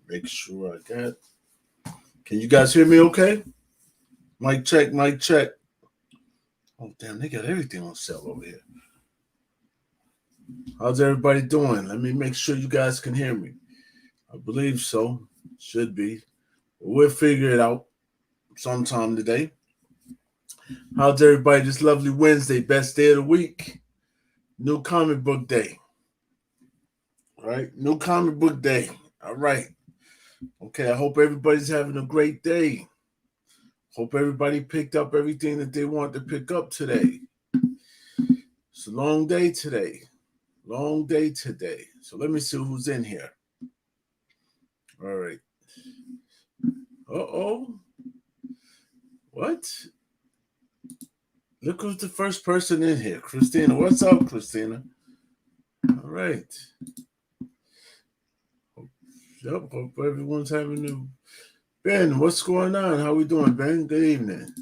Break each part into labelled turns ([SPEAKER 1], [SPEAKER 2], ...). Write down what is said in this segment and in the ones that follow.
[SPEAKER 1] Make sure I got. Can you guys hear me okay? Mic check, mic check. Oh, damn, they got everything on sale over here. How's everybody doing? Let me make sure you guys can hear me. I believe so. Should be. We'll figure it out sometime today. How's everybody this lovely Wednesday? Best day of the week. New comic book day. All right. New comic book day. All right. Okay. I hope everybody's having a great day. Hope everybody picked up everything that they want to pick up today. It's a long day today. Long day today. So let me see who's in here. All right. Uh-oh. What? Look who's the first person in here. Christina. What's up, Christina? All right. Yep, hope everyone's having a... Ben, what's going on? How we doing, Ben? Good evening.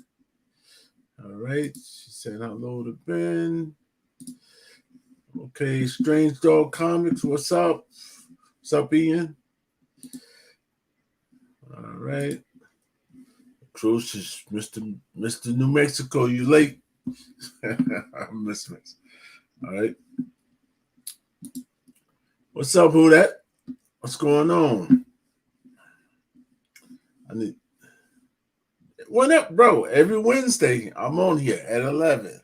[SPEAKER 1] All right. She said hello to Ben. Okay, Strange Dog Comics. What's up? What's up, Ian? All right. Cruise is Mr. New Mexico. You late? I'm missing it. All right. What's up, who that? What's going on? What up, bro? Every Wednesday, I'm on here at 11.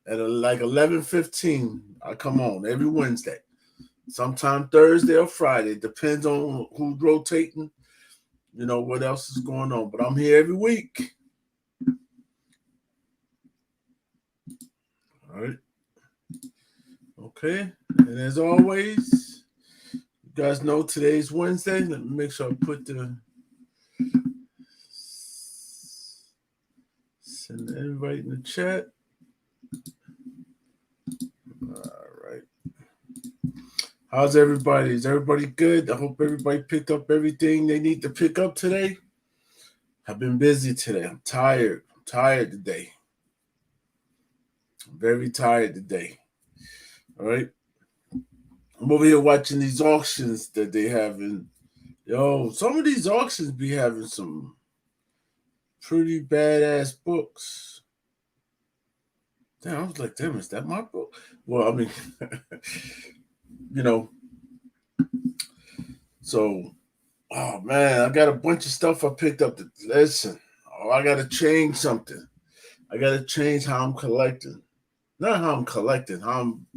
[SPEAKER 1] At like 11:15, I come on every Wednesday. Sometime Thursday or Friday. Depends on who's rotating. You know, what else is going on. But I'm here every week. All right. Okay. And as always, you guys know today's Wednesday. Let me make sure I put the... Send the invite in the chat. All right. How's everybody? Is everybody good? I hope everybody picked up everything they need to pick up today. I've been busy today. I'm tired. I'm tired today. I'm very tired today. All right. I'm over here watching these auctions that they have in. Yo, some of these auctions be having some pretty badass books. Damn, I was like, damn, is that my book? Well, I mean, you know. So, oh man, I got a bunch of stuff I picked up. Listen, I got to change something. I got to change how I'm collecting. Not how I'm collecting. Probably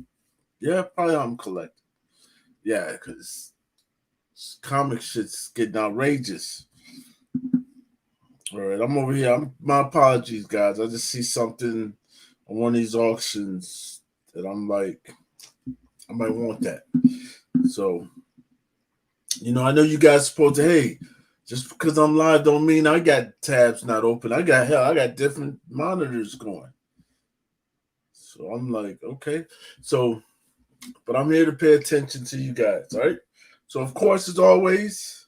[SPEAKER 1] how I'm collecting. Yeah, because comic shit's getting outrageous. All right, I'm over here. My apologies, guys. I just see something on one of these auctions that I'm like, I might want that. So, you know, I know you guys supposed to, hey, just because I'm live don't mean I got tabs not open. I got different monitors going. So I'm like, okay. So, but I'm here to pay attention to you guys, all right? So, of course, as always,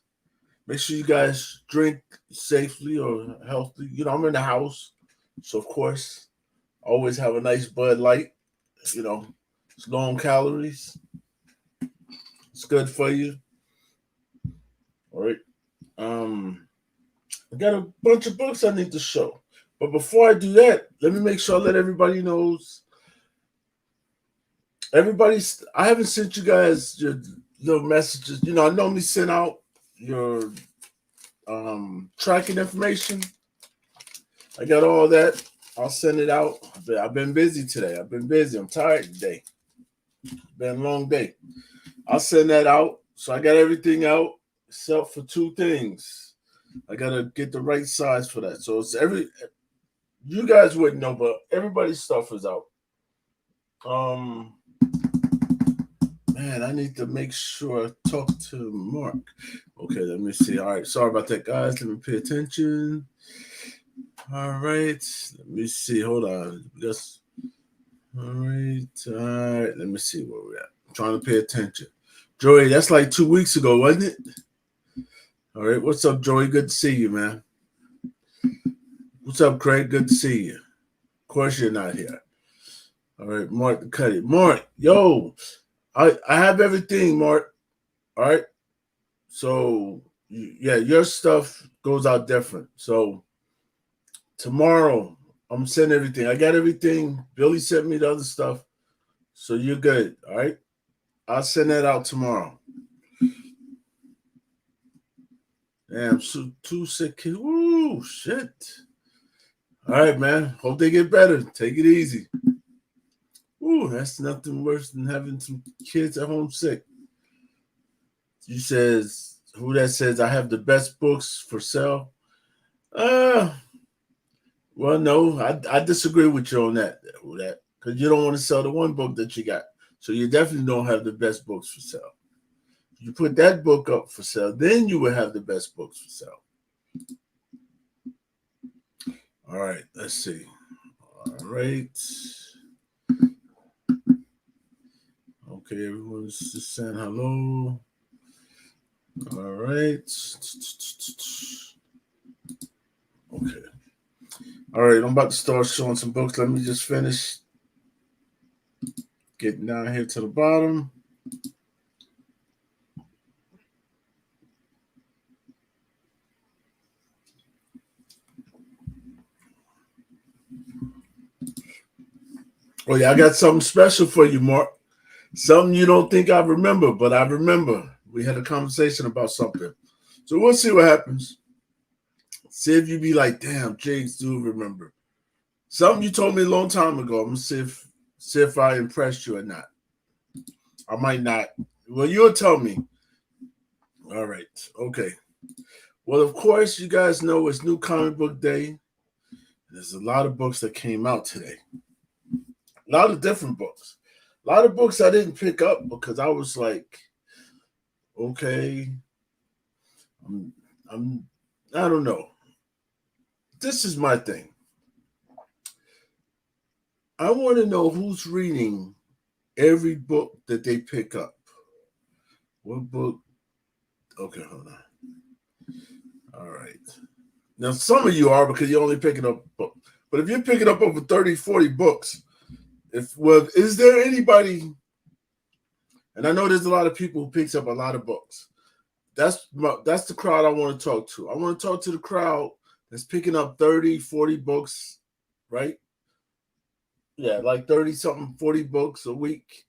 [SPEAKER 1] make sure you guys drink safely or healthy. You know, I'm in the house. So, of course, always have a nice Bud Light. You know, it's low on calories. It's good for you. All right. I got a bunch of books I need to show. But before I do that, let me make sure I let everybody knows. I haven't sent you guys your little messages. You know, I normally send out your tracking information. I got all that. I'll send it out. I've been busy today. I'm tired today. Been a long day. I'll send that out. So I got everything out except for two things. I gotta get the right size for that. So it's you guys wouldn't know, but everybody's stuff is out. Man, I need to make sure I talk to Mark. Okay, let me see. All right, sorry about that, guys. Let me pay attention. All right, let me see. Hold on. All right. Let me see where we're at. I'm trying to pay attention. Joey, that's like 2 weeks ago, wasn't it? All right, what's up, Joey? Good to see you, man. What's up, Craig? Good to see you. Of course you're not here. All right, Mark, cut it. Mark, yo, I have everything, Mark. All right. So yeah, your stuff goes out different. So tomorrow I'm gonna send everything. I got everything. Billy sent me the other stuff. So you're good. All right. I'll send that out tomorrow. Damn, so two sick kids. Woo, shit. All right, man. Hope they get better. Take it easy. Ooh, that's nothing worse than having some kids at home sick. You says who that says I have the best books for sale? Uh well, no, I disagree with you on that. Because you don't want to sell the one book that you got. So you definitely don't have the best books for sale. You put that book up for sale, then you will have the best books for sale. All right, let's see. All right. Okay, everyone's just saying hello. All right. Okay. All right, I'm about to start showing some books. Let me just finish getting down here to the bottom. Oh, yeah, I got something special for you, Mark. Something you don't think I remember, but I remember. We had a conversation about something. So we'll see what happens. See if you be like, damn, James do remember. Something you told me a long time ago. I'm gonna see if I impressed you or not. I might not. Well, you'll tell me. All right. Okay. Well, of course, you guys know it's New Comic Book Day. There's a lot of books that came out today. A lot of different books. A lot of books I didn't pick up because I was like, okay, I'm, I'm I don't know. This is my thing. I want to know who's reading every book that they pick up. What book? Okay, hold on. All right. Now, some of you are because you're only picking up books. But if you're picking up over 30, 40 books, is there anybody, and I know there's a lot of people who picks up a lot of books. That's the crowd I want to talk to. I want to talk to the crowd that's picking up 30, 40 books, right? Yeah, like 30 something, 40 books a week,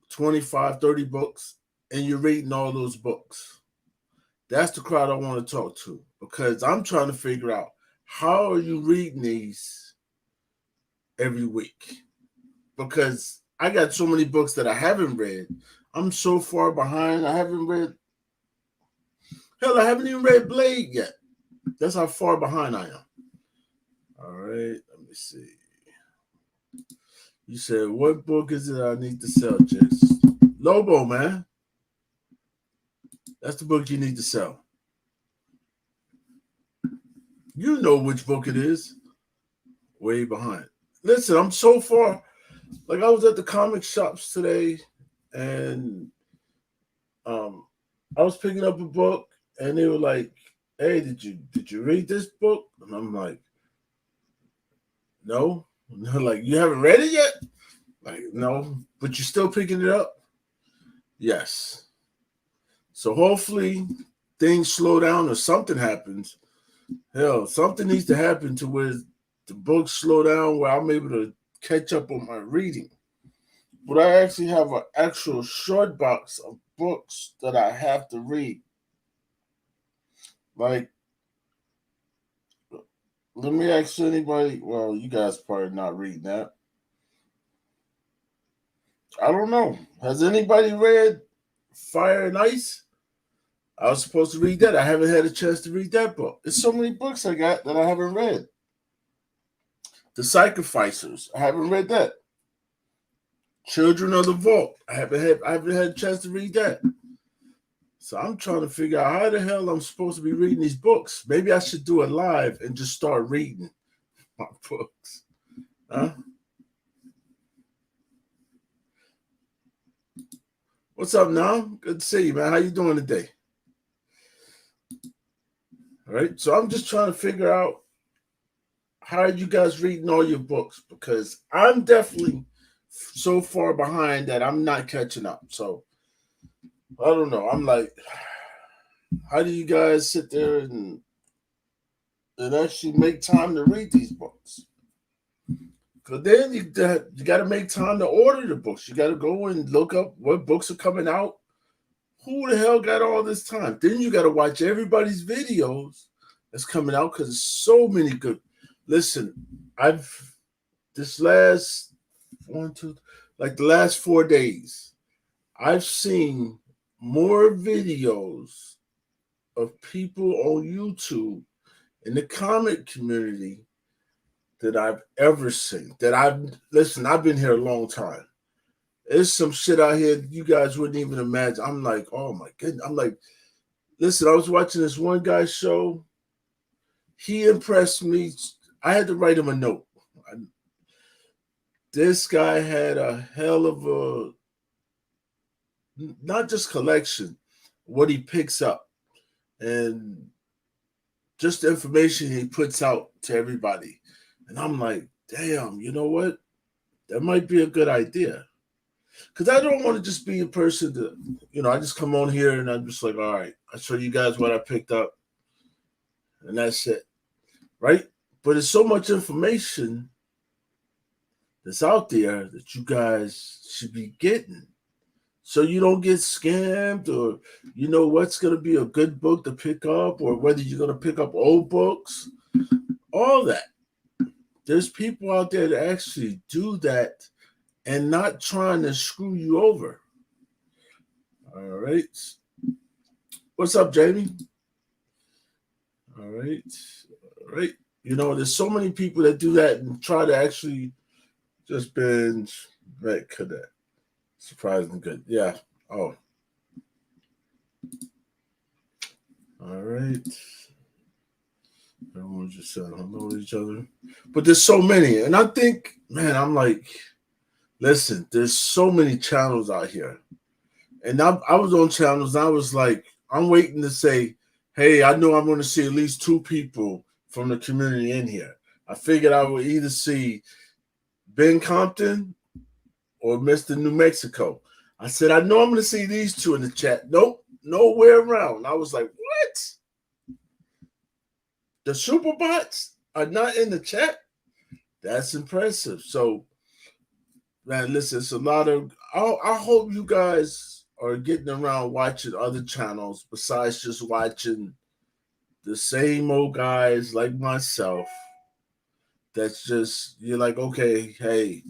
[SPEAKER 1] 25, 30 books, and you're reading all those books. That's the crowd I want to talk to because I'm trying to figure out how are you reading these every week? Because I got so many books that I haven't read. I'm so far behind. I haven't even read Blade yet. That's how far behind I am. All right, let me see. You said, what book is it I need to sell, Jess? Lobo, man. That's the book you need to sell. You know which book it is. Way behind. Listen, I'm so far. Like I was at the comic shops today, and I was picking up a book, and they were like, "Hey, did you read this book?" And I'm like, "No." And they're like, "You haven't read it yet?" Like, no, but you're still picking it up. Yes. So hopefully things slow down or something happens. Hell, something needs to happen to where the books slow down where I'm able to catch up on my reading. But I actually have an actual short box of books that I have to read. Like, let me ask anybody. Well, you guys probably not reading that. I don't know. Has anybody read Fire and Ice? I was supposed to read that. I haven't had a chance to read that book. There's so many books I got that I haven't read. The Sacrificers. I haven't read that. Children of the Vault. I haven't had a chance to read that. So I'm trying to figure out how the hell I'm supposed to be reading these books. Maybe I should do it live and just start reading my books. Huh? What's up now? Good to see you, man. How you doing today? All right. So I'm just trying to figure out how are you guys reading all your books because I'm definitely so far behind that I'm not catching up. So I don't know. I'm like, How do you guys sit there and actually make time to read these books? Because then you got to make time to order the books. You got to go and look up what books are coming out. Who the hell got all this time? Then you got to watch everybody's videos that's coming out because there's so many good. Listen, I've this last one, two, like the last 4 days, I've seen more videos of people on YouTube in the comic community that I've ever seen. I've been here a long time. There's some shit out here you guys wouldn't even imagine. I'm like, oh my goodness. I'm like, listen, I was watching this one guy's show. He impressed me. I had to write him a note. This guy had a hell of a, not just collection, what he picks up and just the information he puts out to everybody. And I'm like, damn, you know what? That might be a good idea. Because I don't want to just be a person that, I just come on here and I'm just like, all right, I'll show you guys what I picked up. And that's it. Right? But there's so much information that's out there that you guys should be getting. So you don't get scammed, or you know what's going to be a good book to pick up, or whether you're going to pick up old books, all that. There's people out there that actually do that and not trying to screw you over. All right. What's up, Jamie? All right. All right. There's so many people that do that and try to actually just binge. Right, could that? Surprisingly good. Yeah. Oh. All right. Everyone just said hello to each other. But there's so many. And I think, man, I'm like, listen, there's so many channels out here. And I was on channels, and I was like, I'm waiting to say, hey, I know I'm going to see at least 2 people from the community in here. I figured I would either see Ben Compton or Mr. New Mexico. I said, I know I'm going to see these 2 in the chat. Nope, nowhere around. I was like, what? The Superbots are not in the chat? That's impressive. So, man, listen, it's a lot of. I hope you guys are getting around watching other channels besides just watching the same old guys like myself. That's just, you're like, okay, hey.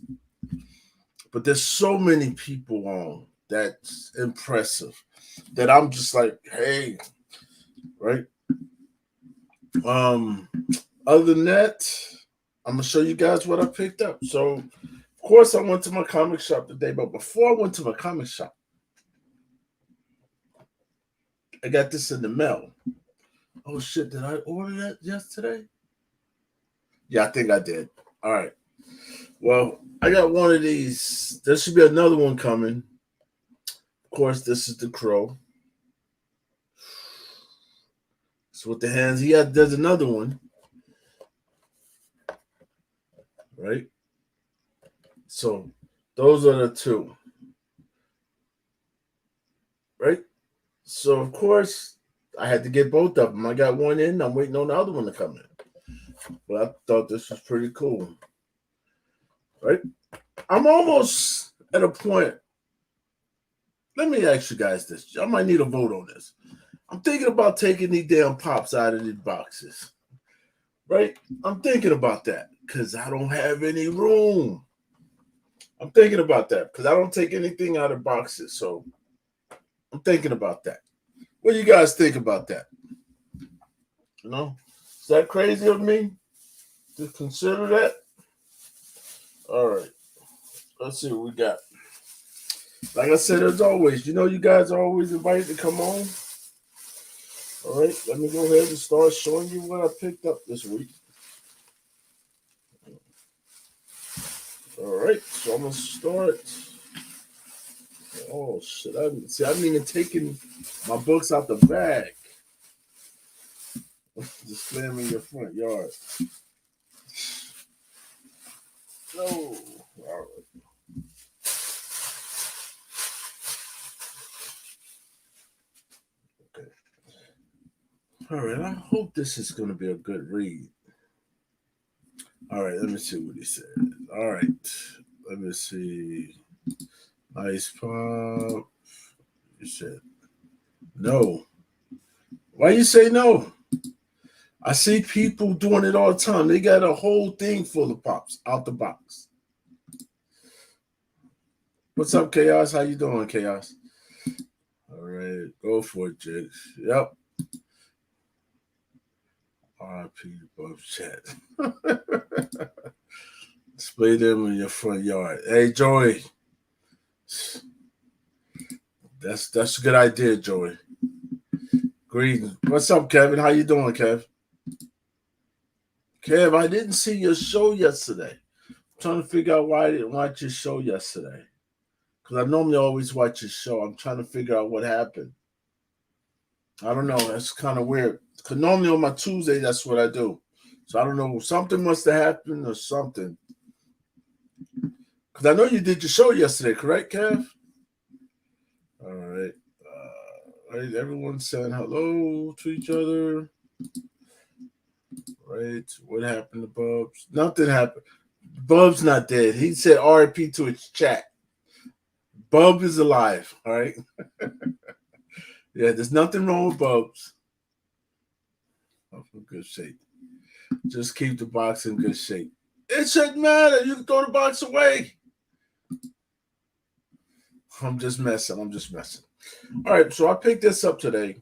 [SPEAKER 1] But there's so many people on that's impressive that I'm just like, hey, right? Other than that, I'm gonna show you guys what I picked up. So, of course, I went to my comic shop today, but before I went to my comic shop, I got this in the mail. Oh shit, did I order that yesterday? Yeah, I think I did. All right. Well, I got one of these. There should be another one coming. Of course, this is the Crow. So with the hands, there's another one. Right? So those are the 2. Right? So of course, I had to get both of them. I got one in. I'm waiting on the other one to come in. But I thought this was pretty cool. Right? I'm almost at a point. Let me ask you guys this. I might need a vote on this. I'm thinking about taking these damn pops out of these boxes. Right? I'm thinking about that because I don't have any room. I'm thinking about that because I don't take anything out of boxes. So I'm thinking about that. What do you guys think about that? Is that crazy of me to consider that? All right. Let's see what we got. Like I said, as always, you guys are always invited to come on. All right. Let me go ahead and start showing you what I picked up this week. All right. So I'm going to start. Oh, shit. I haven't even taken my books out the bag. Display them in your front yard. No. All right. Okay. All right, I hope this is going to be a good read. All right, let me see what he said. All right, let me see. Nice pop. You said no. Why you say no? I see people doing it all the time. They got a whole thing full of pops out the box. What's up, Chaos? How you doing, Chaos? All right, go for it, Jigs. Yep. RIP above chat. Display them in your front yard. Hey, Joey. That's a good idea, Joey. Greetings. What's up, Kevin? How you doing, Kev? Kev, I didn't see your show yesterday. I'm trying to figure out why I didn't watch your show yesterday. Because I normally always watch your show. I'm trying to figure out what happened. I don't know. That's kind of weird. Because normally on my Tuesday, that's what I do. So I don't know. Something must have happened or something. Because I know you did your show yesterday, correct, Kev? All right. Right. Everyone's saying hello to each other. Right. What happened to Bubs? Nothing happened. Bub's not dead. He said RIP to his chat. Bub is alive. All right. Yeah, there's nothing wrong with Bubs. I'm in good shape. Just keep the box in good shape. It shouldn't matter. You can throw the box away. I'm just messing. All right, so I picked this up today.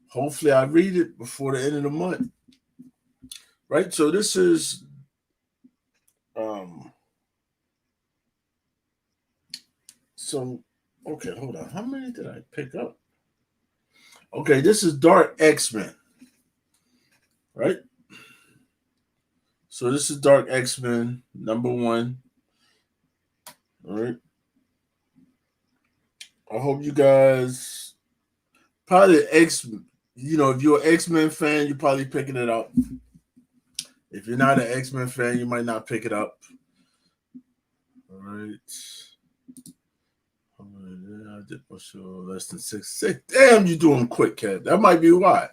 [SPEAKER 1] Hopefully, I read it before the end of the month. Right, so this is okay, hold on. How many did I pick up? Okay, this is Dark X-Men. Right? So this is Dark X-Men #1. All right. I hope you guys probably if you're an X-Men fan, you're probably picking it up. If you're not an X-Men fan, you might not pick it up. All right. I did my show less than 6. Damn, you doing quick, Kev. That might be why.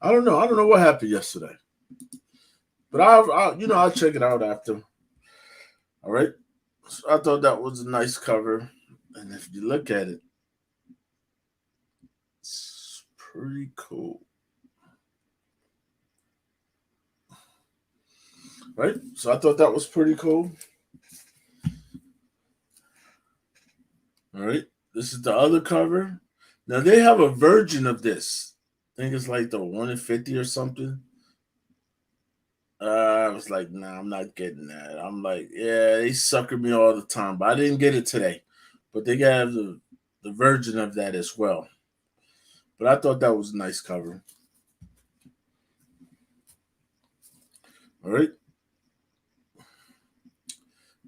[SPEAKER 1] I don't know. I don't know what happened yesterday. But I'll check it out after. All right. So I thought that was a nice cover. And if you look at it, it's pretty cool. Right? So I thought that was pretty cool. All right. This is the other cover. Now they have a version of this. I think it's like the 1 in 50 or something. I was like, nah, I'm not getting that. I'm like, yeah, they sucker me all the time, but I didn't get it today. But they got the version of that as well. But I thought that was a nice cover. All right.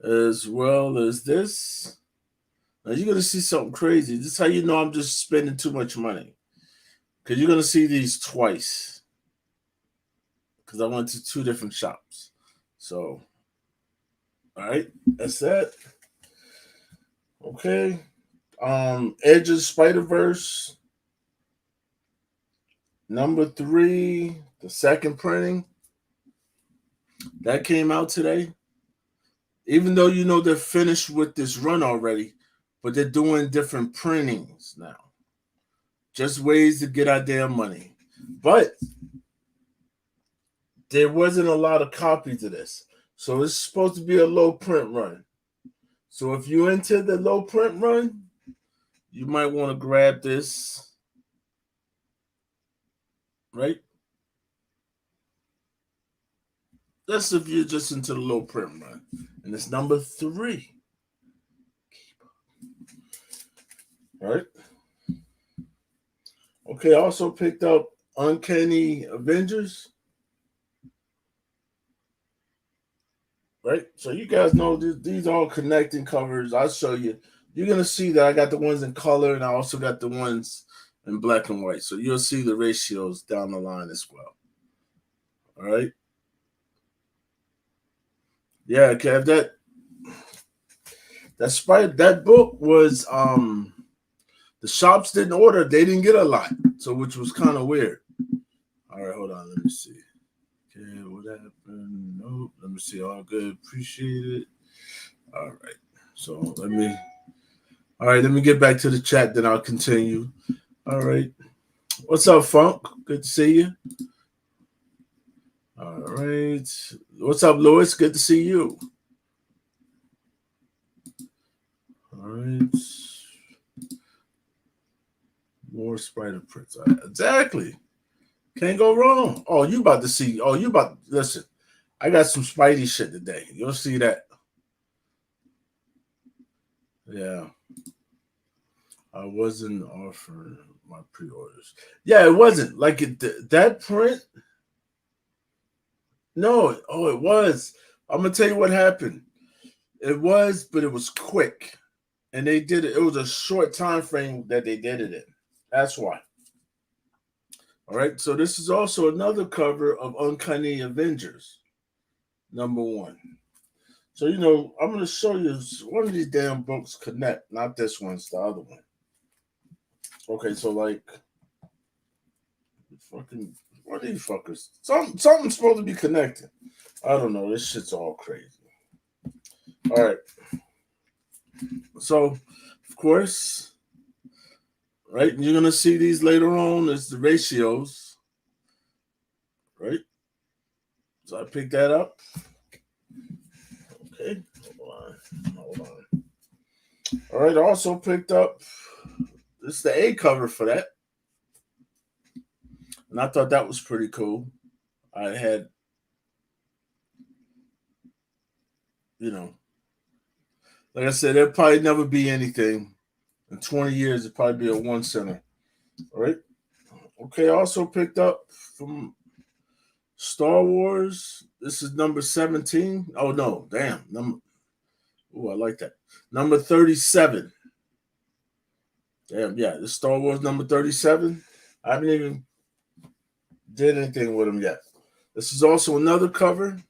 [SPEAKER 1] As well as this. Now you're gonna see something crazy. This is how you know I'm just spending too much money. Because you're gonna see these twice. Because I went to 2 different shops. So, all right, that's that. Okay. Edge of Spider-Verse #3, the second printing. That came out today. Even though they're finished with this run already, but they're doing different printings now. Just ways to get our damn money. But there wasn't a lot of copies of this. So it's supposed to be a low print run. So if you're into the low print run, you might want to grab this. Right? That's if you're just into the low print run. And it's #3. All right. Okay, I also picked up Uncanny Avengers. Right? So you guys know these are all connecting covers. I'll show you. You're going to see that I got the ones in color and I also got the ones in black and white. So you'll see the ratios down the line as well. All right? Yeah, Kev, that book was The shops didn't order; they didn't get a lot, so which was kind of weird. All right, hold on, let me see. Okay, what happened? Nope. Let me see. All good. Appreciate it. All right. So let me get back to the chat, then I'll continue. All right. What's up, Funk? Good to see you. All right. What's up, Lewis? Good to see you. All right. More spider prints. Exactly. Can't go wrong. Oh, you about to see. Oh, you about listen. I got some Spidey shit today. You'll see that. Yeah. I wasn't offering my pre-orders. Yeah, it wasn't. Like that print. No, oh, it was. I'm gonna tell you what happened. It was, but it was quick. And they did it. It was a short time frame that they did it in. That's why. All right. So this is also another cover of Uncanny Avengers, #1. So I'm gonna show you one of these damn books connect, not this one, it's the other one. Okay, so like fucking what are these fuckers? Something's supposed to be connected. I don't know. This shit's all crazy. All right. So, of course, right? You're gonna see these later on as the ratios, right? So I picked that up. Okay, hold on. All right, I also picked up. This is the A cover for that, and I thought that was pretty cool. I had, like I said, there'll probably never be anything. In 20 years, it'll probably be a 1 center. All right. Okay, I also picked up from Star Wars. This is number 17. Oh no, damn. I like that. Number 37. Damn, yeah. This Star Wars number 37. I haven't even did anything with them yet. This is also another cover.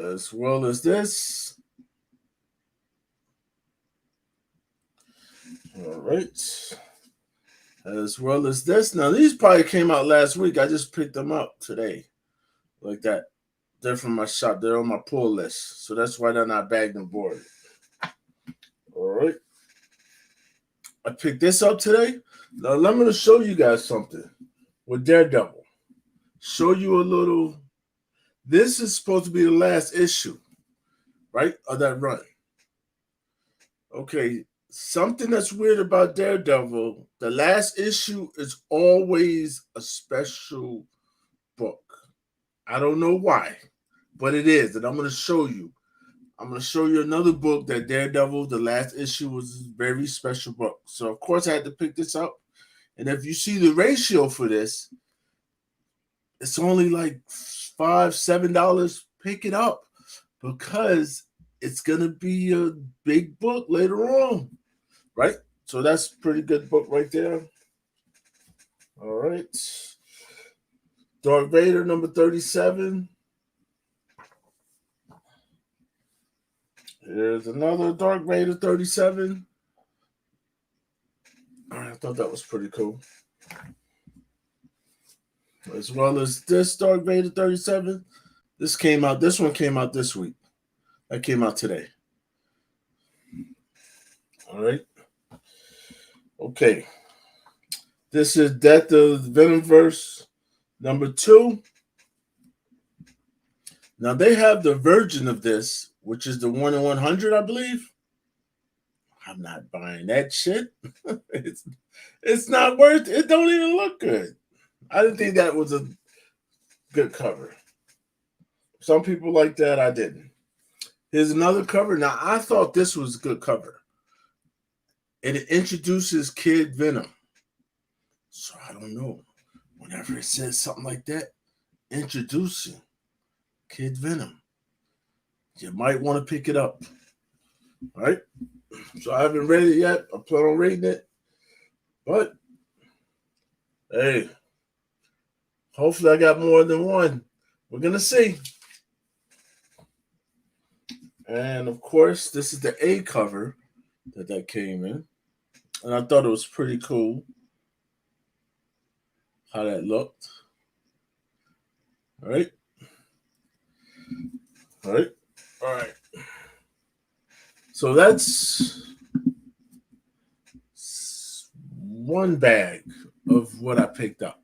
[SPEAKER 1] As well as this. All right. As well as this. Now, these probably came out last week. I just picked them up today. Like that. They're from my shop. They're on my pull list. So that's why they're not bagged and boarded. All right. I picked this up today. Now, I'm going to show you guys something with Daredevil. Show you a little. This is supposed to be the last issue, right, of that run. Okay. Something that's weird about Daredevil, the last issue is always a special book. I don't know why, but it is. And I'm going to show you. I'm going to show you another book that Daredevil, the last issue was a very special book. So, of course, I had to pick this up. And if you see the ratio for this, it's only like $5, $7. Pick it up because it's going to be a big book later on, right? So that's a pretty good book right there. All right. Darth Vader, number 37. Here's another Darth Vader 37. I thought that was pretty cool. As well as this Darth Vader 37. This one came out this week. That came out today. All right. Okay. This is Death of the Venomverse number 2. Now they have the version of this, which is the 1 in 100, I believe. I'm not buying that shit. it's not worth it. It don't even look good. I didn't think that was a good cover. Some people like that. I didn't. Here's another cover. Now, I thought this was a good cover. And it introduces Kid Venom. So I don't know. Whenever it says something like that, introducing Kid Venom, you might want to pick it up. All right? So I haven't read it yet. I plan on reading it. But, hey, hopefully I got more than one. We're going to see. And of course, this is the A cover that came in. And I thought it was pretty cool how that looked. All right. All right. All right. So that's one bag of what I picked up.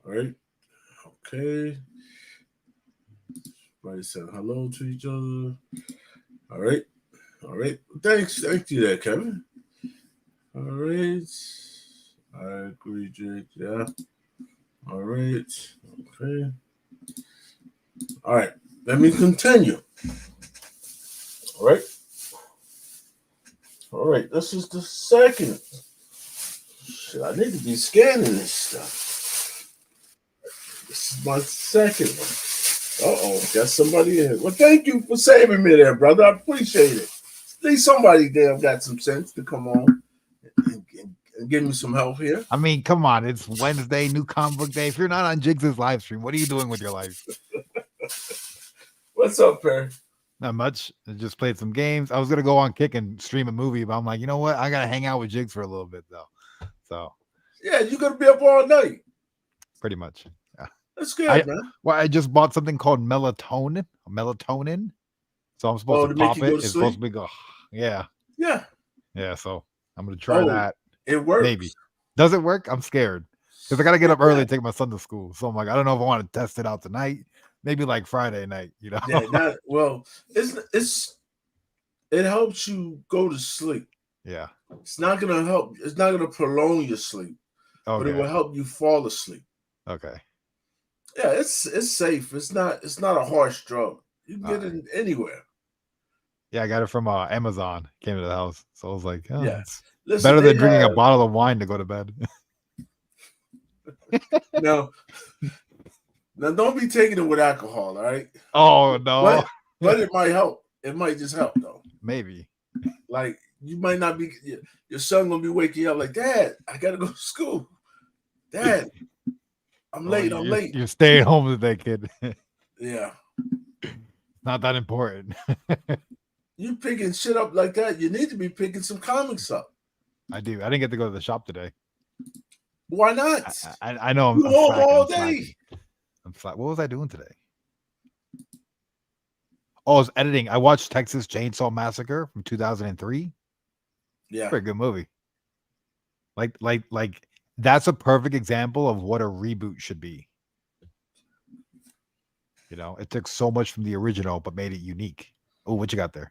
[SPEAKER 1] All right. Okay. Everybody said hello to each other. All right. All right. Thanks. Thank you there, Kevin. All right. I agree, Jake. Yeah. All right. Okay. All right. Let me continue. All right. All right. This is the second. Shit, I need to be scanning this stuff. This is my second one. Uh-oh, got somebody in. Well, thank you for saving me there, brother. I appreciate it. At least somebody there got some sense to come on and give me some help here.
[SPEAKER 2] I mean, come on. It's Wednesday, new comic book day. If you're not on Jigs' live stream, what are you doing with your life?
[SPEAKER 1] What's up, Perry?
[SPEAKER 2] Not much. I just played some games. I was going to go on Kick and stream a movie, but I'm like, you know what? I got to hang out with Jigs for a little bit, though. So,
[SPEAKER 1] yeah, you're going to be up all night.
[SPEAKER 2] Pretty much. Yeah.
[SPEAKER 1] That's good, man.
[SPEAKER 2] Well, I just bought something called melatonin. So I'm supposed to pop it. It's supposed to be go. Yeah.
[SPEAKER 1] Yeah.
[SPEAKER 2] Yeah. So I'm going to try that.
[SPEAKER 1] It works.
[SPEAKER 2] Maybe. Does it work? I'm scared. Because I got to get up early to take my son to school. So I'm like, I don't know if I want to test it out tonight. Maybe like Friday night, you know?
[SPEAKER 1] Yeah, it helps you go to sleep.
[SPEAKER 2] Yeah.
[SPEAKER 1] It's not gonna help. It's not gonna prolong your sleep, but it will help you fall asleep.
[SPEAKER 2] Okay.
[SPEAKER 1] Yeah, it's safe. It's not a harsh drug. You can get it anywhere.
[SPEAKER 2] Yeah, I got it from Amazon. Came to the house, so I was like, oh,
[SPEAKER 1] yeah,
[SPEAKER 2] it's better than drinking a bottle of wine to go to bed.
[SPEAKER 1] Now, don't be taking it with alcohol, all right?
[SPEAKER 2] Oh no!
[SPEAKER 1] But it might help. It might just help though.
[SPEAKER 2] Maybe.
[SPEAKER 1] Like you might not be. Your son gonna be waking you up like, Dad, I gotta go to school. Dad, I'm late. I'm late.
[SPEAKER 2] You're staying home today, kid.
[SPEAKER 1] Yeah.
[SPEAKER 2] Not that important.
[SPEAKER 1] You picking shit up like that? You need to be picking some comics up.
[SPEAKER 2] I do. I didn't get to go to the shop today.
[SPEAKER 1] Why not?
[SPEAKER 2] I know.
[SPEAKER 1] I'm home all day.
[SPEAKER 2] I'm flat. What was I doing today? Oh, I was editing. I watched Texas Chainsaw Massacre from 2003.
[SPEAKER 1] Yeah,
[SPEAKER 2] pretty good movie. Like that's a perfect example of what a reboot should be. You know, it took so much from the original but made it unique. Oh, what you got there?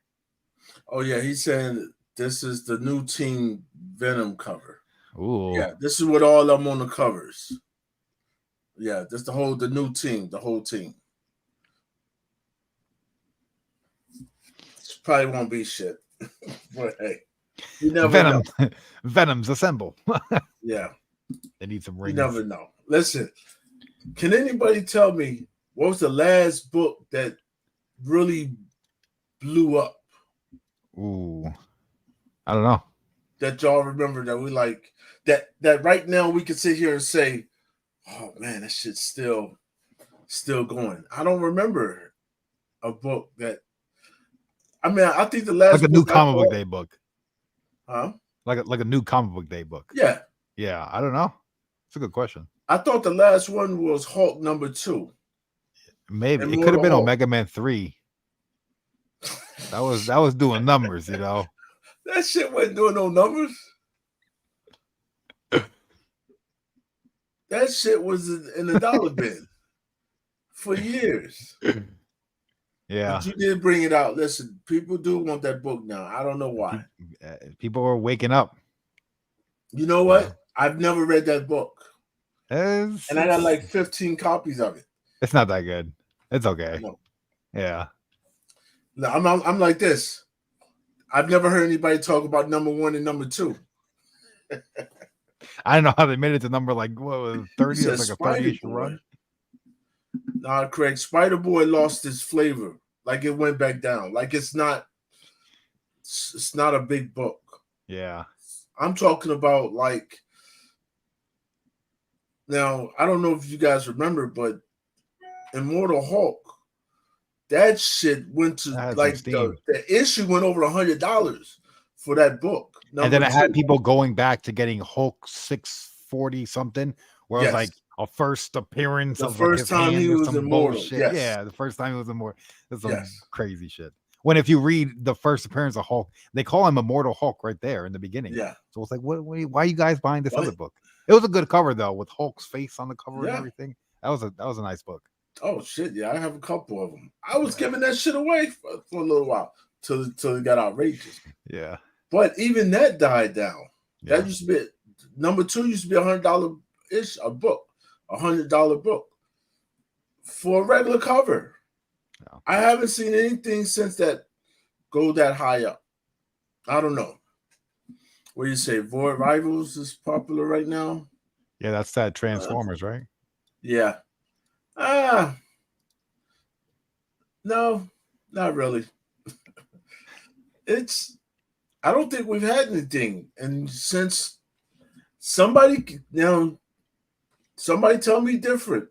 [SPEAKER 1] Oh yeah, he's saying this is the new Team Venom cover.
[SPEAKER 2] Ooh.
[SPEAKER 1] Yeah, this is what all them on the covers. Yeah, this the whole team. This probably won't be shit. But hey, you never know.
[SPEAKER 2] Venoms assemble.
[SPEAKER 1] Yeah.
[SPEAKER 2] They need some rings.
[SPEAKER 1] You never know. Listen, can anybody tell me what was the last book that really blew up?
[SPEAKER 2] Ooh. I don't know.
[SPEAKER 1] That y'all remember that we like that right now we can sit here and say, oh man, that shit's still going. I don't remember a book that I think the last
[SPEAKER 2] like a new comic book day book.
[SPEAKER 1] Huh?
[SPEAKER 2] Like a new comic book day book.
[SPEAKER 1] Yeah.
[SPEAKER 2] Yeah, I don't know. It's a good question.
[SPEAKER 1] I thought the last one was Hulk #2.
[SPEAKER 2] Maybe it could have been Omega Man 3. That was doing numbers, you know.
[SPEAKER 1] That shit wasn't doing no numbers. That shit was in the dollar bin for years.
[SPEAKER 2] Yeah.
[SPEAKER 1] But you did bring it out. Listen, people do want that book now. I don't know why.
[SPEAKER 2] People are waking up.
[SPEAKER 1] You know what? Yeah. I've never read that book. And I got like 15 copies of it.
[SPEAKER 2] It's not that good. It's okay.
[SPEAKER 1] No.
[SPEAKER 2] Yeah.
[SPEAKER 1] No, I'm like this. I've never heard anybody talk about #1 and #2.
[SPEAKER 2] I don't know how they made it to number like what was 30? It's like a 30-issue run.
[SPEAKER 1] Nah, Craig, Spider-Boy lost its flavor. Like it went back down. Like it's not a big book.
[SPEAKER 2] Yeah.
[SPEAKER 1] I'm talking about like now, I don't know if you guys remember, but Immortal Hulk that shit went to
[SPEAKER 2] That had some
[SPEAKER 1] like
[SPEAKER 2] steam.
[SPEAKER 1] the issue went over $100 for that book.
[SPEAKER 2] And
[SPEAKER 1] Number
[SPEAKER 2] then I had
[SPEAKER 1] two.
[SPEAKER 2] people going back to getting Hulk 640 something, where it was like
[SPEAKER 1] Yes.
[SPEAKER 2] a first appearance
[SPEAKER 1] The
[SPEAKER 2] of like
[SPEAKER 1] first
[SPEAKER 2] his
[SPEAKER 1] time he
[SPEAKER 2] hand or
[SPEAKER 1] was
[SPEAKER 2] some
[SPEAKER 1] immortal.
[SPEAKER 2] bullshit.
[SPEAKER 1] Yes.
[SPEAKER 2] Yeah, the first time he was immortal. That's some
[SPEAKER 1] Yes.
[SPEAKER 2] crazy shit. When if you read the first appearance of Hulk, they call him Immortal Hulk right there in the beginning.
[SPEAKER 1] Yeah.
[SPEAKER 2] So it's like, why are you guys buying this other
[SPEAKER 1] What?
[SPEAKER 2] book? It was a good cover though, with Hulk's face on the cover and
[SPEAKER 1] Yeah.
[SPEAKER 2] everything. That was a nice book.
[SPEAKER 1] Oh shit, yeah, I have a couple of them. I was
[SPEAKER 2] Yeah.
[SPEAKER 1] giving that shit away for a little while till it got outrageous.
[SPEAKER 2] Yeah.
[SPEAKER 1] But even that died down.
[SPEAKER 2] Yeah.
[SPEAKER 1] That used to be number two used to be $100 ish a book, $100 book for a regular cover.
[SPEAKER 2] Yeah.
[SPEAKER 1] I haven't seen anything since that go that high up. I don't know. What do you say? Void Rivals is popular right now.
[SPEAKER 2] Yeah, that's that
[SPEAKER 1] Uh,
[SPEAKER 2] Transformers, right?
[SPEAKER 1] yeah. Ah, no, not really. It's I don't think we've had anything, and since somebody now somebody tell me different.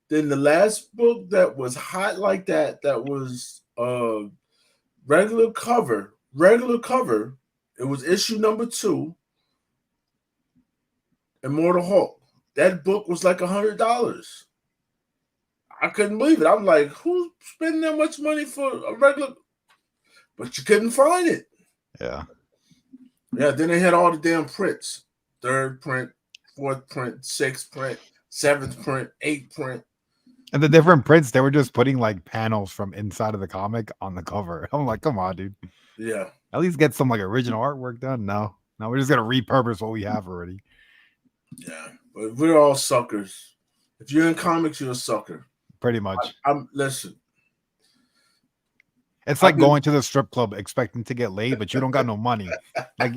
[SPEAKER 1] Then the last book that was hot like that was regular cover. It was issue number 2, Immortal Hulk. That book was like $100. I couldn't believe it. I'm like, who's spending that much money for a regular? But you couldn't find it.
[SPEAKER 2] Yeah.
[SPEAKER 1] Yeah, then they had all the damn prints. 3rd print, 4th print, 6th print, 7th print, 8th print.
[SPEAKER 2] And the different prints, they were just putting like panels from inside of the comic on the cover. I'm like, come on, dude.
[SPEAKER 1] Yeah.
[SPEAKER 2] At least get some like original artwork done. No, we're just gonna repurpose what we have already.
[SPEAKER 1] Yeah. But we're all suckers. If you're in comics, you're a sucker.
[SPEAKER 2] Pretty much.
[SPEAKER 1] I'm listen.
[SPEAKER 2] It's like going to the strip club expecting to get laid, but you don't got no money. Like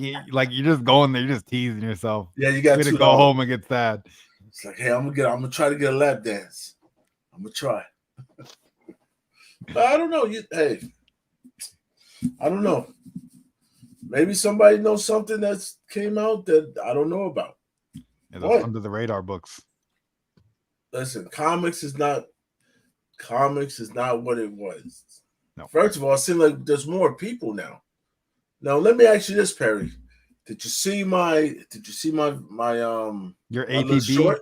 [SPEAKER 2] you're just going there, you're just teasing yourself.
[SPEAKER 1] Yeah, you got
[SPEAKER 2] to
[SPEAKER 1] to
[SPEAKER 2] go home and get sad.
[SPEAKER 1] It's like, hey, I'm gonna try to get a lap dance. I'm gonna try. But I don't know. Hey, I don't know. Maybe somebody knows something that's came out that I don't know about.
[SPEAKER 2] Yeah, those under the radar books.
[SPEAKER 1] Listen, comics is not what it was.
[SPEAKER 2] No.
[SPEAKER 1] First of all, it seems like there's more people now. Now let me ask you this, Perry. Did you see my
[SPEAKER 2] your
[SPEAKER 1] my
[SPEAKER 2] APB?
[SPEAKER 1] short?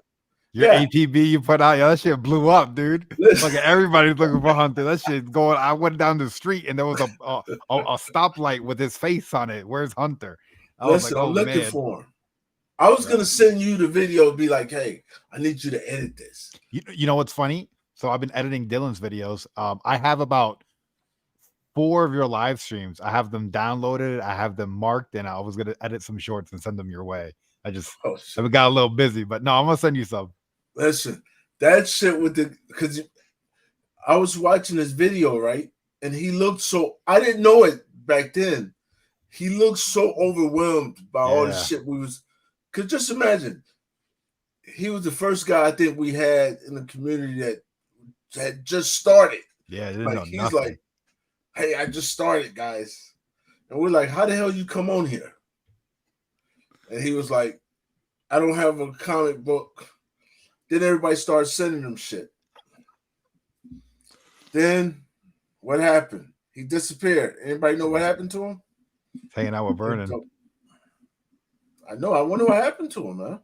[SPEAKER 2] Your APB you put out, yeah, that shit blew up, dude. Like everybody's looking for Hunter. That shit going. I went down the street and there was a stoplight with his face on it. Where's Hunter?
[SPEAKER 1] Listen, I'm looking for him. I was gonna send you the video and be like, hey, I need you to edit this.
[SPEAKER 2] You know what's funny? So I've been editing Dylan's videos. I have about 4 of your live streams. I have them downloaded. I have them marked, and I was gonna edit some shorts and send them your way. I got a little busy, but no, I'm gonna send you some.
[SPEAKER 1] Listen, that shit because I was watching this video, right? And he looked I didn't know it back then. He looked so overwhelmed by all the shit because just imagine, he was the first guy I think we had in the community that had just started.
[SPEAKER 2] Yeah,
[SPEAKER 1] he's like, hey, I just started, guys. And we're like, how the hell you come on here? And he was like, I don't have a comic book. Then everybody started sending him shit. Then what happened? He disappeared. Anybody know what happened to him?
[SPEAKER 2] Hanging out with Vernon.
[SPEAKER 1] I know. I wonder what happened to him, man.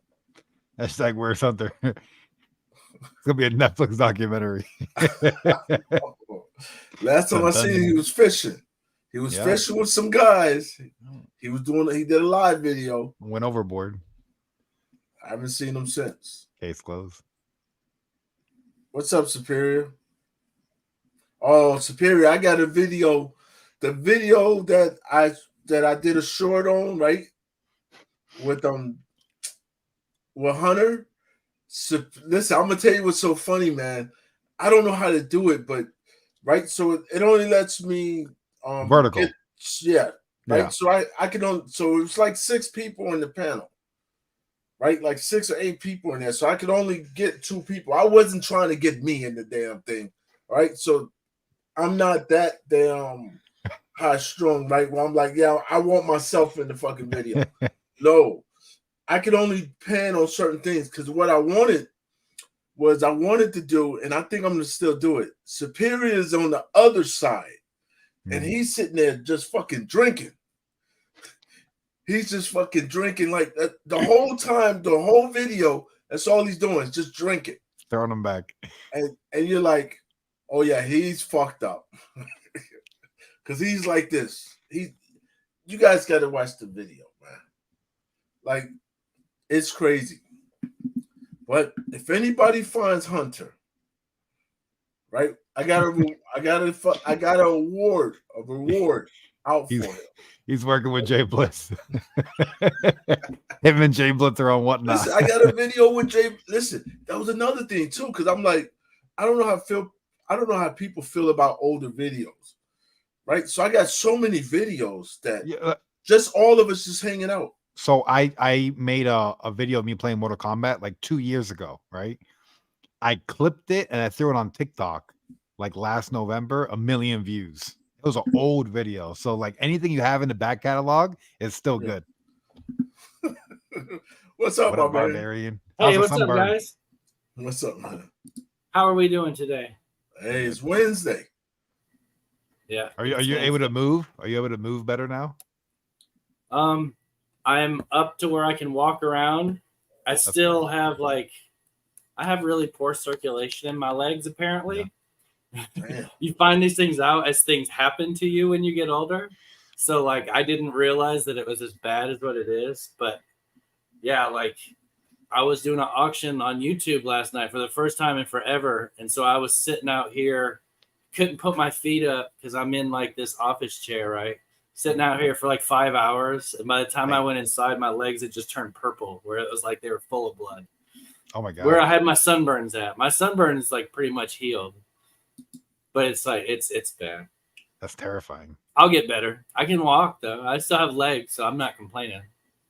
[SPEAKER 2] Hashtag Where's Hunter? It's gonna be a Netflix documentary.
[SPEAKER 1] Last time I seen him, he was fishing. He was fishing with some guys. He did a live video.
[SPEAKER 2] Went overboard.
[SPEAKER 1] I haven't seen him since.
[SPEAKER 2] Case closed.
[SPEAKER 1] What's up, Superior? Oh, Superior, I got a video. The video that I did a short on, right? With Hunter. So, listen, I'm gonna tell you what's so funny, man. I don't know how to do it, but right, so it only lets me
[SPEAKER 2] vertical.
[SPEAKER 1] Right. Yeah. So I can only, so it was like 6 people in the panel. Right, like 6 or 8 people in there. So I could only get 2 people. I wasn't trying to get me in the damn thing. Right. So I'm not that damn high strung, right? Where I'm like, yeah, I want myself in the fucking video. No, I could only pan on certain things because what I wanted was I wanted to do, and I think I'm gonna still do it. Superior is on the other side, and he's sitting there just fucking drinking. He's just fucking drinking like the whole time, the whole video. That's all he's doing is just drinking,
[SPEAKER 2] throwing them back.
[SPEAKER 1] And you're like, oh yeah, he's fucked up, because he's like this. You guys got to watch the video, man. Like, it's crazy. But if anybody finds Hunter, right, I got a reward out for him.
[SPEAKER 2] He's working with Jay Bliss. Him and Jay Bliss are on Whatnot.
[SPEAKER 1] Listen, I got a video with Jay. Listen, that was another thing too, because I'm like, I don't know how people feel about older videos, right? So I got so many videos that just all of us just hanging out.
[SPEAKER 2] So I made a video of me playing Mortal Kombat like 2 years ago, right? I clipped it and I threw it on TikTok like last November, 1 million views. It was an old video. So like anything you have in the back catalog is still good.
[SPEAKER 1] What's up, my
[SPEAKER 2] Barbarian?
[SPEAKER 3] Hey, what's up, guys?
[SPEAKER 1] What's up, man?
[SPEAKER 3] How are we doing today?
[SPEAKER 1] Hey, it's Wednesday.
[SPEAKER 3] Yeah.
[SPEAKER 2] Are you able to move? Are you able to move better now?
[SPEAKER 3] I'm up to where I can walk around. I still have I have really poor circulation in my legs, apparently. Yeah. You find these things out as things happen to you when you get older. So like I didn't realize that it was as bad as what it is. But yeah, like I was doing an auction on YouTube last night for the first time in forever. And so I was sitting out here, couldn't put my feet up because I'm in like this office chair, right? Sitting out here for like 5 hours. And by the time I went inside, my legs had just turned purple, where it was like they were full of blood.
[SPEAKER 2] Oh my God.
[SPEAKER 3] Where I had my sunburns at. My sunburn is like pretty much healed. But it's like, it's bad.
[SPEAKER 2] That's terrifying.
[SPEAKER 3] I'll get better. I can walk though. I still have legs, so I'm not complaining.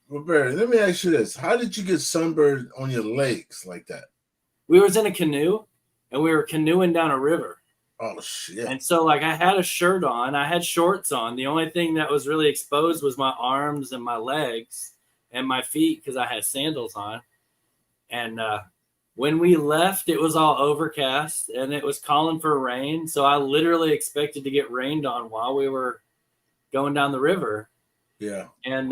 [SPEAKER 1] Well, Barry, let me ask you this. How did you get sunburned on your legs like that?
[SPEAKER 3] We was in a canoe and we were canoeing down a river.
[SPEAKER 1] Oh, shit.
[SPEAKER 3] And so like I had a shirt on, I had shorts on. The only thing that was really exposed was my arms and my legs and my feet because I had sandals on. And when we left, it was all overcast and it was calling for rain. So I literally expected to get rained on while we were going down the river.
[SPEAKER 1] Yeah.
[SPEAKER 3] And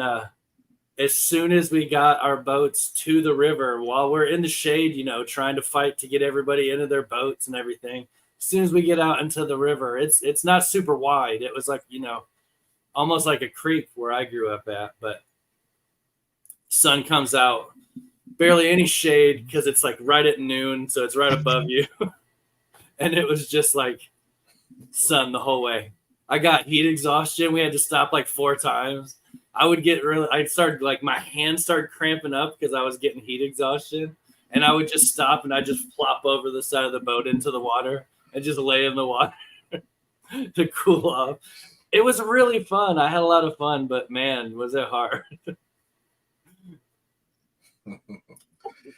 [SPEAKER 3] as soon as we got our boats to the river, while we're in the shade, you know, trying to fight to get everybody into their boats and everything, as soon as we get out into the river, it's not super wide. It was like, you know, almost like a creek where I grew up at, but sun comes out. Barely any shade because it's like right at noon, so it's right above you. And it was just like sun the whole way. I got heat exhaustion. We had to stop like 4 times. I started like my hands started cramping up because I was getting heat exhaustion. And I would just stop and I just flop over the side of the boat into the water and just lay in the water to cool off. It was really fun. I had a lot of fun, but man, was it hard.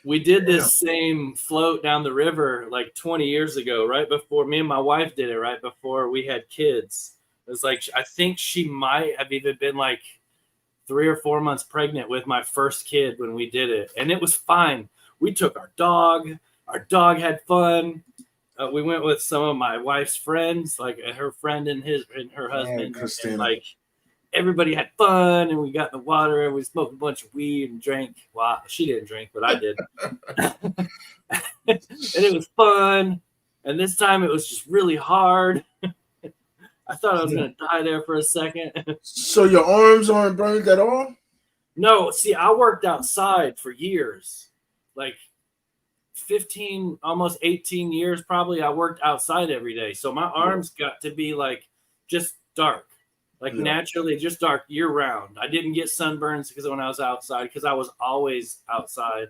[SPEAKER 3] We did this same float down the river like 20 years ago, right before me and my wife did it, right before we had kids. It was like, I think she might have even been like 3 or 4 months pregnant with my first kid when we did it. And it was fine. We took our dog had fun. We went with some of my wife's friends, like her friend and her husband. And like, everybody had fun, and we got in the water, and we smoked a bunch of weed and drank. Well, she didn't drink, but I did. And it was fun. And this time it was just really hard. I thought I was going to die there for a second.
[SPEAKER 1] So your arms aren't burned at all?
[SPEAKER 3] No. See, I worked outside for years. Like 15, almost 18 years probably, I worked outside every day. So my arms got to be like just dark. Like naturally just dark year round. I didn't get sunburns because when I was outside, because I was always outside.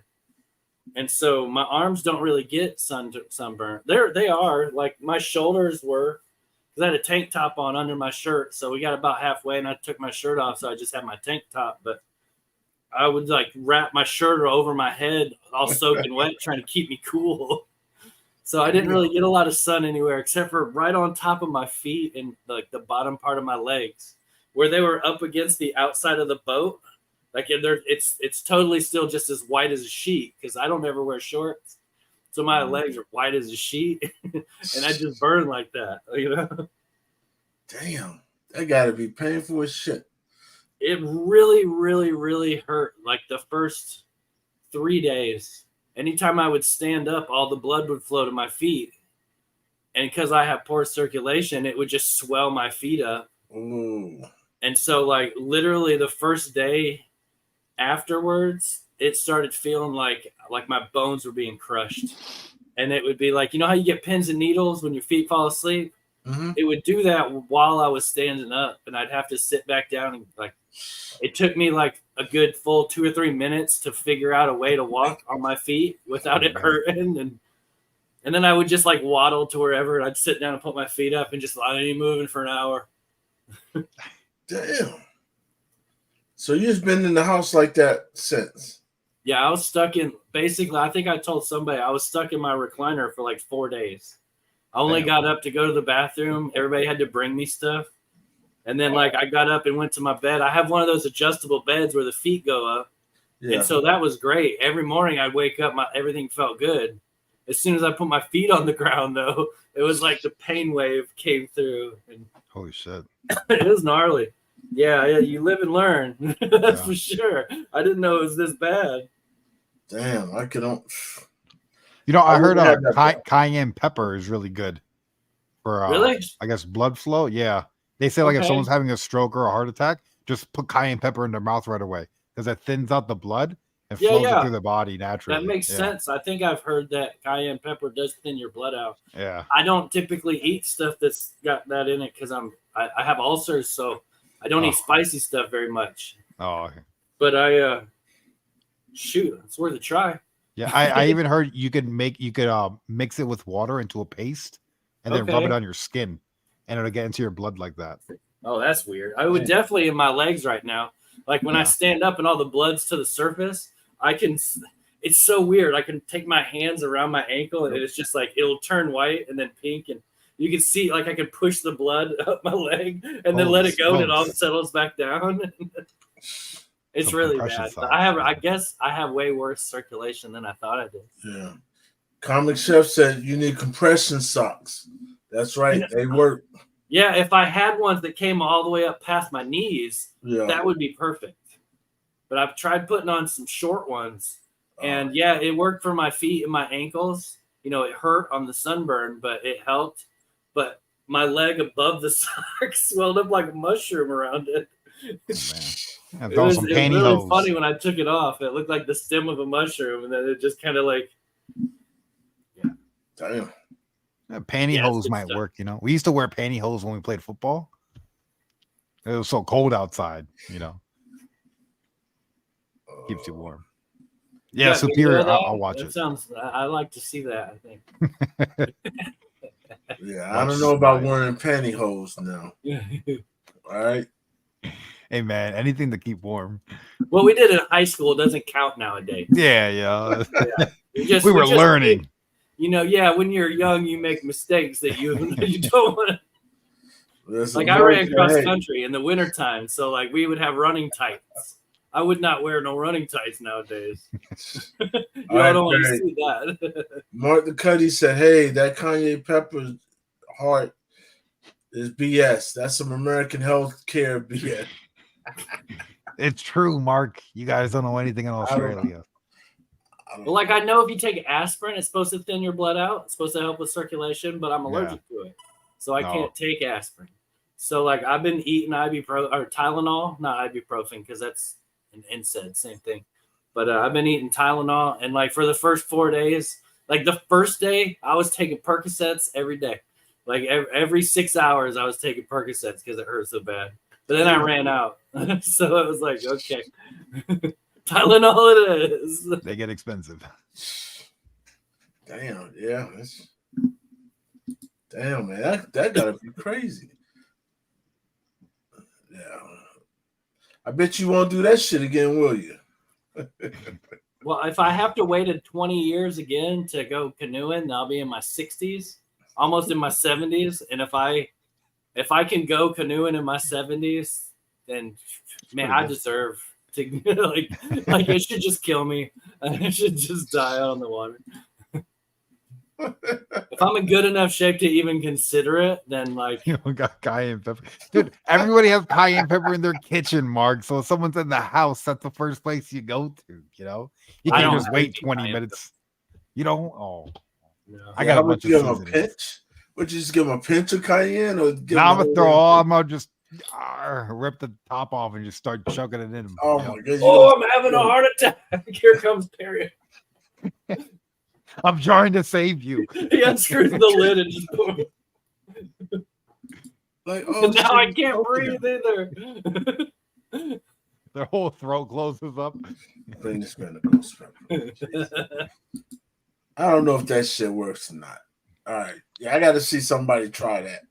[SPEAKER 3] And so my arms don't really get sunburn. They are like my shoulders were, because I had a tank top on under my shirt. So we got about halfway and I took my shirt off. So I just had my tank top, but I would like wrap my shirt over my head all soaking wet, trying to keep me cool. So I didn't really get a lot of sun anywhere except for right on top of my feet and like the bottom part of my legs where they were up against the outside of the boat. Like it's totally still just as white as a sheet because I don't ever wear shorts. So my legs are white as a sheet, and I just burn like that, you know?
[SPEAKER 1] Damn, that gotta be painful as shit.
[SPEAKER 3] It really, really, really hurt. Like the first 3 days, anytime I would stand up, all the blood would flow to my feet. And because I have poor circulation, it would just swell my feet up.
[SPEAKER 1] Ooh.
[SPEAKER 3] And so, like, literally the first day afterwards, it started feeling like my bones were being crushed. And it would be like, you know how you get pins and needles when your feet fall asleep?
[SPEAKER 1] Mm-hmm.
[SPEAKER 3] It would do that while I was standing up, and I'd have to sit back down. And like, it took me like a good full 2 or 3 minutes to figure out a way to walk on my feet without it hurting. And then I would just like waddle to wherever, and I'd sit down and put my feet up and just let it moving for an hour.
[SPEAKER 1] Damn. So you've been in the house like that since?
[SPEAKER 3] Yeah, I was stuck in, basically, I think I told somebody I was stuck in my recliner for like 4 days. I only got up to go to the bathroom. Everybody had to bring me stuff. And then like I got up and went to my bed. I have one of those adjustable beds where the feet go up. Yeah. And so that was great. Every morning I'd wake up, everything felt good. As soon as I put my feet on the ground, though, it was like the pain wave came through. And
[SPEAKER 2] holy shit.
[SPEAKER 3] It was gnarly. Yeah, you live and learn. That's for sure. I didn't know it was this bad.
[SPEAKER 1] Damn, I could.
[SPEAKER 2] You know, I heard cayenne pepper is really good for
[SPEAKER 3] really?
[SPEAKER 2] I guess blood flow. Yeah, they say like if someone's having a stroke or a heart attack, just put cayenne pepper in their mouth right away because it thins out the blood and flows it through the body naturally.
[SPEAKER 3] That makes sense. I think I've heard that cayenne pepper does thin your blood out.
[SPEAKER 2] Yeah.
[SPEAKER 3] I don't typically eat stuff that's got that in it because I have ulcers, so I don't eat spicy stuff very much.
[SPEAKER 2] Oh. Okay.
[SPEAKER 3] But shoot, it's worth a try.
[SPEAKER 2] Yeah, I even heard you could mix it with water into a paste and then rub it on your skin, and it'll get into your blood like that.
[SPEAKER 3] Oh, that's weird. I would definitely in my legs right now. Like when I stand up and all the blood's to the surface, it's so weird. I can take my hands around my ankle and it's just like it'll turn white and then pink, and you can see like I can push the blood up my leg and then let it go and it all settles back down. It's really bad. I guess I have way worse circulation than I thought I did.
[SPEAKER 1] Yeah. Comic Chef said you need compression socks. That's right. They work.
[SPEAKER 3] Yeah, if I had ones that came all the way up past my knees, that would be perfect. But I've tried putting on some short ones, and it worked for my feet and my ankles. You know, it hurt on the sunburn, but it helped. But my leg above the sock swelled up like a mushroom around it.
[SPEAKER 2] Oh, man. It was
[SPEAKER 3] really funny when I took it off. It looked like the stem of a mushroom, and then it just kind of like,
[SPEAKER 1] damn.
[SPEAKER 2] Pantyhose might work, you know. We used to wear pantyhose when we played football. It was so cold outside, you know. Keeps you warm. Yeah, Superior. I'll watch it.
[SPEAKER 3] I like to see that, I think.
[SPEAKER 1] Yeah, I don't know about wearing pantyhose now. All right.
[SPEAKER 2] Hey man, anything to keep warm.
[SPEAKER 3] What we did in high school doesn't count nowadays.
[SPEAKER 2] Yeah. We were learning.
[SPEAKER 3] When you're young, you make mistakes that you don't want to. Like I ran cross country in the wintertime, so like we would have running tights. I would not wear no running tights nowadays. I don't want to see that.
[SPEAKER 1] Mark the Cuddy said, "Hey, that Kanye Pepper heart is BS. That's some American health care BS."
[SPEAKER 2] It's true, Mark. You guys don't know anything in Australia.
[SPEAKER 3] Well, like I know if you take aspirin, it's supposed to thin your blood out. It's supposed to help with circulation, but I'm allergic to it, so I can't take aspirin. So like I've been eating Tylenol, not ibuprofen, because that's an NSAID, same thing. But I've been eating Tylenol, and like for the first 4 days, like the first day, I was taking Percocets every day. Like every 6 hours, I was taking Percocets because it hurt so bad. But then I ran out, so it was like, okay, Tylenol it is.
[SPEAKER 2] They get expensive.
[SPEAKER 1] Damn, yeah. Damn, man, that gotta be crazy. Yeah, I bet you won't do that shit again, will you?
[SPEAKER 3] Well, if I have to wait 20 years again to go canoeing, I'll be in my 60s, almost in my 70s, and if I can go canoeing in my 70s, then man, I deserve to like it should just kill me. I should just die on the water. If I'm in good enough shape to even consider it, then like
[SPEAKER 2] You don't got cayenne pepper. Dude, everybody has cayenne pepper in their kitchen, Mark. So if someone's in the house, that's the first place you go to, you know? You
[SPEAKER 3] I
[SPEAKER 2] can't
[SPEAKER 3] don't
[SPEAKER 2] just
[SPEAKER 3] have
[SPEAKER 2] wait
[SPEAKER 3] any
[SPEAKER 2] 20
[SPEAKER 3] cayenne
[SPEAKER 2] minutes. You don't? Oh,
[SPEAKER 3] no.
[SPEAKER 2] I got
[SPEAKER 1] How
[SPEAKER 2] a
[SPEAKER 1] about
[SPEAKER 2] bunch
[SPEAKER 1] you
[SPEAKER 2] of
[SPEAKER 1] give him a
[SPEAKER 2] seasonings.
[SPEAKER 1] pinch? Would you just give him a pinch of cayenne or give
[SPEAKER 2] Now
[SPEAKER 1] him
[SPEAKER 2] I'm
[SPEAKER 1] a
[SPEAKER 2] gonna throw
[SPEAKER 1] whole
[SPEAKER 2] all.
[SPEAKER 1] damn
[SPEAKER 2] I'm gonna just rip the top off and just start chugging it in them.
[SPEAKER 1] Oh
[SPEAKER 2] you know?
[SPEAKER 1] my god!
[SPEAKER 3] Oh, I'm having a heart attack. Here comes Perry.
[SPEAKER 2] I'm trying to save you.
[SPEAKER 3] He unscrews the lid and just boom.
[SPEAKER 1] Like, oh,
[SPEAKER 3] Now
[SPEAKER 1] shit,
[SPEAKER 3] I
[SPEAKER 1] he's
[SPEAKER 3] can't
[SPEAKER 1] choking
[SPEAKER 3] breathe
[SPEAKER 1] him.
[SPEAKER 3] either.
[SPEAKER 2] Their whole throat closes up.
[SPEAKER 1] Bring this man a ghost pepper. I don't know if that shit works or not. All right, yeah, I got to see somebody try that.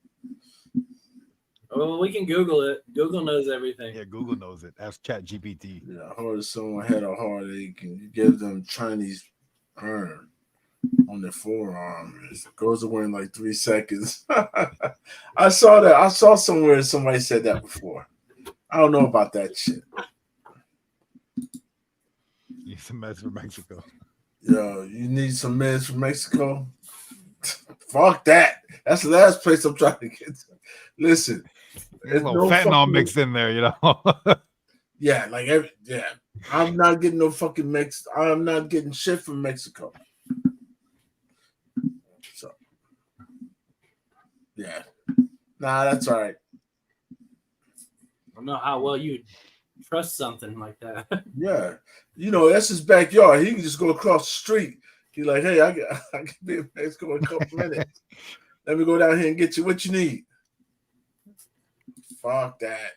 [SPEAKER 3] Well, we can Google it. Google knows everything.
[SPEAKER 2] Yeah, Google knows it. Ask ChatGPT.
[SPEAKER 1] Yeah, I heard if someone had a heartache and you give them Chinese urn on their forearm. It goes away in like 3 seconds. I saw that. I saw somewhere somebody said that before. I don't know about that shit.
[SPEAKER 2] Need some meds for Mexico.
[SPEAKER 1] Yo, you need some meds from Mexico? Fuck that. That's the last place I'm trying to get to. Listen,
[SPEAKER 2] There's a
[SPEAKER 1] it's
[SPEAKER 2] little
[SPEAKER 1] no
[SPEAKER 2] fentanyl
[SPEAKER 1] fucking,
[SPEAKER 2] mixed in there, you know.
[SPEAKER 1] yeah, like yeah. I'm not getting no fucking I'm not getting shit from Mexico. So yeah. Nah, that's all right.
[SPEAKER 3] I don't know how well you trust something like that.
[SPEAKER 1] Yeah. You know, that's his backyard. He can just go across the street. He's like, hey, I can be in Mexico in a couple minutes. Let me go down here and get you what you need. Fuck that.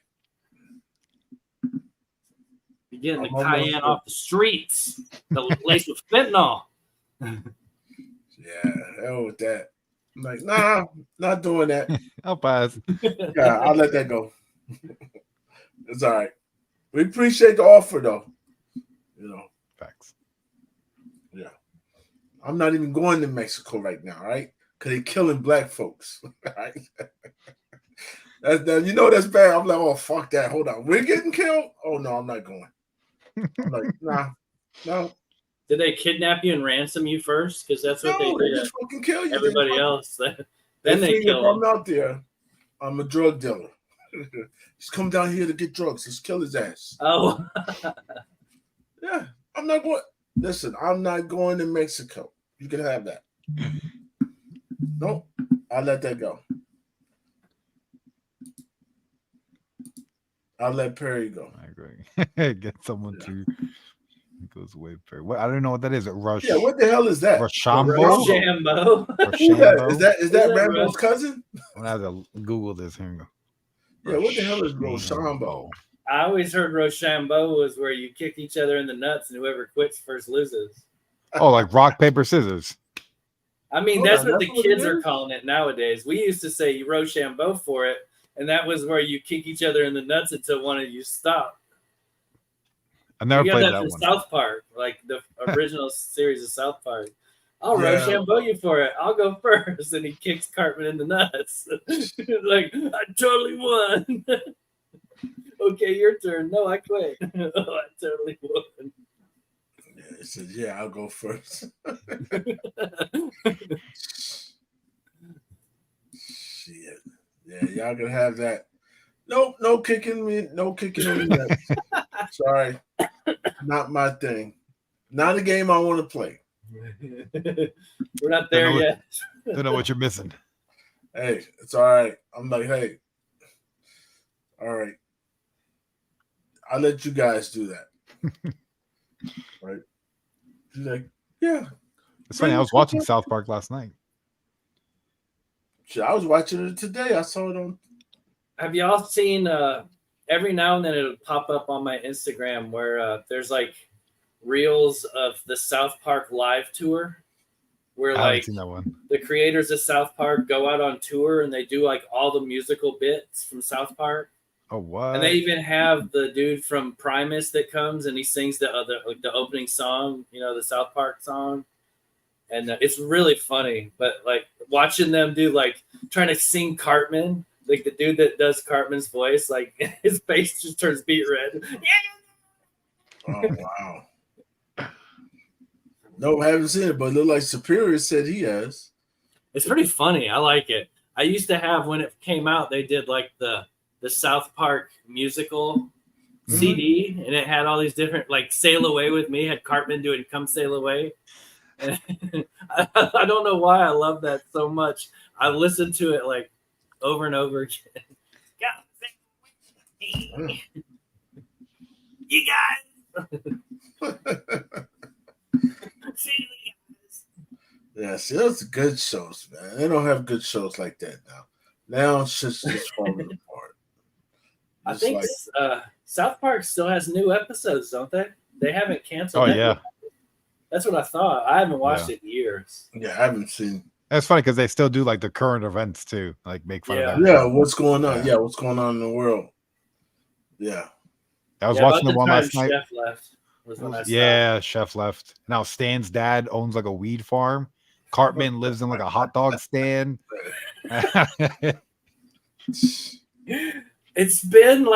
[SPEAKER 3] You're getting the
[SPEAKER 1] I'm almost
[SPEAKER 3] cayenne
[SPEAKER 1] there.
[SPEAKER 3] off the streets. The laced with fentanyl.
[SPEAKER 1] Yeah, hell with that. I'm like, nah, not doing that.
[SPEAKER 2] I'll pass.
[SPEAKER 1] Yeah, I'll let that go. It's all right. We appreciate the offer, though. You know,
[SPEAKER 2] Facts.
[SPEAKER 1] yeah. I'm not even going to Mexico right now, right? Because they're killing black folks. Right? You know that's bad. I'm like, oh, fuck that. Hold on. We're getting killed? Oh, no, I'm not going. I'm like, nah, no.
[SPEAKER 3] Did they kidnap you and ransom you first? Because that's what
[SPEAKER 1] No,
[SPEAKER 3] they
[SPEAKER 1] they
[SPEAKER 3] did.
[SPEAKER 1] just fucking kill you.
[SPEAKER 3] Everybody else.
[SPEAKER 1] They
[SPEAKER 3] Then they
[SPEAKER 1] figure if
[SPEAKER 3] kill
[SPEAKER 1] I'm
[SPEAKER 3] them.
[SPEAKER 1] out there, I'm a drug dealer. Just come down here to get drugs. Just kill his ass.
[SPEAKER 3] Oh,
[SPEAKER 1] Yeah, I'm not going. Listen, I'm not going to Mexico. You can have that. Nope, I'll let that go. I'll let Perry go.
[SPEAKER 2] I agree. Get someone to it goes away. What I don't know what that is. Rush.
[SPEAKER 1] Yeah, what the hell is that?
[SPEAKER 2] Rochambeau?
[SPEAKER 3] Rochambeau.
[SPEAKER 1] Who that? Is that
[SPEAKER 3] Is that
[SPEAKER 1] Rambo's
[SPEAKER 3] right?
[SPEAKER 1] cousin?
[SPEAKER 2] I'm gonna have to Google this. Here we go.
[SPEAKER 1] Yeah, what the hell is Rochambeau?
[SPEAKER 3] I always heard Rochambeau was where you kick each other in the nuts and whoever quits first loses.
[SPEAKER 2] Oh, like rock, paper, scissors.
[SPEAKER 3] I mean,
[SPEAKER 1] Hold
[SPEAKER 3] that's
[SPEAKER 1] on,
[SPEAKER 3] what
[SPEAKER 1] that's
[SPEAKER 3] the
[SPEAKER 1] what it
[SPEAKER 3] kids are
[SPEAKER 1] is?
[SPEAKER 3] calling it nowadays. We used to say Rochambeau for it, and that was where you kick each other in the nuts until one of you stopped.
[SPEAKER 2] I never
[SPEAKER 3] You got
[SPEAKER 2] played
[SPEAKER 3] that
[SPEAKER 2] that
[SPEAKER 3] from
[SPEAKER 2] one.
[SPEAKER 3] South Park, like the original series of South Park. I'll
[SPEAKER 1] Yeah.
[SPEAKER 3] Rochambeau you for it. I'll go first. And he kicks Cartman in the nuts. Like, I totally won. Okay, your turn. No, I quit. Oh, I totally won.
[SPEAKER 1] Yeah, it says, yeah, I'll go first. Shit. Yeah, y'all can have that. Nope, no kicking me, no kicking in the nuts. Sorry. Not my thing. Not a game I want to play.
[SPEAKER 3] We're not there
[SPEAKER 2] Don't know
[SPEAKER 3] yet.
[SPEAKER 2] Don't know what you're missing.
[SPEAKER 1] Hey, it's all right. I'm like, hey, all right. I'll let you guys do that. Right? She's like, yeah.
[SPEAKER 2] It's funny. I was watching South Park last night.
[SPEAKER 1] Shit, I was watching it today. I saw it on.
[SPEAKER 3] Have y'all seen every now and then it'll pop up on my Instagram where there's like reels of the South Park live tour where
[SPEAKER 2] I haven't
[SPEAKER 3] like
[SPEAKER 2] seen that one.
[SPEAKER 3] the creators of South Park go out on tour and they do like all the musical bits from South Park.
[SPEAKER 2] Oh, what?
[SPEAKER 3] And they even have the dude from Primus that comes and he sings the opening song, you know, the South Park song. And it's really funny, but like watching them do like trying to sing Cartman, like the dude that does Cartman's voice, like his face just turns beet red.
[SPEAKER 1] Oh wow. No, I haven't seen it, but it looked like Superior said he has.
[SPEAKER 3] It's pretty funny. I like it. I used to have when it came out, they did like the South Park musical CD, and it had all these different like "Sail Away with Me." Had Cartman doing "Come Sail Away." And I don't know why I love that so much. I listened to it like over and over again. You guys,
[SPEAKER 1] Yeah, see, those are good shows, man. They don't have good shows like that now. Now it's just falling apart.
[SPEAKER 3] I
[SPEAKER 1] It's
[SPEAKER 3] think South Park still has new episodes, don't they? They haven't canceled.
[SPEAKER 2] Oh, yeah.
[SPEAKER 3] That's what I thought. I haven't watched it in years.
[SPEAKER 1] Yeah, I haven't seen.
[SPEAKER 2] That's funny because they still do like the current events too, like make fun of that.
[SPEAKER 1] Yeah, what's going on?
[SPEAKER 2] Yeah.
[SPEAKER 1] Yeah, what's going on in the world? Yeah.
[SPEAKER 2] I was watching the one last night.
[SPEAKER 3] Chef left. Was when I
[SPEAKER 2] Yeah, Chef left. Now Stan's dad owns like a weed farm. Cartman lives in like a hot dog stand.
[SPEAKER 3] It's been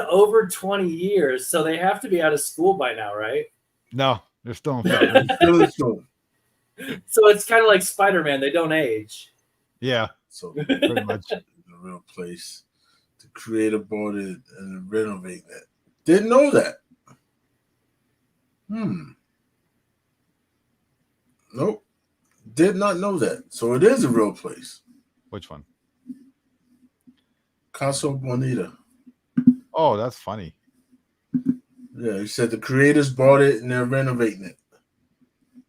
[SPEAKER 3] over 20 years, so they have to be out of school by now, right?
[SPEAKER 2] No, they're still in
[SPEAKER 1] Still.
[SPEAKER 3] So it's kind of like Spider-Man. They don't age.
[SPEAKER 2] Yeah.
[SPEAKER 1] So
[SPEAKER 2] pretty much
[SPEAKER 1] the real place. The creator bought it and renovate that. Didn't know that. Nope. Did not know that. So it is a real place.
[SPEAKER 2] Which one?
[SPEAKER 1] Casa Bonita.
[SPEAKER 2] Oh, that's funny.
[SPEAKER 1] Yeah, he said the creators bought it and they're renovating it.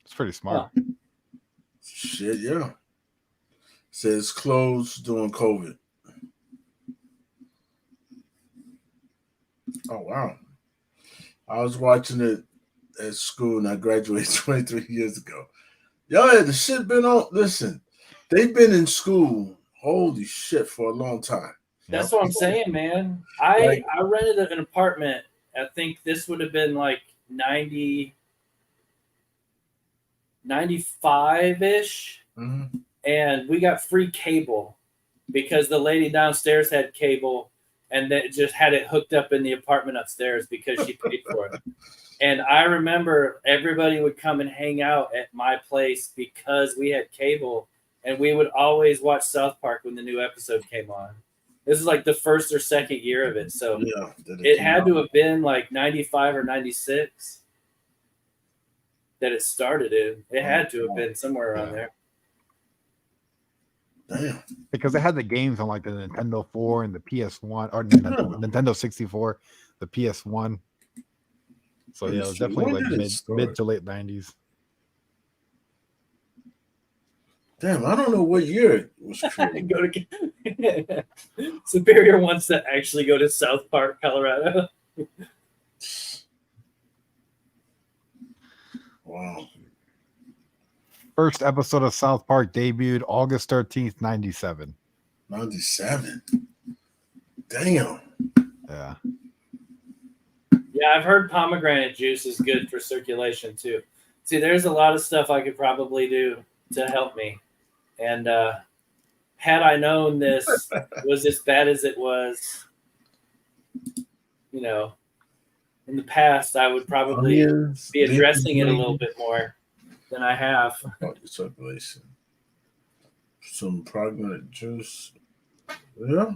[SPEAKER 2] It's pretty smart.
[SPEAKER 3] Huh.
[SPEAKER 1] Shit, yeah. Says closed during COVID. Oh, wow. I was watching it at school and I graduated 23 years ago. Y'all had the shit been on. Listen, they've been in school, holy shit, for a long time.
[SPEAKER 3] That's what I'm saying, man. I rented an apartment. I think this would have been like 95-ish.
[SPEAKER 1] Mm-hmm.
[SPEAKER 3] And we got free cable because the lady downstairs had cable and then just had it hooked up in the apartment upstairs because she paid for it. And I remember everybody would come and hang out at my place because we had cable, and we would always watch South Park when the new episode came on. This is like the first or second year of it. So
[SPEAKER 1] yeah,
[SPEAKER 3] it had to have been like 95 or 96 that it started in. It had to have been somewhere around there.
[SPEAKER 1] Damn.
[SPEAKER 2] Because they had the games on like the Nintendo 4 and the PS1 or Nintendo 64, the PS1. So yeah, it was definitely like mid to late 90s.
[SPEAKER 1] Damn, I don't know what year it was created.
[SPEAKER 3] Superior wants to actually go to South Park, Colorado.
[SPEAKER 1] Wow.
[SPEAKER 2] First episode of South Park debuted August 13th, 97.
[SPEAKER 1] 97. Damn.
[SPEAKER 2] Yeah.
[SPEAKER 3] Yeah, I've heard pomegranate juice is good for circulation too. See, there's a lot of stuff I could probably do to help me. And had I known this was as bad as it was, you know, in the past, I would probably be addressing it a little bit more than I have.
[SPEAKER 1] Circulation. Some pomegranate juice. Yeah.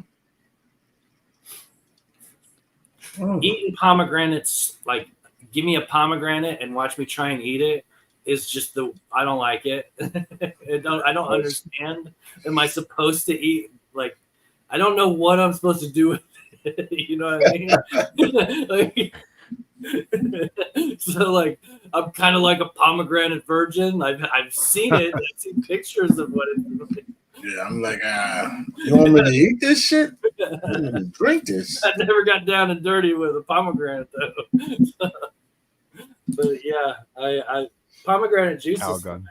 [SPEAKER 3] Eating pomegranates, like give me a pomegranate and watch me try and eat it, is just I don't like it. I don't understand. Am I supposed to eat? Like, I don't know what I'm supposed to do with it. You know what I mean? So like, I'm kind of like a pomegranate virgin. I've seen it. I've seen pictures of what it's like.
[SPEAKER 1] Yeah, I'm like, you want me to eat this shit? I want me to drink this.
[SPEAKER 3] I never got down and dirty with a pomegranate though. But yeah, I pomegranate juice.
[SPEAKER 2] Cow gun.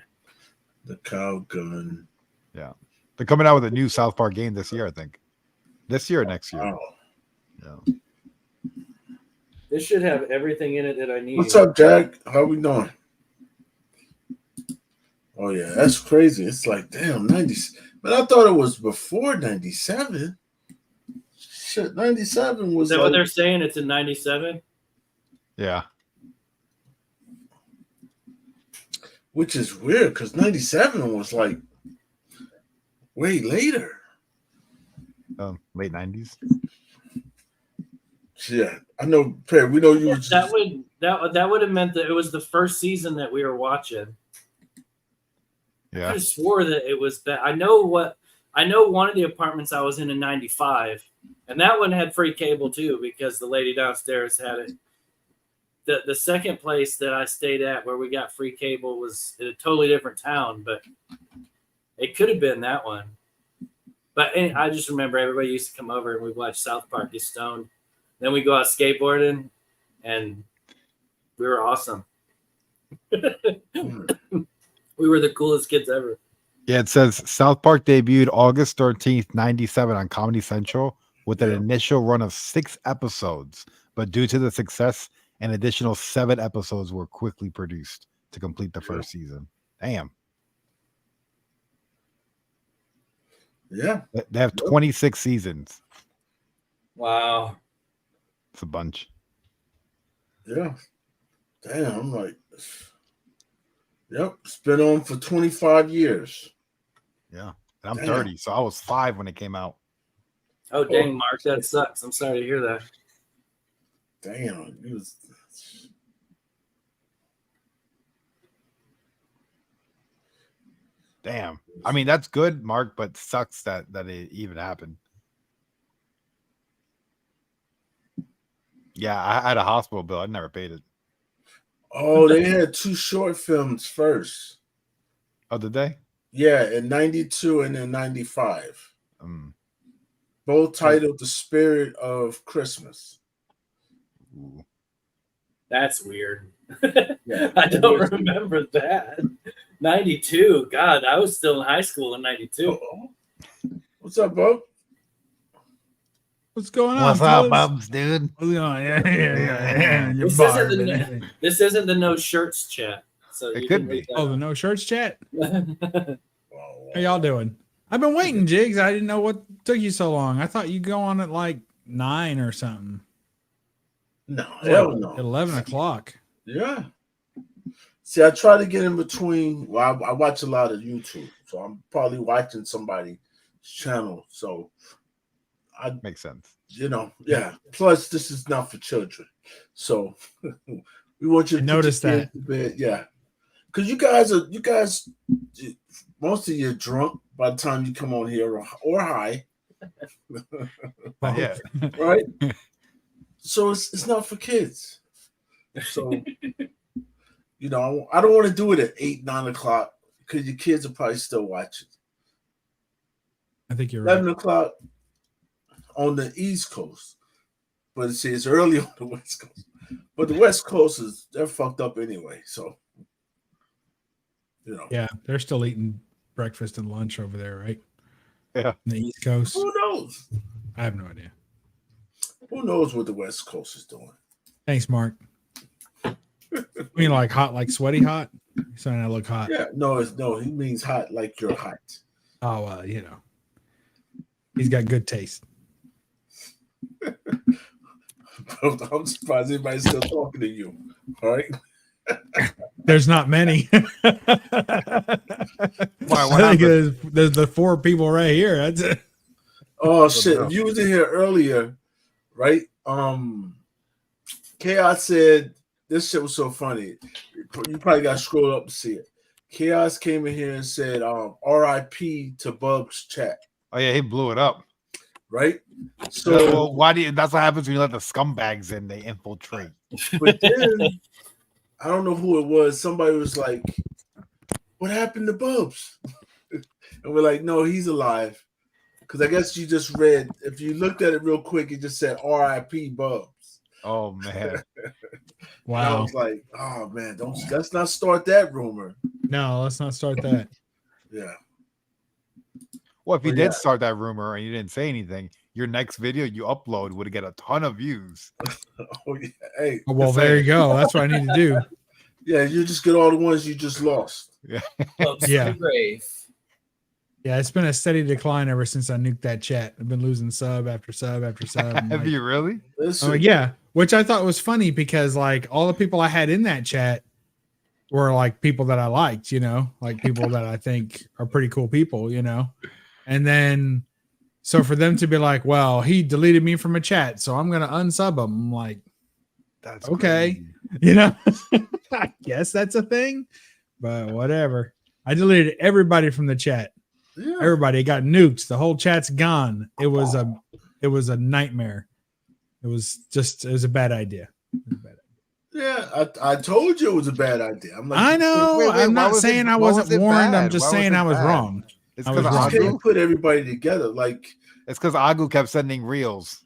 [SPEAKER 1] The cow gun.
[SPEAKER 2] Yeah, they're coming out with a new South Park game this year, I think. This year or next year.
[SPEAKER 1] Oh.
[SPEAKER 2] Yeah.
[SPEAKER 3] This should have everything in it that I need.
[SPEAKER 1] What's up, Jack? How we doing? Oh yeah, that's crazy. It's like damn 90s. But I thought it was before 97. Shit, 97 was.
[SPEAKER 3] Is that what they're saying? It's in 97.
[SPEAKER 2] Yeah.
[SPEAKER 1] which is weird because 97 was like way later.
[SPEAKER 2] Late 90s.
[SPEAKER 1] Yeah, I know, Perry. We know you.
[SPEAKER 3] That would have meant that it was the first season that we were watching. I
[SPEAKER 2] Yeah.
[SPEAKER 3] could have swore that it was that. I know one of the apartments I was in '95, and that one had free cable too because the lady downstairs had it. The second place that I stayed at where we got free cable was in a totally different town, but it could have been that one. But I just remember everybody used to come over and we'd watch South Park, get stoned. Then we go out skateboarding, and we were awesome. We were the coolest kids ever.
[SPEAKER 2] Yeah, it says South Park debuted August 13th, 97 on Comedy Central with an initial run of 6 episodes. But due to the success, an additional 7 episodes were quickly produced to complete the first season. Damn.
[SPEAKER 1] Yeah.
[SPEAKER 2] They have 26 seasons.
[SPEAKER 3] Wow.
[SPEAKER 2] It's a bunch.
[SPEAKER 1] Yeah. Damn, I'm like, yep, it's been on for 25 years.
[SPEAKER 2] Yeah. And I'm 30, so I was 5 when it came out.
[SPEAKER 3] Oh, dang, Mark, that sucks. I'm sorry to hear that.
[SPEAKER 1] Damn, it was.
[SPEAKER 2] Damn. I mean, that's good, Mark, but sucks that it even happened. Yeah, I had a hospital bill. I never paid it.
[SPEAKER 1] Oh, they had 2 short films first.
[SPEAKER 2] Oh, did they?
[SPEAKER 1] Yeah, in 92 and then 95. Both titled The Spirit of Christmas.
[SPEAKER 2] Ooh.
[SPEAKER 3] That's weird.
[SPEAKER 1] Yeah,
[SPEAKER 3] I don't remember that. 92. God, I was still in high school in 92.
[SPEAKER 1] What's up, Bo?
[SPEAKER 4] What's going on?
[SPEAKER 2] What's up, Bubs, dude?
[SPEAKER 4] What's going on? Yeah.
[SPEAKER 3] This isn't the no shirts chat. So
[SPEAKER 2] It
[SPEAKER 3] you
[SPEAKER 2] could
[SPEAKER 3] can
[SPEAKER 2] be.
[SPEAKER 3] read that
[SPEAKER 4] Oh, the no shirts chat. How y'all doing? I've been waiting, Jigs. I didn't know what took you so long. I thought you'd go on at like 9 or something.
[SPEAKER 1] No, hell no.
[SPEAKER 4] At 11 o'clock.
[SPEAKER 1] Yeah. See, I try to get in between. Well, I watch a lot of YouTube, so I'm probably watching somebody's channel. So
[SPEAKER 2] Makes sense.
[SPEAKER 1] Yeah. Plus, this is not for children, so we want you to
[SPEAKER 4] notice that.
[SPEAKER 1] Yeah, because you guys, most of you are drunk by the time you come on here, or high.
[SPEAKER 2] Yeah.
[SPEAKER 1] Right. So it's not for kids. So I don't want to do it at 8, 9 o'clock because your kids are probably still watching.
[SPEAKER 4] I think you're right.
[SPEAKER 1] 11 o'clock on the East Coast, but it's early on the West Coast. But the West Coast they're fucked up anyway. So
[SPEAKER 4] yeah, they're still eating breakfast and lunch over there, right?
[SPEAKER 2] Yeah,
[SPEAKER 4] on the East Coast.
[SPEAKER 1] Who knows?
[SPEAKER 4] I have no idea.
[SPEAKER 1] Who knows what the West Coast is doing?
[SPEAKER 4] Thanks, Mark. You mean like hot, like sweaty hot? Saying I look hot.
[SPEAKER 1] Yeah, no, he means hot like you're hot.
[SPEAKER 4] Oh, he's got good taste.
[SPEAKER 1] I'm surprised anybody's still talking to you. All right.
[SPEAKER 4] There's not many.
[SPEAKER 2] Why,
[SPEAKER 4] I think there's the 4 people right here. That's it.
[SPEAKER 1] Oh shit! If you was in here earlier, right? Chaos said this shit was so funny. You probably got to scroll up to see it. Chaos came in here and said, "R.I.P. to Bub's chat."
[SPEAKER 2] Oh yeah, he blew it up.
[SPEAKER 1] Right. So
[SPEAKER 2] why do you? That's what happens when you let the scumbags in. They infiltrate.
[SPEAKER 1] But then I don't know who it was. Somebody was like, "What happened to Bubs?" And we're like, "No, he's alive." Because I guess you just read. If you looked at it real quick, it just said "R.I.P. Bubs."
[SPEAKER 2] Oh man!
[SPEAKER 4] Wow.
[SPEAKER 1] And I was like, "Oh man, let's not start that rumor."
[SPEAKER 4] No, let's not start that.
[SPEAKER 1] Yeah.
[SPEAKER 2] Well, if you did start that rumor and you didn't say anything, your next video you upload would get a ton of views.
[SPEAKER 1] Oh yeah. Hey.
[SPEAKER 4] Well, there you go. That's what I need to do.
[SPEAKER 1] Yeah, you just get all the ones you just lost.
[SPEAKER 2] Yeah.
[SPEAKER 4] Yeah.
[SPEAKER 3] Grave.
[SPEAKER 4] Yeah, it's been a steady decline ever since I nuked that chat. I've been losing sub after sub after sub.
[SPEAKER 2] Have you really?
[SPEAKER 1] Listen.
[SPEAKER 4] Oh yeah, which I thought was funny because like all the people I had in that chat, were like people that I liked, like people that I think are pretty cool people, and then so for them to be like, well, he deleted me from a chat, so I'm gonna unsub him. I'm like,
[SPEAKER 2] That's
[SPEAKER 4] okay,
[SPEAKER 2] crazy.
[SPEAKER 4] I guess that's a thing, but whatever. I deleted everybody from the chat.
[SPEAKER 1] Yeah.
[SPEAKER 4] Everybody got nuked. The whole chat's gone. It was a nightmare. It was a bad idea.
[SPEAKER 1] Yeah, I told you it was a bad idea. I'm like,
[SPEAKER 4] I know. I'm not saying I wasn't warned. I'm just saying I was wrong.
[SPEAKER 2] It's
[SPEAKER 4] I
[SPEAKER 2] because
[SPEAKER 4] was wrong.
[SPEAKER 1] you can't put everybody together. Like,
[SPEAKER 2] it's because Agu kept sending reels.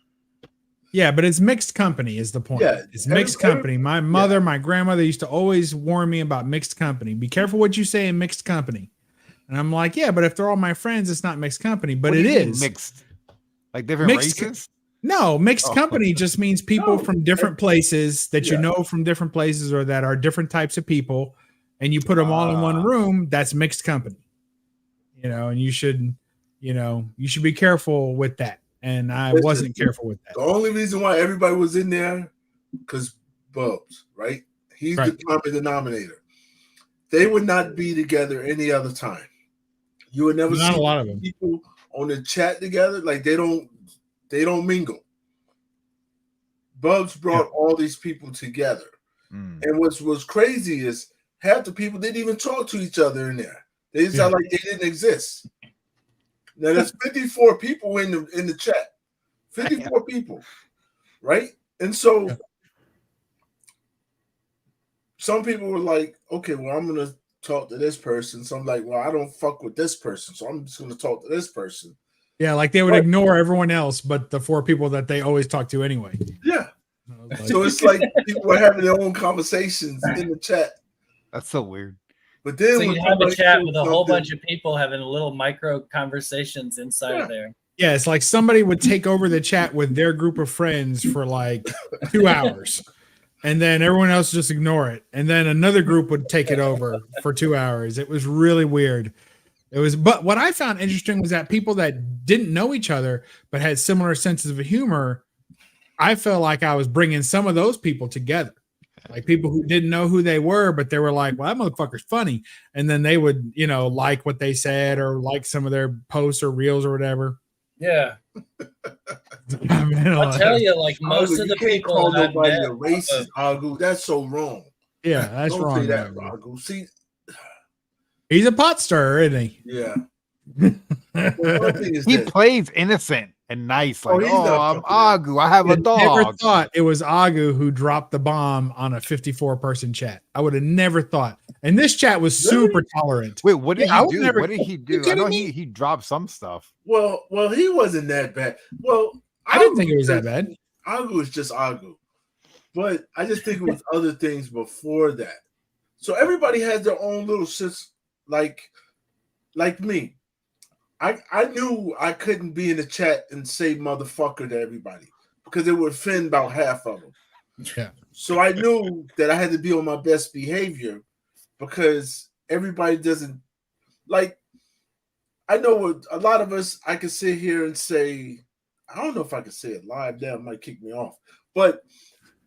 [SPEAKER 4] Yeah, but it's mixed company is the point.
[SPEAKER 1] Yeah,
[SPEAKER 4] it's mixed company. My mother, my grandmother used to always warn me about mixed company. Be careful what you say in mixed company. And I'm like, yeah, but if they're all my friends, it's not mixed company. But it is
[SPEAKER 2] mixed, like different races.
[SPEAKER 4] No, mixed company just means people from different places that you know from different places or that are different types of people, and you put them all in one room. That's mixed company. And you should be careful with that. And I wasn't careful with that.
[SPEAKER 1] The only reason why everybody was in there, because Bubs, right? He's the common denominator. They would not be together any other time. You would never see
[SPEAKER 4] a lot of them
[SPEAKER 1] people on the chat together. Like they don't mingle. Bubs brought all these people together. And what's crazy is half the people didn't even talk to each other in there. They sound like they didn't exist. Now there's 54 people in the chat. 54 people, right? And so some people were like, okay, well, I'm gonna talk to this person. So I'm like, well, I don't fuck with this person, so I'm just gonna talk to this person.
[SPEAKER 4] Yeah, like they would ignore everyone else but the 4 people that they always talk to anyway.
[SPEAKER 1] Yeah. So it's like people were having their own conversations in the chat.
[SPEAKER 2] That's so weird.
[SPEAKER 1] But then
[SPEAKER 3] so you have a chat with a whole bunch of people having little micro conversations inside of there.
[SPEAKER 4] Yeah, it's like somebody would take over the chat with their group of friends for like 2 hours. And then everyone else just ignore it. And then another group would take it over for 2 hours. It was really weird. But what I found interesting was that people that didn't know each other but had similar senses of humor, I felt like I was bringing some of those people together. Like people who didn't know who they were, but they were like, well, that motherfucker's funny. And then they would, like what they said or like some of their posts or reels or whatever.
[SPEAKER 3] Yeah. I'll tell you, like most of the people
[SPEAKER 1] call nobody a racist, Agu. That's so wrong.
[SPEAKER 4] Yeah, that's
[SPEAKER 1] Don't
[SPEAKER 4] wrong.
[SPEAKER 1] Say that, Agu. See,
[SPEAKER 4] he's a pot stirrer, isn't he?
[SPEAKER 1] Yeah.
[SPEAKER 2] He plays innocent and nice, like, I'm Agu. I have a dog.
[SPEAKER 4] I never thought it was Agu who dropped the bomb on a 54-person chat. I would have never thought. And this chat was super tolerant.
[SPEAKER 2] Wait, what did he do? What did he do? I know he dropped some stuff.
[SPEAKER 1] Well, he wasn't that bad. Well,
[SPEAKER 4] I didn't think it was that bad.
[SPEAKER 1] Agu is just Agu. But I just think it was other things before that. So everybody has their own little shits, like me. I knew I couldn't be in the chat and say motherfucker to everybody because it would offend about half of them.
[SPEAKER 4] Yeah.
[SPEAKER 1] So I knew that I had to be on my best behavior because everybody doesn't like. I know what a lot of us. I can sit here and say, I don't know if I can say it live. That might kick me off. But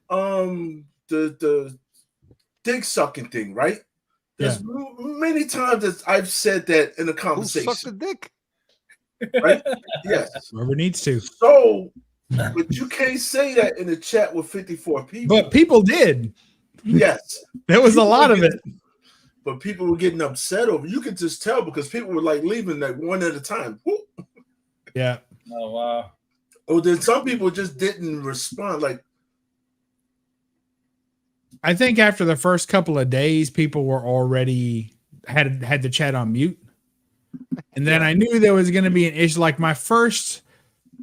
[SPEAKER 1] the dick sucking thing, right? There's many times that I've said that in a conversation.
[SPEAKER 2] Who sucked the dick?
[SPEAKER 1] Right? Yes.
[SPEAKER 4] Whoever needs to.
[SPEAKER 1] So, but you can't say that in a chat with 54 people.
[SPEAKER 4] But people did.
[SPEAKER 1] Yes.
[SPEAKER 4] There was a lot of it.
[SPEAKER 1] But people were getting upset over. You could just tell because people were like leaving like one at a time.
[SPEAKER 4] Yeah.
[SPEAKER 3] Oh wow.
[SPEAKER 1] Oh, then some people just didn't respond. Like,
[SPEAKER 4] I think after the first couple of days, people were already had the chat on mute. And then I knew there was going to be an issue. Like my first,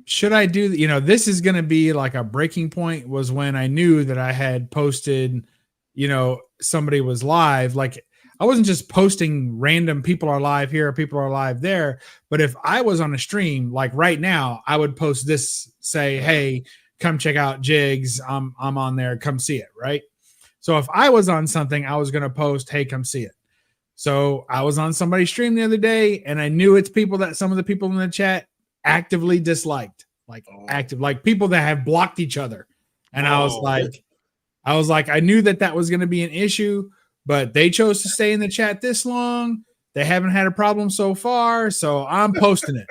[SPEAKER 4] should I do, this is going to be like a breaking point was when I knew that I had posted, somebody was live. Like I wasn't just posting random people are live here, people are live there. But if I was on a stream, like right now, I would post this, say, hey, come check out Jigs. I'm on there. Come see it. Right. So if I was on something, I was going to post, hey, come see it. So I was on somebody's stream the other day and I knew it's people that some of the people in the chat actively disliked, like people that have blocked each other. And I was like, I knew that was going to be an issue, but they chose to stay in the chat this long. They haven't had a problem so far, so I'm posting it.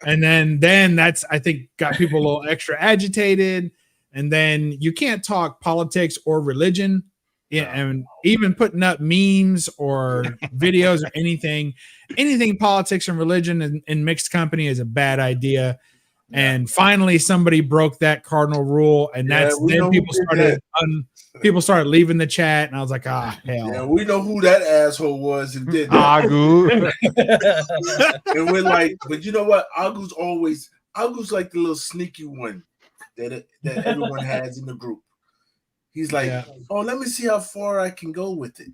[SPEAKER 4] And then that's, I think, got people a little extra agitated. And then you can't talk politics or religion. Yeah, and even putting up memes or videos or anything politics and religion in mixed company is a bad idea. And finally, somebody broke that cardinal rule, and then people started leaving the chat, and I was like, hell.
[SPEAKER 1] Yeah, we know who that asshole was and did that.
[SPEAKER 2] Agu.
[SPEAKER 1] And we're like, but you know what? Agu's like the little sneaky one that everyone has in the group. He's like, oh, let me see how far I can go with it.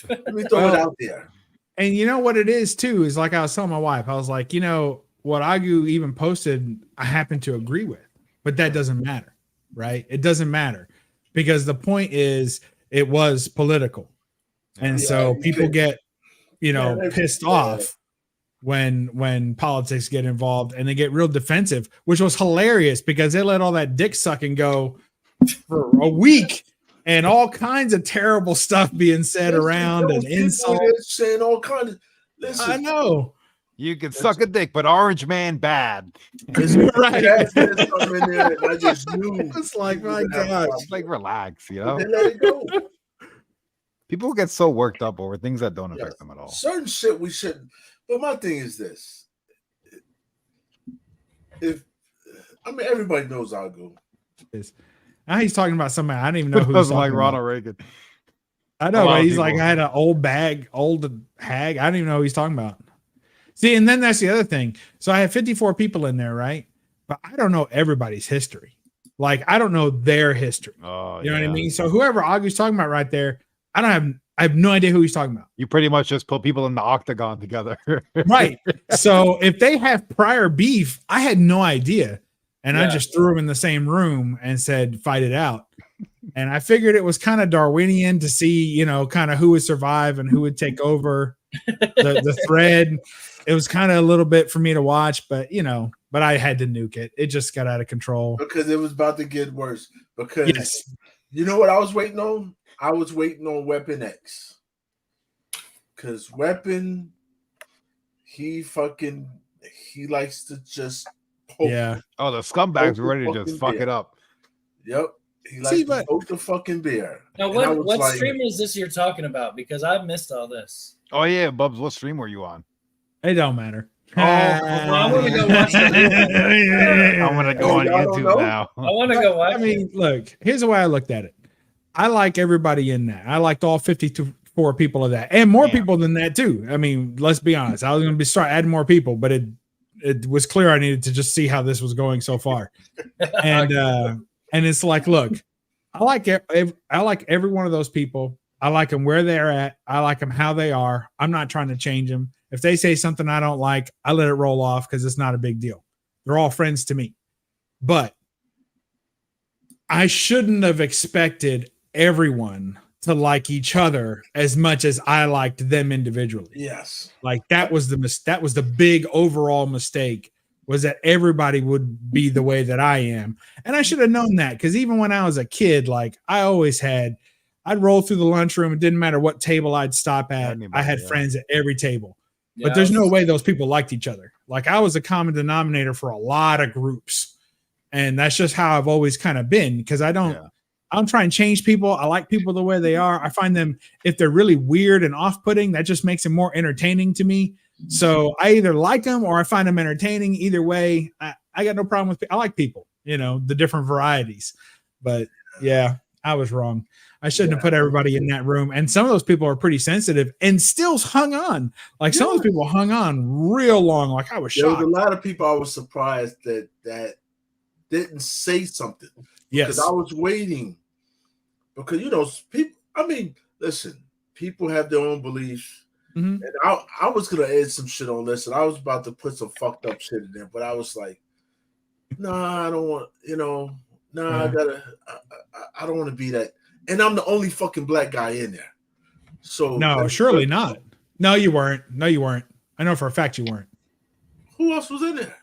[SPEAKER 1] Let me throw it out there.
[SPEAKER 4] And you know what it is too, is like I was telling my wife, I was like, what Agu even posted, I happen to agree with, but that doesn't matter, right? It doesn't matter because the point is it was political. And so people get, pissed off when politics get involved and they get real defensive, which was hilarious because they let all that dick sucking go for a week and all kinds of terrible stuff being said around and insults.
[SPEAKER 1] Saying all kinds of, listen,
[SPEAKER 4] I know.
[SPEAKER 2] You can suck a dick, but Orange Man bad.
[SPEAKER 4] Right.
[SPEAKER 1] I just knew.
[SPEAKER 4] It's like, my God.
[SPEAKER 2] Like, relax,
[SPEAKER 1] They let it go.
[SPEAKER 2] People get so worked up over things that don't affect them at all.
[SPEAKER 1] Certain shit we shouldn't. But my thing is this. Everybody knows Agu.
[SPEAKER 4] Now he's talking about somebody I don't even know who he's
[SPEAKER 2] like
[SPEAKER 4] talking
[SPEAKER 2] Ronald
[SPEAKER 4] about.
[SPEAKER 2] Reagan.
[SPEAKER 4] I know, but he's like, I had an old hag. I don't even know who he's talking about. See, and then that's the other thing. So I have 54 people in there, right? But I don't know everybody's history. Like, I don't know their history.
[SPEAKER 2] Oh,
[SPEAKER 4] you know what I mean? So whoever Agu's talking about right there, I have no idea who he's talking about.
[SPEAKER 2] You pretty much just put people in the octagon together.
[SPEAKER 4] Right. So if they have prior beef, I had no idea. And I just threw them in the same room and said, fight it out. And I figured it was kind of Darwinian to see, kind of who would survive and who would take over the thread. It was kind of a little bit for me to watch, but I had to nuke it. It just got out of control.
[SPEAKER 1] Because it was about to get worse. Because you know what I was waiting on? I was waiting on Weapon X. Because Weapon, he likes to just poke.
[SPEAKER 4] Yeah.
[SPEAKER 2] Oh, the scumbags were ready to just fuck it up.
[SPEAKER 1] Yep. He likes to poke the fucking bear.
[SPEAKER 3] Now, what stream is this you're talking about? Because I've missed all this.
[SPEAKER 2] Oh, yeah, Bubs, what stream were you on?
[SPEAKER 4] It don't matter.
[SPEAKER 3] I'm going to go watch it.
[SPEAKER 2] I'm going to go on YouTube now.
[SPEAKER 3] I want to go watch it.
[SPEAKER 4] I mean, look, here's the way I looked at it. I like everybody in that. I liked all 54 people of that and more people than that too. I mean, let's be honest. I was going to start adding more people, but it was clear I needed to just see how this was going so far. And it's like, look, I like every one of those people. I like them where they're at. I like them how they are. I'm not trying to change them. If they say something I don't like, I let it roll off because it's not a big deal. They're all friends to me. But I shouldn't have expected everyone to like each other as much as I liked them individually.
[SPEAKER 1] Yes.
[SPEAKER 4] Like that was the big overall mistake, was that everybody would be the way that I am. And I should have known that, because even when I was a kid, like I'd roll through the lunchroom. It didn't matter what table I'd stop at. I had friends at every table. But there's no way those people liked each other. Like I was a common denominator for a lot of groups. And that's just how I've always kind of been, because I don't try and change people. I like people the way they are. I find them, if they're really weird and off-putting, that just makes them more entertaining to me. So I either like them or I find them entertaining. Either way, I got no problem with. I like people, the different varieties. But yeah, I was wrong. I shouldn't have put everybody in that room. And some of those people are pretty sensitive and still hung on. Like some of those people hung on real long. Like I was shocked.
[SPEAKER 1] There was a lot of people I was surprised that didn't say something.
[SPEAKER 4] Yes.
[SPEAKER 1] Because I was waiting. Because, people, listen, people have their own beliefs. Mm-hmm. And I was going to add some shit on this, and I was about to put some fucked up shit in there, but I was like, nah, I don't want, I don't want to be that. And I'm the only fucking black guy in there. So
[SPEAKER 4] no, surely not. No, you weren't. I know for a fact you weren't.
[SPEAKER 1] Who else was in there?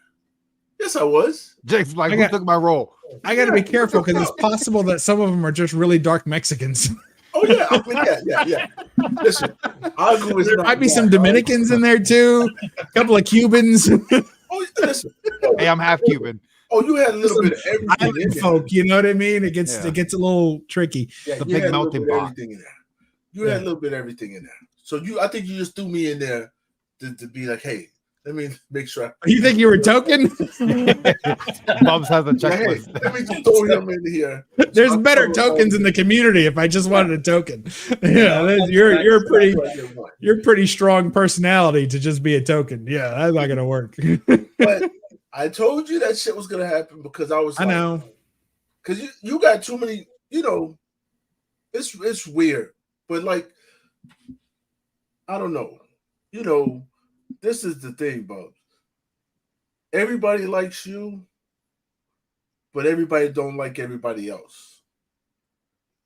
[SPEAKER 1] Yes, I was.
[SPEAKER 2] Jake's like, who took my role?
[SPEAKER 4] I got to be careful, because it's possible that some of them are just really dark Mexicans.
[SPEAKER 1] Oh Oh yeah, I mean, yeah. Listen, Agu is
[SPEAKER 4] There
[SPEAKER 1] not
[SPEAKER 4] might be
[SPEAKER 1] bad.
[SPEAKER 4] some Dominicans in there too, a couple of Cubans,
[SPEAKER 1] Oh, listen.
[SPEAKER 2] Hey, I'm half Cuban.
[SPEAKER 1] Oh, you had a little
[SPEAKER 4] some
[SPEAKER 1] bit of everything in
[SPEAKER 4] island
[SPEAKER 1] there.
[SPEAKER 4] folk. You know what I mean? It gets
[SPEAKER 2] Yeah.
[SPEAKER 4] it gets a little tricky.
[SPEAKER 1] Yeah,
[SPEAKER 2] The
[SPEAKER 1] you
[SPEAKER 2] big
[SPEAKER 1] had a little
[SPEAKER 2] melting
[SPEAKER 1] bit of
[SPEAKER 2] pot.
[SPEAKER 1] everything in there. You had a little bit of everything in there. So I think you just threw me in there to be like, hey, let me make sure.
[SPEAKER 4] You think you were token?
[SPEAKER 2] Bubs has a
[SPEAKER 1] Like, hey,
[SPEAKER 2] checklist.
[SPEAKER 1] let me just throw him in here.
[SPEAKER 4] There's
[SPEAKER 1] So I
[SPEAKER 4] better
[SPEAKER 1] cover all
[SPEAKER 4] tokens
[SPEAKER 1] the-
[SPEAKER 4] in the community. If I just wanted a token,
[SPEAKER 3] Yeah,
[SPEAKER 4] you're pretty.
[SPEAKER 1] That's what I did want.
[SPEAKER 4] You're pretty strong personality to just be a token. Yeah, that's not gonna work.
[SPEAKER 1] But I told you that shit was gonna happen because I was.
[SPEAKER 4] I
[SPEAKER 1] like,
[SPEAKER 4] know.
[SPEAKER 1] because you got too many. You know, it's weird, but like, I don't know. You know, this is the thing, Bubs. Everybody likes you, but everybody don't like everybody else.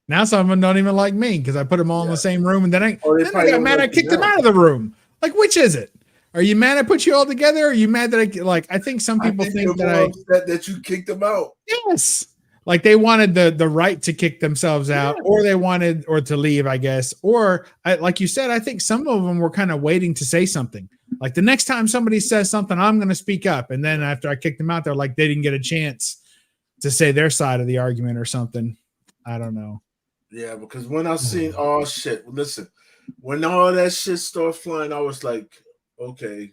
[SPEAKER 4] Now some of them don't even like me because I put them all in
[SPEAKER 1] Yeah.
[SPEAKER 4] the same room, and then I
[SPEAKER 1] Or they
[SPEAKER 4] then
[SPEAKER 1] probably
[SPEAKER 4] they got
[SPEAKER 1] don't
[SPEAKER 4] mad. I
[SPEAKER 1] like you
[SPEAKER 4] kicked them
[SPEAKER 1] now.
[SPEAKER 4] out of the room. Like, which is it? Are you mad I put you all together? Or are you mad that I like? I think some people think that
[SPEAKER 1] they're more upset that you kicked them out.
[SPEAKER 4] yes, like they wanted the right to kick themselves out, or they wanted or to leave, I guess. Or like you said, I think some of them were kind of waiting to say something. Like the next time somebody says something, I'm going to speak up. And then after I kicked them out, they're like they didn't get a chance to say their side of the argument or something. I don't know.
[SPEAKER 1] Yeah, because when I seen all shit, listen, when all that shit started flying, I was like, okay,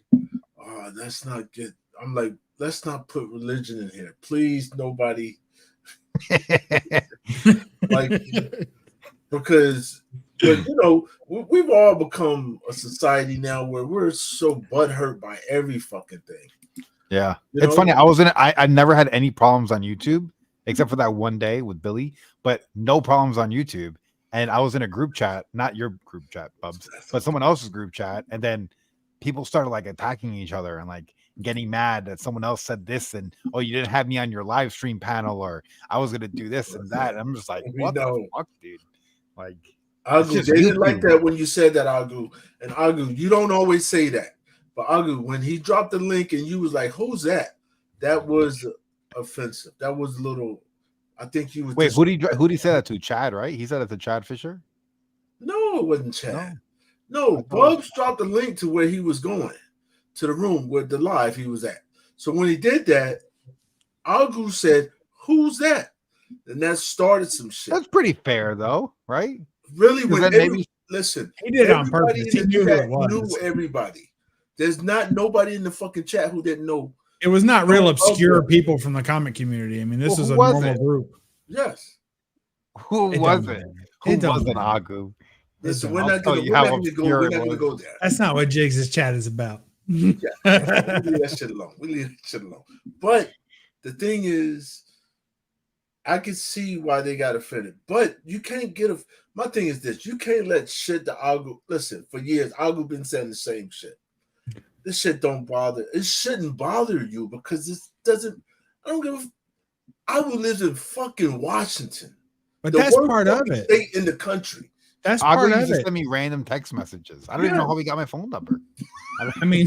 [SPEAKER 1] let's not get. I'm like, let's not put religion in here, please. Nobody, like, because, but you know, we've all become a society now where we're so butthurt by every fucking thing.
[SPEAKER 2] Yeah,
[SPEAKER 1] You
[SPEAKER 2] it's
[SPEAKER 1] know?
[SPEAKER 2] funny. I never had any problems on YouTube except for that one day with Billy, but no problems on YouTube. And I was in a group chat, not your group chat, Bubs, but someone else's group chat, and then people started like attacking each other and like getting mad that someone else said this and oh, you didn't have me on your live stream panel, or I was gonna do this and that. And I'm just like,
[SPEAKER 1] We
[SPEAKER 2] what
[SPEAKER 1] know.
[SPEAKER 2] the fuck, dude? Like,
[SPEAKER 1] Agu,
[SPEAKER 2] just
[SPEAKER 1] they didn't like
[SPEAKER 2] YouTube.
[SPEAKER 1] that when you said that, Agu. And Agu, you don't always say that. But Agu, when he dropped the link and you was like, who's that? That was offensive. That was a little, I think he was.
[SPEAKER 2] wait, who did he say that to? Chad, right? He said it to Chad Fisher.
[SPEAKER 1] No, it wasn't Chad.
[SPEAKER 2] No.
[SPEAKER 1] No, Bugs dropped the link to where he was going, to the room where the live he was at. So when he did that, Agu said, who's that? And that started some shit.
[SPEAKER 2] That's pretty fair though, right?
[SPEAKER 1] Really, when
[SPEAKER 2] then
[SPEAKER 1] every,
[SPEAKER 2] maybe-
[SPEAKER 1] listen,
[SPEAKER 4] He did it on
[SPEAKER 1] everybody
[SPEAKER 4] purpose. He
[SPEAKER 1] in the
[SPEAKER 4] knew who
[SPEAKER 1] chat
[SPEAKER 4] it was.
[SPEAKER 1] knew everybody. There's not nobody in the fucking chat who didn't know.
[SPEAKER 4] It was not real
[SPEAKER 1] Oh,
[SPEAKER 4] obscure
[SPEAKER 1] okay.
[SPEAKER 4] people from the comic community. I mean, this
[SPEAKER 2] Well,
[SPEAKER 4] is
[SPEAKER 2] who
[SPEAKER 4] a
[SPEAKER 2] was
[SPEAKER 4] normal
[SPEAKER 2] it?
[SPEAKER 4] group.
[SPEAKER 1] Yes.
[SPEAKER 2] Who
[SPEAKER 4] It
[SPEAKER 2] was
[SPEAKER 4] don't
[SPEAKER 2] it?
[SPEAKER 4] matter.
[SPEAKER 2] Who
[SPEAKER 4] It don't
[SPEAKER 2] was it,
[SPEAKER 4] matter.
[SPEAKER 2] Agu?
[SPEAKER 1] Listen,
[SPEAKER 4] don't.
[SPEAKER 1] we're
[SPEAKER 2] I'll
[SPEAKER 1] not
[SPEAKER 2] tell
[SPEAKER 1] gonna
[SPEAKER 2] you
[SPEAKER 1] we're
[SPEAKER 2] how
[SPEAKER 1] not gonna go.
[SPEAKER 2] obscure
[SPEAKER 1] We're
[SPEAKER 2] it
[SPEAKER 1] not gonna
[SPEAKER 2] was.
[SPEAKER 1] go there.
[SPEAKER 4] That's not what Jigs' chat is about.
[SPEAKER 1] We leave that shit alone. We leave that shit alone. But the thing is, I can see why they got offended. But you can't get a. My thing is this: you can't let shit to Agu. Listen, for years, Agu been saying the same shit. This shit don't bother. It shouldn't bother you because this doesn't. I don't give a. Agu lives in fucking Washington,
[SPEAKER 4] But
[SPEAKER 1] the
[SPEAKER 4] that's
[SPEAKER 1] worst
[SPEAKER 4] part of
[SPEAKER 1] fucking
[SPEAKER 4] it.
[SPEAKER 1] state in the country.
[SPEAKER 4] That's part
[SPEAKER 2] Agu
[SPEAKER 4] of
[SPEAKER 2] used to
[SPEAKER 4] it.
[SPEAKER 2] send me random text messages. I don't even know how he got my phone number.
[SPEAKER 4] I mean,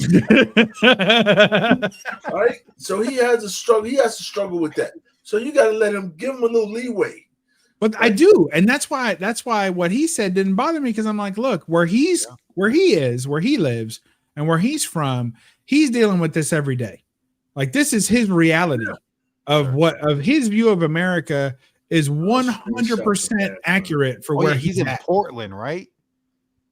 [SPEAKER 1] All right, so he has a struggle. He has to struggle with that. So you got to let him, give him a little leeway.
[SPEAKER 4] but I do, and that's why what he said didn't bother me because I'm like, look, where he is, where he lives, and where he's from, he's dealing with this every day. Like this is his reality of his view of America is 100% accurate for
[SPEAKER 2] Oh,
[SPEAKER 4] where
[SPEAKER 2] yeah, he's in
[SPEAKER 4] at.
[SPEAKER 2] Portland, right?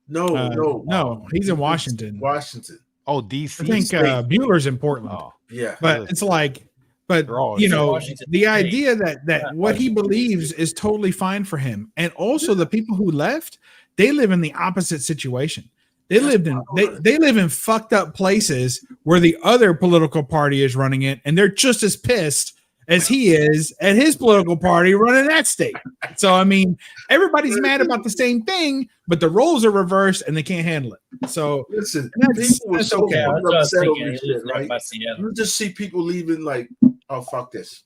[SPEAKER 4] No, he's in Washington.
[SPEAKER 1] Washington.
[SPEAKER 2] Oh, DC.
[SPEAKER 4] I think Bueller's in Portland.
[SPEAKER 2] Oh,
[SPEAKER 1] Yeah.
[SPEAKER 4] But it's like, but
[SPEAKER 2] They're all
[SPEAKER 4] you
[SPEAKER 2] in
[SPEAKER 4] know,
[SPEAKER 3] Washington
[SPEAKER 4] the
[SPEAKER 3] State.
[SPEAKER 4] idea that what he believes is totally fine for him, and also the people who left, they live in the opposite situation. They live in fucked up places where the other political party is running it, and they're just as pissed as he is at his political party running that state. So I mean, everybody's mad about the same thing, but the roles are reversed and they can't handle it. So
[SPEAKER 1] Listen,
[SPEAKER 4] that's
[SPEAKER 1] people were
[SPEAKER 4] that's
[SPEAKER 1] so
[SPEAKER 4] okay.
[SPEAKER 3] Yeah,
[SPEAKER 1] fucking
[SPEAKER 3] that's what I was
[SPEAKER 1] upset
[SPEAKER 3] thinking.
[SPEAKER 1] over
[SPEAKER 3] He
[SPEAKER 1] this
[SPEAKER 3] lives
[SPEAKER 1] shit,
[SPEAKER 3] down
[SPEAKER 1] right?
[SPEAKER 3] by Seattle.
[SPEAKER 1] You just see people leaving like, oh fuck this.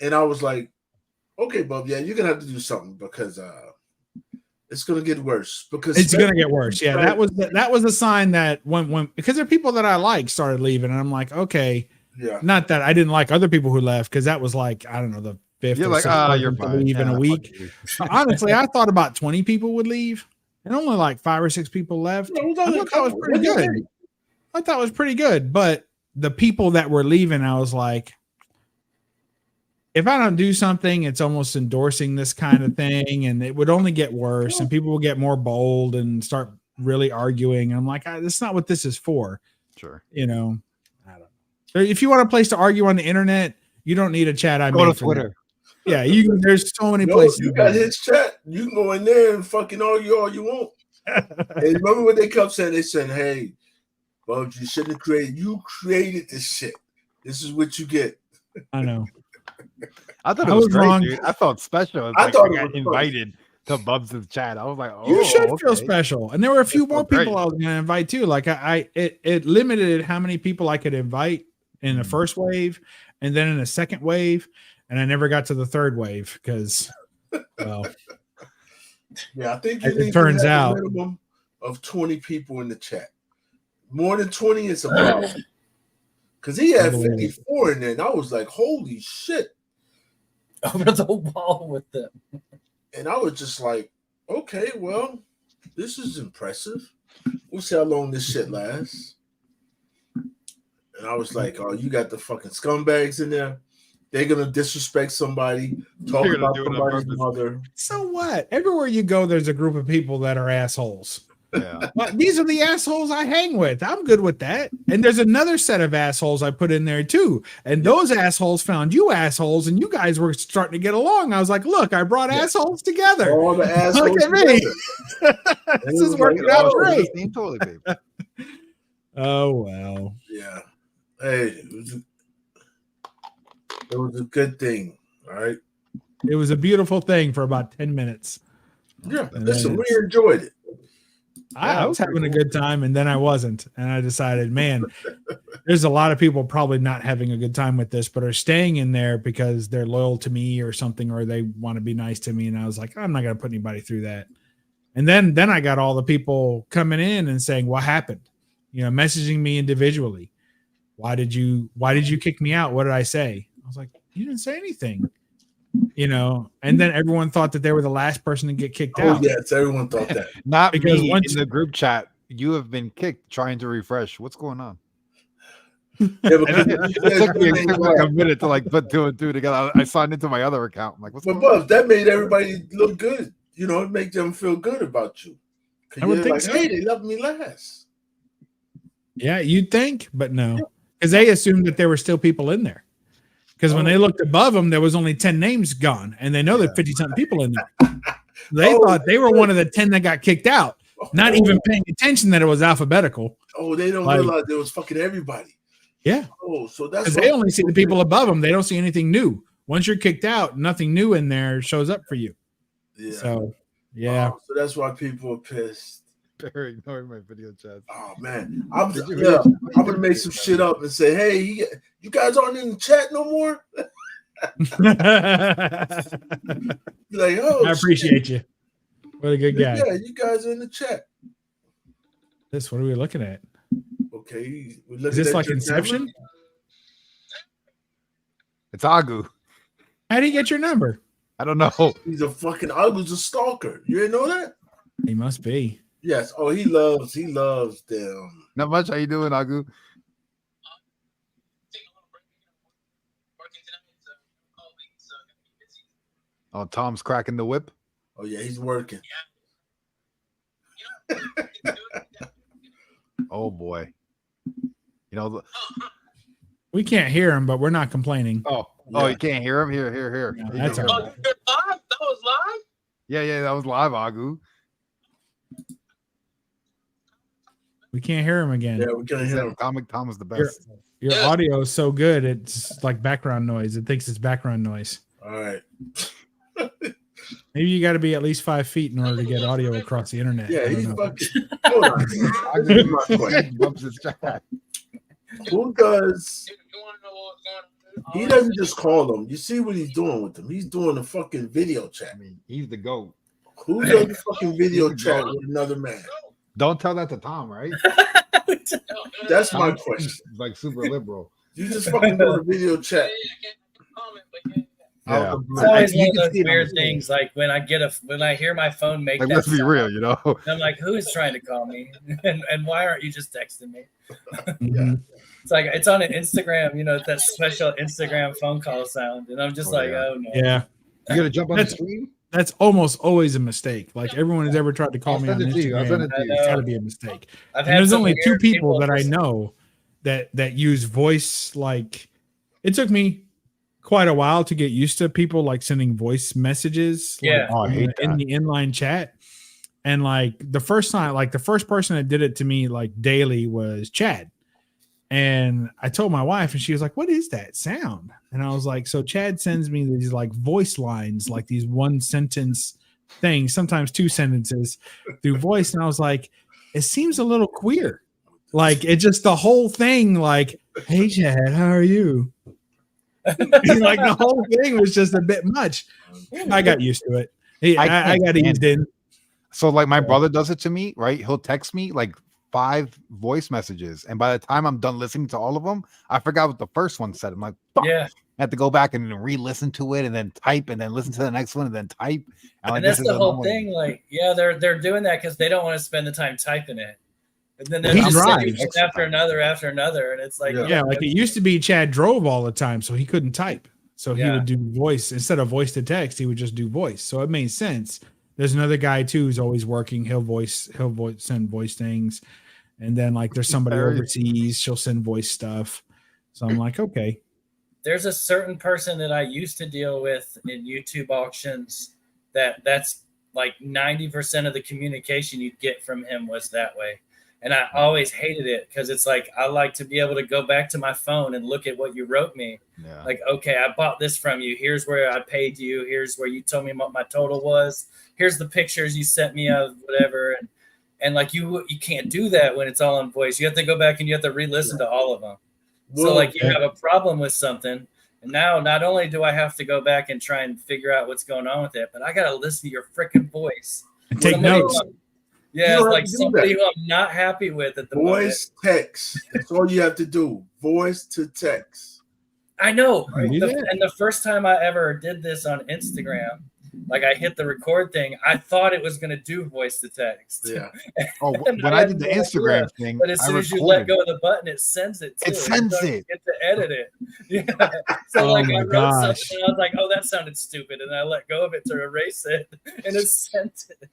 [SPEAKER 1] And I was like, okay, Bub, yeah, you're gonna have to do something because it's gonna get worse. Because
[SPEAKER 4] It's gonna get worse. Yeah, that was a sign that when because there are people that I like started leaving, and I'm like, okay,
[SPEAKER 1] yeah.
[SPEAKER 4] not that I didn't like other people who left because that was like I don't know the fifth
[SPEAKER 2] You're
[SPEAKER 4] or
[SPEAKER 2] like,
[SPEAKER 4] sixth
[SPEAKER 2] you're
[SPEAKER 4] person to
[SPEAKER 2] fine.
[SPEAKER 4] leave in a
[SPEAKER 2] fuck
[SPEAKER 4] week.
[SPEAKER 2] you.
[SPEAKER 4] Honestly, I thought about 20 people would leave, and only like 5 or 6 people left.
[SPEAKER 1] No, it was
[SPEAKER 4] I
[SPEAKER 1] only a
[SPEAKER 4] thought that was
[SPEAKER 1] couple.
[SPEAKER 4] pretty
[SPEAKER 1] What do you
[SPEAKER 4] good.
[SPEAKER 1] think?
[SPEAKER 4] I thought it was pretty good, but the people that were leaving, I was like, if I don't do something, it's almost endorsing this kind of thing, and it would only get worse, and people will get more bold and start really arguing. I'm like, that's not what this is for.
[SPEAKER 2] Sure.
[SPEAKER 4] You know, I don't know. So if you want a place to argue on the internet, you don't need a chat. I
[SPEAKER 2] Go
[SPEAKER 4] made
[SPEAKER 2] to
[SPEAKER 4] for
[SPEAKER 2] Twitter.
[SPEAKER 4] that. Yeah, there's so many
[SPEAKER 1] No,
[SPEAKER 4] places.
[SPEAKER 1] you
[SPEAKER 4] to
[SPEAKER 1] got
[SPEAKER 4] do
[SPEAKER 1] his chat. You can go in there and fucking argue all you want. Hey, remember what they kept saying? They said, "Hey, Bubs, you shouldn't have created. You created this shit. This is what you get."
[SPEAKER 4] I know.
[SPEAKER 2] I thought
[SPEAKER 4] I
[SPEAKER 2] it was
[SPEAKER 4] was
[SPEAKER 2] great,
[SPEAKER 4] wrong.
[SPEAKER 2] dude. I felt special. It's
[SPEAKER 1] I
[SPEAKER 2] like
[SPEAKER 1] thought
[SPEAKER 2] I
[SPEAKER 1] it
[SPEAKER 2] got
[SPEAKER 1] was funny.
[SPEAKER 2] invited to Bubs' chat. I was like, oh,
[SPEAKER 4] You should feel
[SPEAKER 2] okay.
[SPEAKER 4] special. And there were a few
[SPEAKER 2] It
[SPEAKER 4] more
[SPEAKER 2] felt great.
[SPEAKER 4] people I was going to invite too. Like it limited how many people I could invite in the first wave, and then in the second wave, and I never got to the third wave because, well,
[SPEAKER 1] Yeah, I think you
[SPEAKER 4] It
[SPEAKER 1] need
[SPEAKER 4] turns
[SPEAKER 1] to have
[SPEAKER 4] out-
[SPEAKER 1] a minimum of 20 people in the chat. More than 20 is a problem. Because he had
[SPEAKER 4] Unbelievable.
[SPEAKER 1] 54 in there, and I was like, "Holy shit!"
[SPEAKER 3] Over the wall with them.
[SPEAKER 1] And I was just like, "Okay, well, this is impressive. We'll see how long this shit lasts." And I was like, "Oh, you got the fucking scumbags in there. They're gonna disrespect somebody, talk
[SPEAKER 2] They're gonna
[SPEAKER 1] about
[SPEAKER 2] do it on
[SPEAKER 1] somebody's
[SPEAKER 2] purpose.
[SPEAKER 1] mother."
[SPEAKER 4] so what? Everywhere you go, there's a group of people that are assholes.
[SPEAKER 2] Yeah.
[SPEAKER 4] Well, these are the assholes I hang with. I'm good with that. And there's another set of assholes I put in there too. And those assholes found you assholes, and you guys were starting to get along. I was like, look, I brought assholes together.
[SPEAKER 1] All the assholes.
[SPEAKER 4] Look at me.
[SPEAKER 1] together.
[SPEAKER 4] This is working out
[SPEAKER 1] Oh,
[SPEAKER 4] great.
[SPEAKER 2] Same toilet paper.
[SPEAKER 4] Oh well.
[SPEAKER 1] Yeah. Hey, it was a good thing. All right.
[SPEAKER 4] It was a beautiful thing for about 10 minutes.
[SPEAKER 1] Yeah.
[SPEAKER 4] And
[SPEAKER 1] Listen,
[SPEAKER 4] then
[SPEAKER 1] we enjoyed it.
[SPEAKER 4] I was having a good time, and then I wasn't. And I decided, man, there's a lot of people probably not having a good time with this, but are staying in there because they're loyal to me or something, or they want to be nice to me. And I was like, I'm not going to put anybody through that. And then I got all the people coming in and saying, what happened? You know, messaging me individually. Why did you kick me out? What did I say? I was like, you didn't say anything. You know, and then everyone thought that they were the last person to get kicked
[SPEAKER 1] Oh,
[SPEAKER 4] out.
[SPEAKER 1] yes, everyone thought that.
[SPEAKER 2] Not
[SPEAKER 4] Because
[SPEAKER 2] me
[SPEAKER 4] once-
[SPEAKER 2] in the group chat. You have been kicked trying to refresh. What's going on?
[SPEAKER 1] Yeah, because
[SPEAKER 2] It took me like a minute to like put two and two together. I signed into my other account. I'm like, what's
[SPEAKER 1] But
[SPEAKER 2] going on?
[SPEAKER 1] Bubs, that made everybody look good. You know, it made them feel good about you.
[SPEAKER 4] I would
[SPEAKER 1] You're
[SPEAKER 4] think
[SPEAKER 1] like,
[SPEAKER 4] so.
[SPEAKER 1] hey, they love me last.
[SPEAKER 4] Yeah, you'd think, but no, because they assumed that there were still people in there. Because when they looked above them, there was only 10 names gone, and they know there's 50-something people in there. They thought they were one of the 10 that got kicked out, not even paying attention that it was alphabetical.
[SPEAKER 1] Oh, they don't
[SPEAKER 4] Like-
[SPEAKER 1] realize there was fucking everybody.
[SPEAKER 4] Yeah,
[SPEAKER 1] Oh, so that's
[SPEAKER 4] because
[SPEAKER 1] why
[SPEAKER 4] they only see the people above them. They don't see anything new. Once you're kicked out, nothing new in there shows up for you.
[SPEAKER 1] Yeah.
[SPEAKER 4] So, yeah.
[SPEAKER 1] Oh, so that's why people are pissed.
[SPEAKER 2] Barry ignoring my video chat.
[SPEAKER 1] Oh man, I'm
[SPEAKER 2] Did you
[SPEAKER 1] yeah,
[SPEAKER 2] really-
[SPEAKER 1] I'm gonna make some shit up and say, hey, you guys aren't in the chat no more. Be like, oh,
[SPEAKER 4] I appreciate you. What a good
[SPEAKER 1] shit.
[SPEAKER 4] guy.
[SPEAKER 1] Yeah, you guys are in the chat.
[SPEAKER 4] This, what are we looking at?
[SPEAKER 1] Okay, we're
[SPEAKER 4] Is
[SPEAKER 1] looking
[SPEAKER 4] this
[SPEAKER 1] at
[SPEAKER 4] like
[SPEAKER 1] your
[SPEAKER 4] Inception?
[SPEAKER 1] camera.
[SPEAKER 2] It's Agu.
[SPEAKER 4] How do you get your number?
[SPEAKER 2] I don't know.
[SPEAKER 1] He's a fucking. I was a stalker. You didn't know that?
[SPEAKER 4] He must be.
[SPEAKER 1] Yes. Oh, he loves them.
[SPEAKER 2] Not much. How you doing, Agu? Oh, Tom's cracking the whip.
[SPEAKER 1] Oh yeah, he's working.
[SPEAKER 2] Oh boy. You know.
[SPEAKER 4] We can't hear him, but we're not complaining.
[SPEAKER 2] Oh,
[SPEAKER 1] Yeah.
[SPEAKER 2] you can't hear him. Here.
[SPEAKER 4] No,
[SPEAKER 2] Here you
[SPEAKER 4] that's
[SPEAKER 2] go.
[SPEAKER 4] all right.
[SPEAKER 3] That was live?
[SPEAKER 2] Yeah, that was live, Agu.
[SPEAKER 4] We can't hear him again.
[SPEAKER 1] Yeah, we're gonna hear him.
[SPEAKER 2] Comic Tom is the
[SPEAKER 4] Your,
[SPEAKER 2] best.
[SPEAKER 4] your audio is so good, it's like background noise. It thinks it's background noise.
[SPEAKER 1] All right.
[SPEAKER 4] Maybe you got to be at least 5 feet in order to get audio across the internet.
[SPEAKER 1] Yeah,
[SPEAKER 4] I don't
[SPEAKER 1] he's
[SPEAKER 4] know.
[SPEAKER 1] fucking. Hold on. This is my question.
[SPEAKER 2] Bumps his chat.
[SPEAKER 1] Who does? He doesn't just call them. You see what he's doing with them? He's doing a fucking video
[SPEAKER 2] I
[SPEAKER 1] chat.
[SPEAKER 2] mean, he's the GOAT.
[SPEAKER 1] Who does a fucking video chat with another man?
[SPEAKER 2] Don't tell that to Tom, right?
[SPEAKER 1] That's my
[SPEAKER 2] Tom's
[SPEAKER 1] question.
[SPEAKER 2] like super liberal.
[SPEAKER 1] You just fucking do a video chat. Out
[SPEAKER 2] Yeah.
[SPEAKER 1] of the
[SPEAKER 3] It's
[SPEAKER 1] blue.
[SPEAKER 3] always
[SPEAKER 2] You
[SPEAKER 3] one
[SPEAKER 2] can
[SPEAKER 3] of
[SPEAKER 2] see
[SPEAKER 3] those
[SPEAKER 2] it on
[SPEAKER 3] weird
[SPEAKER 2] the
[SPEAKER 3] things. Like when I hear my phone make
[SPEAKER 2] Like,
[SPEAKER 3] that
[SPEAKER 2] let's be
[SPEAKER 3] sound,
[SPEAKER 2] real, you know.
[SPEAKER 3] I'm like, who is trying to call me? And why aren't you just texting me?
[SPEAKER 4] Mhm.
[SPEAKER 3] It's like it's on an Instagram, that special Instagram phone call sound, and I'm just
[SPEAKER 2] Oh,
[SPEAKER 3] like,
[SPEAKER 2] yeah.
[SPEAKER 3] oh no.
[SPEAKER 4] Yeah,
[SPEAKER 2] You gotta jump on the
[SPEAKER 4] That's-
[SPEAKER 2] stream.
[SPEAKER 4] that's almost always a mistake. Like everyone has ever tried to call
[SPEAKER 2] I'll
[SPEAKER 4] me
[SPEAKER 2] send
[SPEAKER 4] on
[SPEAKER 2] it to you. I'll send
[SPEAKER 4] Instagram.
[SPEAKER 2] it to you.
[SPEAKER 3] I
[SPEAKER 4] It's got
[SPEAKER 3] know.
[SPEAKER 4] to be a mistake.
[SPEAKER 3] I've
[SPEAKER 4] And
[SPEAKER 3] had
[SPEAKER 4] there's
[SPEAKER 3] some
[SPEAKER 4] only two
[SPEAKER 3] weird
[SPEAKER 4] people that I
[SPEAKER 3] for-
[SPEAKER 4] know that use voice. Like it took me quite a while to get used to people like sending voice messages.
[SPEAKER 3] Yeah.
[SPEAKER 2] Oh, I
[SPEAKER 4] like,
[SPEAKER 2] hate
[SPEAKER 4] in
[SPEAKER 2] that.
[SPEAKER 4] the inline chat. And like the first time, like the first person that did it to me like daily was Chad. And I told my wife, and she was like, "What is that sound?" And I was like, "So Chad sends me these like voice lines, like these one sentence things, sometimes two sentences through voice." And I was like, "It seems a little queer." Like it just the whole thing, like, "Hey Chad, how are you?" Like the whole thing was just a bit much. I got used to it. I
[SPEAKER 2] can't
[SPEAKER 4] got
[SPEAKER 2] stand
[SPEAKER 4] eased in.
[SPEAKER 2] So like my brother does it to me, right? He'll text me like 5 voice messages, and by the time I'm done listening to all of them, I forgot what the first one said. I'm like, fuck.
[SPEAKER 3] Yeah.
[SPEAKER 2] I have to go back and re-listen to it, and then type, and then listen to the next one, and then type. I'm like,
[SPEAKER 3] And that's
[SPEAKER 2] this
[SPEAKER 3] the
[SPEAKER 2] is
[SPEAKER 3] whole
[SPEAKER 2] annoying.
[SPEAKER 3] thing. Like, yeah, they're doing that because they don't want to spend the time typing it. And then
[SPEAKER 4] Well,
[SPEAKER 3] they're
[SPEAKER 4] he
[SPEAKER 3] just
[SPEAKER 4] drives.
[SPEAKER 3] sending one after another, and it's like,
[SPEAKER 4] Yeah, like it used to be Chad drove all the time, so he couldn't type. So he
[SPEAKER 3] Yeah.
[SPEAKER 4] would do voice instead of voice to text, he would just do voice. So it made sense. There's another guy too who's always working. He'll send voice things. And then like there's somebody overseas, she'll send voice stuff. So I'm like, okay.
[SPEAKER 3] There's a certain person that I used to deal with in YouTube auctions that's like 90% of the communication you'd get from him was that way. And I always hated it because it's like I like to be able to go back to my phone and look at what you wrote me.
[SPEAKER 2] Yeah.
[SPEAKER 3] Like, okay, I bought this from you. Here's where I paid you. Here's where you told me what my total was. Here's the pictures you sent me of whatever. And like you can't do that when it's all on voice. You have to go back and you have to re-listen to all of them. So like you have a problem with something. And now not only do I have to go back and try and figure out what's going on with it, but I got to listen to your freaking voice.
[SPEAKER 4] And take notes.
[SPEAKER 3] Yeah, it's like somebody who I'm not happy with at the
[SPEAKER 1] voice
[SPEAKER 3] moment.
[SPEAKER 1] text. That's all you have to do. Voice to text.
[SPEAKER 3] I know.
[SPEAKER 4] Right.
[SPEAKER 3] And the first time I ever did this on Instagram, like I hit the record thing, I thought it was going to do voice to text.
[SPEAKER 1] Yeah.
[SPEAKER 2] Oh, when I did the Instagram thing,
[SPEAKER 3] but as soon as you let go of the button, it sends it too.
[SPEAKER 2] It sends
[SPEAKER 3] so
[SPEAKER 2] it.
[SPEAKER 3] You get to edit it. Yeah. So
[SPEAKER 4] Oh
[SPEAKER 3] like
[SPEAKER 4] my
[SPEAKER 3] I wrote
[SPEAKER 4] gosh.
[SPEAKER 3] something and I was like, oh, that sounded stupid. And I let go of it to erase it. And it sent it.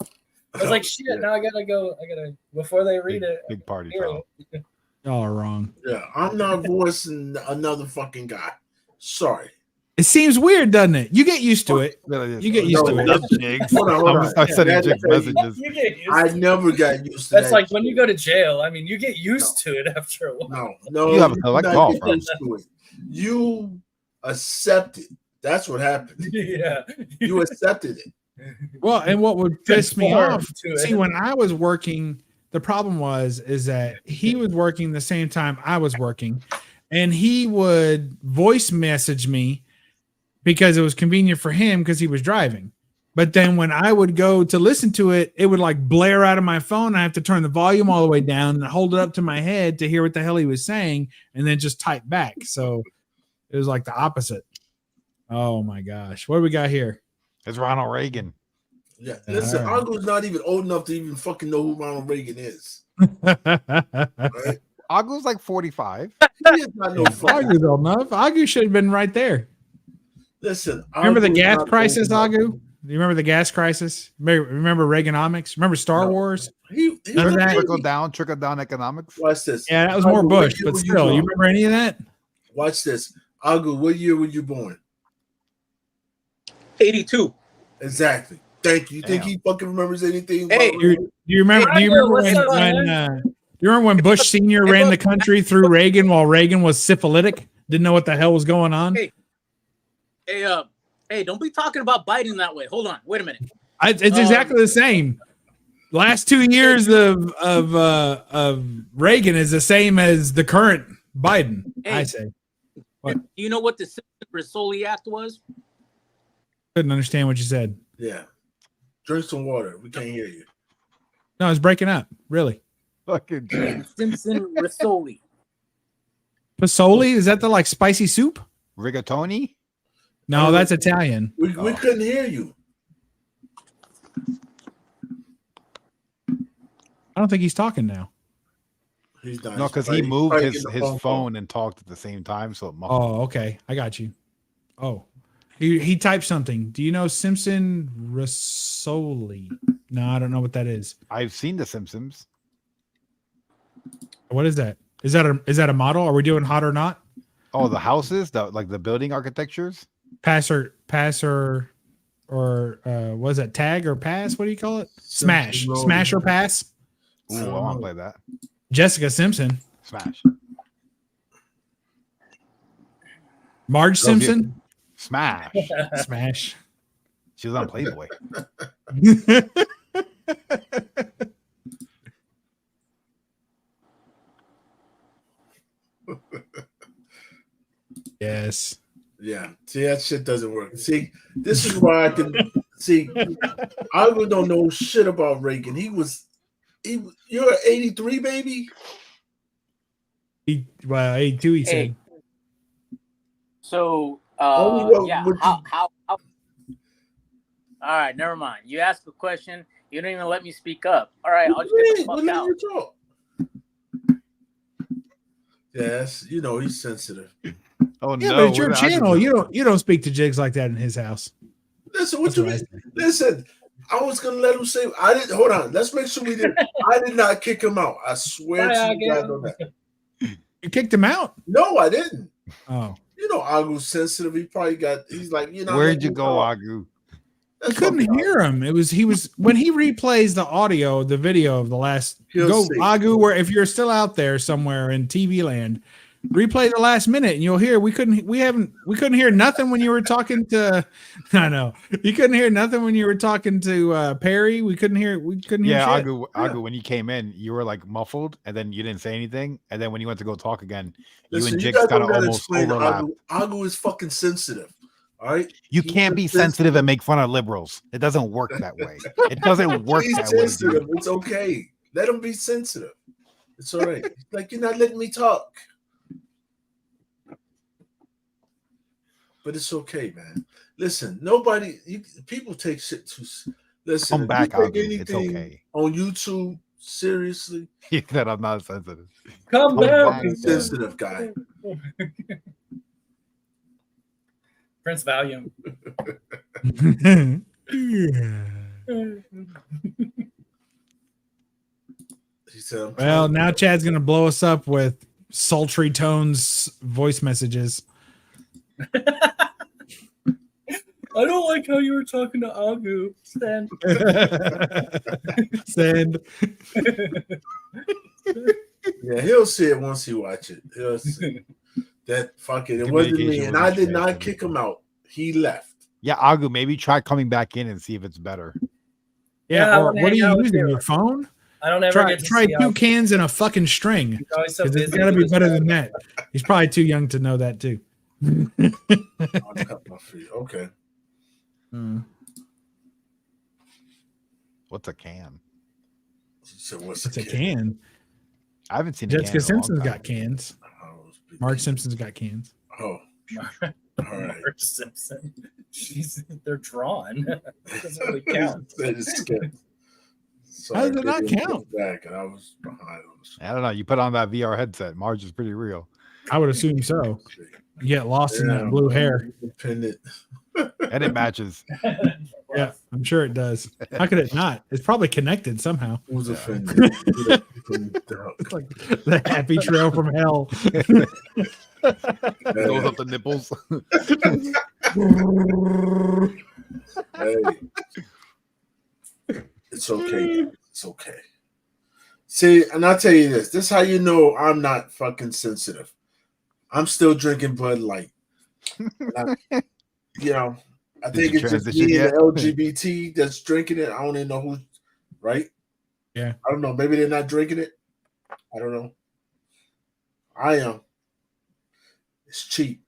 [SPEAKER 3] I was like, shit, now I gotta before they read it.
[SPEAKER 2] Big party
[SPEAKER 3] hear
[SPEAKER 2] foul.
[SPEAKER 3] it.
[SPEAKER 4] Y'all are wrong.
[SPEAKER 1] Yeah, I'm not voicing another fucking guy. Sorry.
[SPEAKER 4] It seems weird, doesn't it? You get used to it. You get used to it.
[SPEAKER 2] That's jigs.
[SPEAKER 1] Hold on, hold
[SPEAKER 2] I'm
[SPEAKER 1] on.
[SPEAKER 2] gonna start sending
[SPEAKER 1] Yeah,
[SPEAKER 2] jig
[SPEAKER 1] that's-
[SPEAKER 2] messages.
[SPEAKER 3] You get used
[SPEAKER 1] I
[SPEAKER 3] to it.
[SPEAKER 1] never got used to
[SPEAKER 3] That's
[SPEAKER 1] that.
[SPEAKER 3] like when you go to jail. I mean, you get used to it after a while.
[SPEAKER 1] No,
[SPEAKER 2] You have a
[SPEAKER 1] do
[SPEAKER 2] collect
[SPEAKER 1] not
[SPEAKER 2] call
[SPEAKER 1] get
[SPEAKER 2] from.
[SPEAKER 1] used to it. You accept it. That's what happened.
[SPEAKER 3] Yeah.
[SPEAKER 1] You accepted it.
[SPEAKER 4] Well, and what would piss me
[SPEAKER 3] Conform
[SPEAKER 4] off,
[SPEAKER 3] to it.
[SPEAKER 4] see, when I was working, the problem is that he was working the same time I was working, and he would voice message me because it was convenient for him because he was driving. But then when I would go to listen to it, it would like blare out of my phone. I have to turn the volume all the way down and hold it up to my head to hear what the hell he was saying, and then just type back. So it was like the opposite. Oh my gosh. What do we got here?
[SPEAKER 2] It's Ronald Reagan.
[SPEAKER 1] Yeah. Listen,
[SPEAKER 4] All right.
[SPEAKER 1] Uncle's not even old enough to even fucking know who Ronald Reagan is. Right?
[SPEAKER 2] Agu's like 45.
[SPEAKER 1] He is not no fucking.
[SPEAKER 4] Agu's old enough. Agu should have been right there.
[SPEAKER 1] Listen,
[SPEAKER 4] Remember the
[SPEAKER 1] Uncle's
[SPEAKER 4] gas
[SPEAKER 1] not
[SPEAKER 4] crisis,
[SPEAKER 1] old enough.
[SPEAKER 4] Agu? Do you remember the gas crisis? Remember Reaganomics? Remember Star
[SPEAKER 1] No.
[SPEAKER 4] Wars?
[SPEAKER 1] He was
[SPEAKER 4] Remember
[SPEAKER 1] a
[SPEAKER 4] that?
[SPEAKER 1] baby.
[SPEAKER 2] Trickle down economics.
[SPEAKER 1] Watch this.
[SPEAKER 4] Yeah, that was more
[SPEAKER 1] Agu,
[SPEAKER 4] Bush,
[SPEAKER 1] what year
[SPEAKER 4] but
[SPEAKER 1] were
[SPEAKER 4] still, you
[SPEAKER 1] born?
[SPEAKER 4] remember any of that?
[SPEAKER 1] Watch this. Agu, what year were you born?
[SPEAKER 5] 82.
[SPEAKER 1] Exactly. Thank you. You think
[SPEAKER 2] Damn.
[SPEAKER 1] he fucking remembers anything?
[SPEAKER 5] Hey.
[SPEAKER 1] about-
[SPEAKER 4] Do you remember? Do you
[SPEAKER 3] Agu,
[SPEAKER 4] remember
[SPEAKER 3] what's up,
[SPEAKER 4] when?
[SPEAKER 3] man?
[SPEAKER 4] Do you remember when Bush Senior
[SPEAKER 5] Hey,
[SPEAKER 4] ran the
[SPEAKER 5] look.
[SPEAKER 4] country through Reagan while Reagan was syphilitic? Didn't know what the hell was going on.
[SPEAKER 5] Hey. Hey, don't be talking about Biden that way. Hold on. Wait a minute.
[SPEAKER 4] It's exactly the same. Last 2 years of Reagan is the same as the current Biden.
[SPEAKER 5] Hey.
[SPEAKER 4] I say. What?
[SPEAKER 5] Do you know what the Citizen Risoli Act was?
[SPEAKER 4] Couldn't understand what you said.
[SPEAKER 1] Yeah. Drink some water. We can't hear you.
[SPEAKER 4] No, it's breaking up. Really.
[SPEAKER 2] Fucking jigs.
[SPEAKER 5] Simpson Risoli.
[SPEAKER 4] Pasoli? Is that the like spicy soup?
[SPEAKER 2] Rigatoni.
[SPEAKER 4] No, that's Italian.
[SPEAKER 1] We couldn't hear you.
[SPEAKER 4] I don't think he's talking now.
[SPEAKER 1] He's not.
[SPEAKER 2] No, because he moved his phone and talked at the same time, so it muffled.
[SPEAKER 4] Oh, okay. I got you. Oh, he typed something. Do you know Simpson Rizzoli? No, I don't know what that is.
[SPEAKER 2] I've seen The Simpsons.
[SPEAKER 4] What is that? Is that a model? Are we doing hot or not?
[SPEAKER 2] Oh, the houses, the building architectures.
[SPEAKER 4] Passer, or what is that? Tag or pass? What do you call it? Smash or pass?
[SPEAKER 2] Ooh, I want to play that.
[SPEAKER 4] Jessica Simpson.
[SPEAKER 2] Smash.
[SPEAKER 4] Marge Simpson.
[SPEAKER 2] Smash.
[SPEAKER 4] Smash.
[SPEAKER 2] She was on Playboy.
[SPEAKER 4] Yes.
[SPEAKER 1] Yeah. See, that shit doesn't work. See, this is why I can see. I really don't know shit about Reagan. You're an 83 baby.
[SPEAKER 4] 82. He said.
[SPEAKER 5] So,
[SPEAKER 1] All
[SPEAKER 5] right, never mind. You asked a question. You don't even let me speak up. All right, I'll just get the fuck out.
[SPEAKER 1] Talk. Yes, he's sensitive.
[SPEAKER 4] Yeah,
[SPEAKER 2] Oh no!
[SPEAKER 4] but it's your channel. You don't speak to Jigs like that in his house.
[SPEAKER 1] Listen, what you mean? Listen, I was gonna let him say. I didn't. Hold on. Let's make sure we did. I did not kick him out. I swear to you guys on that.
[SPEAKER 4] You kicked him out?
[SPEAKER 1] No, I didn't.
[SPEAKER 4] Oh,
[SPEAKER 1] Agu's sensitive. He's like,
[SPEAKER 2] Where'd you go, Agu?
[SPEAKER 4] I couldn't hear him. He was when he replays the video of the last. Agu, where if you're still out there somewhere in TV land, replay the last minute and you'll hear we couldn't hear nothing when you were talking to. I know you couldn't hear nothing when you were talking to Perry. We couldn't hear.
[SPEAKER 2] Yeah,
[SPEAKER 4] shit.
[SPEAKER 2] Agu, when you came in, you were like muffled, and then you didn't say anything, and then when you went to go talk again, you and Jigs kind of almost overlapped.
[SPEAKER 1] Agu is fucking sensitive. All right,
[SPEAKER 2] you can't be sensitive and make fun of liberals. It doesn't work that way. It doesn't work that way. Dude.
[SPEAKER 1] It's okay. Let him be sensitive. It's all right. Like, you're not letting me talk. But it's okay, man. Listen, people take shit too. Listen,
[SPEAKER 2] come back, Agu. It's okay.
[SPEAKER 1] On YouTube, seriously.
[SPEAKER 2] He said I'm not sensitive.
[SPEAKER 3] Come back,
[SPEAKER 1] sensitive guy.
[SPEAKER 3] Prince Valium.
[SPEAKER 1] He said,
[SPEAKER 4] well, now Chad's gonna blow us up with sultry tones voice messages.
[SPEAKER 3] I don't like how you were talking to Agu. Send.
[SPEAKER 4] Send.
[SPEAKER 1] Yeah, he'll see it once he watch it. He'll see. That fucking it wasn't me, and I did not kick him out. He left.
[SPEAKER 2] Yeah, Agu, maybe try coming back in and see if it's better.
[SPEAKER 4] Yeah, or what are you using? Your phone?
[SPEAKER 3] I don't ever
[SPEAKER 4] try 2 cans and a fucking string.
[SPEAKER 3] So
[SPEAKER 4] it's got to be better than that. He's probably too young to know that too.
[SPEAKER 1] I'll cut my feet. Okay.
[SPEAKER 2] What's a can?
[SPEAKER 1] So what's
[SPEAKER 4] a can?
[SPEAKER 2] I haven't seen.
[SPEAKER 4] Jessica Simpson's got cans. Marge Simpson's got cans.
[SPEAKER 1] Oh, all right.
[SPEAKER 3] Marge Simpson. They're drawn. It doesn't really count.
[SPEAKER 4] How does it not count?
[SPEAKER 1] Back and I was behind.
[SPEAKER 2] I don't know. You put on that VR headset. Marge is pretty real.
[SPEAKER 4] I would assume so. You get lost in that blue hair.
[SPEAKER 1] Independent.
[SPEAKER 2] And it matches.
[SPEAKER 4] Yeah, I'm sure it does. How could it not? It's probably connected somehow.
[SPEAKER 1] Who's offended?
[SPEAKER 4] It's like the happy trail from hell.
[SPEAKER 2] Goes up the nipples.
[SPEAKER 1] Hey. It's okay. It's okay. See, and I'll tell you this. This is how you know I'm not fucking sensitive. I'm still drinking Bud Light. I think it's just me and the LGBT that's drinking it. I don't even know who, right?
[SPEAKER 4] Yeah.
[SPEAKER 1] I don't know. Maybe they're not drinking it. I don't know. I am. It's cheap.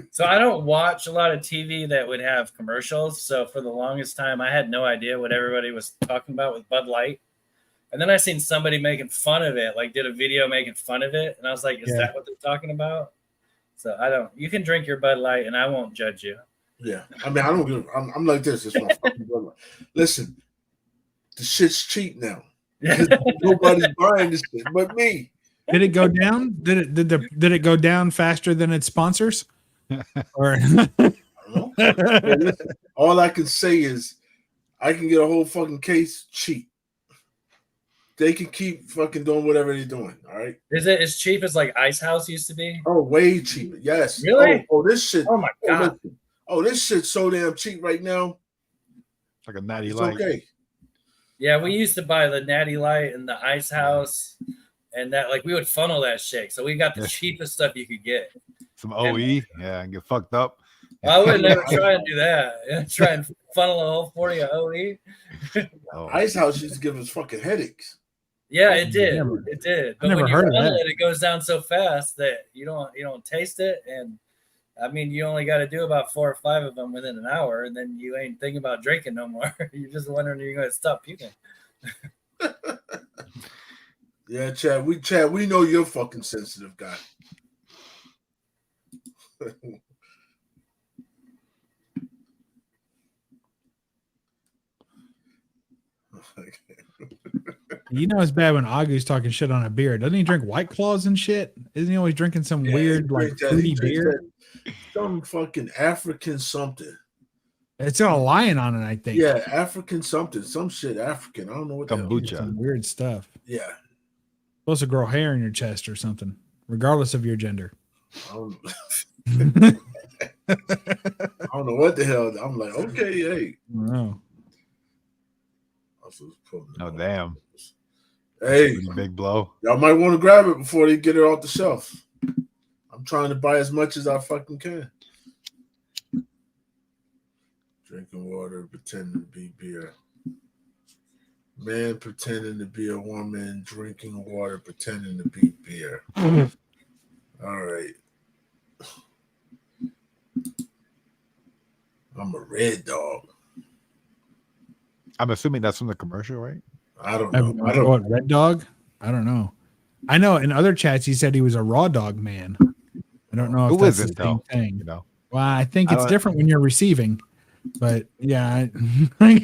[SPEAKER 3] So I don't watch a lot of TV that would have commercials. So for the longest time, I had no idea what everybody was talking about with Bud Light. And then I seen somebody making fun of it, like did a video making fun of it. And I was like, is that what they're talking about? So I don't. You can drink your Bud Light and I won't judge you.
[SPEAKER 1] Yeah, I mean, I don't give. I'm like this. It's my fucking brother. Listen, the shit's cheap now. Nobody's buying this shit but me.
[SPEAKER 4] Did it go down? Did it go down faster than its sponsors? Or
[SPEAKER 1] I don't know. Yeah, listen, all I can say is I can get a whole fucking case cheap. They can keep fucking doing whatever they're doing. All right.
[SPEAKER 3] Is it as cheap as like Ice House used to be?
[SPEAKER 1] Oh, way cheaper. Yes.
[SPEAKER 3] Really?
[SPEAKER 1] Oh, this shit.
[SPEAKER 3] Oh my god.
[SPEAKER 1] listen. Oh, this shit's so damn cheap right now.
[SPEAKER 2] Like a natty
[SPEAKER 1] It's
[SPEAKER 2] light.
[SPEAKER 1] okay.
[SPEAKER 3] Yeah, we used to buy the Natty Light and the Ice House, and that like we would funnel that shit. So we got the cheapest stuff you could get.
[SPEAKER 2] Some OE, yeah, and get fucked up.
[SPEAKER 3] I would never try and do that. Try and funnel a whole 40 of OE.
[SPEAKER 2] Oh.
[SPEAKER 1] Ice House used to give us fucking headaches.
[SPEAKER 3] Yeah, it did. It did. But
[SPEAKER 4] never
[SPEAKER 3] when you
[SPEAKER 4] heard of
[SPEAKER 3] funnel
[SPEAKER 4] that.
[SPEAKER 3] it, it goes down so fast that you don't taste it. And I mean, you only got to do about 4 or 5 of them within an hour, and then you ain't thinking about drinking no more. You're just wondering if you're going to stop puking.
[SPEAKER 1] Yeah, Chad. We know you're fucking sensitive guy.
[SPEAKER 4] you know it's bad when Agu's talking shit on a beer. Doesn't he drink White Claws and shit? Isn't he always drinking some weird
[SPEAKER 1] he
[SPEAKER 4] like
[SPEAKER 1] drinks that-
[SPEAKER 4] fruity
[SPEAKER 1] he drinks
[SPEAKER 4] beer?
[SPEAKER 1] that- Some fucking African something.
[SPEAKER 4] It's got a lion on it, I think.
[SPEAKER 1] Yeah, African something. Some shit African. I don't know what the hell.
[SPEAKER 2] Kombucha.
[SPEAKER 4] Some weird stuff.
[SPEAKER 1] Yeah.
[SPEAKER 4] Supposed to grow hair in your chest or something, regardless of your gender.
[SPEAKER 1] I don't, I don't know what the hell. I'm like, okay, hey.
[SPEAKER 4] No.
[SPEAKER 2] Oh damn!
[SPEAKER 1] Hey,
[SPEAKER 2] Pretty big blow.
[SPEAKER 1] y'all might want to grab it before they get it off the shelf. I'm trying to buy as much as I fucking can. Drinking water, pretending to be beer. Man pretending to be a woman, drinking water, pretending to be beer. All right. I'm a red dog.
[SPEAKER 2] I'm assuming that's from the commercial, right?
[SPEAKER 1] I don't know. I don't.
[SPEAKER 4] What, Red Dog? I don't know. I know in other chats he said he was a raw dog man. I don't know if
[SPEAKER 2] Who
[SPEAKER 4] that's
[SPEAKER 2] is
[SPEAKER 4] the
[SPEAKER 2] it
[SPEAKER 4] same
[SPEAKER 2] though?
[SPEAKER 4] thing.
[SPEAKER 2] You know,
[SPEAKER 4] Well, I think
[SPEAKER 2] I
[SPEAKER 4] it's
[SPEAKER 2] don't-
[SPEAKER 4] different when you're receiving. But yeah,
[SPEAKER 2] Well,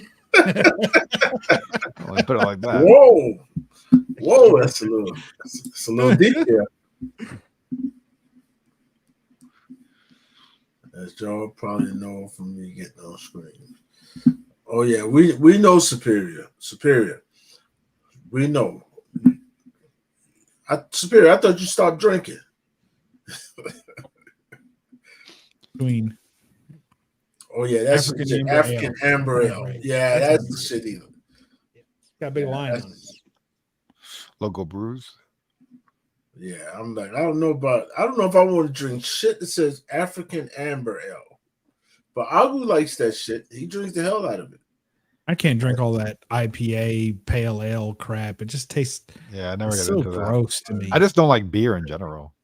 [SPEAKER 2] put it like that.
[SPEAKER 1] Whoa, that's a little deep there. As y'all probably know from me getting on screen. Oh yeah, we know Superior. We know. Superior, I thought you stopped drinking.
[SPEAKER 4] Queen.
[SPEAKER 1] Oh yeah, that's
[SPEAKER 4] African
[SPEAKER 1] African
[SPEAKER 4] Amber
[SPEAKER 1] Amber
[SPEAKER 4] Ale.
[SPEAKER 1] Ale.
[SPEAKER 4] Right.
[SPEAKER 1] Yeah,
[SPEAKER 4] That's
[SPEAKER 1] that's the shit either.
[SPEAKER 4] Got a big
[SPEAKER 1] Yeah,
[SPEAKER 4] line on it.
[SPEAKER 1] that's-
[SPEAKER 2] Local brews.
[SPEAKER 1] Yeah, I'm like, I don't know if I want to drink shit that says African Amber Ale. But Agu likes that shit. He drinks the hell out of it.
[SPEAKER 4] I can't drink all that IPA, pale ale crap. It just tastes
[SPEAKER 2] Yeah, I never got
[SPEAKER 4] so
[SPEAKER 2] into that.
[SPEAKER 4] gross to me.
[SPEAKER 2] I just don't like beer in general.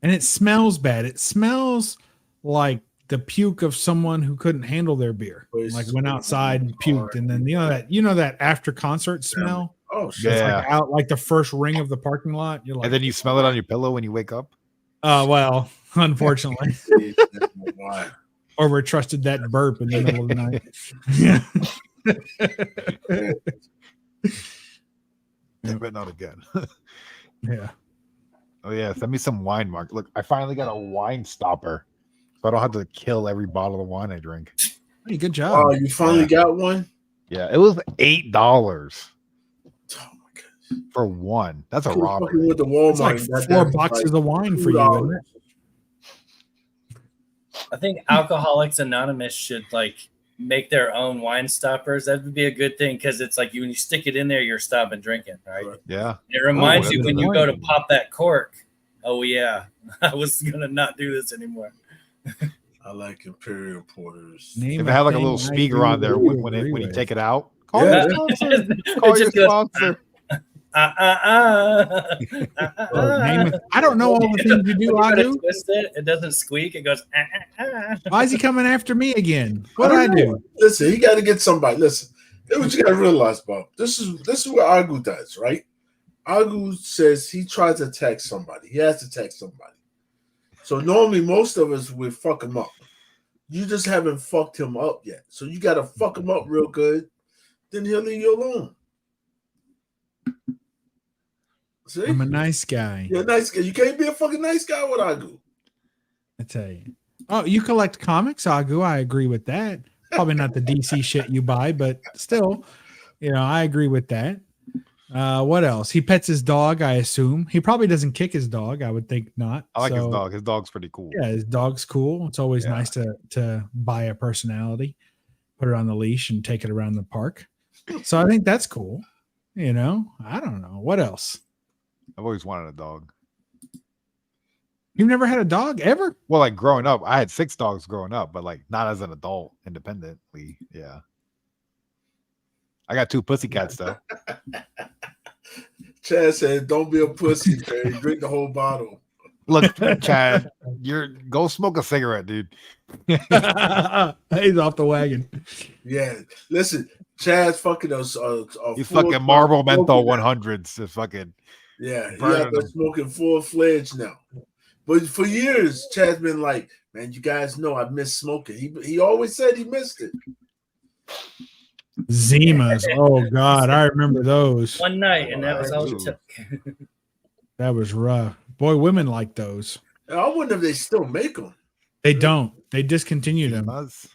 [SPEAKER 4] And it smells bad. It smells like the puke of someone who couldn't handle their beer. Like went outside and puked, and then you know that after concert smell.
[SPEAKER 1] Oh shit.
[SPEAKER 4] It's
[SPEAKER 2] Yeah.
[SPEAKER 4] like out like the first ring of the parking lot. You're like,
[SPEAKER 2] And then you smell it on your pillow when you wake up.
[SPEAKER 4] oh well, unfortunately,
[SPEAKER 1] Why?
[SPEAKER 4] or we trusted that burp in the middle of the night. Yeah.
[SPEAKER 2] But not again.
[SPEAKER 4] Yeah.
[SPEAKER 2] Oh yeah, send me some wine, Mark. Look, I finally got a wine stopper, so I don't have to kill every bottle of wine I drink.
[SPEAKER 4] Hey, good job.
[SPEAKER 1] Oh, you finally got one?
[SPEAKER 2] Yeah, it was $8
[SPEAKER 1] Oh my god.
[SPEAKER 2] for one. That's a
[SPEAKER 1] Fucking
[SPEAKER 2] robbery.
[SPEAKER 1] With the Walmart,
[SPEAKER 4] It's like
[SPEAKER 1] and got
[SPEAKER 4] 4
[SPEAKER 1] that for
[SPEAKER 4] boxes
[SPEAKER 1] like
[SPEAKER 4] of wine for you.
[SPEAKER 1] $2.
[SPEAKER 4] Isn't it?
[SPEAKER 3] I think Alcoholics Anonymous should like make their own wine stoppers. That would be a good thing because it's like when you stick it in there, you're stopping drinking, right?
[SPEAKER 2] Yeah.
[SPEAKER 3] It reminds
[SPEAKER 2] that's
[SPEAKER 3] you
[SPEAKER 2] a
[SPEAKER 3] when
[SPEAKER 2] good
[SPEAKER 3] you go to
[SPEAKER 2] point.
[SPEAKER 3] pop that cork. Oh yeah, I was gonna not do this anymore.
[SPEAKER 1] I like Imperial Porters.
[SPEAKER 4] Name
[SPEAKER 2] If it had like a
[SPEAKER 4] thing
[SPEAKER 2] little
[SPEAKER 4] I
[SPEAKER 2] speaker
[SPEAKER 4] do
[SPEAKER 2] on there
[SPEAKER 4] agree
[SPEAKER 2] when you
[SPEAKER 4] with.
[SPEAKER 2] take it out. Call
[SPEAKER 1] Yeah.
[SPEAKER 2] your sponsor.
[SPEAKER 3] It
[SPEAKER 2] Call your
[SPEAKER 3] just goes,
[SPEAKER 2] sponsor.
[SPEAKER 4] Name it- I don't know all the things you do,
[SPEAKER 3] When you go to
[SPEAKER 4] Agu.
[SPEAKER 3] twist it, it doesn't squeak. It goes.
[SPEAKER 4] Why is he coming after me again? What did I
[SPEAKER 1] don't
[SPEAKER 4] do?
[SPEAKER 1] know. Listen, he got to get somebody. Listen, here's what you got to realize, Bob. This is what Agu does, right? Agu says he tries to text somebody. He has to text somebody. So normally, most of us would fuck him up. You just haven't fucked him up yet. So you got to fuck him up real good. Then he'll leave you alone. See?
[SPEAKER 4] I'm a nice guy.
[SPEAKER 1] You're a nice guy. You can't be a fucking nice guy with Agu.
[SPEAKER 4] I tell you. Oh, you collect comics, Agu. I agree with that. Probably not the DC shit you buy, but still, I agree with that. What else? He pets his dog, I assume. He probably doesn't kick his dog. I would think not.
[SPEAKER 2] I like his dog. His dog's pretty cool.
[SPEAKER 4] Yeah, his dog's cool. It's always nice to buy a personality, put it on the leash, and take it around the park. So I think that's cool. I don't know. What else?
[SPEAKER 2] I've always wanted a dog.
[SPEAKER 4] You've never had a dog ever?
[SPEAKER 2] Well, like growing up, I had 6 dogs growing up, but like not as an adult, independently. Yeah. I got 2 pussycats though.
[SPEAKER 1] Chad said, "Don't be a pussy, Terry. Drink the whole bottle."
[SPEAKER 2] Look, Chad, go smoke a cigarette, dude.
[SPEAKER 4] He's off the wagon.
[SPEAKER 1] Yeah, listen, Chad's fucking
[SPEAKER 2] He's fucking Marlboro Menthol 100s. It's fucking
[SPEAKER 1] he out there smoking full-fledged now. But for years, Chad's been like, "Man, you guys know I miss smoking." He always said he missed it.
[SPEAKER 4] Zimas. Oh God, I remember those.
[SPEAKER 3] One night, and that was all it took.
[SPEAKER 4] That was rough. Boy, women like those.
[SPEAKER 1] I wonder if they still make them.
[SPEAKER 4] They don't. They discontinued them.
[SPEAKER 2] Zimas.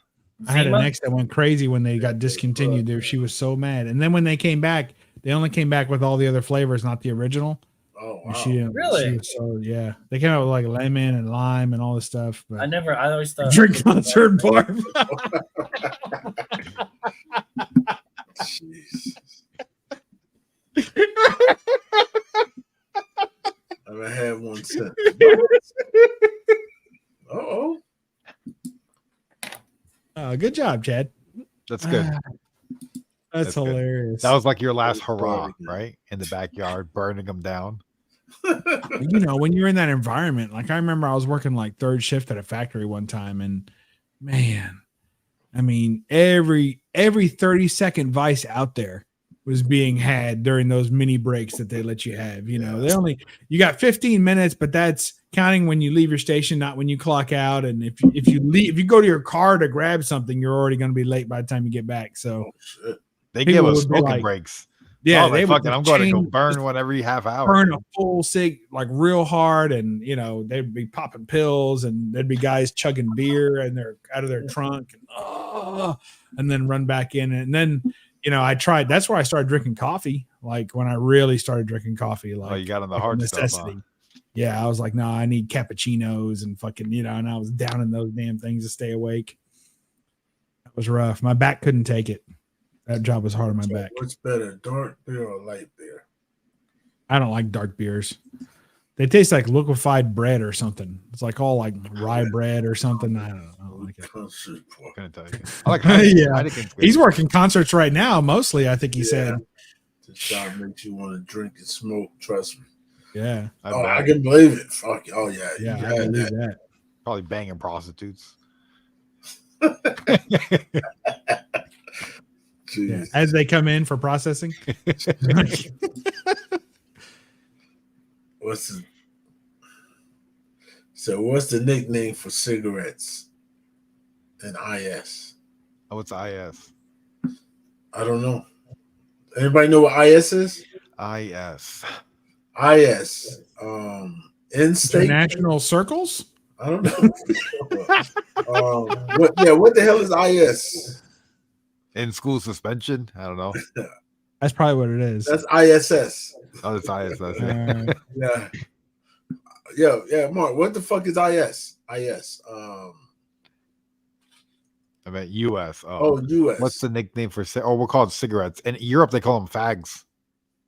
[SPEAKER 4] I had an ex that went crazy when they got discontinued. There, she was so mad. And then when they came back, they only came back with all the other flavors, not the original.
[SPEAKER 1] Oh,
[SPEAKER 4] wow.
[SPEAKER 3] Really?
[SPEAKER 4] She was so, yeah. They came out with like lemon and lime and all this stuff. But
[SPEAKER 3] I always thought
[SPEAKER 4] drink concert barf.
[SPEAKER 1] Jesus. I haven't had one since. Uh-oh.
[SPEAKER 4] Good job, Chad.
[SPEAKER 2] That's good.
[SPEAKER 4] That's hilarious.
[SPEAKER 2] That was like your last hurrah, right? In the backyard, burning them down.
[SPEAKER 4] When you're in that environment, like I remember I was working like third shift at a factory one time, and man, I mean, every 30-second vice out there was being had during those mini breaks that they let you have. You got 15 minutes, but that's counting when you leave your station, not when you clock out. And if you go to your car to grab something, you're already going to be late by the time you get back. So
[SPEAKER 2] they give us smoking breaks.
[SPEAKER 4] Yeah,
[SPEAKER 2] I'm going to go burn one every half hour.
[SPEAKER 4] Burn a full cig like real hard, and they'd be popping pills, and there'd be guys chugging beer and they're out of their trunk, and then run back in, and then I tried. That's where I started drinking coffee. Like when I really started drinking coffee, like
[SPEAKER 2] you got on the hard
[SPEAKER 4] necessity.
[SPEAKER 2] stuff. Huh?
[SPEAKER 4] Yeah, I was like, no, I need cappuccinos and fucking and I was down in those damn things to stay awake. That was rough. My back couldn't take it. That job was hard on my back.
[SPEAKER 1] What's better, dark beer or light beer?
[SPEAKER 4] I don't like dark beers. They taste like liquefied bread or something. It's like all like rye bread or something. I don't know. I don't like it.
[SPEAKER 2] I like
[SPEAKER 4] yeah. He's working concerts right now, mostly, I think he said.
[SPEAKER 1] The job makes you want to drink and smoke, trust me.
[SPEAKER 4] Yeah.
[SPEAKER 1] I can believe it. Fuck. Oh, yeah.
[SPEAKER 4] Yeah, I believe that.
[SPEAKER 2] Probably banging prostitutes.
[SPEAKER 4] Yeah, as they come in for processing.
[SPEAKER 1] What's the nickname for cigarettes in IS?
[SPEAKER 2] Oh, what's IS?
[SPEAKER 1] I don't know. Anybody know what IS is?
[SPEAKER 2] IS.
[SPEAKER 1] IS. In-state
[SPEAKER 4] International Circles?
[SPEAKER 1] I don't know. What the hell is IS?
[SPEAKER 2] In school suspension? I don't know.
[SPEAKER 4] That's probably what it is.
[SPEAKER 1] That's ISS.
[SPEAKER 2] Oh, it's ISS.
[SPEAKER 1] Yeah. Mark, what the fuck is IS? IS.
[SPEAKER 2] I meant US.
[SPEAKER 1] US.
[SPEAKER 2] What's the nickname for we'll call it cigarettes. In Europe, they call them fags.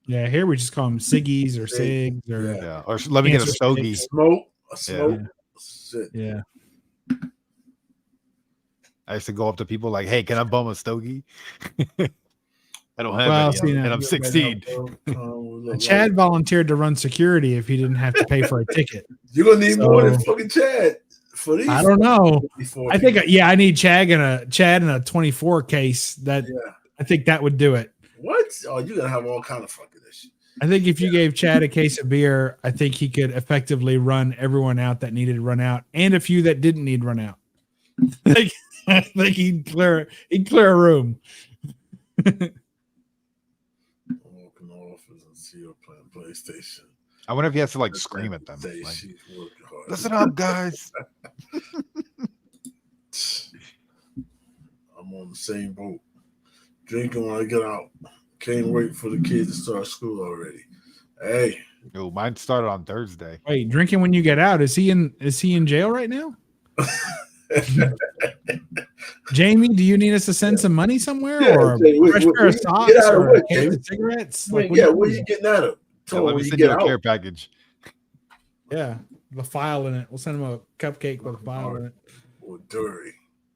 [SPEAKER 4] Yeah, here we just call them ciggies or cigs or
[SPEAKER 2] Or let me get a stogie.
[SPEAKER 1] Smoke. Shit.
[SPEAKER 4] Yeah.
[SPEAKER 2] I used to go up to people like, "Hey, can I bum a stogie?" I don't have any, and I'm 16.
[SPEAKER 4] Chad volunteered to run security if he didn't have to pay for a ticket.
[SPEAKER 1] You're gonna need more than fucking Chad for these.
[SPEAKER 4] I don't know. I think I need Chad in a 24 case. I think that would do it.
[SPEAKER 1] What? Oh, you're gonna have all kind of fucking shit.
[SPEAKER 4] I think if you gave Chad a case of beer, I think he could effectively run everyone out that needed to run out, and a few that didn't need run out. I think he'd clear a room.
[SPEAKER 1] I'm walking office and see her playing PlayStation.
[SPEAKER 2] I wonder if he has to like scream at them.
[SPEAKER 1] Say
[SPEAKER 2] Like,
[SPEAKER 1] she's working hard.
[SPEAKER 2] listen up, guys.
[SPEAKER 1] I'm on the same boat. Drinking when I get out. Can't wait for the kids to start school already. Hey.
[SPEAKER 2] Yo, mine started on Thursday.
[SPEAKER 4] Wait, drinking when you get out. Is he in jail right now? Jamie, do you need us to send some money somewhere, or a fresh pair of socks, or a case of cigarettes?
[SPEAKER 1] Like, where are you getting out of?
[SPEAKER 2] Yeah, let me send you a care package.
[SPEAKER 4] Yeah, the file in it. We'll send him a cupcake with a file in it.
[SPEAKER 1] Or dirty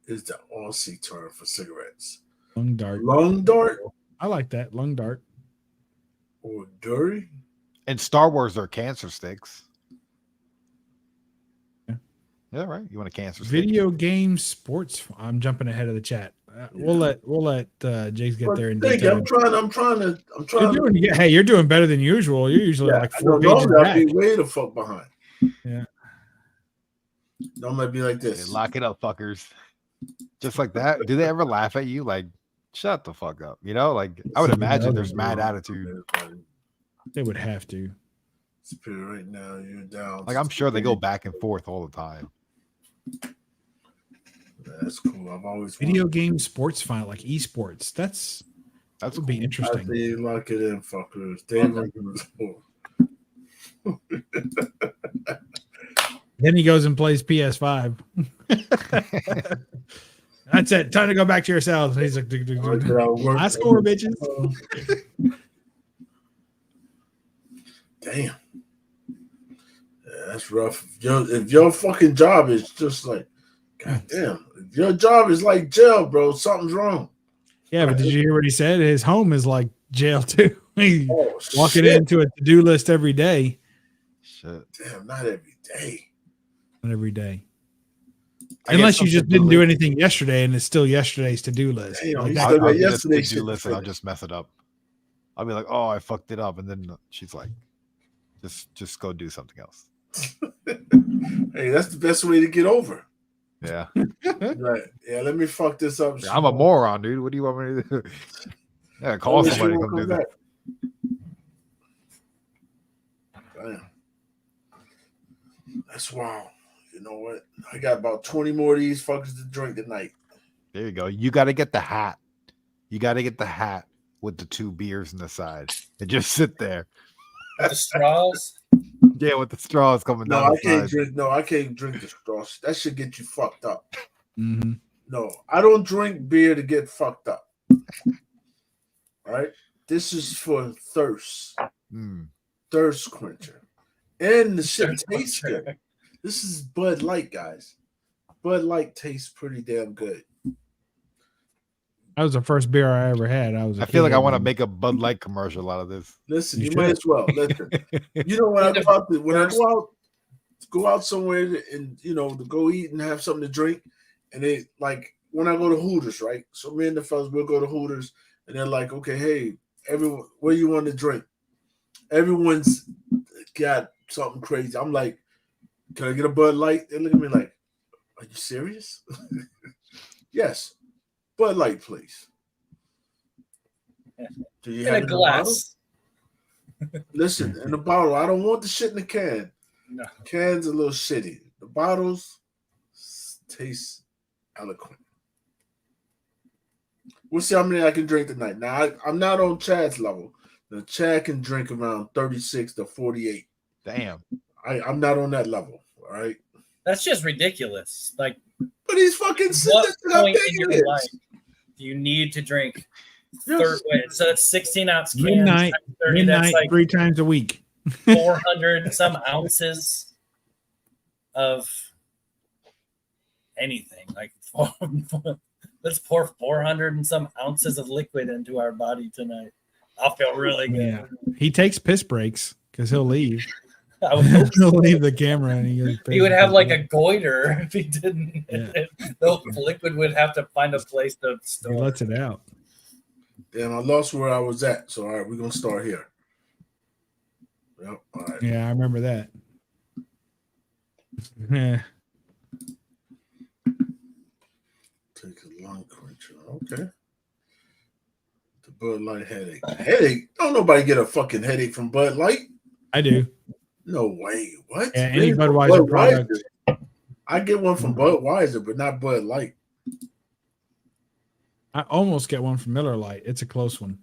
[SPEAKER 1] is the Aussie term for cigarettes.
[SPEAKER 4] Lung dart.
[SPEAKER 1] Lung dart?
[SPEAKER 4] I like that. Lung dart.
[SPEAKER 1] Or dirty?
[SPEAKER 2] In Star Wars, they're cancer sticks.
[SPEAKER 4] Yeah.
[SPEAKER 2] Yeah, right. You want a cancer stick?
[SPEAKER 4] Video game sports. I'm jumping ahead of the chat. We'll let Jace get there in detail.
[SPEAKER 1] I'm trying.
[SPEAKER 4] You're doing better than usual. You're usually like 4 pages back.
[SPEAKER 1] I'll be way the fuck behind.
[SPEAKER 4] Yeah.
[SPEAKER 1] Normally be like this.
[SPEAKER 2] Hey, lock it up, fuckers. Just like that. Do they ever laugh at you? Like, shut the fuck up. You know, like I would imagine there's mad attitude.
[SPEAKER 4] They would have to.
[SPEAKER 1] Superior right now, you're down.
[SPEAKER 2] Like I'm sure they go back and forth all the time.
[SPEAKER 1] That's cool. I've always
[SPEAKER 4] video game sports file, like esports. That would be interesting.
[SPEAKER 1] I think lock it in, fuckers.
[SPEAKER 4] Then he goes and plays PS5. That's it. Time to go back to your cells. He's like, I score, bitches.
[SPEAKER 1] Damn. Yeah, that's rough. If your fucking job is just like, goddamn, if your job is like jail, bro, something's wrong.
[SPEAKER 4] Yeah, but did you hear what he said? His home is like jail too. He's walking into a to-do list every day.
[SPEAKER 2] Shit.
[SPEAKER 1] Damn, not every day.
[SPEAKER 4] Not every day. Unless you just didn't do anything yesterday and it's still yesterday's to-do list.
[SPEAKER 1] Damn,
[SPEAKER 2] I'll yesterday's to-do list and I'll just mess it up. I'll be like, oh, I fucked it up. And then she's like, just go do something else.
[SPEAKER 1] Hey, that's the best way to get over.
[SPEAKER 2] Yeah.
[SPEAKER 1] Right. Yeah, let me fuck this up.
[SPEAKER 2] I'm a moron, dude. What do you want me to do? Yeah, call somebody to come do that.
[SPEAKER 1] Damn. That's wild. You know what? I got about 20 more of these fuckers to drink tonight.
[SPEAKER 2] There you go. You got to get the hat. You got to get the hat with the 2 beers on the side and just sit there.
[SPEAKER 3] With the straws?
[SPEAKER 2] Yeah, with the straws coming down.
[SPEAKER 1] I can't drink. No, I can't drink the straws. That should get you fucked up.
[SPEAKER 4] Mm-hmm.
[SPEAKER 1] No, I don't drink beer to get fucked up. All right? This is for thirst. Thirst quencher. And the shit tastes good. This is Bud Light, guys. Bud Light tastes pretty damn good.
[SPEAKER 4] That was the first beer I ever had.
[SPEAKER 2] I feel like I want to make a Bud Light commercial out of this.
[SPEAKER 1] Listen, you might as well. Listen, you know when I go out somewhere and to go eat and have something to drink, and they like when I go to Hooters, right? So me and the fellas we'll go to Hooters, and they're like, okay, hey, everyone, what do you want to drink? Everyone's got something crazy. I'm like, can I get a Bud Light? They look at me like, are you serious? Yes. Bud Light, please. Do you have
[SPEAKER 3] a glass?
[SPEAKER 1] Listen, in the bottle. I don't want the shit in the can.
[SPEAKER 3] No.
[SPEAKER 1] Can's a little shitty. The bottles taste eloquent. We'll see how many I can drink tonight. Now, I'm not on Chad's level. Now, Chad can drink around 36 to 48.
[SPEAKER 2] Damn.
[SPEAKER 1] I'm not on that level. All right.
[SPEAKER 3] That's just ridiculous. Like,
[SPEAKER 1] but he's fucking
[SPEAKER 3] what point in your life do you need to drink? So it's 16-ounce cans.
[SPEAKER 4] Midnight, that's like 3 times a week.
[SPEAKER 3] 400 some ounces of anything. Like, let's pour 400 and some ounces of liquid into our body tonight. I'll feel really good.
[SPEAKER 4] Yeah. He takes piss breaks because he'll leave.
[SPEAKER 3] I would hope
[SPEAKER 4] he'll leave the camera and
[SPEAKER 3] he would have like a goiter if he didn't.
[SPEAKER 4] Yeah.
[SPEAKER 3] The liquid would have to find a place to store.
[SPEAKER 4] He lets it out.
[SPEAKER 1] Damn, I lost where I was at. So, all right, we're going to start here. Yep, all right.
[SPEAKER 4] Yeah, I remember that. Yeah.
[SPEAKER 1] Lung quencher. Okay. The Bud Light headache. Headache? Don't nobody get a fucking headache from Bud Light.
[SPEAKER 4] I do.
[SPEAKER 1] No way. What?
[SPEAKER 4] Yeah, any
[SPEAKER 1] Really?
[SPEAKER 4] Budweiser product.
[SPEAKER 1] I get one from Budweiser, but not Bud Light.
[SPEAKER 4] I almost get one from Miller Lite. It's a close one.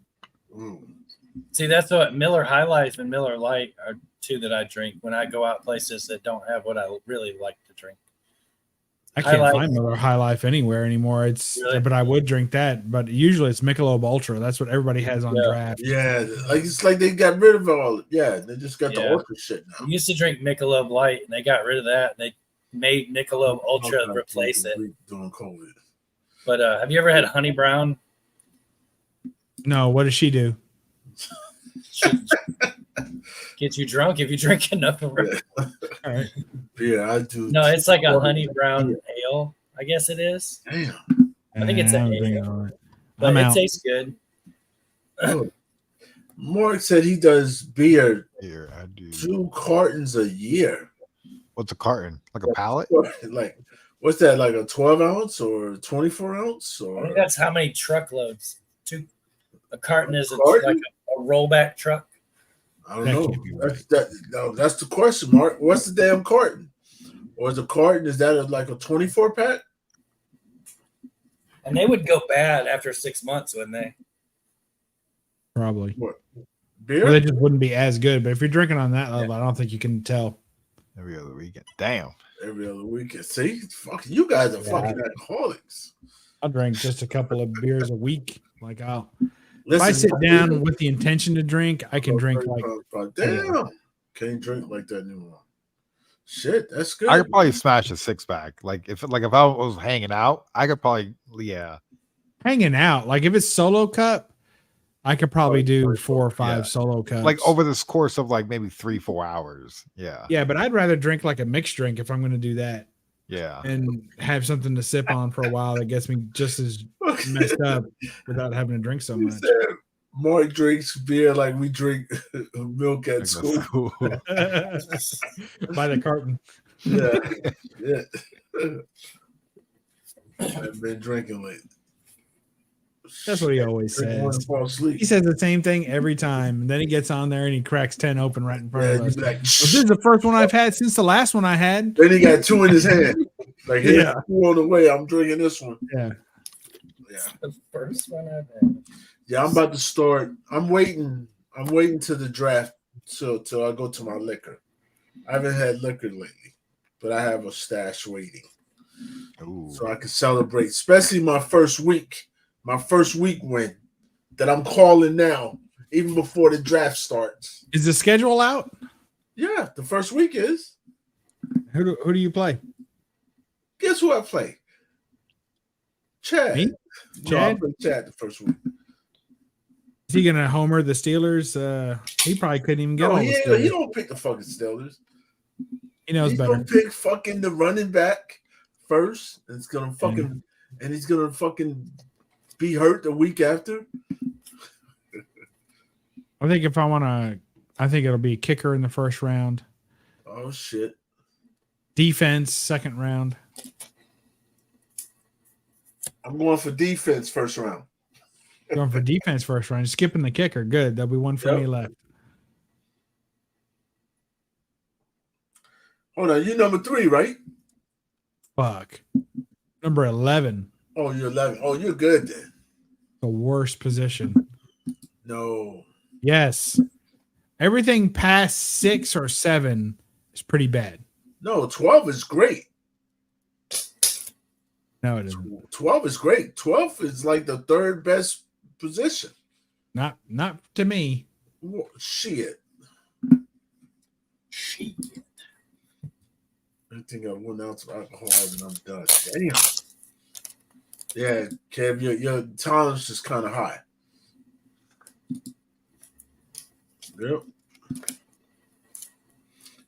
[SPEAKER 3] See, that's what Miller High Life and Miller Lite are two that I drink when I go out places that don't have what I really like to drink.
[SPEAKER 4] I can't
[SPEAKER 3] High
[SPEAKER 4] find Miller High Life anywhere anymore.
[SPEAKER 3] Really?
[SPEAKER 4] But I would drink that. But usually it's Michelob Ultra. That's what everybody has on draft.
[SPEAKER 1] Yeah, like it's like they got rid of all. Yeah, they just got the Ultra shit now.
[SPEAKER 3] We used to drink Michelob Light, and they got rid of that. And they made Michelob Ultra replace it
[SPEAKER 1] during COVID.
[SPEAKER 3] But have you ever had Honey Brown?
[SPEAKER 4] No, what does she do?
[SPEAKER 3] Get you drunk if you drink enough of it.
[SPEAKER 4] All right.
[SPEAKER 1] Yeah, I do.
[SPEAKER 3] No, it's like a honey brown ale. I guess it is.
[SPEAKER 1] Damn.
[SPEAKER 3] I think it's an ale, but it tastes good.
[SPEAKER 1] Mark said he does beer.
[SPEAKER 2] Here, I do.
[SPEAKER 1] 2 cartons a year.
[SPEAKER 2] What's a carton? Like a pallet?
[SPEAKER 1] Like, what's that? Like a 12 ounce or 24 ounce? Or
[SPEAKER 3] I think that's how many truckloads. A carton is
[SPEAKER 1] carton?
[SPEAKER 3] like a rollback truck.
[SPEAKER 1] I don't know. That's the question, Mark. What's the damn carton? Or is a carton, is that like a 24 pack?
[SPEAKER 3] And they would go bad after 6 months, wouldn't they?
[SPEAKER 4] Probably.
[SPEAKER 1] What? Beer?
[SPEAKER 4] Or they just wouldn't be as good. But if you're drinking on that level, I don't think you can tell.
[SPEAKER 2] Every other weekend. Damn.
[SPEAKER 1] Every other weekend. See? Fuck, you guys are fucking alcoholics.
[SPEAKER 4] I'll drink just a couple of beers a week. Like
[SPEAKER 1] Listen,
[SPEAKER 4] if I sit down with the intention to drink, I can drink like
[SPEAKER 1] damn. Can't drink like that anymore. Shit, that's good.
[SPEAKER 2] I could probably smash a 6-pack. Like if I was hanging out, I could probably
[SPEAKER 4] hanging out. Like if it's solo cup, I could probably do 4 or 5 solo cups.
[SPEAKER 2] Like over this course of like maybe 3-4 hours. Yeah.
[SPEAKER 4] Yeah, but I'd rather drink like a mixed drink if I'm going to do that.
[SPEAKER 2] Yeah.
[SPEAKER 4] And have something to sip on for a while that gets me just as messed up without having to drink so much.
[SPEAKER 1] Mark drinks beer like we drink milk at school.
[SPEAKER 4] By the carton.
[SPEAKER 1] Yeah. I've been drinking lately.
[SPEAKER 4] That's what he always says. He says the same thing every time. And then he gets on there and he cracks 10 open right in front of us.
[SPEAKER 1] Like,
[SPEAKER 4] this is the first one I've had since the last one I had.
[SPEAKER 1] Then he got 2 in his hand. Like, hey, 2 on the way. I'm drinking this one.
[SPEAKER 4] Yeah.
[SPEAKER 3] The first one I've had.
[SPEAKER 1] Yeah, I'm about to start. I'm waiting to the draft till I go to my liquor. I haven't had liquor lately, but I have a stash waiting.
[SPEAKER 2] Ooh.
[SPEAKER 1] So I can celebrate, especially my first week win that I'm calling now, even before the draft starts.
[SPEAKER 4] Is the schedule out?
[SPEAKER 1] Yeah, the first week is.
[SPEAKER 4] Who do you play?
[SPEAKER 1] Guess who I play? Chad.
[SPEAKER 4] Me?
[SPEAKER 1] No, I played Chad the first week.
[SPEAKER 4] Is he gonna homer the Steelers? He probably couldn't even get all the Steelers.
[SPEAKER 1] He don't pick the fucking Steelers.
[SPEAKER 4] He knows better.
[SPEAKER 1] He's gonna pick fucking the running back first. And it's gonna fucking and he's gonna fucking be hurt the week after.
[SPEAKER 4] I think I think it'll be kicker in the first round.
[SPEAKER 1] Oh shit.
[SPEAKER 4] Defense, second round.
[SPEAKER 1] I'm going for defense first round.
[SPEAKER 4] Going for defense first round. Skipping the kicker. Good. There'll be one for me left.
[SPEAKER 1] Hold on. You're number 3, right?
[SPEAKER 4] Fuck. Number 11.
[SPEAKER 1] Oh, you're 11. Oh, you're good then.
[SPEAKER 4] The worst position.
[SPEAKER 1] No.
[SPEAKER 4] Yes. Everything past 6 or 7 is pretty bad.
[SPEAKER 1] No, 12 is great.
[SPEAKER 4] No, it isn't.
[SPEAKER 1] 12 is great. 12 is like the 3rd best position.
[SPEAKER 4] Not to me.
[SPEAKER 1] Shit. I think I 1 ounce of alcohol and I'm done. Damn. Yeah, Kev, your tolerance is kind of high. Yep.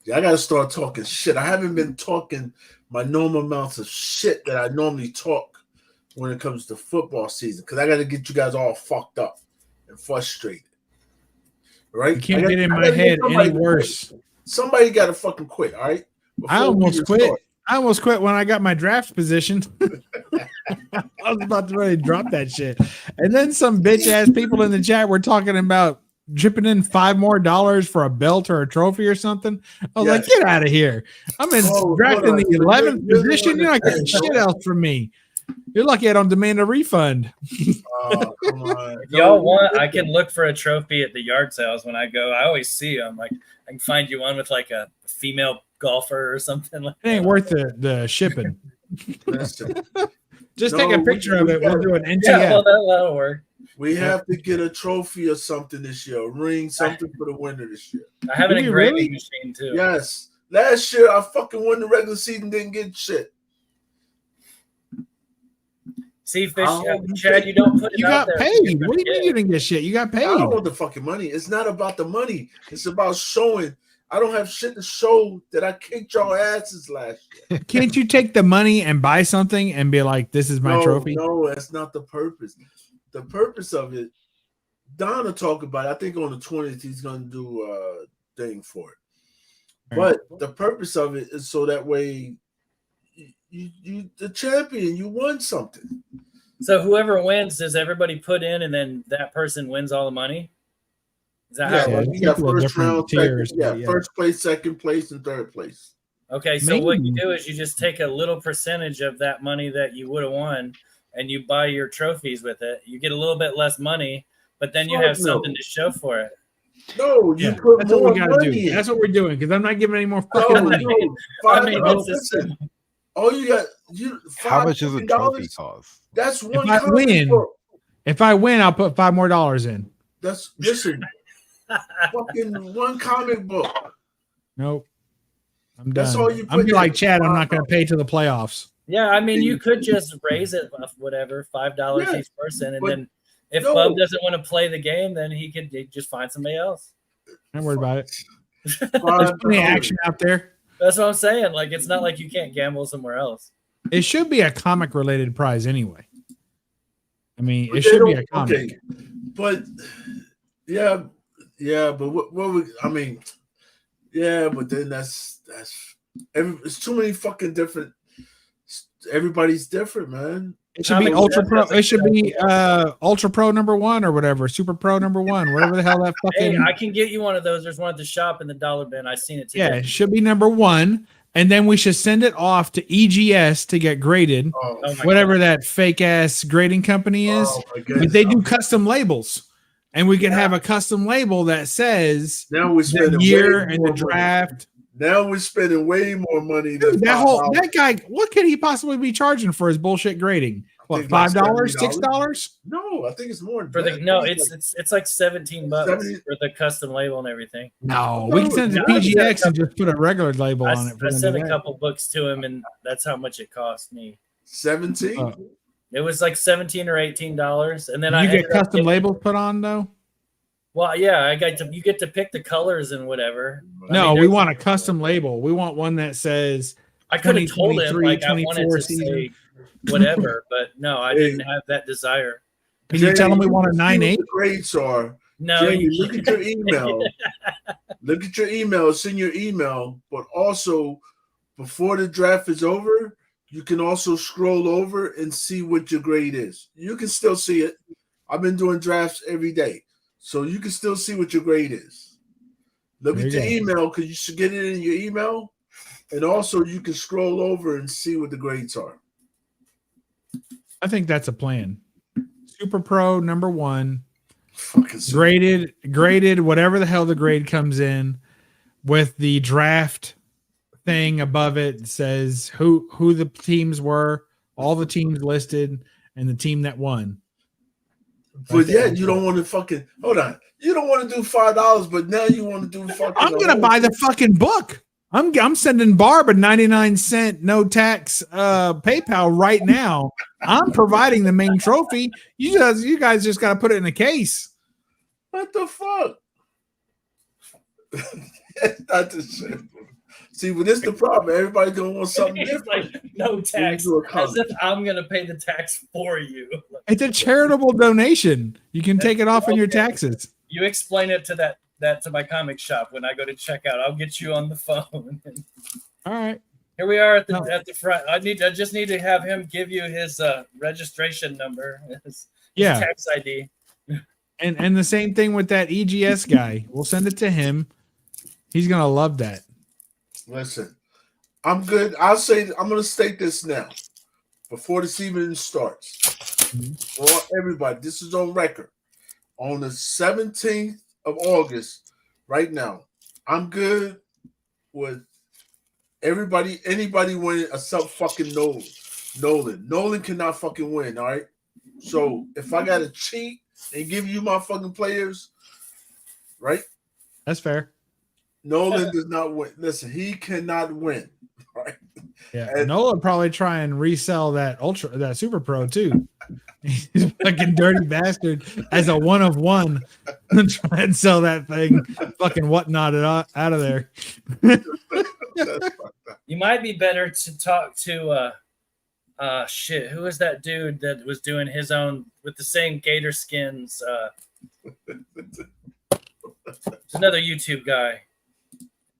[SPEAKER 1] Yeah, I gotta start talking shit. I haven't been talking my normal amounts of shit that I normally talk when it comes to football season, because I gotta get you guys all fucked up and frustrated. Right?
[SPEAKER 4] You can't get in my head any worse.
[SPEAKER 1] Somebody gotta fucking quit, all right?
[SPEAKER 4] I almost quit. I almost quit when I got my draft position. I was about to really drop that shit. And then some bitch ass people in the chat were talking about dripping in $5 more for a belt or a trophy or something. I was like, get out of here. I'm in drafting the 11th position. You're not getting shit else from me. You're lucky I don't demand a refund.
[SPEAKER 1] Oh, come on.
[SPEAKER 3] If y'all want, I can look for a trophy at the yard sales when I go. I always see them. Like, I can find you one with like a female golfer or something like
[SPEAKER 4] It ain't worth the shipping.
[SPEAKER 1] Listen,
[SPEAKER 4] Just take a picture of it. We'll do an NTF.
[SPEAKER 3] yeah, well, that'll work.
[SPEAKER 1] we have to get a trophy or something this year, a ring, something for the winner this year.
[SPEAKER 3] I have an
[SPEAKER 4] Do you
[SPEAKER 3] engraving
[SPEAKER 4] really?
[SPEAKER 3] machine too.
[SPEAKER 1] Yes. Last year, I fucking won the regular season, didn't get shit.
[SPEAKER 3] See, Fish,
[SPEAKER 1] Oh,
[SPEAKER 3] Chad, you don't put it
[SPEAKER 4] You
[SPEAKER 3] out
[SPEAKER 4] got
[SPEAKER 3] there.
[SPEAKER 4] paid. What do you mean you didn't get shit? You got
[SPEAKER 1] I
[SPEAKER 4] paid.
[SPEAKER 1] don't want the fucking money. It's not about the money. It's about showing. I don't have shit to show that I kicked y'all asses last year.
[SPEAKER 4] Can't you take the money and buy something and be like, this is my trophy?
[SPEAKER 1] No, that's not the purpose. The purpose of it, Don will talk about it. I think on the 20th, he's going to do a thing for it. But the purpose of it is so that way you the champion, you won something.
[SPEAKER 3] So whoever wins, does everybody put in, and then that person wins all the money? Is that how it
[SPEAKER 1] Yeah,
[SPEAKER 3] works?
[SPEAKER 1] you got
[SPEAKER 4] Couple of
[SPEAKER 1] first
[SPEAKER 4] different
[SPEAKER 1] round,
[SPEAKER 4] tiers,
[SPEAKER 1] second,
[SPEAKER 4] yeah.
[SPEAKER 1] first place, second place, and third place.
[SPEAKER 3] Okay, so what you
[SPEAKER 4] Maybe.
[SPEAKER 3] do is you just take a little percentage of that money that you would have won, and you buy your trophies with it. You get a little bit less money, but then you
[SPEAKER 1] Fuck
[SPEAKER 3] have
[SPEAKER 1] no.
[SPEAKER 3] something to show for it.
[SPEAKER 1] No, you
[SPEAKER 4] Yeah,
[SPEAKER 1] put
[SPEAKER 4] that's
[SPEAKER 1] more
[SPEAKER 4] what we gotta
[SPEAKER 1] money
[SPEAKER 4] do.
[SPEAKER 1] in.
[SPEAKER 4] That's what we're doing because I'm not giving any more
[SPEAKER 1] No,
[SPEAKER 4] fucking money.
[SPEAKER 1] no,
[SPEAKER 3] I
[SPEAKER 1] $5.
[SPEAKER 3] mean, it's
[SPEAKER 1] Listen, all you got,
[SPEAKER 2] How much does a trophy
[SPEAKER 1] $5
[SPEAKER 2] cost?
[SPEAKER 1] That's one
[SPEAKER 4] I
[SPEAKER 1] comic
[SPEAKER 4] win,
[SPEAKER 1] book.
[SPEAKER 4] If I win, I'll put $5 more in.
[SPEAKER 1] That's listen, fucking one comic book.
[SPEAKER 4] Nope. I'm
[SPEAKER 1] That's
[SPEAKER 4] done.
[SPEAKER 1] all you
[SPEAKER 4] I'm
[SPEAKER 1] put
[SPEAKER 4] be
[SPEAKER 1] in.
[SPEAKER 4] like Chad. I'm not going to pay to the playoffs.
[SPEAKER 3] Yeah, I mean, you could just raise it whatever, $5
[SPEAKER 1] Yeah,
[SPEAKER 3] each person, and
[SPEAKER 1] but
[SPEAKER 3] then if
[SPEAKER 1] no.
[SPEAKER 3] Bub doesn't want to play the game, then he could just find somebody else.
[SPEAKER 4] Don't worry about it. There's
[SPEAKER 1] $5.
[SPEAKER 4] plenty of action out there.
[SPEAKER 3] That's what I'm saying. Like, it's not like you can't gamble somewhere else.
[SPEAKER 4] It should be a comic related prize anyway. I mean,
[SPEAKER 1] But
[SPEAKER 4] it
[SPEAKER 1] they
[SPEAKER 4] should be
[SPEAKER 1] don't-
[SPEAKER 4] a comic.
[SPEAKER 1] Okay, but yeah, but what would I mean? Yeah, but then that's it's too many fucking different. Everybody's different, man.
[SPEAKER 4] It should be
[SPEAKER 3] Comic
[SPEAKER 4] Ultra
[SPEAKER 3] Death
[SPEAKER 4] Pro.
[SPEAKER 3] doesn't
[SPEAKER 4] It should be
[SPEAKER 3] count.
[SPEAKER 4] Ultra Pro #1 or whatever, Super Pro #1, whatever the hell that
[SPEAKER 3] Hey,
[SPEAKER 4] fucking.
[SPEAKER 3] I can get you one of those. There's one at the shop in the dollar bin. I seen it today.
[SPEAKER 4] Yeah, it should be #1, and then we should send it off to EGS to get graded.
[SPEAKER 1] Oh,
[SPEAKER 3] Oh my
[SPEAKER 4] Whatever that fake ass grading company is.
[SPEAKER 1] oh my
[SPEAKER 4] But
[SPEAKER 1] goodness.
[SPEAKER 4] they do custom labels, and we can have a custom label that says
[SPEAKER 1] Now we're
[SPEAKER 4] the
[SPEAKER 1] spending
[SPEAKER 4] year
[SPEAKER 1] way
[SPEAKER 4] and
[SPEAKER 1] more
[SPEAKER 4] the
[SPEAKER 1] money.
[SPEAKER 4] draft.
[SPEAKER 1] Now we're spending way more money than
[SPEAKER 4] Dude, that
[SPEAKER 1] $5.
[SPEAKER 4] guy, what could he possibly be charging for his bullshit grading? What,
[SPEAKER 1] think like
[SPEAKER 4] $5,
[SPEAKER 1] $70?
[SPEAKER 4] $6?
[SPEAKER 1] No, I think it's more than
[SPEAKER 3] For the
[SPEAKER 1] that.
[SPEAKER 3] no,
[SPEAKER 1] I think
[SPEAKER 3] it's like $17
[SPEAKER 1] 70.
[SPEAKER 3] for the custom label and everything.
[SPEAKER 4] No, we can send it to
[SPEAKER 3] No, it's not
[SPEAKER 4] PGX and just put a regular label
[SPEAKER 3] I,
[SPEAKER 4] on it. For
[SPEAKER 3] I
[SPEAKER 4] them
[SPEAKER 3] sent
[SPEAKER 4] to
[SPEAKER 3] a
[SPEAKER 4] wear.
[SPEAKER 3] couple books to him, and that's how much it cost me.
[SPEAKER 1] 17.
[SPEAKER 4] Oh.
[SPEAKER 3] It was like $17 or $18, and then
[SPEAKER 4] Did
[SPEAKER 3] I
[SPEAKER 4] you get
[SPEAKER 3] ended up
[SPEAKER 4] custom
[SPEAKER 3] getting-
[SPEAKER 4] labels put on though?
[SPEAKER 3] Well, yeah, you get to pick the colors and whatever.
[SPEAKER 4] No,
[SPEAKER 3] mean,
[SPEAKER 4] we
[SPEAKER 3] there's-
[SPEAKER 4] want a custom label. We want one that says
[SPEAKER 3] I could have told him
[SPEAKER 4] 2023,
[SPEAKER 3] like I wanted
[SPEAKER 4] 24
[SPEAKER 3] to
[SPEAKER 4] season.
[SPEAKER 3] say whatever, but no, I
[SPEAKER 1] Hey.
[SPEAKER 3] didn't have that desire.
[SPEAKER 4] Can you tell them we
[SPEAKER 1] Jamie,
[SPEAKER 4] want a
[SPEAKER 1] see what
[SPEAKER 4] 9.8?
[SPEAKER 1] The grades are.
[SPEAKER 3] No,
[SPEAKER 1] Jamie,
[SPEAKER 3] you
[SPEAKER 1] look at your email. Look at your email. Send your email, but also before the draft is over, you can also scroll over and see what your grade is. You can still see it. I've been doing drafts every day, so you can still see what your grade is. Look
[SPEAKER 4] There
[SPEAKER 1] at
[SPEAKER 4] you
[SPEAKER 1] your email because you should get it in your email, and also you can scroll over and see what the grades are.
[SPEAKER 4] I think that's a plan. Super Pro #1,
[SPEAKER 1] Fucking
[SPEAKER 4] graded, whatever the hell the grade comes in, with the draft thing above it says who the teams were, all the teams listed, and the team that won.
[SPEAKER 1] But yeah, you don't want to fucking hold on. You don't want to do $5, but now you want to do fucking.
[SPEAKER 4] I'm gonna buy the fucking book. I'm sending Barb a 99-cent no tax PayPal right now. I'm providing the main trophy. You guys just gotta put it in a case.
[SPEAKER 1] What the fuck? That's not the shit. See, but this the problem. Everybody's gonna want something
[SPEAKER 3] it's
[SPEAKER 1] different.
[SPEAKER 3] like no tax,
[SPEAKER 1] do a
[SPEAKER 3] as
[SPEAKER 1] color.
[SPEAKER 3] if I'm gonna pay the tax for you.
[SPEAKER 4] It's a charitable donation. You can take it off in your taxes.
[SPEAKER 3] You explain it to that to my comic shop when I go to check out. I'll get you on the phone.
[SPEAKER 4] All right.
[SPEAKER 3] Here we are at
[SPEAKER 4] No.
[SPEAKER 3] the front. I just need to have him give you his registration number, his
[SPEAKER 4] Yeah.
[SPEAKER 3] tax ID.
[SPEAKER 4] And the same thing with that EGS guy. We'll send it to him. He's gonna love that.
[SPEAKER 1] Listen, I'm good. I'm gonna state this now before this even starts. For everybody, this is on record. On the 17th of August, right now, I'm good with anybody winning except fucking Nolan. Nolan cannot fucking win, all right? So if I gotta cheat and give you my fucking players, right?
[SPEAKER 4] That's fair.
[SPEAKER 1] Nolan does not win. Listen, he cannot win. Right?
[SPEAKER 4] Yeah.
[SPEAKER 1] And-
[SPEAKER 4] Noah would probably try and resell that Super Pro too. He's a fucking dirty bastard as a 1 of 1. Try and sell that thing, fucking whatnot it out of there.
[SPEAKER 3] You might be better to talk to shit. Who is that dude that was doing his own with the same gator skins? There's another YouTube guy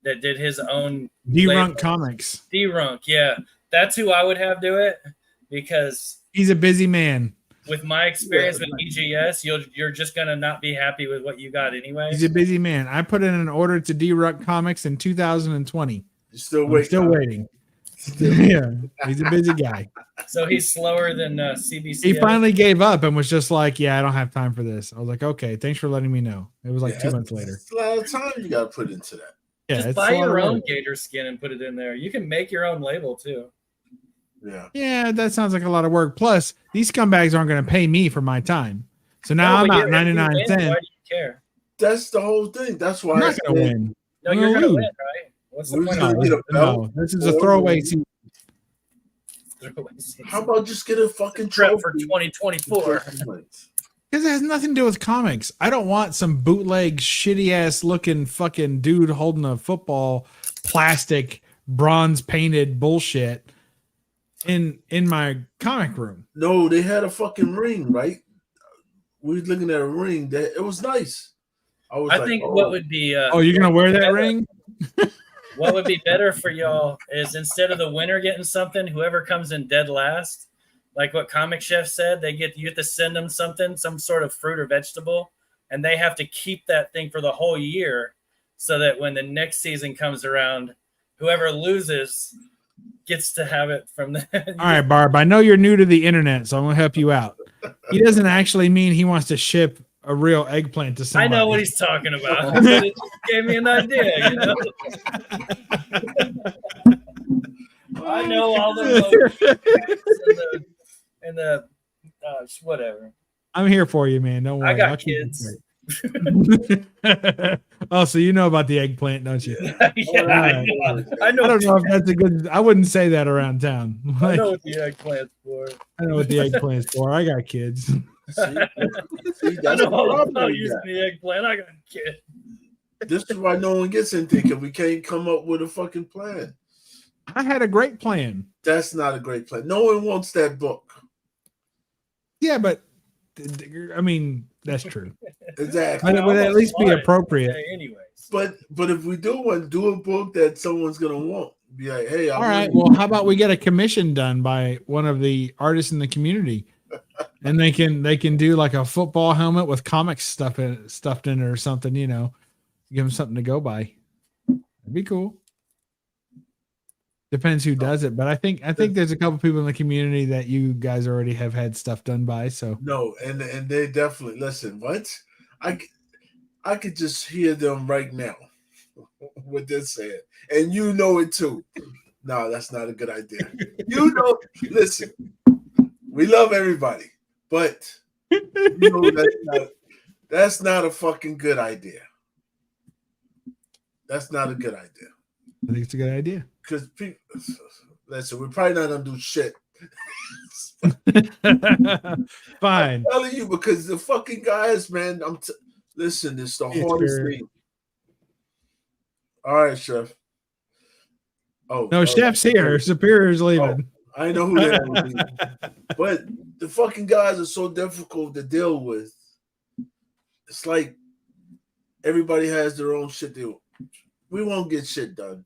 [SPEAKER 3] that did his own
[SPEAKER 4] D-Runk Comics.
[SPEAKER 3] D-Runk, yeah. That's who I would have do it because
[SPEAKER 4] he's a busy man.
[SPEAKER 3] With my experience with EGS, you're just gonna not be happy with what you got anyway.
[SPEAKER 4] He's a busy man. I put in an order to D-Runk Comics in 2020.
[SPEAKER 1] You're still waiting.
[SPEAKER 4] Still waiting. Yeah, he's a busy guy.
[SPEAKER 3] So he's slower than CBC.
[SPEAKER 4] He finally gave up and was just like, "Yeah, I don't have time for this." I was like, "Okay, thanks for letting me know." It was like 2 months later.
[SPEAKER 1] It's a lot of time you got to put into that.
[SPEAKER 4] Yeah,
[SPEAKER 3] just buy your own gator skin and put it in there. You can make your own label too.
[SPEAKER 4] Yeah, that sounds like a lot of work. Plus, these scumbags aren't going to pay me for my time. So now I'm out 99 cents.
[SPEAKER 3] Why do you care?
[SPEAKER 1] That's the whole thing. That's why
[SPEAKER 4] I'm not going to win.
[SPEAKER 3] No, you're going to win, right? What's the point?
[SPEAKER 4] No, this is a throwaway season.
[SPEAKER 1] How about just get a fucking
[SPEAKER 3] trip for 2024?
[SPEAKER 4] Because it has nothing to do with comics. I don't want some bootleg, shitty ass looking fucking dude holding a football, plastic, bronze painted bullshit in my comic room.
[SPEAKER 1] No, they had a fucking ring, right? We was looking at a ring that it was nice.
[SPEAKER 3] I think what would be
[SPEAKER 4] you're gonna wear that ring?
[SPEAKER 3] What would be better for y'all is instead of the winner getting something, whoever comes in dead last, like what Comic Chef said, you have to send them something, some sort of fruit or vegetable, and they have to keep that thing for the whole year so that when the next season comes around, whoever loses gets to have it from the
[SPEAKER 4] All right, Barb, I know you're new to the internet, so I'm gonna help you out. He doesn't actually mean he wants to ship a real eggplant to somebody.
[SPEAKER 3] I know what he's talking about. But it just gave me an idea, you know. I know all the and the whatever.
[SPEAKER 4] I'm here for you, man. Don't worry.
[SPEAKER 3] I got kids.
[SPEAKER 4] Oh, so you know about the eggplant, don't you?
[SPEAKER 3] Yeah, I know.
[SPEAKER 4] I don't know if that's a good. I wouldn't say that around town.
[SPEAKER 3] I know what the eggplant's for.
[SPEAKER 4] I know what the eggplant's for. I got kids.
[SPEAKER 1] See,
[SPEAKER 3] I know all about using the eggplant. I got kids.
[SPEAKER 1] This is why no one gets anything because we can't come up with a fucking plan.
[SPEAKER 4] I had a great plan.
[SPEAKER 1] That's not a great plan. No one wants that book.
[SPEAKER 4] Yeah, but I mean that's true.
[SPEAKER 1] Exactly.
[SPEAKER 4] But it would at least be appropriate.
[SPEAKER 3] Anyways.
[SPEAKER 1] But if we do a book that someone's gonna want, be like, hey,
[SPEAKER 4] all right. Well, how about we get a commission done by one of the artists in the community, and they can do like a football helmet with comics stuffed in it or something. You know, give them something to go by. That'd be cool. Depends who does it, but I think there's a couple people in the community that you guys already have had stuff done by. So
[SPEAKER 1] no, and they definitely listen. What I could just hear them right now. What they're saying, and you know it too. No, that's not a good idea. You know, listen, we love everybody, but you know that's not a fucking good idea. That's not a good idea.
[SPEAKER 4] I think it's a good idea.
[SPEAKER 1] Because people, listen, we're probably not gonna do shit.
[SPEAKER 4] Fine.
[SPEAKER 1] I'm telling you, because the fucking guys, man. Listen, it's the hardest thing. All right, Chef. Oh
[SPEAKER 4] no, Chef's here. Superior's leaving.
[SPEAKER 1] I know who that would be. But the fucking guys are so difficult to deal with. It's like everybody has their own shit. We won't get shit done.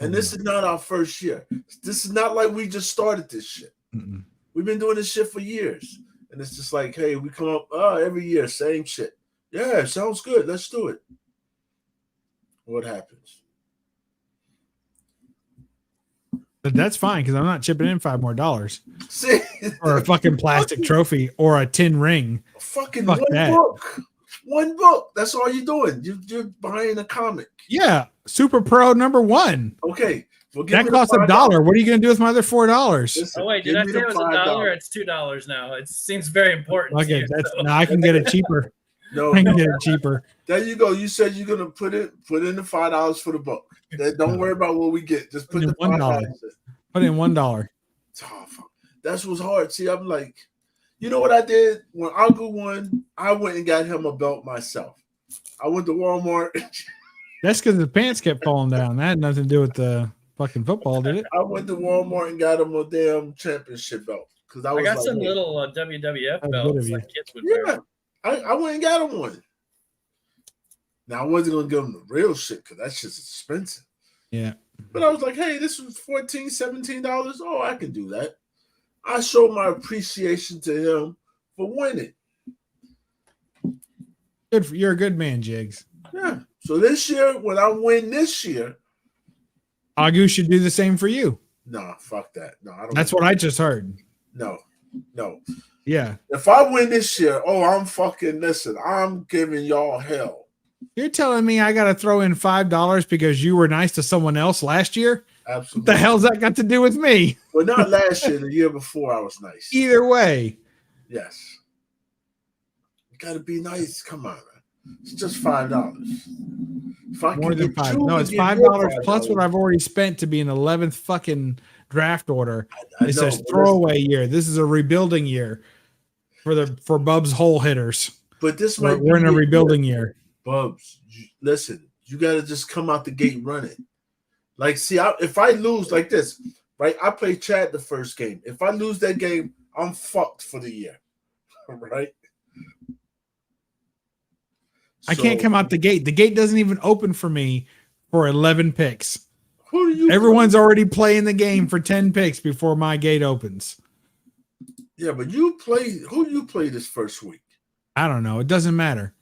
[SPEAKER 1] And this is not our first year. This is not like we just started this shit.
[SPEAKER 4] Mm-mm.
[SPEAKER 1] We've been doing this shit for years. And it's just like, hey, we come up every year, same shit. Yeah, sounds good. Let's do it. What happens?
[SPEAKER 4] But that's fine because I'm not chipping in $5 more.
[SPEAKER 1] See?
[SPEAKER 4] Or a fucking plastic trophy or a tin ring.
[SPEAKER 1] Fucking
[SPEAKER 4] Fuck
[SPEAKER 1] one
[SPEAKER 4] that.
[SPEAKER 1] book. One book. That's all you're doing. You're buying a comic.
[SPEAKER 4] Yeah. Super Pro #1.
[SPEAKER 1] Okay. Well,
[SPEAKER 4] That costs $1. What are you going to do with my other $4?
[SPEAKER 1] Listen,
[SPEAKER 3] Oh wait, did
[SPEAKER 1] give
[SPEAKER 3] I
[SPEAKER 1] me
[SPEAKER 3] say
[SPEAKER 1] the
[SPEAKER 3] it was
[SPEAKER 1] $5.
[SPEAKER 3] $1? It's $2 now. It seems very important. to
[SPEAKER 4] Okay,
[SPEAKER 3] you,
[SPEAKER 4] that's
[SPEAKER 3] so.
[SPEAKER 4] no, I can get it cheaper.
[SPEAKER 1] No,
[SPEAKER 4] I can get it cheaper.
[SPEAKER 1] there you go. You said you're gonna put in the $5 for the book. Don't worry about what we get. Just put the $5 in.
[SPEAKER 4] Put in $1.
[SPEAKER 1] Oh, fuck. That's what's hard. See, I'm like, you know what I did when Uncle won? I went and got him a belt myself. I went to Walmart.
[SPEAKER 4] That's because the pants kept falling down. That had nothing to do with the fucking football, did it?
[SPEAKER 1] I went to Walmart and got him a damn championship belt because I was
[SPEAKER 3] I got
[SPEAKER 1] like,
[SPEAKER 3] some
[SPEAKER 1] hey,
[SPEAKER 3] little WWF
[SPEAKER 4] That's good
[SPEAKER 3] belts
[SPEAKER 4] of you.
[SPEAKER 3] like kids would wear.
[SPEAKER 1] yeah. I went and got him one. Now I wasn't gonna give him the real shit because that shit's expensive.
[SPEAKER 4] Yeah.
[SPEAKER 1] But I was like, hey, this was $14, $17. Oh, I can do that. I showed my appreciation to him for winning.
[SPEAKER 4] Good for, you're a good man, Jigs.
[SPEAKER 1] Yeah. So this year, when I win this year,
[SPEAKER 4] Agu should do the same for you.
[SPEAKER 1] nah, fuck that. No, I don't.
[SPEAKER 4] That's what I just heard.
[SPEAKER 1] No.
[SPEAKER 4] Yeah.
[SPEAKER 1] If I win this year, I'm giving y'all hell.
[SPEAKER 4] You're telling me I got to throw in $5 because you were nice to someone else last year? What
[SPEAKER 1] Absolutely.
[SPEAKER 4] the hell's that got to do with me?
[SPEAKER 1] Well, not last year, the year before I was nice.
[SPEAKER 4] Either way.
[SPEAKER 1] Yes. You gotta be nice. Come on, man. It's just $5. If I
[SPEAKER 4] More
[SPEAKER 1] can
[SPEAKER 4] than
[SPEAKER 1] get
[SPEAKER 4] five.
[SPEAKER 1] you
[SPEAKER 4] No,
[SPEAKER 1] to
[SPEAKER 4] it's
[SPEAKER 1] give
[SPEAKER 4] $5
[SPEAKER 1] your
[SPEAKER 4] plus what
[SPEAKER 1] $5,
[SPEAKER 4] I've already spent to be an 11th fucking draft order.
[SPEAKER 1] I
[SPEAKER 4] It
[SPEAKER 1] know,
[SPEAKER 4] says
[SPEAKER 1] but
[SPEAKER 4] throwaway year. This is a rebuilding year for Bub's hole hitters.
[SPEAKER 1] But this
[SPEAKER 4] We're,
[SPEAKER 1] might
[SPEAKER 4] we're in a
[SPEAKER 1] be your
[SPEAKER 4] rebuilding
[SPEAKER 1] year.
[SPEAKER 4] year.
[SPEAKER 1] Bubs, listen, you got to just come out the gate running. Like, see, if I lose like this, right? I play Chad the first game. If I lose that game, I'm fucked for the year, right?
[SPEAKER 4] I can't come out the gate. The gate doesn't even open for me for 11 picks.
[SPEAKER 1] Who do you?
[SPEAKER 4] Everyone's already playing the game for 10 picks before my gate opens.
[SPEAKER 1] Yeah, but you play. Who you play this first week?
[SPEAKER 4] I don't know. It doesn't matter.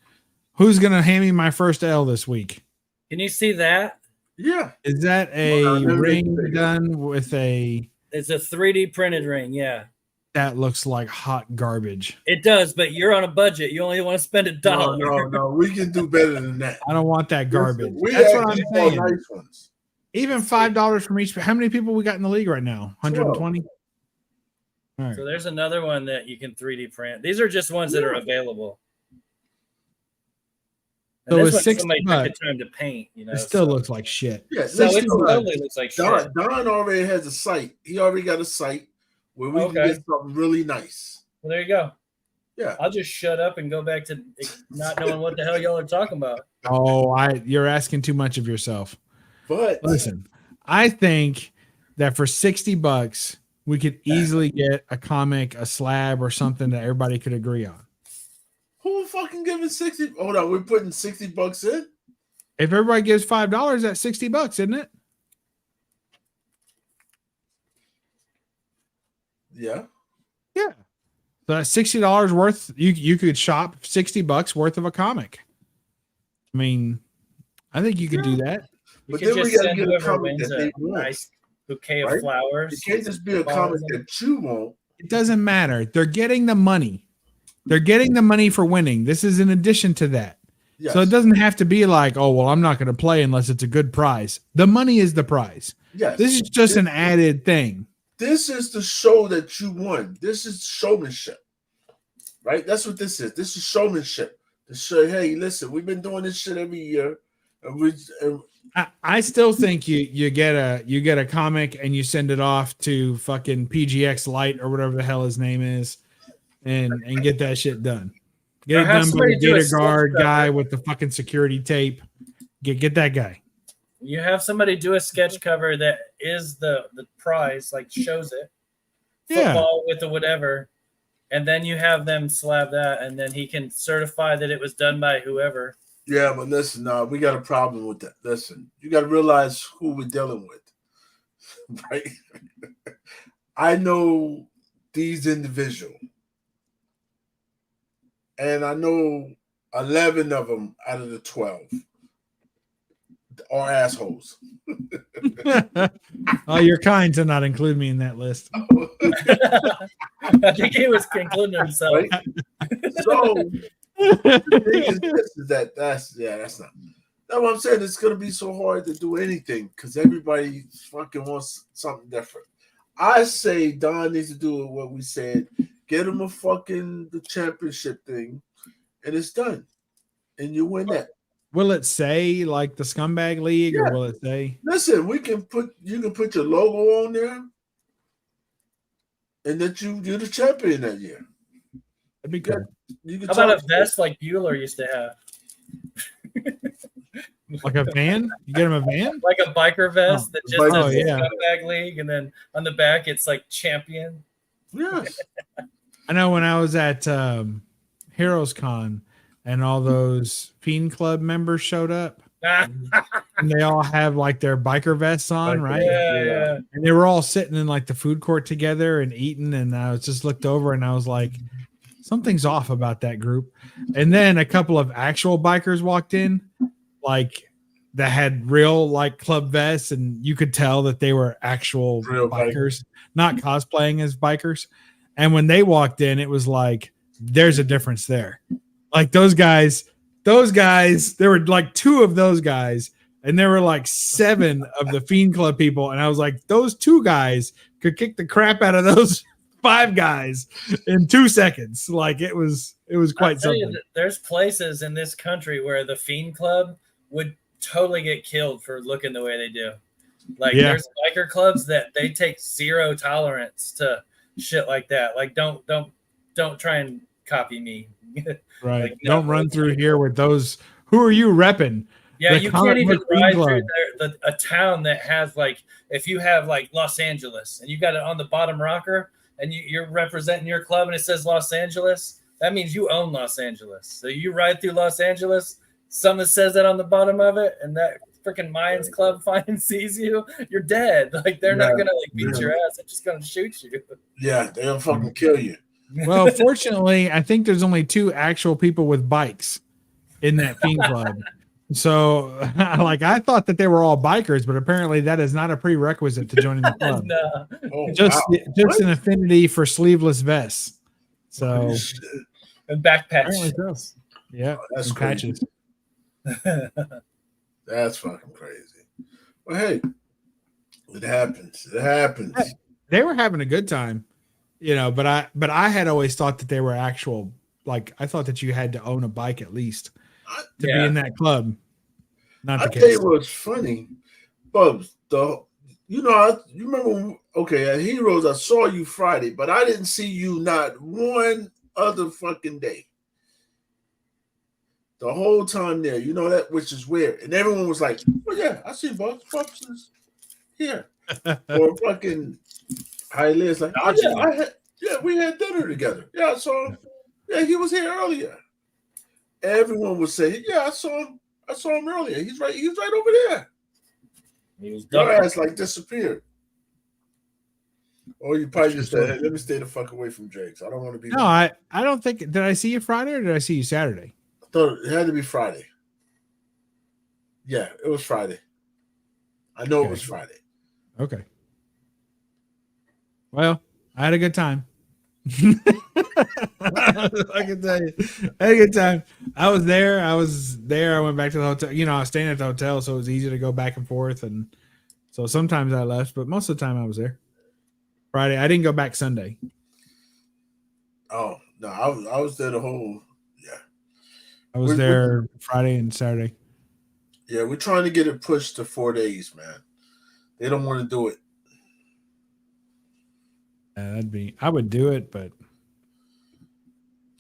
[SPEAKER 4] Who's going to hand me my first L this week?
[SPEAKER 3] Can you see that?
[SPEAKER 1] Yeah,
[SPEAKER 4] Is that a
[SPEAKER 1] Hold on, let me
[SPEAKER 4] ring
[SPEAKER 1] see.
[SPEAKER 4] done with a...
[SPEAKER 3] It's a 3D printed ring. Yeah,
[SPEAKER 4] That looks like hot garbage.
[SPEAKER 3] it does. But you're on a budget. You only want to spend $1.
[SPEAKER 1] no. We can do better than that.
[SPEAKER 4] I don't want that garbage.
[SPEAKER 1] We
[SPEAKER 4] That's
[SPEAKER 1] have
[SPEAKER 4] what I'm
[SPEAKER 1] these
[SPEAKER 4] saying.
[SPEAKER 1] nice ones.
[SPEAKER 4] Even $5 from each. How many people we got in the league right now? 120? All right.
[SPEAKER 3] So there's another one that you can 3D print. These are just ones that are available. And
[SPEAKER 4] So
[SPEAKER 3] this
[SPEAKER 4] it's
[SPEAKER 3] one
[SPEAKER 4] 60
[SPEAKER 3] somebody
[SPEAKER 4] bucks.
[SPEAKER 3] took the time to paint. You know,
[SPEAKER 4] It still
[SPEAKER 3] so.
[SPEAKER 4] looks like shit.
[SPEAKER 1] Yeah,
[SPEAKER 3] So
[SPEAKER 1] listen,
[SPEAKER 3] it totally looks like shit.
[SPEAKER 1] Don already has a site. He already got a site where we can
[SPEAKER 3] Okay.
[SPEAKER 1] get something really nice.
[SPEAKER 3] Well, there you go.
[SPEAKER 1] Yeah.
[SPEAKER 3] I'll just shut up and go back to not knowing what the hell y'all are talking about.
[SPEAKER 4] Oh, you're asking too much of yourself.
[SPEAKER 1] But
[SPEAKER 4] Listen, I think that for $60, we could easily get a comic, a slab, or something that everybody could agree on.
[SPEAKER 1] who fucking giving 60? Hold on, we're putting $60 in?
[SPEAKER 4] If everybody gives $5, that's $60, isn't it?
[SPEAKER 1] Yeah.
[SPEAKER 4] Yeah. So that's $60 worth. You could shop $60 worth of a comic. I mean, I think you could do that.
[SPEAKER 3] You
[SPEAKER 1] But
[SPEAKER 3] could
[SPEAKER 1] then we
[SPEAKER 3] just
[SPEAKER 1] gotta
[SPEAKER 3] send
[SPEAKER 1] get a
[SPEAKER 3] whoever
[SPEAKER 1] comic
[SPEAKER 3] wins
[SPEAKER 1] that they
[SPEAKER 3] a
[SPEAKER 1] want.
[SPEAKER 3] nice bouquet
[SPEAKER 1] Right?
[SPEAKER 3] of flowers.
[SPEAKER 1] It can't just be a comic that you want.
[SPEAKER 4] It doesn't matter. They're getting the money. They're getting the money for winning. This is in addition to that.
[SPEAKER 1] Yes.
[SPEAKER 4] So it doesn't have to be like, oh, well, I'm not going to play unless it's a good prize. The money is the prize.
[SPEAKER 1] Yes.
[SPEAKER 4] This is just an added thing.
[SPEAKER 1] This is the show that you won. This is showmanship. Right? That's what this is. This is showmanship. To show, hey, listen, we've been doing this shit every year. And
[SPEAKER 4] I still think you get a comic and you send it off to fucking PGX Lite or whatever the hell his name is, and get that shit done. Get
[SPEAKER 3] Or
[SPEAKER 4] it
[SPEAKER 3] have
[SPEAKER 4] done by
[SPEAKER 3] somebody
[SPEAKER 4] the
[SPEAKER 3] do a
[SPEAKER 4] Gator
[SPEAKER 3] sketch
[SPEAKER 4] Guard
[SPEAKER 3] cover.
[SPEAKER 4] guy with the fucking security tape. Get that guy.
[SPEAKER 3] You have somebody do a sketch cover that is the prize, like shows it.
[SPEAKER 4] Yeah.
[SPEAKER 3] Football with the whatever. And then you have them slab that, and then he can certify that it was done by whoever.
[SPEAKER 1] yeah, but listen, we got a problem with that. Listen, you got to realize who we're dealing with. right? I know these individuals, and I know 11 of them out of the 12 are assholes.
[SPEAKER 4] Oh, you're kind to not include me in that list.
[SPEAKER 3] I think he was concluding himself.
[SPEAKER 1] Right? So the thing is this: is that's not. That's what I'm saying. It's gonna be so hard to do anything because everybody fucking wants something different. I say Don needs to do what we said. Get him a fucking the championship thing, and it's done. And you win that.
[SPEAKER 4] Will it say like the Scumbag League, or will it say?
[SPEAKER 1] Listen, you can put your logo on there, and that you're the champion that year.
[SPEAKER 4] That'd be cool.
[SPEAKER 1] You can
[SPEAKER 3] How about a vest like Bueller used to have?
[SPEAKER 4] Like a van? You get him a van?
[SPEAKER 3] Like a biker vest that just says
[SPEAKER 4] yeah.
[SPEAKER 3] Scumbag League, and then on the back it's like champion.
[SPEAKER 1] Yes.
[SPEAKER 4] I know when I was at Heroes Con and all those Fiend Club members showed up, and they all have like their biker vests on, right?
[SPEAKER 3] Yeah.
[SPEAKER 4] And they were all sitting in like the food court together and eating, and I was just looked over and I was like, something's off about that group. And then a couple of actual bikers walked in, like that had real like club vests, and you could tell that they were actual
[SPEAKER 1] Real
[SPEAKER 4] bikers, not cosplaying as bikers. And when they walked in, it was like there's a difference there. Like those guys, there were like 2 of those guys, and there were like 7 of the Fiend Club people. And I was like, those 2 guys could kick the crap out of those 5 guys in 2 seconds. Like it was quite something.
[SPEAKER 3] There's places in this country where the Fiend Club would totally get killed for looking the way they do. Like there's biker clubs that they take 0 tolerance to shit like that. Like don't try and copy me.
[SPEAKER 4] Right.
[SPEAKER 3] Like,
[SPEAKER 4] don't run through here with those. Who are you repping?
[SPEAKER 3] Yeah,
[SPEAKER 4] The
[SPEAKER 3] you
[SPEAKER 4] comic
[SPEAKER 3] can't even
[SPEAKER 4] book
[SPEAKER 3] ride
[SPEAKER 4] Fiend
[SPEAKER 3] through
[SPEAKER 4] Club.
[SPEAKER 3] a town that has like, if you have like Los Angeles and you got it on the bottom rocker and you're representing your club and it says Los Angeles, that means you own Los Angeles. So you ride through Los Angeles, someone says that on the bottom of it, and that freaking Mayans Club finds sees you, you're dead. Like they're not gonna like beat your ass; they're just gonna shoot you.
[SPEAKER 1] Yeah, they're gonna fucking kill you.
[SPEAKER 4] Well, fortunately, I think there's only 2 actual people with bikes in that Fiend Club. So, like, I thought that they were all bikers, but apparently that is not a prerequisite to joining the club.
[SPEAKER 3] No.
[SPEAKER 1] Oh,
[SPEAKER 4] Just
[SPEAKER 1] wow.
[SPEAKER 4] an affinity for sleeveless vests. So,
[SPEAKER 3] And back
[SPEAKER 4] apparently
[SPEAKER 3] patch.
[SPEAKER 4] so. Yeah,
[SPEAKER 1] That's
[SPEAKER 4] and
[SPEAKER 1] crazy.
[SPEAKER 4] patches.
[SPEAKER 1] That's fucking crazy. Well, hey, it happens. It happens.
[SPEAKER 4] Hey, they were having a good time, you know. But I had always thought that they were actual. Like I thought that you had to own a bike at least to be in that club. Not the
[SPEAKER 1] I tell you
[SPEAKER 4] case.
[SPEAKER 1] what's funny, Bubs. You remember? Okay, at Heroes, I saw you Friday, but I didn't see you not one other fucking day. The whole time there, you know that, which is weird, and everyone was like, "Oh yeah, I see Bubs. Bubs is here." Or fucking Highland's like, "Oh yeah, we had dinner together. Yeah, I saw him. Yeah, he was here earlier." Everyone would say, "Yeah, I saw him. I saw him earlier. He's right over there."
[SPEAKER 3] He was
[SPEAKER 1] Your
[SPEAKER 3] ducking.
[SPEAKER 1] ass like disappeared. Or you probably just said, "Hey, let me stay the fuck away from Jake's. I don't want to be."
[SPEAKER 4] No, I don't think. Did I see you Friday or did I see you Saturday?
[SPEAKER 1] I thought it had to be Friday. Yeah, it was Friday. I know it was Friday.
[SPEAKER 4] Okay. Well, I had a good time. I can tell you, I had a good time. I was there. I went back to the hotel. You know, I was staying at the hotel, so it was easy to go back and forth. And so sometimes I left, but most of the time I was there. Friday, I didn't go back Sunday.
[SPEAKER 1] Oh no, I was there the whole. Yeah,
[SPEAKER 4] I was there Friday and Saturday.
[SPEAKER 1] Yeah, we're trying to get it pushed to 4 days, man. They don't want to do it.
[SPEAKER 4] I would do it, but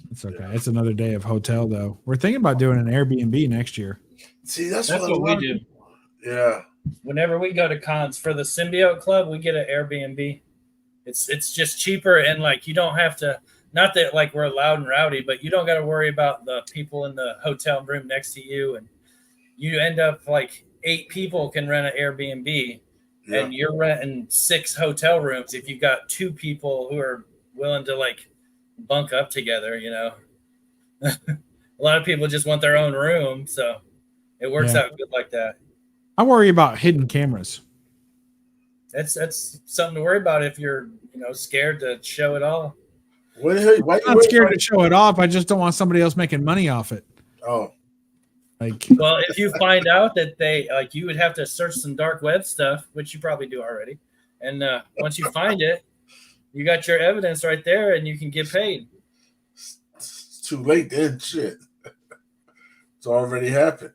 [SPEAKER 4] it's okay. It's another day of hotel, though. We're thinking about doing an Airbnb next year.
[SPEAKER 1] See, that's
[SPEAKER 3] what we do.
[SPEAKER 1] Yeah.
[SPEAKER 3] Whenever we go to cons for the Symbiote Club, we get an Airbnb. It's just cheaper, and like you don't have to. Not that like we're loud and rowdy, but you don't got to worry about the people in the hotel room next to you, and you end up like 8 people can rent an Airbnb,
[SPEAKER 1] Yeah.
[SPEAKER 3] and you're renting 6 hotel rooms. If you've got 2 people who are willing to like bunk up together, you know, a lot of people just want their own room, so it works
[SPEAKER 4] Yeah.
[SPEAKER 3] out good like that.
[SPEAKER 4] I worry about hidden cameras.
[SPEAKER 3] That's something to worry about if you're, you know, scared to show it all.
[SPEAKER 1] What the hell? Why you
[SPEAKER 4] I'm not
[SPEAKER 1] worried
[SPEAKER 4] scared
[SPEAKER 1] about-
[SPEAKER 4] to show it off. I just don't want somebody else making money off it.
[SPEAKER 1] Oh,
[SPEAKER 4] Like,
[SPEAKER 3] Well, if you find out that they like, you would have to search some dark web stuff, which you probably do already. And once you find it, you got your evidence right there, and you can get paid.
[SPEAKER 1] it's too late then. Shit, it's already happened.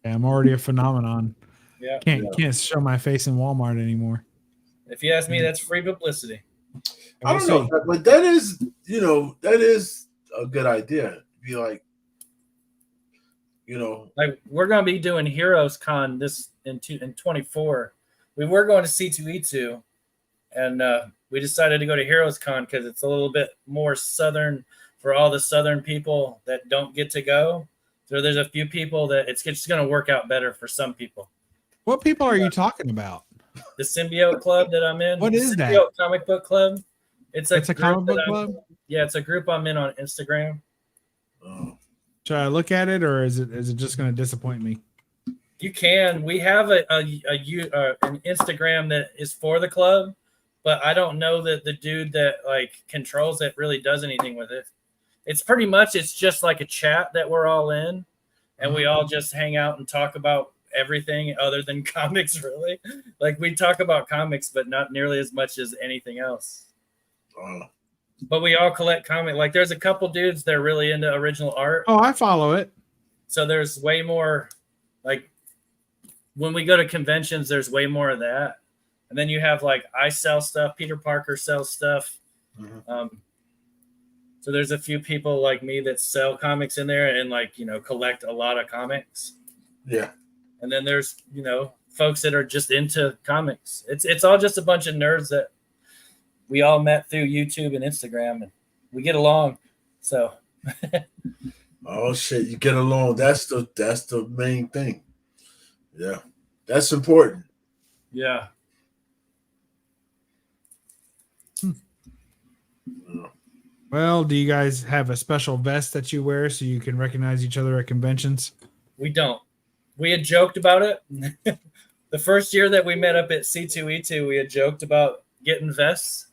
[SPEAKER 4] yeah, I'm already a phenomenon.
[SPEAKER 3] Yeah.
[SPEAKER 4] Can't show my face in Walmart anymore.
[SPEAKER 3] If you ask me, that's free publicity.
[SPEAKER 1] I don't know, but that is, you know, that is a good idea. Be like, you know,
[SPEAKER 3] Like we're gonna be doing Heroes Con this in 24. We were going to C2E2, and we decided to go to Heroes Con because it's a little bit more southern for all the southern people that don't get to go. So there's a few people that it's just gonna work out better for some people.
[SPEAKER 4] What people are you talking about?
[SPEAKER 3] The Symbiote Club that I'm in.
[SPEAKER 4] What
[SPEAKER 3] the
[SPEAKER 4] is that?
[SPEAKER 3] Symbiote Comic Book Club. It's a
[SPEAKER 4] Comic
[SPEAKER 3] group
[SPEAKER 4] book
[SPEAKER 3] that
[SPEAKER 4] club?
[SPEAKER 3] yeah, it's a group I'm in on Instagram.
[SPEAKER 1] oh,
[SPEAKER 4] Should I look at it, or is it just going to disappoint me?
[SPEAKER 3] You can. We have an Instagram that is for the club, but I don't know that the dude that like controls it really does anything with it. It's pretty much it's just like a chat that we're all in, and we all just hang out and talk about everything other than comics. Really, like we talk about comics, but not nearly as much as anything else.
[SPEAKER 1] oh.
[SPEAKER 3] But we all collect comic. Like there's a couple dudes that are really into original art.
[SPEAKER 4] Oh, I follow it.
[SPEAKER 3] So there's way more, like when we go to conventions, there's way more of that. And then you have like I sell stuff, Peter Parker sells stuff.
[SPEAKER 1] Mhm.
[SPEAKER 3] So there's a few people like me that sell comics in there and like, you know, collect a lot of comics.
[SPEAKER 1] Yeah.
[SPEAKER 3] And then there's, you know, folks that are just into comics. It's all just a bunch of nerds that we all met through YouTube and Instagram, and we get along. So
[SPEAKER 1] Oh shit, you get along. That's the main thing. Yeah, that's important.
[SPEAKER 3] yeah.
[SPEAKER 4] Well, do you guys have a special vest that you wear so you can recognize each other at conventions?
[SPEAKER 3] We don't. We had joked about it. The first year that we met up at C2E2, we had joked about getting vests,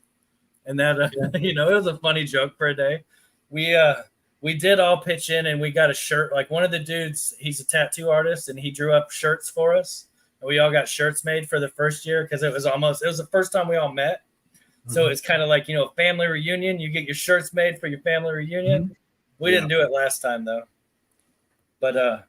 [SPEAKER 3] and that you know, it was a funny joke for a day. We did all pitch in, and we got a shirt. Like one of the dudes, he's a tattoo artist, and he drew up shirts for us. And we all got shirts made for the first year because it was the first time we all met. So it's kind of like, you know, a family reunion. You get your shirts made for your family reunion.
[SPEAKER 4] Mm-hmm.
[SPEAKER 3] We didn't do it last time though. But
[SPEAKER 4] How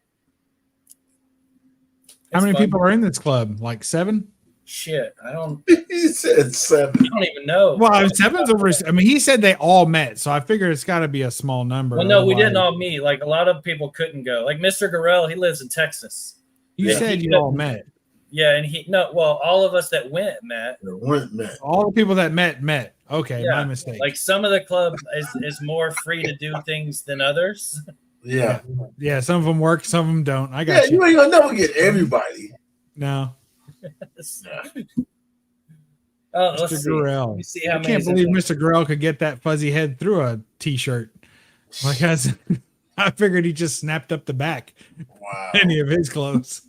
[SPEAKER 4] many
[SPEAKER 3] it's fun.
[SPEAKER 4] people are in this club? Like 7?
[SPEAKER 3] Shit, I don't
[SPEAKER 1] He said 7.
[SPEAKER 3] even know.
[SPEAKER 4] Well, 7's over. I mean, he said they all met, so I figure it's got to be a small number.
[SPEAKER 3] Well, no, we
[SPEAKER 4] otherwise-
[SPEAKER 3] didn't all meet. Like a lot of people couldn't go. Like Mr. Gorell, he lives in Texas.
[SPEAKER 4] You
[SPEAKER 1] Yeah.
[SPEAKER 4] said
[SPEAKER 3] He
[SPEAKER 4] you all
[SPEAKER 3] couldn't.
[SPEAKER 4] met.
[SPEAKER 3] Yeah, and all of us that went met.
[SPEAKER 1] Man.
[SPEAKER 4] All the people that met. Okay,
[SPEAKER 3] Yeah,
[SPEAKER 4] my mistake.
[SPEAKER 3] Like some of the club is more free to do things than others.
[SPEAKER 1] Yeah.
[SPEAKER 4] Yeah, some of them work, some of them don't. I
[SPEAKER 1] Yeah,
[SPEAKER 4] got
[SPEAKER 1] you
[SPEAKER 4] you.
[SPEAKER 1] ain't gonna never get everybody.
[SPEAKER 4] No,
[SPEAKER 3] Oh, let's
[SPEAKER 4] Mr.
[SPEAKER 3] see.
[SPEAKER 4] Gorell.
[SPEAKER 3] Let me see how
[SPEAKER 4] I
[SPEAKER 3] many.
[SPEAKER 4] can't believe Mr. Gorell could get that fuzzy head through a t-shirt. Like I figured he just snapped up the back.
[SPEAKER 1] Wow.
[SPEAKER 4] Any of his clothes.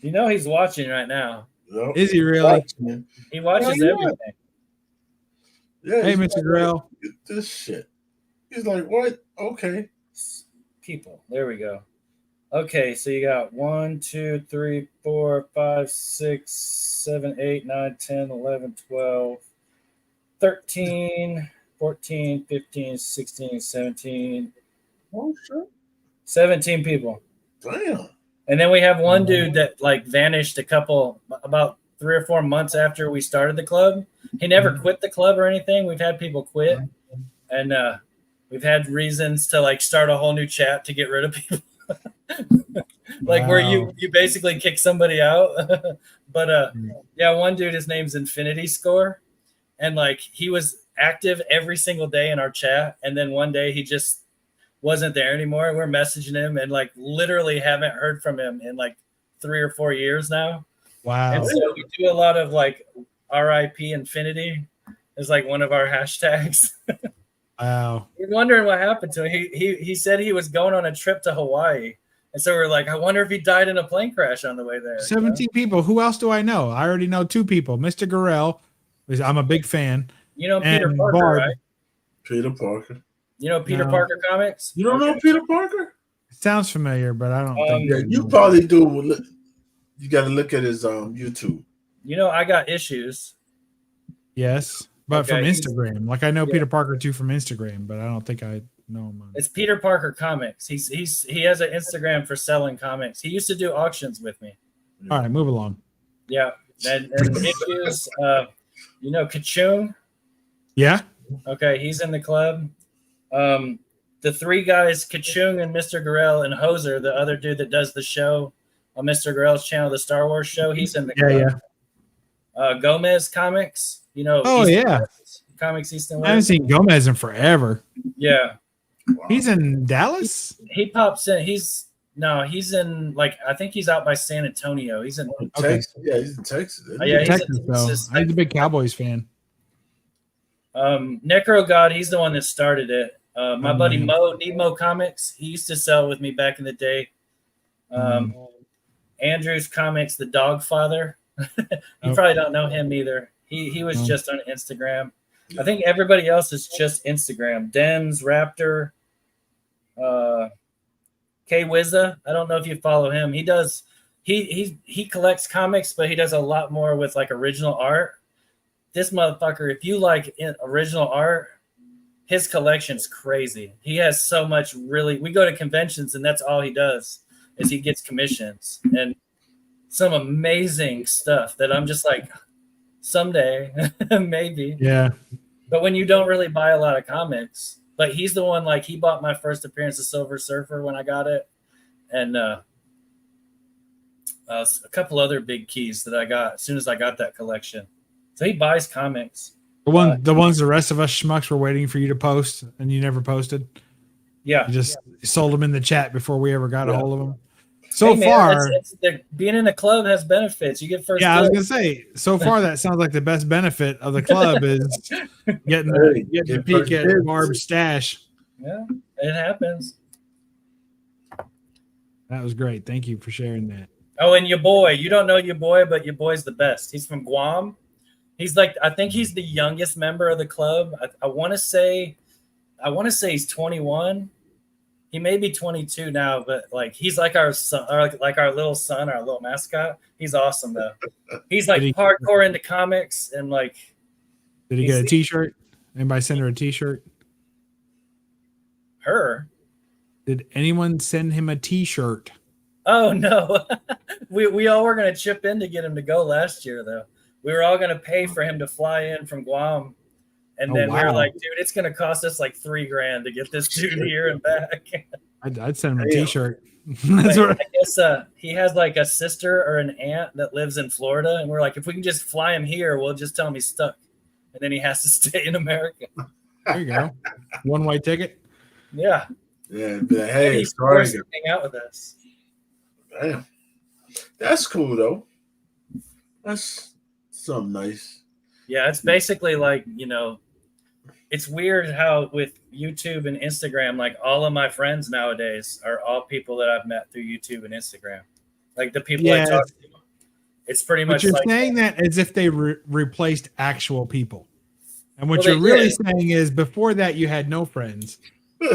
[SPEAKER 3] You know he's watching right now.
[SPEAKER 1] Yep.
[SPEAKER 4] Is he really?
[SPEAKER 1] Man.
[SPEAKER 3] He watches
[SPEAKER 1] Yeah.
[SPEAKER 3] everything.
[SPEAKER 1] Yeah,
[SPEAKER 4] Hey,
[SPEAKER 1] he's
[SPEAKER 4] Mr.
[SPEAKER 1] like,
[SPEAKER 4] Gorell.
[SPEAKER 1] "Get this shit." He's like, "What? Okay."
[SPEAKER 3] People. There we go. Okay, so you got 1, 2, 3, 4, 5, 6, 7, 8, 9, 10, 11, 12, 13, 14, 15, 16, 17.
[SPEAKER 1] Oh shit!
[SPEAKER 3] 17 people.
[SPEAKER 1] Damn.
[SPEAKER 3] And then we have one dude that like vanished about 3 or 4 months after we started the club. He never quit the club or anything. We've had people quit, and we've had reasons to like start a whole new chat to get rid of people. Like where you basically kick somebody out. But yeah, one dude, his name's Infinity Score, and like he was active every single day in our chat, and then one day he just wasn't there anymore. We're messaging him and like literally haven't heard from him in like 3 or 4 years now.
[SPEAKER 4] Wow.
[SPEAKER 3] And so we do a lot of like RIP Infinity is like one of our hashtags.
[SPEAKER 4] Wow.
[SPEAKER 3] We're wondering what happened to him. He said he was going on a trip to Hawaii. And so we're like, I wonder if he died in a plane crash on the way there.
[SPEAKER 4] 17 people. Who else do I know? I already know 2 people. Mr. Gorell, I'm a big fan.
[SPEAKER 3] You know Peter
[SPEAKER 4] And
[SPEAKER 3] Parker,
[SPEAKER 4] Barb.
[SPEAKER 3] right?
[SPEAKER 1] Peter Parker.
[SPEAKER 3] You know Peter
[SPEAKER 4] No.
[SPEAKER 3] Parker comics?
[SPEAKER 1] You don't know Peter Parker?
[SPEAKER 4] Sounds familiar, but I don't think.
[SPEAKER 1] Yeah, you probably do. You got to look at his YouTube.
[SPEAKER 3] You know, I got issues.
[SPEAKER 4] Yes, but
[SPEAKER 3] Okay,
[SPEAKER 4] from
[SPEAKER 3] he's-
[SPEAKER 4] Instagram. Like I know
[SPEAKER 3] yeah.
[SPEAKER 4] Peter Parker too from Instagram, but I don't think I know him.
[SPEAKER 3] It's Peter Parker Comics. He has an Instagram for selling comics. He used to do auctions with me.
[SPEAKER 4] All right, move along.
[SPEAKER 3] Yeah. And issues, you know, Kachung.
[SPEAKER 4] Yeah.
[SPEAKER 3] Okay, he's in the club. The 3 guys, Kachung and Mr. Gorell and Hoser, the other dude that does the show on Mr. Gorell's channel, the Star Wars show, he's in the club.
[SPEAKER 4] Yeah.
[SPEAKER 3] Gomez Comics, you know.
[SPEAKER 4] Oh,
[SPEAKER 3] East
[SPEAKER 4] yeah.
[SPEAKER 3] West Comics East and
[SPEAKER 4] I haven't
[SPEAKER 3] West.
[SPEAKER 4] seen Gomez in forever.
[SPEAKER 3] Yeah.
[SPEAKER 1] Wow.
[SPEAKER 4] He's in Dallas.
[SPEAKER 3] He pops in. He's in like I think he's out by San Antonio. He's in
[SPEAKER 1] Texas. Yeah, he's in Texas. Isn't he?
[SPEAKER 3] Yeah, he's
[SPEAKER 4] Texas,
[SPEAKER 3] in
[SPEAKER 4] though.
[SPEAKER 3] Texas.
[SPEAKER 4] He's a big Cowboys fan.
[SPEAKER 3] Necro God, he's the one that started it. My
[SPEAKER 4] Oh,
[SPEAKER 3] buddy
[SPEAKER 4] man.
[SPEAKER 3] Nemo Comics, he used to sell with me back in the day. Andrew's Comics, the Dog Father. You probably don't know him either. He was
[SPEAKER 4] No.
[SPEAKER 3] just on Instagram. I think everybody else is just Instagram. Dems, Raptor, K Wizza. I don't know if you follow him. He does. He collects comics, but he does a lot more with like original art. This motherfucker, if you like original art, his collection's crazy. He has so much really. We go to conventions and that's all he does is he gets commissions and some amazing stuff that I'm just like, someday, maybe.
[SPEAKER 4] Yeah.
[SPEAKER 3] But when you don't really buy a lot of comics, but he's the one, like he bought my first appearance of Silver Surfer when I got it. And a couple other big keys that I got as soon as I got that collection. So he buys comics.
[SPEAKER 4] The ones the rest of us schmucks were waiting for you to post and you never posted.
[SPEAKER 3] Yeah.
[SPEAKER 4] You just sold them in the chat before we ever got a hold of them.
[SPEAKER 3] Hey, man,
[SPEAKER 4] far,
[SPEAKER 3] being in a club has benefits. You get first.
[SPEAKER 4] yeah, I was
[SPEAKER 3] dibs.
[SPEAKER 4] gonna say, so far that sounds like the best benefit of the club is getting a peek at Barb's stash.
[SPEAKER 3] Yeah, it happens.
[SPEAKER 4] That was great. Thank you for sharing that.
[SPEAKER 3] Oh, and your boy, you don't know your boy, but your boy's the best. He's from Guam. He's like, I think he's the youngest member of the club. I want to say he's 21. He may be 22 now, but like he's like our son, like our little son, our little mascot. He's awesome though. He's like hardcore into comics and like.
[SPEAKER 4] Did he get a T-shirt? Anybody send her a T-shirt?
[SPEAKER 3] Her?
[SPEAKER 4] Did anyone send him a T-shirt?
[SPEAKER 3] Oh no, we all were gonna chip in to get him to go last year though. We were all gonna pay for him to fly in from Guam. And then we were like, dude, it's going to cost us like $3,000 to get this dude here and back.
[SPEAKER 4] I'd send him a T-shirt.
[SPEAKER 3] That's what I guess he has like a sister or an aunt that lives in Florida. And we're like, if we can just fly him here, we'll just tell him he's stuck. And then he has to stay in America.
[SPEAKER 4] There you go. One way ticket.
[SPEAKER 3] Yeah.
[SPEAKER 1] Yeah. But hey,
[SPEAKER 3] he's forced to hang out with us.
[SPEAKER 1] Damn. That's cool though. That's something nice.
[SPEAKER 3] Yeah. It's basically like, it's weird how with YouTube and Instagram, like all of my friends nowadays are all people that I've met through YouTube and Instagram. Like the people I talk to, it's pretty much.
[SPEAKER 4] But you're
[SPEAKER 3] like
[SPEAKER 4] saying that as if they replaced actual people. And what you're really saying is before that you had no friends.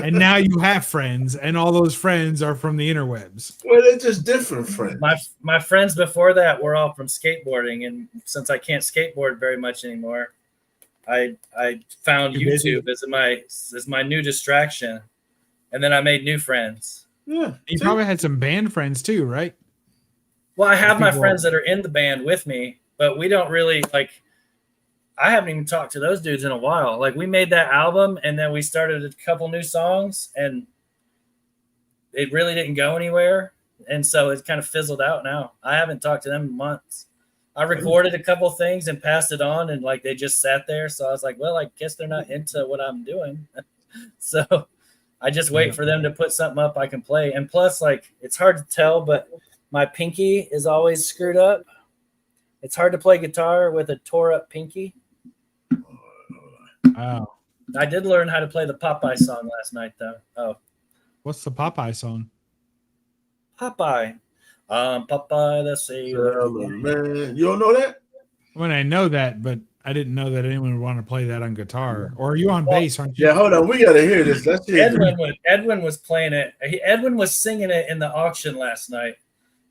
[SPEAKER 4] And now you have friends, and all those friends are from the interwebs.
[SPEAKER 1] Well, they're just different friends.
[SPEAKER 3] My friends before that were all from skateboarding, and since I can't skateboard very much anymore, I found YouTube as my new distraction, and then I made new friends.
[SPEAKER 1] Yeah,
[SPEAKER 4] you probably had some band friends too, right?
[SPEAKER 3] Well, I have my friends that are in the band with me, but we don't really like. I haven't even talked to those dudes in a while. Like we made that album and then we started a couple new songs and it really didn't go anywhere. And so it kind of fizzled out now. I haven't talked to them in months. I recorded a couple things and passed it on and like they just sat there. So I was like, well, I guess they're not into what I'm doing. So I just wait for them to put something up I can play. And plus, like, it's hard to tell, but my pinky is always screwed up. It's hard to play guitar with a tore up pinky.
[SPEAKER 4] Wow.
[SPEAKER 3] I did learn how to play the Popeye song last night, though. Oh,
[SPEAKER 4] What's the Popeye song?
[SPEAKER 3] Popeye. Popeye the Sailor.
[SPEAKER 1] Man, you don't know that?
[SPEAKER 4] When I know that, but I didn't know that anyone would want to play that on guitar. Or are you on bass, aren't you?
[SPEAKER 1] Yeah, hold on. We gotta hear this. Let's hear it.
[SPEAKER 3] Edwin was playing it. Edwin was singing it in the auction last night.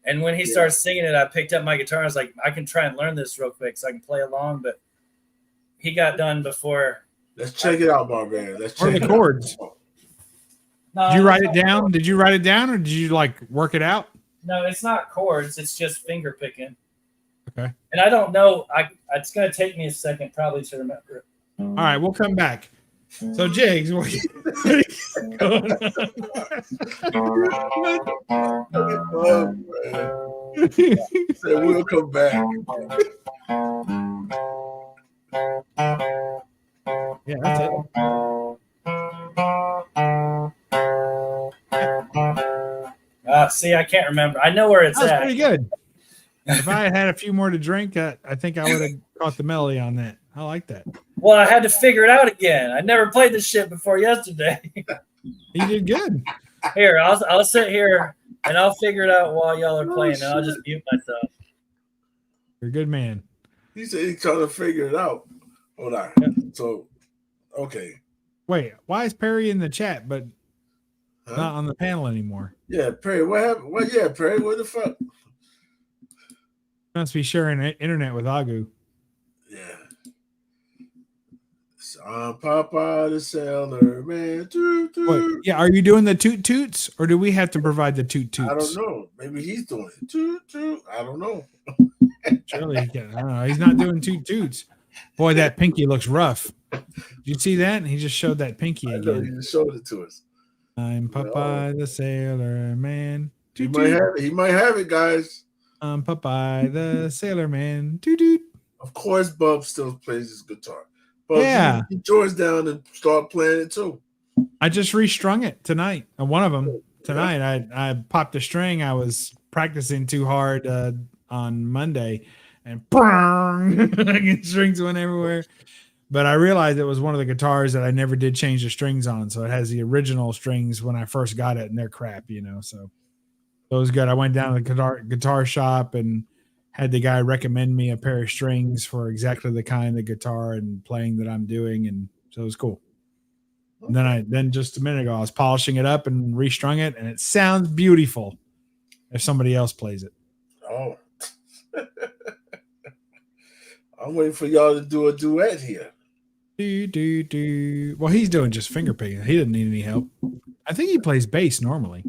[SPEAKER 3] And when he started singing it, I picked up my guitar. I was like, I can try and learn this real quick so I can play along. But he got done before.
[SPEAKER 1] Let's check it out, Barbarian. Let's check
[SPEAKER 4] Or the
[SPEAKER 1] it
[SPEAKER 4] chords.
[SPEAKER 1] out.
[SPEAKER 3] No,
[SPEAKER 4] Did you write it down? Did you write it down or did you like work it out?
[SPEAKER 3] No, it's not chords. It's just finger picking.
[SPEAKER 4] Okay.
[SPEAKER 3] And I don't know. It's going to take me a second probably to remember it.
[SPEAKER 4] All right, we'll come back. So, Jigs, what are you going
[SPEAKER 1] Oh, man. So we'll come back.
[SPEAKER 4] Yeah, that's it.
[SPEAKER 3] See, I can't remember. I know where it's
[SPEAKER 4] That's
[SPEAKER 3] at.
[SPEAKER 4] pretty good. If I had had a few more to drink, I think I would have caught the melody on that. I like that.
[SPEAKER 3] Well, I had to figure it out again. I never played this shit before yesterday.
[SPEAKER 4] You did good.
[SPEAKER 3] Here, I'll sit here and I'll figure it out while y'all are playing. And I'll just mute myself.
[SPEAKER 4] You're a good man.
[SPEAKER 1] He said he's trying to figure it out. Hold on. So, okay.
[SPEAKER 4] Wait, why is Perry in the chat but not on the panel anymore?
[SPEAKER 1] Yeah, Perry, what happened? Well, yeah, Perry, what the fuck?
[SPEAKER 4] Must be sharing internet with Agu.
[SPEAKER 1] Yeah. I'm Popeye the Sailor Man. Toot, toot.
[SPEAKER 4] Wait, yeah, are you doing the toot toots or do we have to provide the toot toots?
[SPEAKER 1] I don't know. Maybe he's doing it. Toot, toot. I don't know.
[SPEAKER 4] Surely he can. I don't know. He's not doing toot toots. Boy, that pinky looks rough. Did you see that? He just showed that pinky
[SPEAKER 1] I know, he
[SPEAKER 4] again.
[SPEAKER 1] just showed it to us.
[SPEAKER 4] I'm Popeye the Sailor Man.
[SPEAKER 1] He
[SPEAKER 4] Toot
[SPEAKER 1] might
[SPEAKER 4] toot.
[SPEAKER 1] have it. He might have it, guys.
[SPEAKER 4] I'm Popeye the Sailor Man. Toot toot.
[SPEAKER 1] Of course, Bub still plays his guitar. But
[SPEAKER 4] Yeah.
[SPEAKER 1] he joins down and start playing it too.
[SPEAKER 4] I just restrung it tonight. One of them tonight. I popped a string. I was practicing too hard on Monday, and strings went everywhere. But I realized it was one of the guitars that I never did change the strings on. So it has the original strings when I first got it, and they're crap, So it was good. I went down to the guitar shop and had the guy recommend me a pair of strings for exactly the kind of guitar and playing that I'm doing, and so it was cool. And then just a minute ago, I was polishing it up and restrung it, and it sounds beautiful if somebody else plays it.
[SPEAKER 1] Oh. I'm waiting for y'all to do a duet here.
[SPEAKER 4] Do. Well, he's doing just finger picking. He doesn't need any help. I think he plays bass normally.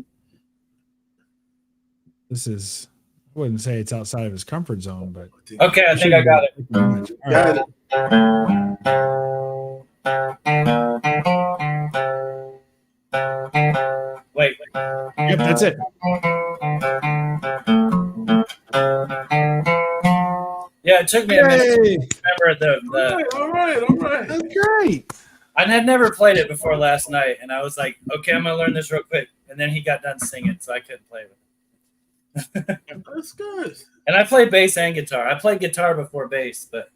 [SPEAKER 4] This is, I wouldn't say it's outside of his comfort zone, but
[SPEAKER 3] Okay, I think I got it.
[SPEAKER 4] All right.
[SPEAKER 3] Wait.
[SPEAKER 4] Yep, that's it.
[SPEAKER 3] Yeah, it took me a minute
[SPEAKER 4] Yay!
[SPEAKER 3] to remember
[SPEAKER 1] All right.
[SPEAKER 4] That's great.
[SPEAKER 3] I had never played it before last night, and I was like, okay, I'm going to learn this real quick. And then he got done singing, so I couldn't play with it.
[SPEAKER 1] That's good.
[SPEAKER 3] And I play bass and guitar. I played guitar before bass, but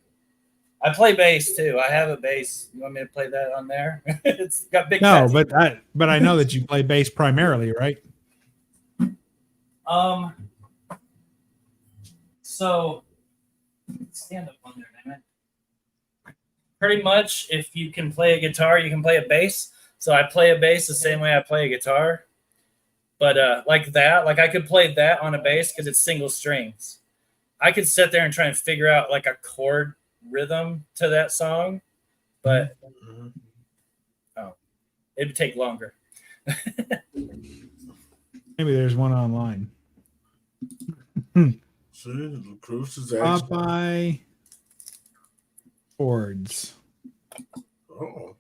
[SPEAKER 3] I play bass too. I have a bass. You want me to play that on there? It's got big.
[SPEAKER 4] No,
[SPEAKER 3] pads.
[SPEAKER 4] but I know that you play bass primarily, right?
[SPEAKER 3] So stand up on there, damn it. Pretty much, if you can play a guitar, you can play a bass. So I play a bass the same way I play a guitar. But like that, like I could play that on a bass because it's single strings. I could sit there and try and figure out like a chord rhythm to that song, but it would take longer.
[SPEAKER 4] Maybe there's one online.
[SPEAKER 1] See, the cruise is actually.
[SPEAKER 4] Popeye chords.
[SPEAKER 1] Oh.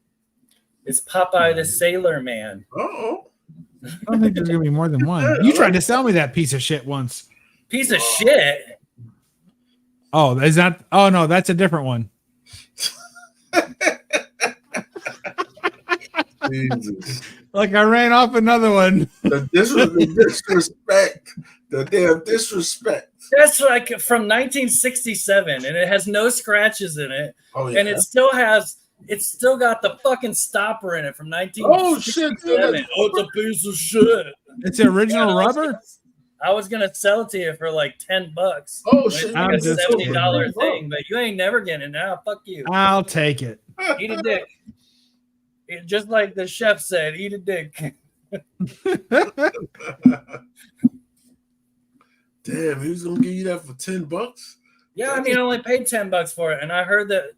[SPEAKER 3] It's Popeye the Sailor Man.
[SPEAKER 1] Oh.
[SPEAKER 4] I don't think there's gonna be more than one. You tried to sell me that piece of shit once.
[SPEAKER 3] Piece of shit.
[SPEAKER 4] Oh, is that? Oh no, that's a different one.
[SPEAKER 1] Jesus.
[SPEAKER 4] Like I ran off another one.
[SPEAKER 1] The disrespect. The damn disrespect.
[SPEAKER 3] That's like from 1967, and it has no scratches in it,
[SPEAKER 1] Oh yeah.
[SPEAKER 3] and it's still got the fucking stopper in it from 1967. Oh, it's a piece of shit.
[SPEAKER 4] It's original
[SPEAKER 3] Yeah,
[SPEAKER 4] rubber.
[SPEAKER 3] I was gonna sell it to you for like $10.
[SPEAKER 1] Oh shit!
[SPEAKER 3] Like
[SPEAKER 4] I'm
[SPEAKER 3] a
[SPEAKER 4] just
[SPEAKER 3] $70
[SPEAKER 1] kidding.
[SPEAKER 3] thing, but you ain't never getting it now. Fuck you.
[SPEAKER 4] I'll take it.
[SPEAKER 3] Eat a dick. Just like the chef said, eat a dick.
[SPEAKER 1] Damn, he was gonna give you that for $10.
[SPEAKER 3] Yeah, I mean, I only paid $10 for it, and I heard that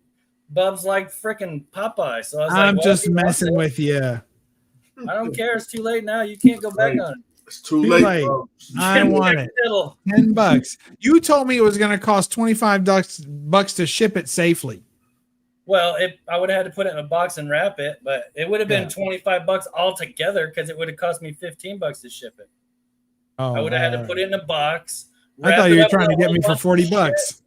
[SPEAKER 3] Bubs like freaking Popeye, so I was
[SPEAKER 4] I'm
[SPEAKER 3] like,
[SPEAKER 4] just messing with you.
[SPEAKER 3] I don't care. It's too late now. You can't go back on it.
[SPEAKER 1] It's too
[SPEAKER 4] Too
[SPEAKER 1] late.
[SPEAKER 4] late.
[SPEAKER 1] Bro.
[SPEAKER 4] I want it. $10. You told me it was going to cost $25 to ship it safely.
[SPEAKER 3] Well, I would have had to put it in a box and wrap it, but it would have been
[SPEAKER 4] Yeah.
[SPEAKER 3] $25 altogether because it would have cost me $15 to ship it.
[SPEAKER 4] Oh,
[SPEAKER 3] I would have had to put it in a box.
[SPEAKER 4] I
[SPEAKER 3] wrap
[SPEAKER 4] thought
[SPEAKER 3] it
[SPEAKER 4] you were
[SPEAKER 3] up
[SPEAKER 4] trying to
[SPEAKER 3] with a
[SPEAKER 4] get
[SPEAKER 3] whole
[SPEAKER 4] me for
[SPEAKER 3] bunch of
[SPEAKER 4] $40.
[SPEAKER 3] shit.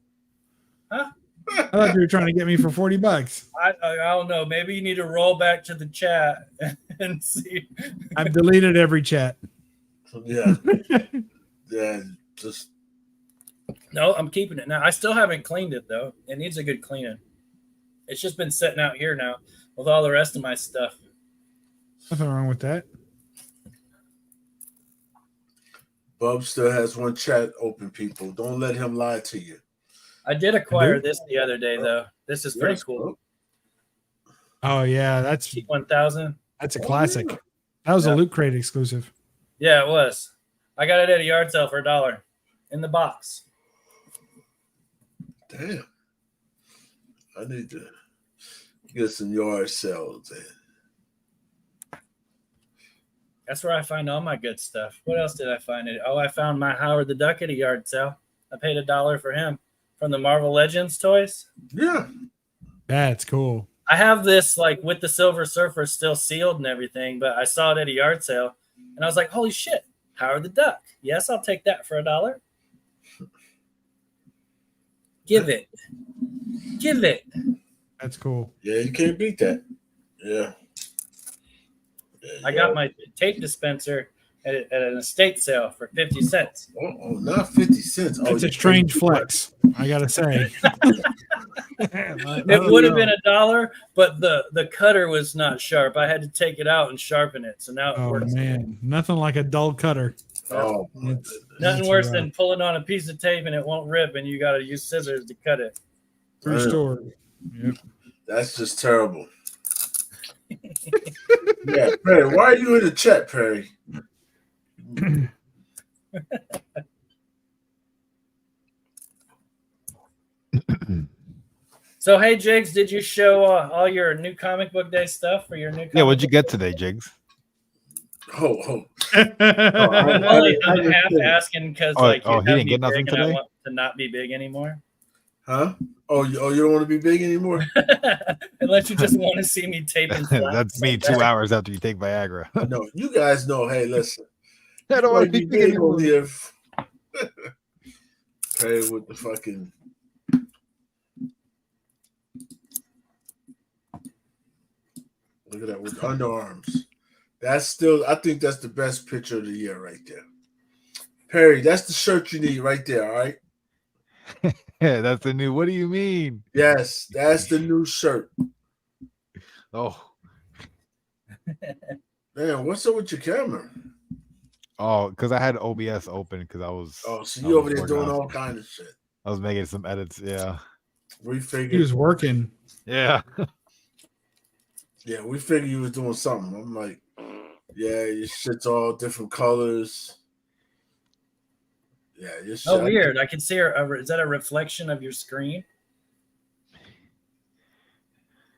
[SPEAKER 3] Huh?
[SPEAKER 4] I thought you were trying to get me for $40.
[SPEAKER 3] I don't know. Maybe you need to roll back to the chat and see.
[SPEAKER 4] I've deleted every chat.
[SPEAKER 1] Yeah. Yeah. Just
[SPEAKER 3] No, I'm keeping it now. I still haven't cleaned it though. It needs a good cleaning. It's just been sitting out here now with all the rest of my stuff.
[SPEAKER 4] Nothing wrong with that.
[SPEAKER 1] Bub still has one chat open. People, don't let him lie to you.
[SPEAKER 3] I did acquire this the other day though. This is pretty
[SPEAKER 1] Yes,
[SPEAKER 3] cool.
[SPEAKER 1] bro.
[SPEAKER 4] Oh yeah, that's
[SPEAKER 3] T1000.
[SPEAKER 4] a classic. That was a Loot Crate exclusive.
[SPEAKER 3] Yeah, it was. I got it at a yard sale for $1 in the box.
[SPEAKER 1] Damn. I need to get some yard sales in.
[SPEAKER 3] That's where I find all my good stuff. What else did I find? Oh, I found my Howard the Duck at a yard sale. I paid $1 for him from the Marvel Legends toys.
[SPEAKER 1] Yeah.
[SPEAKER 4] That's cool.
[SPEAKER 3] I have this like with the Silver Surfer still sealed and everything, but I saw it at a yard sale and I was like, holy shit, Howard the Duck. Yes, I'll take that for $1. Give it. Give it.
[SPEAKER 4] That's cool.
[SPEAKER 1] Yeah, you can't beat that. Yeah.
[SPEAKER 3] I got my tape dispenser at an estate sale for 50 cents.
[SPEAKER 1] Oh, not 50 cents. Oh,
[SPEAKER 4] It's a strange flex, I gotta say.
[SPEAKER 3] It would have been $1, but the cutter was not sharp. I had to take it out and sharpen it. So now it
[SPEAKER 4] Oh
[SPEAKER 3] works.
[SPEAKER 4] man, nothing like a dull cutter.
[SPEAKER 1] Oh,
[SPEAKER 4] It's-
[SPEAKER 3] Nothing
[SPEAKER 4] that's
[SPEAKER 3] worse
[SPEAKER 4] rough.
[SPEAKER 3] than pulling on a piece of tape and it won't rip and you got to use scissors to cut it.
[SPEAKER 4] True story. Yep.
[SPEAKER 1] that's just terrible. Yeah, Perry, why are you in the chat, Perry?
[SPEAKER 3] So, hey, Jigs, did you show all your new comic book day stuff for your new comic
[SPEAKER 2] Yeah, what'd you
[SPEAKER 3] book
[SPEAKER 2] get
[SPEAKER 3] day?
[SPEAKER 2] today, Jigs?
[SPEAKER 1] Oh.
[SPEAKER 3] I'm only I'm half asking because
[SPEAKER 2] Oh,
[SPEAKER 3] like
[SPEAKER 2] oh,
[SPEAKER 3] you
[SPEAKER 2] he
[SPEAKER 3] have
[SPEAKER 2] didn't
[SPEAKER 3] me
[SPEAKER 2] get nothing
[SPEAKER 3] big and I
[SPEAKER 2] today?
[SPEAKER 3] want to not be big anymore.
[SPEAKER 1] Huh? Oh, you don't want to be big anymore?
[SPEAKER 3] Unless you just want to see me taping flaps.
[SPEAKER 2] That's me 2 hours after you take Viagra.
[SPEAKER 1] No, you guys know. Hey, listen.
[SPEAKER 2] I don't want to
[SPEAKER 1] Like,
[SPEAKER 2] be
[SPEAKER 1] you
[SPEAKER 2] big
[SPEAKER 1] ain't
[SPEAKER 2] anymore.
[SPEAKER 1] gonna live. Perry with the fucking. Look at that with underarms. That's still, I think that's the best picture of the year right there. Perry, that's the shirt you need right there, all right?
[SPEAKER 2] Yeah, that's the new. What do you mean?
[SPEAKER 1] Yes, that's the new shirt.
[SPEAKER 2] Oh,
[SPEAKER 1] Man, what's up with your camera?
[SPEAKER 2] oh, because I had OBS open because I was.
[SPEAKER 1] Oh, so
[SPEAKER 2] I
[SPEAKER 1] you
[SPEAKER 2] was
[SPEAKER 1] over there
[SPEAKER 2] working
[SPEAKER 1] doing
[SPEAKER 2] on-
[SPEAKER 1] all kind of shit.
[SPEAKER 2] I was making some edits. Yeah,
[SPEAKER 1] We
[SPEAKER 4] He
[SPEAKER 1] figured,
[SPEAKER 4] was working.
[SPEAKER 2] yeah.
[SPEAKER 1] yeah, we figured you was doing something. I'm like, yeah, your shit's all different colors. Yeah, your shit.
[SPEAKER 3] Oh, weird. I can see her. Is that a reflection of your screen?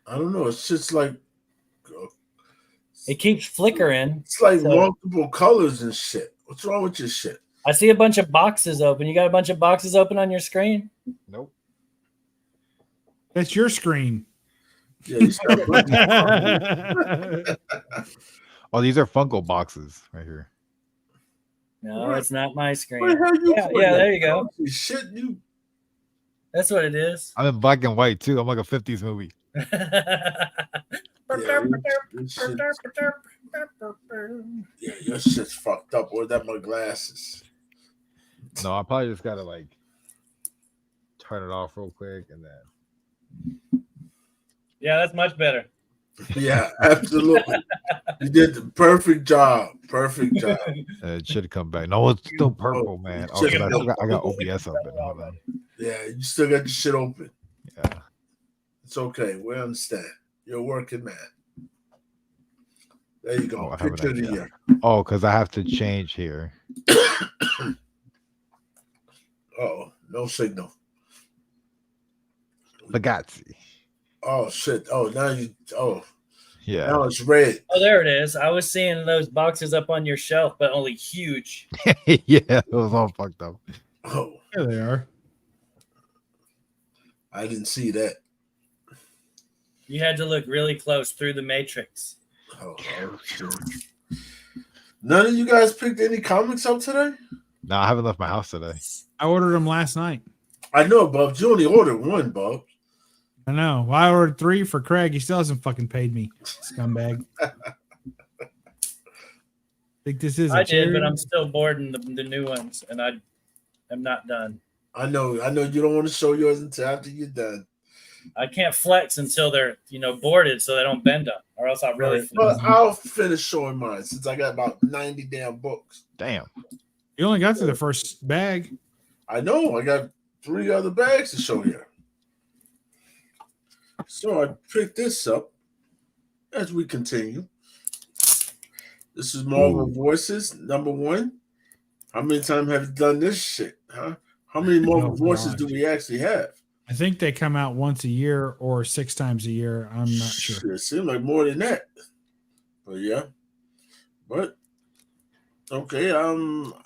[SPEAKER 1] I don't know. It's just like
[SPEAKER 3] It keeps flickering.
[SPEAKER 1] it's like
[SPEAKER 3] So-
[SPEAKER 1] multiple colors and shit. What's wrong with your shit?
[SPEAKER 3] I see a bunch of boxes open. You got a bunch of boxes open on your screen?
[SPEAKER 2] Nope.
[SPEAKER 4] That's your screen.
[SPEAKER 1] Yeah, you got a bunch of-
[SPEAKER 2] Oh, these are Funko boxes right here.
[SPEAKER 3] No,
[SPEAKER 1] What?
[SPEAKER 3] it's not my
[SPEAKER 1] Where
[SPEAKER 3] screen.
[SPEAKER 1] the hell you
[SPEAKER 3] Yeah,
[SPEAKER 1] putting
[SPEAKER 3] yeah,
[SPEAKER 1] that?
[SPEAKER 3] there you go.
[SPEAKER 1] Shit, you.
[SPEAKER 3] That's what it is.
[SPEAKER 2] I'm in black and white too. I'm like a 50s movie.
[SPEAKER 1] Yeah, your shit's fucked up. Where's that my glasses?
[SPEAKER 2] No, I probably just gotta like turn it off real quick and then.
[SPEAKER 3] Yeah, that's much better.
[SPEAKER 1] Yeah, absolutely. You did the perfect job. Perfect job.
[SPEAKER 2] It should come back. No, it's still purple, man. Oh,
[SPEAKER 1] check
[SPEAKER 2] because
[SPEAKER 1] it
[SPEAKER 2] I got OBS open. Hold on.
[SPEAKER 1] Yeah, you still got your shit open.
[SPEAKER 2] Yeah.
[SPEAKER 1] It's okay. We understand. You're a working man. There you go.
[SPEAKER 2] Oh, I have
[SPEAKER 1] Picture of
[SPEAKER 2] an
[SPEAKER 1] the
[SPEAKER 2] idea.
[SPEAKER 1] year.
[SPEAKER 2] Oh, because I have to change here.
[SPEAKER 1] Oh, no signal.
[SPEAKER 2] Bugatti.
[SPEAKER 1] Oh shit. Oh, now you. Oh,
[SPEAKER 2] Yeah.
[SPEAKER 1] now it's red.
[SPEAKER 3] Oh, there it is. I was seeing those boxes up on your shelf, but only huge.
[SPEAKER 2] Yeah, it was all fucked up.
[SPEAKER 1] Oh,
[SPEAKER 4] There they are.
[SPEAKER 1] I didn't see that.
[SPEAKER 3] You had to look really close through the matrix.
[SPEAKER 1] Oh, shit. None of you guys picked any comics up today?
[SPEAKER 2] No, I haven't left my house today.
[SPEAKER 4] I ordered them last night.
[SPEAKER 1] I know, Bubs. You only ordered one, Bubs.
[SPEAKER 4] I know. Well, I ordered 3 for Craig. He still hasn't fucking paid me, scumbag. Think this is?
[SPEAKER 3] I did, but I'm still boarding the new ones, and I'm not done.
[SPEAKER 1] I know you don't want to show yours until after you're done.
[SPEAKER 3] I can't flex until they're boarded, so they don't bend up, or else I'll really flex.
[SPEAKER 1] But I'll finish showing mine since I got about 90 damn books.
[SPEAKER 2] Damn.
[SPEAKER 4] You only got to the first bag.
[SPEAKER 1] I know. I got 3 other bags to show you. So I picked this up as we continue. This is Marvel Voices, #1. How many times have you done this shit, huh? How many Marvel Voices do we actually have?
[SPEAKER 4] I think they come out once a year or 6 times a year. I'm not sure.
[SPEAKER 1] It seems like more than that. But yeah. But okay, I don't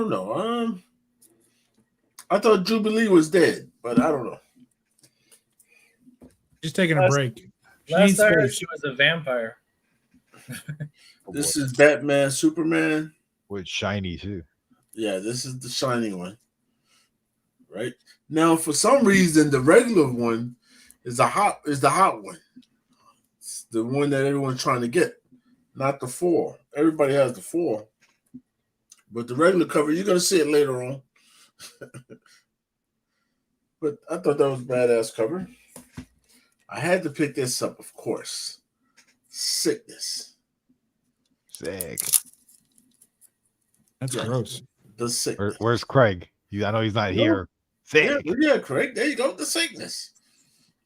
[SPEAKER 1] know. I thought Jubilee was dead, but I don't know.
[SPEAKER 4] She's taking a break. She
[SPEAKER 3] Last
[SPEAKER 4] needs
[SPEAKER 3] I heard,
[SPEAKER 4] space.
[SPEAKER 3] she was a vampire.
[SPEAKER 1] This is Batman, Superman.
[SPEAKER 2] With shiny too.
[SPEAKER 1] Yeah, this is the shiny one. Right? Now, for some reason, the regular one is the hot one. It's the one that everyone's trying to get, not the 4. Everybody has the 4. But the regular cover, you're gonna see it later on. But I thought that was a badass cover. I had to pick this up, of course. Sickness.
[SPEAKER 2] Sick.
[SPEAKER 4] That's
[SPEAKER 1] Yeah.
[SPEAKER 4] gross.
[SPEAKER 1] The sickness.
[SPEAKER 2] Where's Craig? I know he's not here. Sick.
[SPEAKER 1] Yeah, Craig. There you go. The sickness.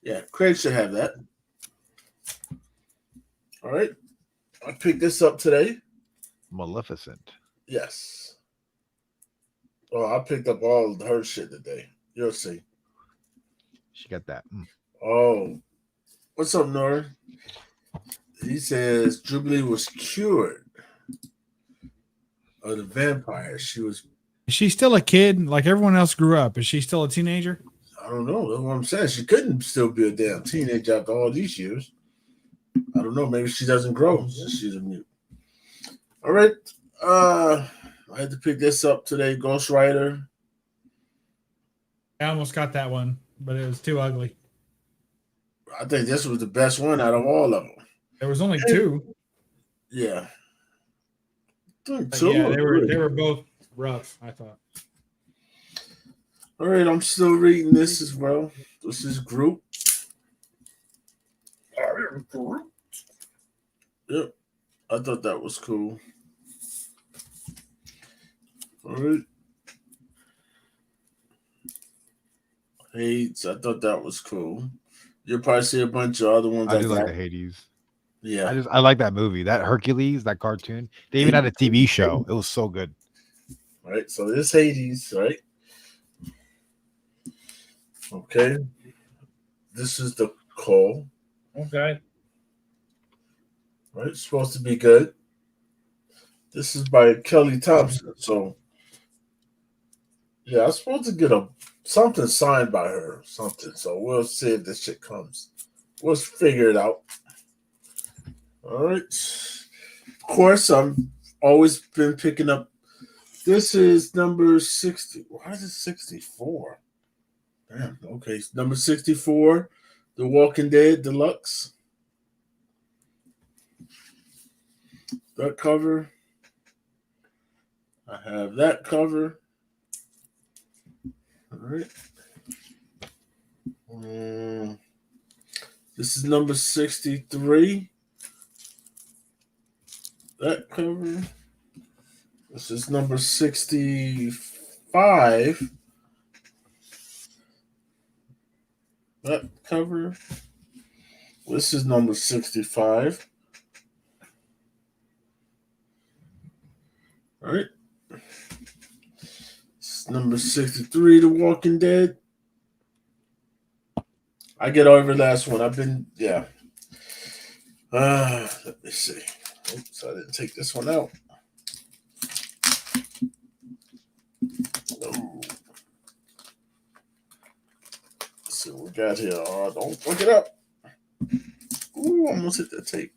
[SPEAKER 1] Yeah, Craig should have that. All right. I picked this up today.
[SPEAKER 2] Maleficent.
[SPEAKER 1] Yes. Oh, I picked up all of her shit today. You'll see.
[SPEAKER 2] She got that.
[SPEAKER 1] Oh. What's up, Nora? He says Jubilee was cured of the vampire. She was.
[SPEAKER 4] Is she still a kid? Like everyone else grew up. Is she still a teenager?
[SPEAKER 1] I don't know. That's what I'm saying. She couldn't still be a damn teenager after all these years. I don't know. Maybe she doesn't grow since she's a mute. All right. I had to pick this up today. Ghost Rider.
[SPEAKER 4] I almost got that one, but it was too ugly.
[SPEAKER 1] I think this was the best one out of all of them.
[SPEAKER 4] There was only 2.
[SPEAKER 1] Yeah.
[SPEAKER 4] But yeah, they were both rough, I thought.
[SPEAKER 1] All right, I'm still reading this as well. This is Group. Yep. I thought that was cool. All right. Hades. I thought that was cool. You'll probably see a bunch of other ones.
[SPEAKER 2] I do like the Hades.
[SPEAKER 1] Yeah.
[SPEAKER 2] I like that movie. That Hercules, that cartoon. They even had a TV show. It was so good.
[SPEAKER 1] All right. So this Hades, right? Okay. This is the call.
[SPEAKER 3] Okay.
[SPEAKER 1] Right. It's supposed to be good. This is by Kelly Thompson. So yeah, I'm supposed to get something signed by her, something. So we'll see if this shit comes. We'll figure it out. All right. Of course, I've always been picking up. This is number 60. Why is it 64? Damn. Okay. Number 64, The Walking Dead Deluxe. That cover. I have that cover. All right. This is number 63. That cover. This is number 65. That cover. This is number 65. All right. This is number 63, The Walking Dead. I get over the last one. I've been, yeah. Let me see. Oops, I didn't take this one out. Oh. Let's see what we got here. Oh, don't fuck it up. Ooh, almost hit that tape.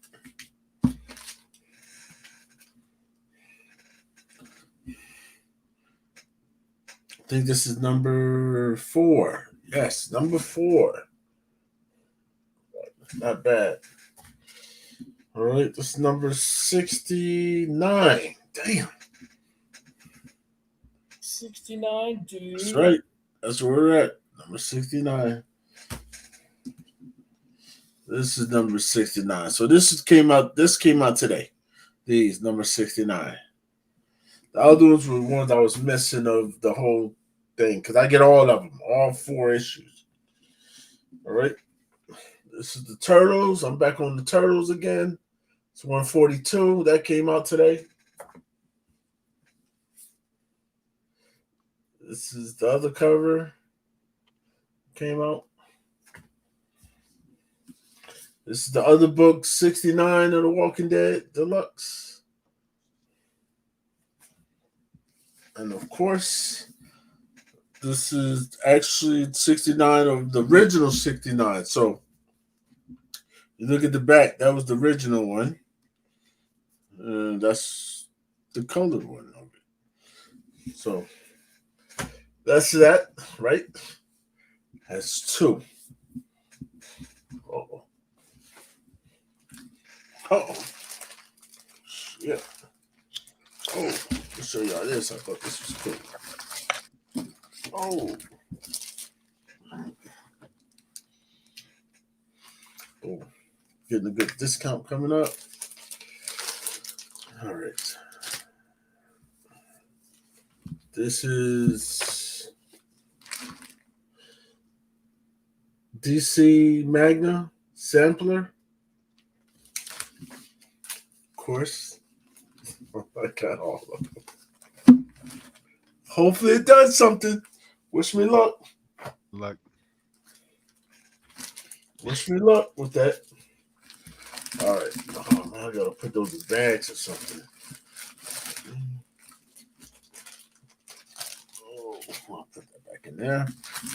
[SPEAKER 1] I think this is number 4. Yes, number 4. Not bad. All right, this is number 69. Damn.
[SPEAKER 3] 69, dude.
[SPEAKER 1] That's right. That's where we're at. Number 69. This is number 69. So this came out today. These number 69. The other ones were ones I was missing of the whole thing because I get all of them, all 4 issues. All right. This is the Turtles. I'm back on the Turtles again. It's 142. That came out today. This is the other cover. Came out. This is the other book, 69 of The Walking Dead Deluxe. And of course, this is actually 69 of the original 69. So you look at the back, that was the original one. And that's the colored one of it. So that's that, right? That's 2. Uh-oh. Uh-oh. Yeah. Oh, I'll show y'all this. I thought this was cool. Oh. Oh. Getting a good discount coming up. All right. This is DC Magna Sampler. Of course. I got all of them. Hopefully it does something. Wish me luck.
[SPEAKER 2] Look,
[SPEAKER 1] Wish me luck with that. All right. Oh, man, I got to put those in bags or something. Oh, I'll put that back in there.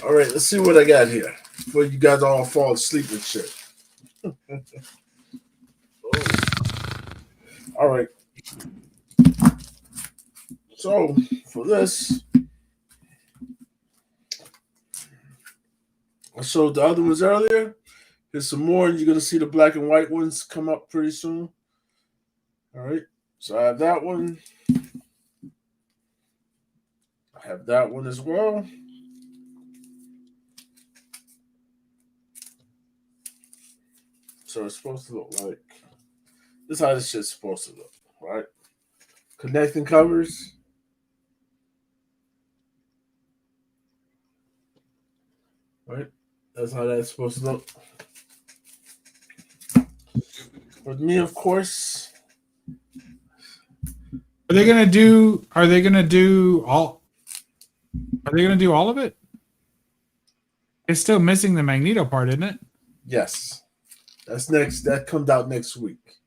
[SPEAKER 1] All right, let's see what I got here before you guys all fall asleep and shit. Oh. All right. So for this, I showed the other ones earlier. Here's some more, and you're gonna see the black and white ones come up pretty soon. All right. So I have that one. I have that one as well. So it's supposed to look like this is how this shit's supposed to look, right? Connecting covers. Right? That's how that's supposed to look. For me, of course.
[SPEAKER 4] Are they gonna do all of it? It's still missing the Magneto part, isn't it?
[SPEAKER 1] Yes. That's next. That comes out next week.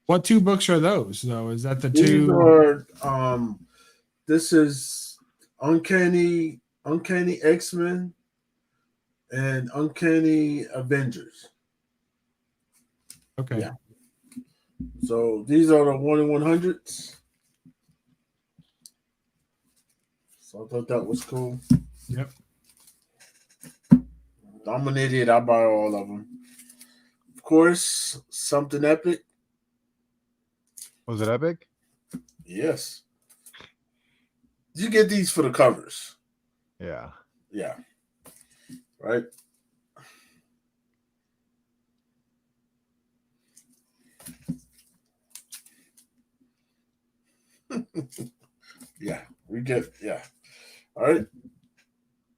[SPEAKER 4] What 2 books are those though? Is that the
[SPEAKER 1] These
[SPEAKER 4] 2?
[SPEAKER 1] are this is Uncanny X-Men and Uncanny Avengers.
[SPEAKER 4] Okay.
[SPEAKER 1] Yeah. So these are the 1 in 100s. So I thought that was cool.
[SPEAKER 4] Yep.
[SPEAKER 1] I'm an idiot. I buy all of them. Of course, something epic.
[SPEAKER 2] was it epic?
[SPEAKER 1] Yes. You get these for the covers.
[SPEAKER 2] Yeah.
[SPEAKER 1] Yeah. Right? Yeah. We get, yeah. All right.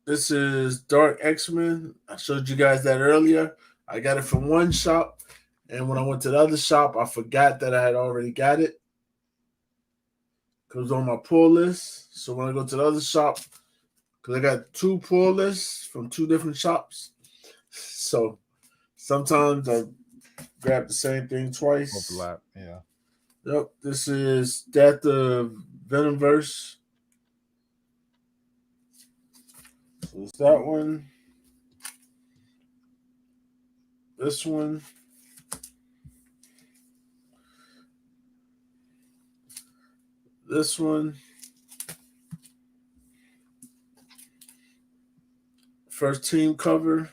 [SPEAKER 1] This is Dark X-Men. I showed you guys that earlier. I got it from one shop. And when I went to the other shop, I forgot that I had already got it. It was on my pull list. So when I go to the other shop, because I got 2 pull lists from 2 different shops. So sometimes I grab the same thing twice.
[SPEAKER 2] Overlap. Yeah.
[SPEAKER 1] Yep. This is Death of Venomverse. So it's that one. This one. This one. First team cover.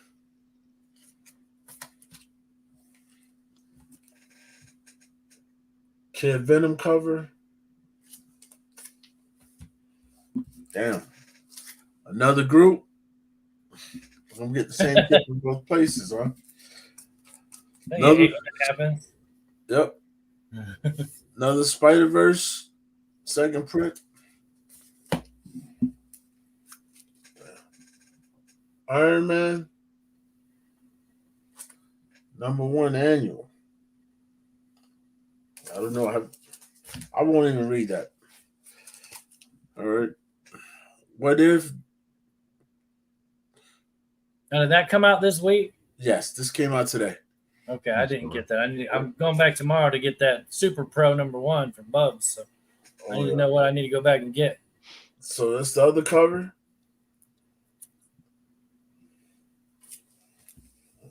[SPEAKER 1] Kid Venom cover. Damn. Another group. I'm getting the same thing from both places, huh?
[SPEAKER 3] Hey,
[SPEAKER 1] Another,
[SPEAKER 3] hey, what happens?
[SPEAKER 1] yep. Another Spider-Verse. Second print. Iron Man. #1 annual. I don't know. I won't even read that. All right. What if?
[SPEAKER 3] Now, did that come out this week?
[SPEAKER 1] Yes, this came out today.
[SPEAKER 3] Okay, I didn't get that. I'm going back tomorrow to get that Super Pro #1 from Bubs. So I need to know what I need to go back and get.
[SPEAKER 1] So that's the other cover.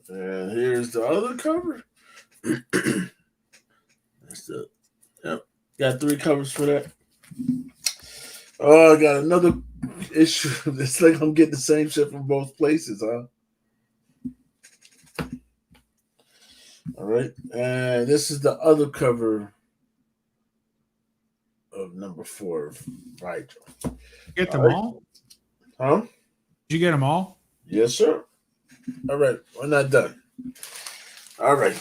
[SPEAKER 1] And here's the other cover. That's the, yep. Got 3 covers for that. Oh, I got another issue. It's like I'm getting the same shit from both places, huh? All right. And this is the other cover of #4 of Rigel.
[SPEAKER 4] Get them all?
[SPEAKER 1] Huh?
[SPEAKER 4] Did you get them all?
[SPEAKER 1] Yes, sir. All right. We're not done. All right.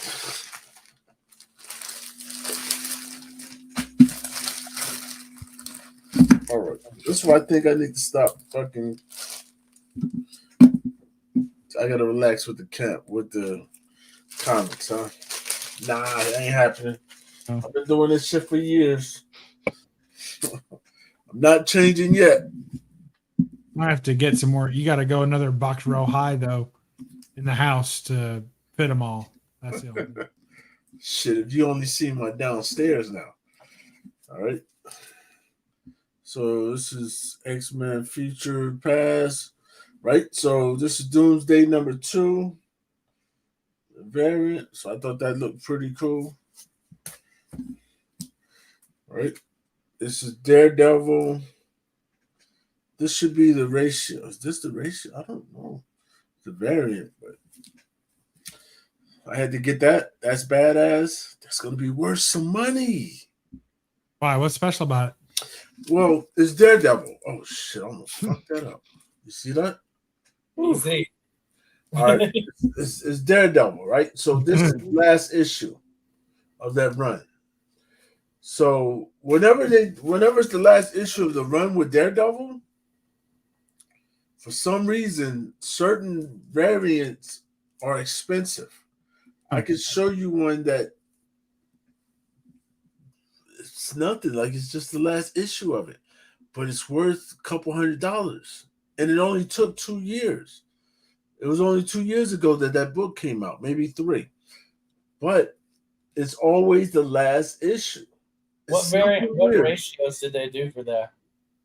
[SPEAKER 1] All right. This is why I think I need to stop fucking. I gotta relax with the comics, huh? Nah, it ain't happening.
[SPEAKER 4] Oh.
[SPEAKER 1] I've been doing this shit for years. I'm not changing yet.
[SPEAKER 4] I have to get some more. You got to go another box row high though, in the house to fit them all. That's the only thing.
[SPEAKER 1] Shit, if you only see my downstairs now. All right. So this is X-Men Future Past, right? So this is Doomsday #2 variant. So I thought that looked pretty cool. All right. This is Daredevil. This should be the ratio. Is this the ratio? I don't know. The variant, but I had to get that. That's badass. That's gonna be worth some money.
[SPEAKER 4] Why? What's special about it?
[SPEAKER 1] Well, it's Daredevil. Oh shit! I almost fucked that up. You see that?
[SPEAKER 3] Easy.
[SPEAKER 1] All right, it's Daredevil, right? So this is the last issue of that run. So whenever it's the last issue of the run with Daredevil, for some reason, certain variants are expensive. I could show you one that it's nothing, like it's just the last issue of it, but it's worth a couple $100, and it only took 2 years. It was only 2 years ago that book came out, maybe 3, but it's always the last issue.
[SPEAKER 3] What variant? What ratios did they do for that?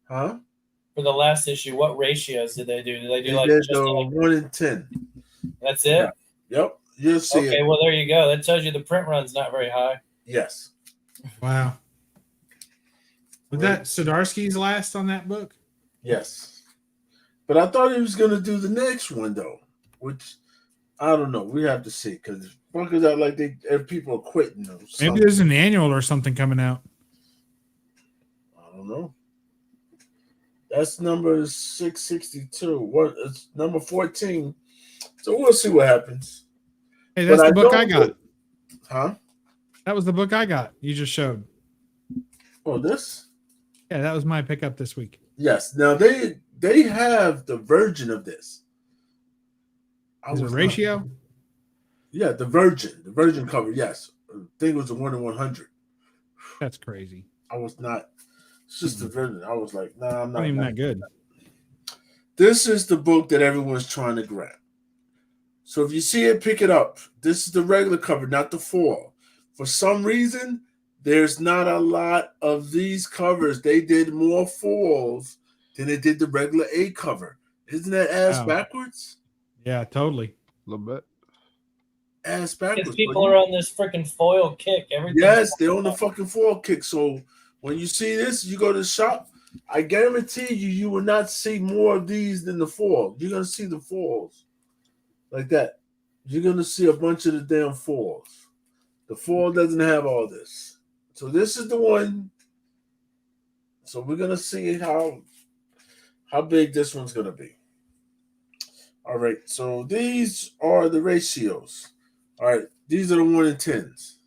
[SPEAKER 1] Huh?
[SPEAKER 3] For the last issue, what ratios did they do? Did they do
[SPEAKER 1] They
[SPEAKER 3] like
[SPEAKER 1] did
[SPEAKER 3] just
[SPEAKER 1] the
[SPEAKER 3] like
[SPEAKER 1] 1 in 10.
[SPEAKER 3] that's it?
[SPEAKER 1] Yeah. Yep, you'll see
[SPEAKER 3] Okay,
[SPEAKER 1] it.
[SPEAKER 3] well there you go. That tells you the print run's not very high.
[SPEAKER 1] Yes.
[SPEAKER 4] Wow. Was that Zdarsky's last on that book?
[SPEAKER 1] Yes. But I thought he was going to do the next one, though, which I don't know. We have to see, because fuckers out like people are quitting them.
[SPEAKER 4] Maybe there's an annual or something coming out.
[SPEAKER 1] don't know. That's number 662. What? It's number 14. So we'll see what happens.
[SPEAKER 4] Hey, that's the book I
[SPEAKER 1] don't
[SPEAKER 4] got.
[SPEAKER 1] think- Huh?
[SPEAKER 4] That was the book I got. You just showed.
[SPEAKER 1] Oh, this?
[SPEAKER 4] Yeah, that was my pickup this week.
[SPEAKER 1] Yes. Now they have the version of this.
[SPEAKER 4] Is it ratio?
[SPEAKER 1] Yeah, the virgin cover. Yes, I think it was a 1 in 100.
[SPEAKER 4] That's crazy.
[SPEAKER 1] I was not. It's just the virgin. I was like, nah, I'm
[SPEAKER 4] Not
[SPEAKER 1] not
[SPEAKER 4] even that good.
[SPEAKER 1] This is the book that everyone's trying to grab. So if you see it, pick it up. This is the regular cover, not the foil. For some reason, there's not a lot of these covers. They did more foils than they did the regular A cover. Isn't that ass
[SPEAKER 4] Wow.
[SPEAKER 1] backwards?
[SPEAKER 4] Yeah, totally.
[SPEAKER 2] A little bit.
[SPEAKER 1] Ass
[SPEAKER 3] Because
[SPEAKER 1] backwards.
[SPEAKER 3] people are on this freaking foil kick. Everything.
[SPEAKER 1] Yes, they're on the fucking foil kick. So when you see this, you go to the shop. I guarantee you will not see more of these than the foil. You're gonna see the foils like that. You're gonna see a bunch of the damn foils. The foil doesn't have all this. So this is the one. So we're gonna see how big this one's gonna be. All right. So these are the ratios. All right. These are the 1 in 10s.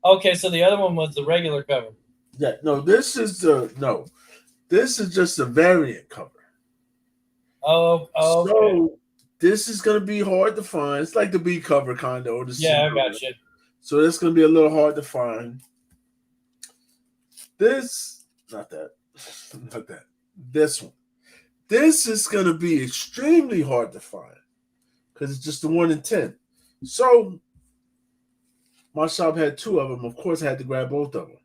[SPEAKER 3] Okay, so the other one was the regular cover.
[SPEAKER 1] Yeah. No. This is just a variant cover.
[SPEAKER 3] Oh, okay.
[SPEAKER 1] So this is gonna be hard to find. It's like the B cover kind of, or the C
[SPEAKER 3] Yeah, I
[SPEAKER 1] cover.
[SPEAKER 3] got you.
[SPEAKER 1] So it's gonna be a little hard to find. This, not that, not that. This one. This is gonna be extremely hard to find because it's just the 1 in 10. So my shop had 2 of them. Of course, I had to grab both of them.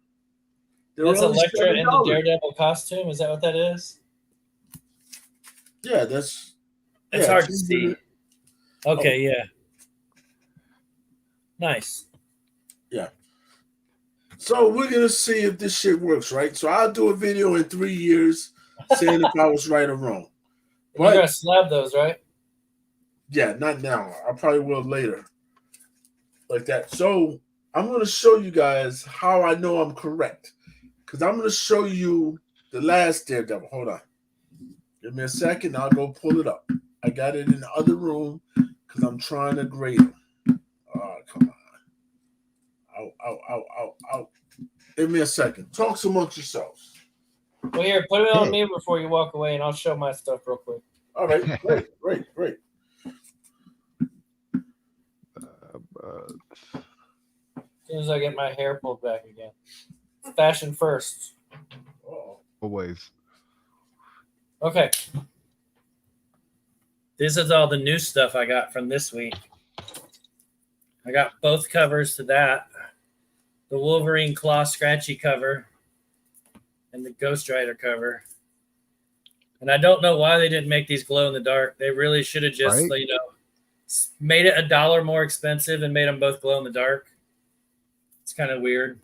[SPEAKER 1] They were
[SPEAKER 3] That's
[SPEAKER 1] only
[SPEAKER 3] Elektra in the
[SPEAKER 1] $7.
[SPEAKER 3] Daredevil costume. Is that what that is?
[SPEAKER 1] Yeah, that's.
[SPEAKER 3] It's
[SPEAKER 1] yeah,
[SPEAKER 3] hard to
[SPEAKER 1] she's
[SPEAKER 3] see.
[SPEAKER 1] in it.
[SPEAKER 3] Okay, yeah. Nice.
[SPEAKER 1] So we're gonna see if this shit works, right? So I'll do a video in 3 years saying if I was right or wrong.
[SPEAKER 3] You're
[SPEAKER 1] But
[SPEAKER 3] gonna slab those, right?
[SPEAKER 1] yeah, not now. I probably will later. Like that. So I'm gonna show you guys how I know I'm correct. Because I'm gonna show you the last Daredevil. Hold on. Give me a second, I'll go pull it up. I got it in the other room because I'm trying to grade them. Oh, come on. Ow. Give me a second. Talk amongst yourselves.
[SPEAKER 3] Well, here, put it on
[SPEAKER 2] Hey.
[SPEAKER 3] me before you walk away, and I'll show my stuff real quick.
[SPEAKER 1] All right, great.
[SPEAKER 3] As soon as I get my hair pulled back again. Fashion first.
[SPEAKER 1] Uh-oh.
[SPEAKER 2] Always.
[SPEAKER 3] Okay. This is all the new stuff I got from this week. I got both covers to that. The Wolverine Claw Scratchy cover and the Ghost Rider cover. And I don't know why they didn't make these glow in the dark. They really should have just,
[SPEAKER 2] Right?
[SPEAKER 3] made it $1 more expensive and made them both glow in the dark. It's kind of weird.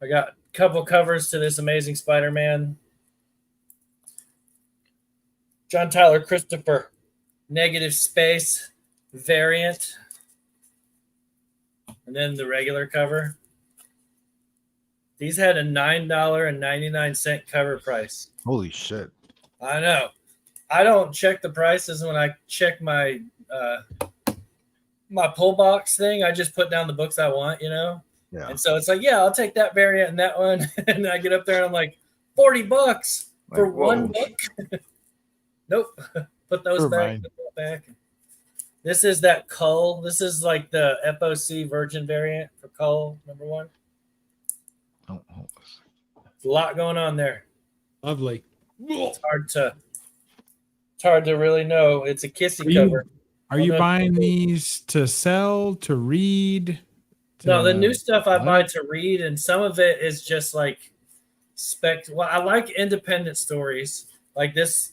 [SPEAKER 3] I got a couple covers to this Amazing Spider-Man. John Tyler Christopher Negative Space variant. And then the regular cover. These had a $9.99 cover price.
[SPEAKER 2] Holy shit.
[SPEAKER 3] I know. I don't check the prices when I check my my pull box thing. I just put down the books I want,
[SPEAKER 2] Yeah.
[SPEAKER 3] And so it's like, yeah, I'll take that variant and that one. And I get up there and I'm like, $40 for
[SPEAKER 2] Like,
[SPEAKER 3] one
[SPEAKER 2] whoa.
[SPEAKER 3] book. Nope. Put those
[SPEAKER 2] Never
[SPEAKER 3] back.
[SPEAKER 2] mind.
[SPEAKER 3] Put that back. This is that Cull. This is like the FOC Virgin variant for Cull, number 1.
[SPEAKER 2] Oh,
[SPEAKER 3] There's a lot going on there.
[SPEAKER 4] Lovely.
[SPEAKER 3] It's hard to really know. It's a kissy cover.
[SPEAKER 4] Are you buying these to sell, to read?
[SPEAKER 3] No, the new stuff I
[SPEAKER 4] what?
[SPEAKER 3] buy to read, and some of it is just like Well, I like independent stories like this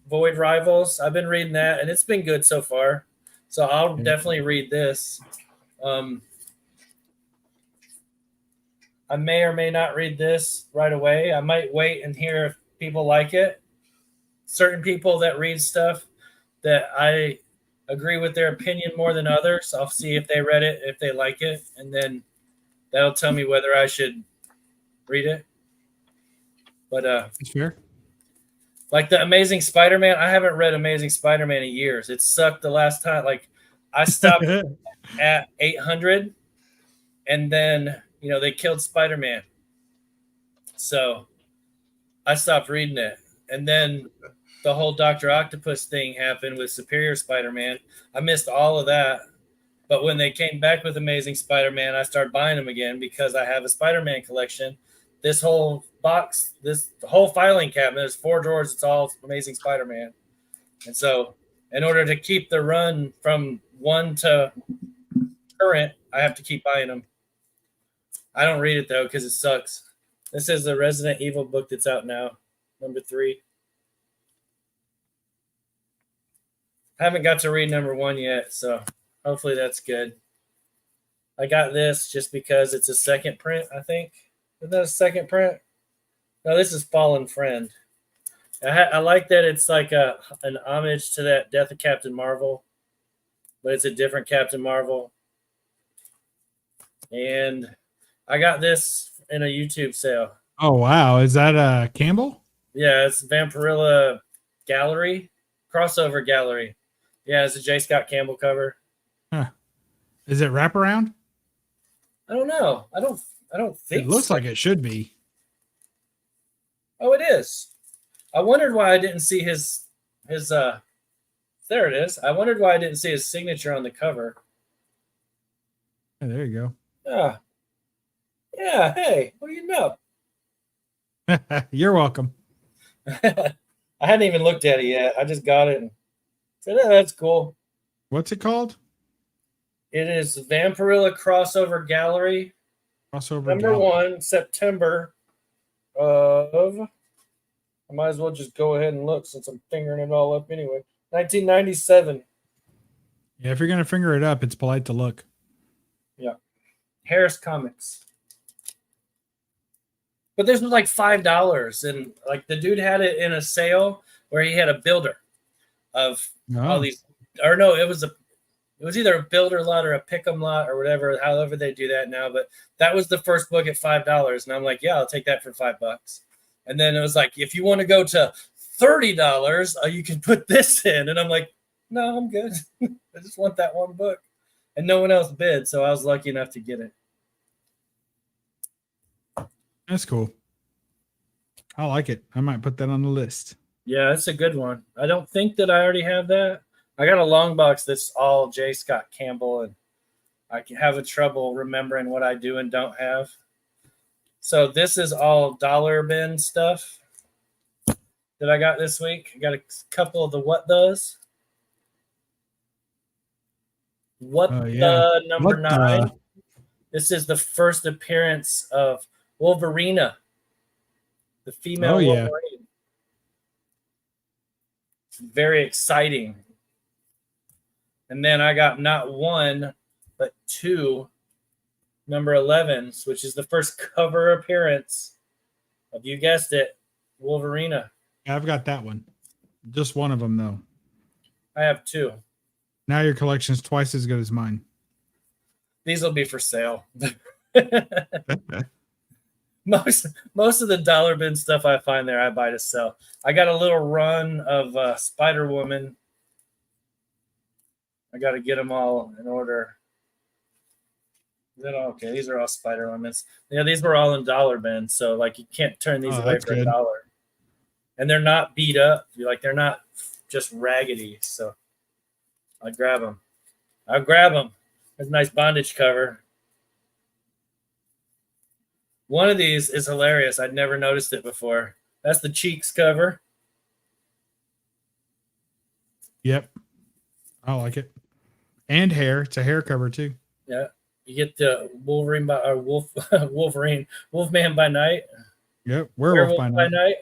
[SPEAKER 3] Void Rivals. I've been reading that, and it's been good so far. So I'll definitely read this. I may or may not read this right away. I might wait and hear if people like it. Certain people that read stuff that I agree with their opinion more than others, I'll see if they read it, if they like it, and then that'll tell me whether I should read it. But
[SPEAKER 4] That's fair.
[SPEAKER 3] like the Amazing Spider-Man, I haven't read Amazing Spider-Man in years. It sucked the last time. Like I stopped at 800, and then they killed Spider-Man, so I stopped reading it. And then the whole Dr. Octopus thing happened with Superior Spider-Man. I missed all of that. But when they came back with Amazing Spider-Man, I started buying them again because I have a Spider-Man collection. This whole box, this whole filing cabinet, there's 4 drawers. It's all Amazing Spider-Man. And so in order to keep the run from 1 to current, I have to keep buying them. I don't read it, though, because it sucks. This is the Resident Evil book that's out now, number 3. I haven't got to read number 1 yet, so hopefully that's good. I got this just because it's a second print, I think. Is that a second print? No, this is Fallen Friend. I like that it's like an homage to that Death of Captain Marvel, but it's a different Captain Marvel. And I got this in a YouTube sale.
[SPEAKER 4] Oh, wow. Is that Campbell?
[SPEAKER 3] Yeah, it's Vampirilla Gallery, crossover gallery. Yeah, it's a J. Scott Campbell cover.
[SPEAKER 4] Huh. Is it wraparound?
[SPEAKER 3] I don't know. I don't think
[SPEAKER 4] It looks
[SPEAKER 3] so.
[SPEAKER 4] like it should be.
[SPEAKER 3] Oh, it is. I wondered why I didn't see his there it is. I wondered why I didn't see his signature on the cover.
[SPEAKER 4] Yeah, there you
[SPEAKER 3] Yeah. Yeah, hey, what do you know?
[SPEAKER 4] go. You're welcome.
[SPEAKER 3] I hadn't even looked at it yet. I just got it and said, "Oh, that's cool."
[SPEAKER 4] What's it called?
[SPEAKER 3] It is Vampirilla Crossover Gallery,
[SPEAKER 4] Crossover
[SPEAKER 3] number
[SPEAKER 4] Gallery.
[SPEAKER 3] 1, September of. I might as well just go ahead and look since I'm fingering it all up anyway. 1997.
[SPEAKER 4] Yeah, if you're gonna finger it up, it's polite to look.
[SPEAKER 3] Yeah. Harris Comics. But this was like $5, and like the dude had it in a sale where he had a builder of all these, or no, it was either a builder lot or a pick'em lot or whatever, however they do that now. But that was the first book at $5, and I'm like, yeah, I'll take that for $5. And then it was like, if you want to go to $30, you can put this in, and I'm like, no, I'm good. I just want that one book, and no one else bid, so I was lucky enough to get it.
[SPEAKER 4] That's cool. I like it. I might put that on the list.
[SPEAKER 3] Yeah, it's a good one. I don't think that I already have that. I got a long box that's all J. Scott Campbell, and I can have a trouble remembering what I do and don't have. So this is all dollar bin stuff that I got this week. I got a couple of the What Does. What the number
[SPEAKER 4] What
[SPEAKER 3] 9. This is the first appearance of Wolverina, the female Wolverine. It's very exciting. And then I got not 1, but 2 number 11s, which is the first cover appearance of, you guessed it, Wolverina.
[SPEAKER 4] Yeah, I've got that one. Just one of them, though.
[SPEAKER 3] I have 2.
[SPEAKER 4] Now your collection's twice as good as mine.
[SPEAKER 3] These will be for sale. Most of the dollar bin stuff I find there, I buy to sell. I got a little run of Spider-Woman. I got to get them all in order. Is that all? Okay, these are all Spider-Womans. Yeah, these were all in dollar bins, so like you can't turn these away for $1. And they're not beat up. They're not just raggedy. So I grab them. I'll grab them. There's a nice bondage cover. One of these is hilarious. I'd never noticed it before. That's the Cheeks cover.
[SPEAKER 4] Yep. I like it. And hair. It's a hair cover too.
[SPEAKER 3] Yeah. You get the Wolverine Wolfman by night.
[SPEAKER 4] Yep. Werewolf by night.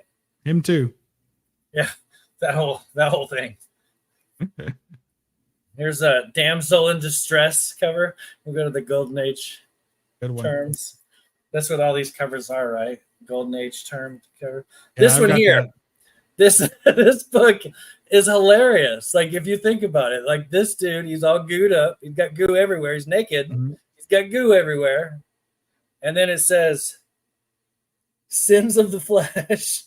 [SPEAKER 4] Him too.
[SPEAKER 3] Yeah. That whole thing. Here's a Damsel in Distress cover. We'll go to the Golden Age terms. That's what all these covers are, right? Golden Age term cover. Yeah, this one here, this book is hilarious. Like if you think about it, like this dude, he's all gooed up. He's got goo everywhere. He's naked. Mm-hmm. He's got goo everywhere. And then it says, Sins of the Flesh.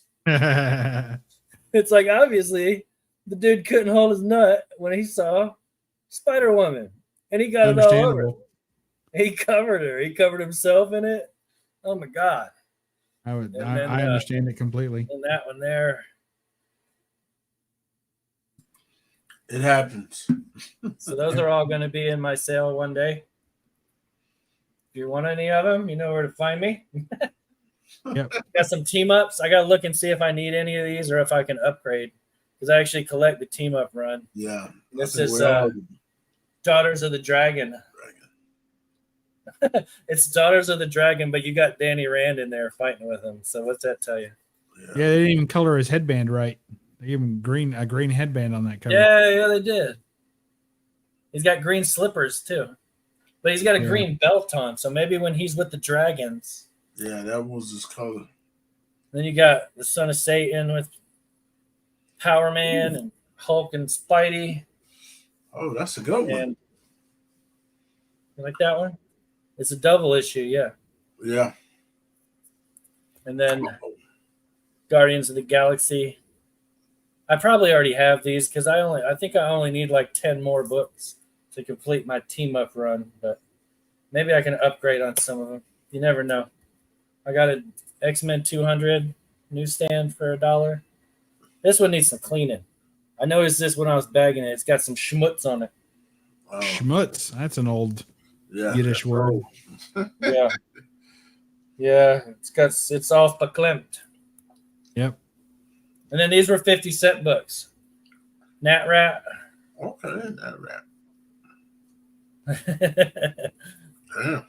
[SPEAKER 3] It's like, obviously, the dude couldn't hold his nut when he saw Spider-Woman, and he got it all over.
[SPEAKER 4] Understandable.
[SPEAKER 3] He covered her. He covered himself in it. Oh my God!
[SPEAKER 4] I
[SPEAKER 3] then,
[SPEAKER 4] understand it completely.
[SPEAKER 3] And that one there.
[SPEAKER 1] It happens.
[SPEAKER 3] So those are all going to be in my sale one day. If you want any of them, you know where to find me.
[SPEAKER 4] Yep.
[SPEAKER 3] Got some team ups. I got to look and see if I need any of these or if I can upgrade, because I actually collect the team up run.
[SPEAKER 1] Yeah.
[SPEAKER 3] This is Daughters of the Dragon. It's Daughters of the Dragon, but you got Danny Rand in there fighting with him. So what's that tell you?
[SPEAKER 4] Yeah, they didn't even color his headband right. They gave him a green headband on that cover.
[SPEAKER 3] Yeah, they did. He's got green slippers too, but he's got a green belt on. So maybe when he's with the dragons.
[SPEAKER 1] Yeah, that was his color.
[SPEAKER 3] Then you got the Son of Satan with Power Man and Hulk and Spidey.
[SPEAKER 1] Oh, that's a good one.
[SPEAKER 3] And you like that one? It's a double issue, yeah.
[SPEAKER 1] Yeah.
[SPEAKER 3] And then Guardians of the Galaxy. I probably already have these because I think I only need like 10 more books to complete my team up run, but maybe I can upgrade on some of them. You never know. I got an X-Men 200 newsstand for $1. This one needs some cleaning. I noticed this when I was bagging it. It's got some schmutz on it.
[SPEAKER 1] Oh.
[SPEAKER 4] Schmutz. That's an old
[SPEAKER 1] Yeah.
[SPEAKER 4] Yiddish word.
[SPEAKER 3] Yeah. Yeah. It's all verklempt.
[SPEAKER 4] Yep.
[SPEAKER 3] And then these were 50-cent books. Nat Rat.
[SPEAKER 1] Okay, that rap. Yeah.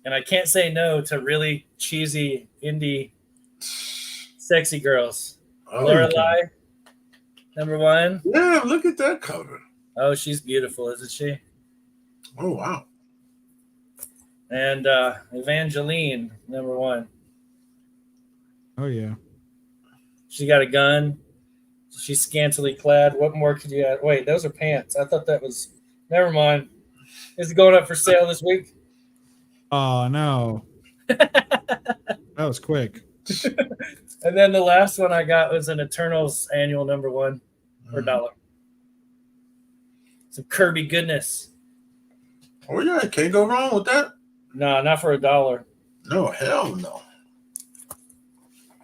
[SPEAKER 3] And I can't say no to really cheesy indie sexy girls.
[SPEAKER 1] Oh,
[SPEAKER 3] Lorelai, #1.
[SPEAKER 1] yeah, look at that cover.
[SPEAKER 3] Oh, she's beautiful, isn't she?
[SPEAKER 1] Oh, wow.
[SPEAKER 3] And Evangeline, #1.
[SPEAKER 4] Oh yeah.
[SPEAKER 3] She got a gun. She's scantily clad. What more could you add? Wait, those are pants. I thought that was. Never mind. Is it going up for sale this week?
[SPEAKER 4] Oh no. That was quick.
[SPEAKER 3] And then the last one I got was an Eternals annual #1 for $1. Some Kirby goodness.
[SPEAKER 1] Oh, yeah, can't go wrong with that.
[SPEAKER 3] No, not for $1.
[SPEAKER 1] No, hell no.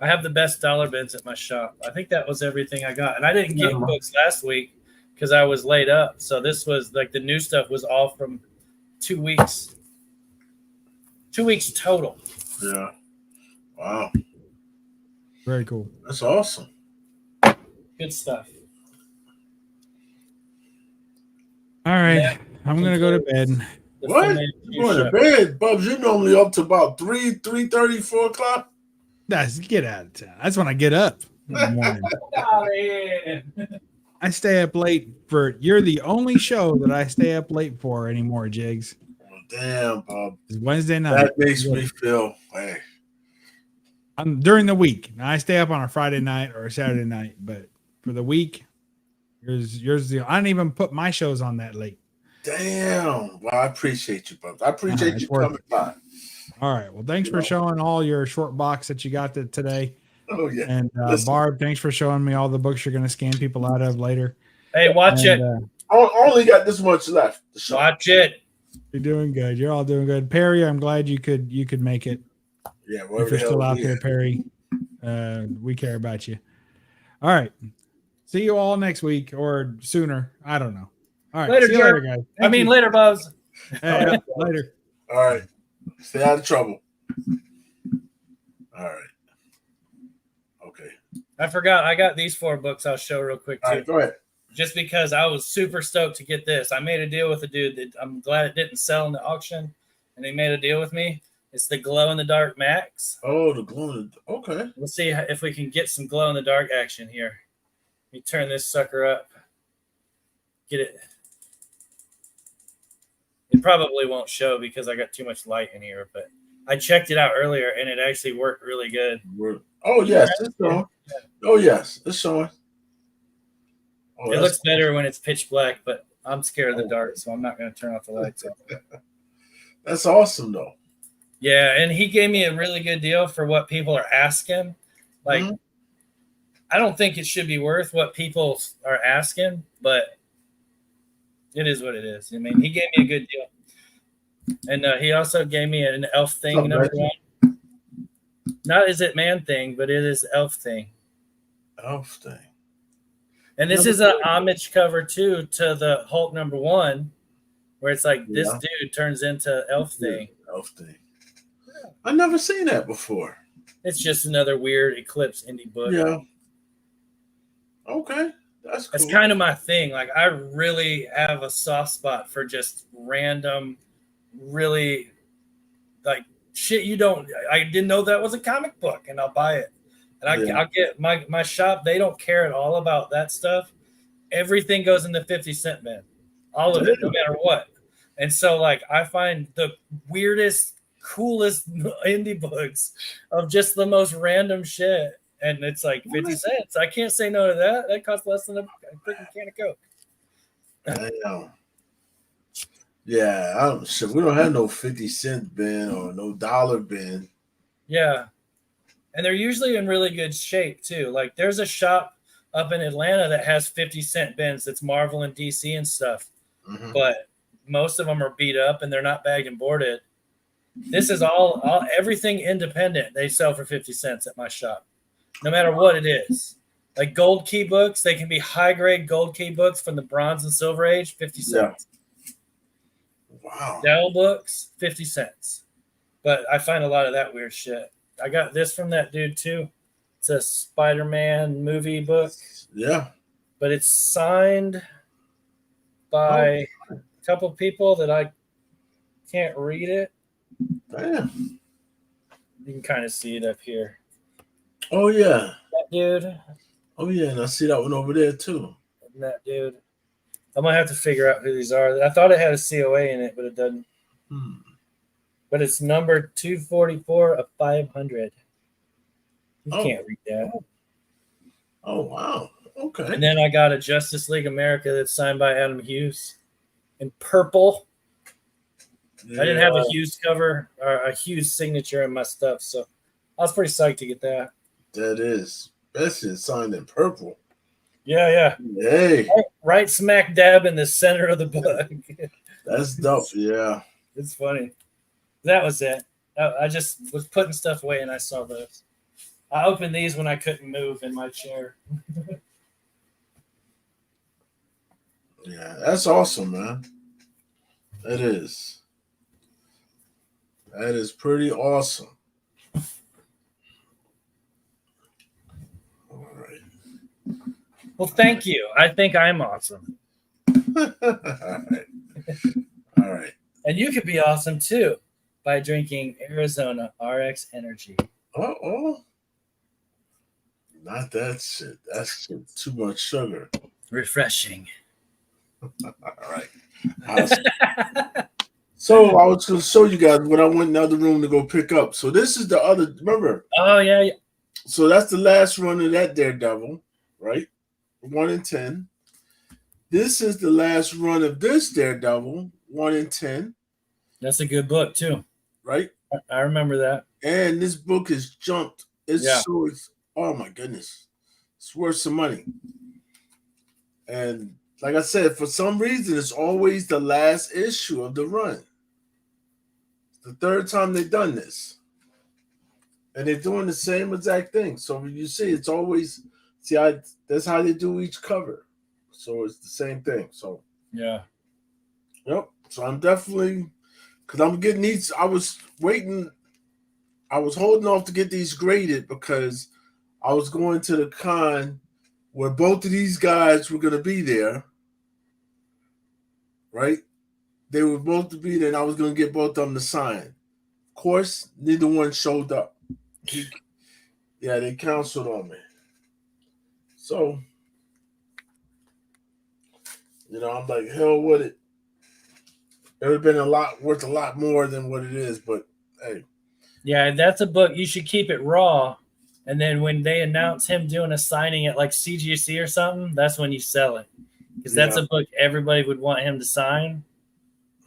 [SPEAKER 3] I have the best dollar bins at my shop. I think that was everything I got. And I didn't get books last week because I was laid up. So this was like the new stuff was all from 2 weeks. 2 weeks total.
[SPEAKER 1] Yeah. Wow.
[SPEAKER 4] Very cool.
[SPEAKER 1] That's awesome.
[SPEAKER 3] Good stuff.
[SPEAKER 4] All right.
[SPEAKER 3] Yeah.
[SPEAKER 4] I'm gonna go to bed.
[SPEAKER 3] The
[SPEAKER 1] What?
[SPEAKER 3] Finlay
[SPEAKER 1] You're going to
[SPEAKER 3] Show.
[SPEAKER 1] bed, Bubs. You're normally up to about 3:30, 4 o'clock.
[SPEAKER 4] Get out of town. That's when I get up in the morning.
[SPEAKER 3] Oh, yeah.
[SPEAKER 4] I stay up late for. You're the only show that I stay up late for anymore, Jigs.
[SPEAKER 1] Well, damn, Bob.
[SPEAKER 4] It's Wednesday night.
[SPEAKER 1] That makes me feel, hey.
[SPEAKER 4] During the week. Now, I stay up on a Friday night or a Saturday night, but for the week, yours. I don't even put my shows on that late.
[SPEAKER 1] Damn. Well, I appreciate you, Bubs. I appreciate
[SPEAKER 4] it's
[SPEAKER 1] you
[SPEAKER 4] worth
[SPEAKER 1] coming by.
[SPEAKER 4] All right. Well, thanks for showing all your short box that you got today.
[SPEAKER 1] Oh, yeah.
[SPEAKER 4] And
[SPEAKER 1] Listen.
[SPEAKER 4] Barb, thanks for showing me all the books you're going to scan people out of later.
[SPEAKER 3] Hey, watch it.
[SPEAKER 1] I only got this much left.
[SPEAKER 3] Watch it.
[SPEAKER 4] You're doing good. You're all doing good. Perry, I'm glad you could make it.
[SPEAKER 1] Yeah,
[SPEAKER 4] If
[SPEAKER 1] wherever
[SPEAKER 4] you're
[SPEAKER 1] the
[SPEAKER 4] still
[SPEAKER 1] hell
[SPEAKER 4] out
[SPEAKER 1] we
[SPEAKER 4] there,
[SPEAKER 1] at.
[SPEAKER 4] Perry, we care about you. All right. See you all next week or sooner. I don't know. All right.
[SPEAKER 3] Later,
[SPEAKER 4] see you
[SPEAKER 3] Jerry.
[SPEAKER 4] later, guys.
[SPEAKER 3] I
[SPEAKER 4] Thank
[SPEAKER 3] mean,
[SPEAKER 4] you.
[SPEAKER 3] later, Buzz.
[SPEAKER 4] Hey, later.
[SPEAKER 1] All right. Stay out of trouble. All right. Okay.
[SPEAKER 3] I forgot. I got these 4 books I'll show real quick,
[SPEAKER 1] All
[SPEAKER 3] too.
[SPEAKER 1] right, go ahead.
[SPEAKER 3] Just because I was super stoked to get this. I made a deal with a dude that I'm glad it didn't sell in the auction, and he made a deal with me. It's the glow-in-the-dark Max.
[SPEAKER 1] Oh, the glowing. Okay.
[SPEAKER 3] Let's see if we can get some glow-in-the-dark action here. Let me turn this sucker up. Get it. It probably won't show because I got too much light in here, but I checked it out earlier, and it actually worked really good.
[SPEAKER 1] Oh, yes. It's showing. Oh, yes. It's showing. Oh,
[SPEAKER 3] It looks better when it's pitch black, but I'm scared of the dark, so I'm not going to turn off the lights.
[SPEAKER 1] That's awesome, though.
[SPEAKER 3] Yeah, and he gave me a really good deal for what people are asking. Like,
[SPEAKER 1] Mhm.
[SPEAKER 3] I don't think it should be worth what people are asking, but it is what it is. I mean, he gave me a good deal, and he also gave me an elf thing
[SPEAKER 1] What's up,
[SPEAKER 3] number
[SPEAKER 1] Reggie?
[SPEAKER 3] one. Not is it man thing, but it is elf thing.
[SPEAKER 1] Elf thing.
[SPEAKER 3] And this
[SPEAKER 1] Never
[SPEAKER 3] is an
[SPEAKER 1] seen it.
[SPEAKER 3] homage cover too to the Hulk number one, where it's like this
[SPEAKER 1] Yeah.
[SPEAKER 3] dude turns into elf
[SPEAKER 1] Yeah,
[SPEAKER 3] thing.
[SPEAKER 1] elf thing. I never seen that before.
[SPEAKER 3] It's just another weird Eclipse indie book.
[SPEAKER 1] Yeah. Okay. That's cool.
[SPEAKER 3] It's kind of my thing. Like, I really have a soft spot for just random, really like shit you don't. I didn't know that was a comic book, and I'll buy it. And
[SPEAKER 1] Yeah.
[SPEAKER 3] I'll get my shop. They don't care at all about that stuff. Everything goes in the 50-cent bin, all of it, no matter what. And so, like, I find the weirdest, coolest indie books of just the most random shit. And it's like 50 cents. I can't say no to that. That costs less than a freaking can of Coke.
[SPEAKER 1] Damn. Yeah, shit, we don't have no 50-cent bin or no dollar bin.
[SPEAKER 3] Yeah. And they're usually in really good shape, too. Like, there's a shop up in Atlanta that has 50-cent bins that's Marvel and DC and stuff.
[SPEAKER 1] Mhm.
[SPEAKER 3] But most of them are beat up and they're not bagged and boarded. This is all everything independent. They sell for 50 cents at my shop, no matter what it is. Like gold key books, they can be high grade gold key books from the Bronze and Silver Age, 50 cents.
[SPEAKER 1] Wow.
[SPEAKER 3] Dell books, 50 cents. But I find a lot of that weird shit. I got this from that dude too. It's a Spider-Man movie book,
[SPEAKER 1] Yeah.
[SPEAKER 3] but it's signed by a couple people that I can't read it.
[SPEAKER 1] Damn.
[SPEAKER 3] You can kind of see it up here.
[SPEAKER 1] Oh yeah.
[SPEAKER 3] That dude.
[SPEAKER 1] Oh yeah, and I see that one over there too.
[SPEAKER 3] And that dude. I'm gonna have to figure out who these are. I thought it had a COA in it, but it doesn't. But it's number 244 of 500. You can't read that.
[SPEAKER 1] Oh wow. Okay.
[SPEAKER 3] And then I got a Justice League America that's signed by Adam Hughes in purple.
[SPEAKER 1] Yeah.
[SPEAKER 3] I didn't have a Hughes cover or a Hughes signature in my stuff, so I was pretty psyched to get that.
[SPEAKER 1] That is. That shit signed in purple.
[SPEAKER 3] Yeah.
[SPEAKER 1] Hey.
[SPEAKER 3] Right smack dab in the center of the book.
[SPEAKER 1] That's dope. Yeah.
[SPEAKER 3] It's funny. That was it. I just was putting stuff away and I saw those. I opened these when I couldn't move in my chair.
[SPEAKER 1] Yeah, that's awesome, man. It is. That is pretty awesome. All right.
[SPEAKER 3] Well, thank you. I think I'm awesome.
[SPEAKER 1] All right. All right.
[SPEAKER 3] And you could be awesome too by drinking Arizona RX Energy.
[SPEAKER 1] Oh. Not that shit. That's too much sugar.
[SPEAKER 3] Refreshing.
[SPEAKER 1] All right. So I was going to show you guys when I went in the other room to go pick up. So this is the other, remember?
[SPEAKER 3] Oh, yeah.
[SPEAKER 1] So that's the last run of that Daredevil, right? 1 in 10. This is the last run of this Daredevil, 1 in 10.
[SPEAKER 3] That's a good book too.
[SPEAKER 1] Right?
[SPEAKER 3] I remember that.
[SPEAKER 1] And this book has jumped. Oh my goodness. It's worth some money. And like I said, for some reason, it's always the last issue of the run. It's the third time they've done this. And they're doing the same exact thing. So you see, it's always, that's how they do each cover. So it's the same thing. So,
[SPEAKER 3] yeah.
[SPEAKER 1] Yep. So I'm definitely, because I'm getting these, I was holding off to get these graded because I was going to the con where both of these guys were going to be there. Right? They were both to be there, and I was going to get both of them to sign. Of course, neither one showed up. They counseled on me. So, I'm like, hell with it. It would have been worth a lot more than what it is, but hey.
[SPEAKER 3] Yeah, that's a book. You should keep it raw. And then when they announce him doing a signing at like CGC or something, that's when you sell it. Because that's a book everybody would want him to sign.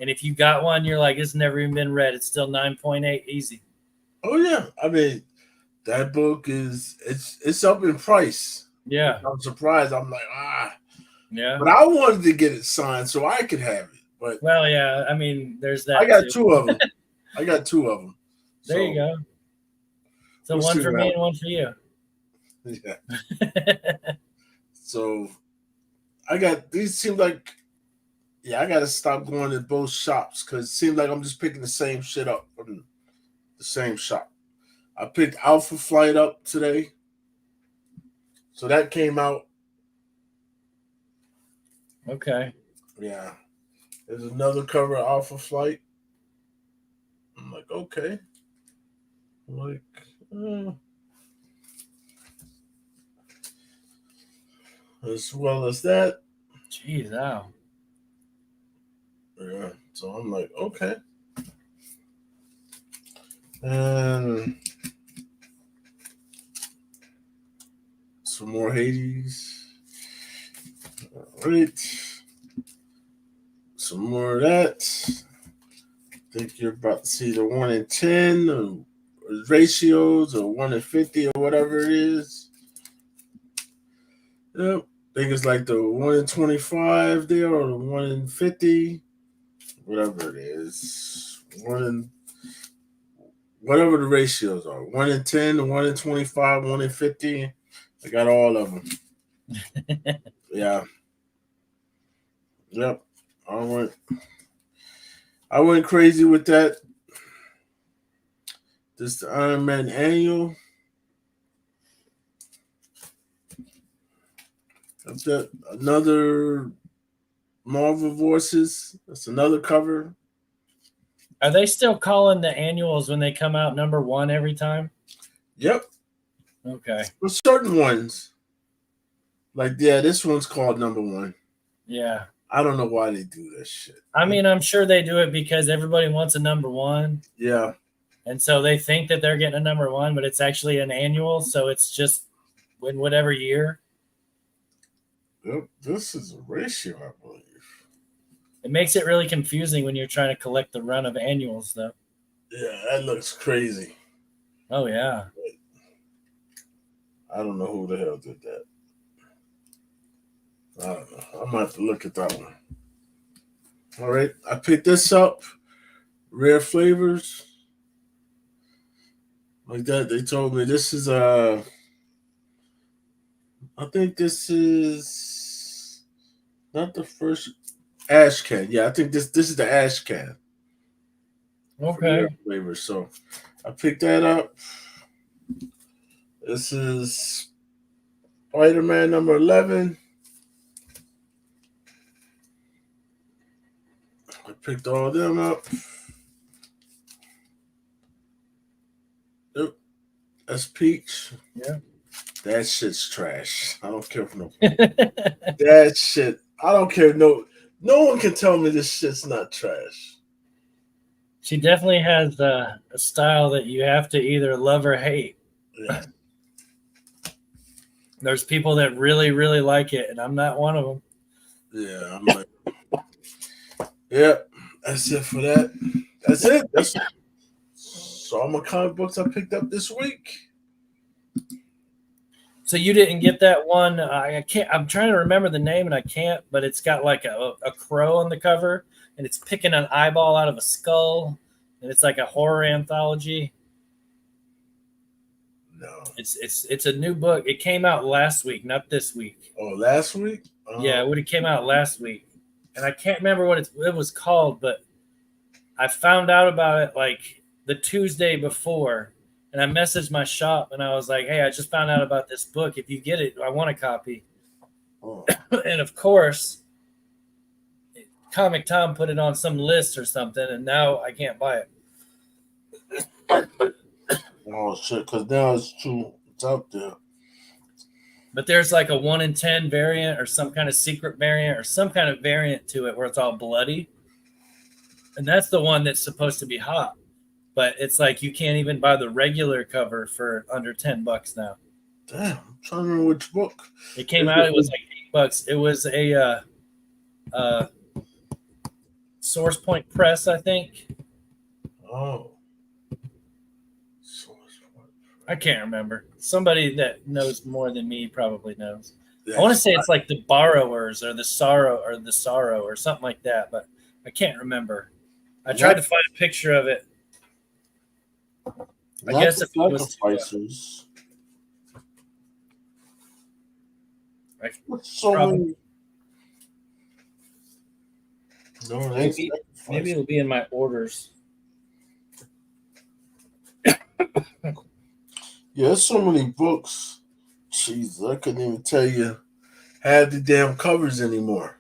[SPEAKER 3] And if you got one, you're like, it's never even been read. It's still 9.8 easy.
[SPEAKER 1] Oh yeah, I mean that book it's up in price.
[SPEAKER 3] Yeah,
[SPEAKER 1] I'm surprised. I'm like
[SPEAKER 3] yeah.
[SPEAKER 1] but I wanted to get it signed so I could have it. But
[SPEAKER 3] Well, yeah. I mean, there's that.
[SPEAKER 1] I got
[SPEAKER 3] too.
[SPEAKER 1] 2 of them. I got 2 of them.
[SPEAKER 3] There you go. So
[SPEAKER 1] we'll
[SPEAKER 3] one
[SPEAKER 1] see
[SPEAKER 3] for
[SPEAKER 1] what
[SPEAKER 3] me and one for you.
[SPEAKER 1] Yeah. So I got these. Seem like I got to stop going to both shops because it seems like I'm just picking the same shit up from the same shop. I picked Alpha Flight up today, so that came out.
[SPEAKER 3] Okay.
[SPEAKER 1] Yeah, there's another cover of Alpha Flight. I'm like, okay. I'm like, as well as that.
[SPEAKER 3] Jeez, wow.
[SPEAKER 1] Yeah, so I'm like, okay. And some more Hades. All right. Some more of that. I think you're about to see the 1 in 10 or ratios or 1 in 50 or whatever it is. Yep. I think it's like the 1 in 25 there or the 1 in 50. Whatever it is. Whatever the ratios are. 1 in 10, 1 in 25, 1 in 50. I got all of them. Yeah. Yep. I went crazy with that. This the Iron Man annual. I've got another Marvel Voices. That's another cover.
[SPEAKER 3] Are they still calling the annuals when they come out number 1 every time?
[SPEAKER 1] Yep.
[SPEAKER 3] Okay.
[SPEAKER 1] For certain ones. Like, yeah, this one's called number 1.
[SPEAKER 3] Yeah.
[SPEAKER 1] I don't know why they do this shit.
[SPEAKER 3] I mean, I'm sure they do it because everybody wants a number 1.
[SPEAKER 1] Yeah.
[SPEAKER 3] And so they think that they're getting a number 1, but it's actually an annual. So it's just in whatever year.
[SPEAKER 1] Yep. This is a ratio, I believe.
[SPEAKER 3] It makes it really confusing when you're trying to collect the run of annuals, though.
[SPEAKER 1] Yeah, that looks crazy.
[SPEAKER 3] Oh, yeah.
[SPEAKER 1] I don't know who the hell did that. I don't know. I'm going to have to look at that one. All right. I picked this up. Rare Flavors. Like that. They told me this is I think this is not the first ash can. Yeah, I think this is the ash can.
[SPEAKER 3] Okay.
[SPEAKER 1] Rare Flavors. So I picked that up. This is Spider-Man number 11. I picked all of them up. Yep. That's Peach.
[SPEAKER 3] Yeah.
[SPEAKER 1] That shit's trash. I don't care for no. That shit. I don't care. No one can tell me this shit's not trash.
[SPEAKER 3] She definitely has a style that you have to either love or hate.
[SPEAKER 1] Yeah.
[SPEAKER 3] There's people that really, really like it, and I'm not one of them.
[SPEAKER 1] Yeah. I'm like, yeah. That's it for that. That's it. That's so all my comic books I picked up this week.
[SPEAKER 3] So you didn't get that one. I can't. I'm trying to remember the name, and I can't. But it's got like a crow on the cover, and it's picking an eyeball out of a skull, and it's like a horror anthology.
[SPEAKER 1] No.
[SPEAKER 3] It's a new book. It came out last week, not this week.
[SPEAKER 1] Oh, last week?
[SPEAKER 3] Yeah, it would have came out last week, and I can't remember what it was called, but I found out about it like the Tuesday before. And I messaged my shop and I was like, hey, I just found out about this book. If you get it, I want a copy.
[SPEAKER 1] Oh.
[SPEAKER 3] And of course, Comic Tom put it on some list or something, and now I can't buy it.
[SPEAKER 1] Oh, shit, because now it's out there.
[SPEAKER 3] But there's like a 1 in 10 variant or some kind of secret variant or some kind of variant to it where it's all bloody. And that's the one that's supposed to be hot. But it's like you can't even buy the regular cover for under $10 now.
[SPEAKER 1] Damn, I'm trying to remember which book.
[SPEAKER 3] It came out, it was like $8. It was a Source Point Press, I think.
[SPEAKER 1] Oh.
[SPEAKER 3] I can't remember. Somebody that knows more than me probably knows.
[SPEAKER 1] That's
[SPEAKER 3] I want to say it's like the Borrowers or the Sorrow or something like that, but I can't remember. I tried to find a picture of it. I guess if it was
[SPEAKER 1] Sacrificers.
[SPEAKER 3] Probably.
[SPEAKER 1] No,
[SPEAKER 3] maybe it'll be in my orders.
[SPEAKER 1] Yeah, there's so many books. Jeez, I couldn't even tell you half the damn covers anymore.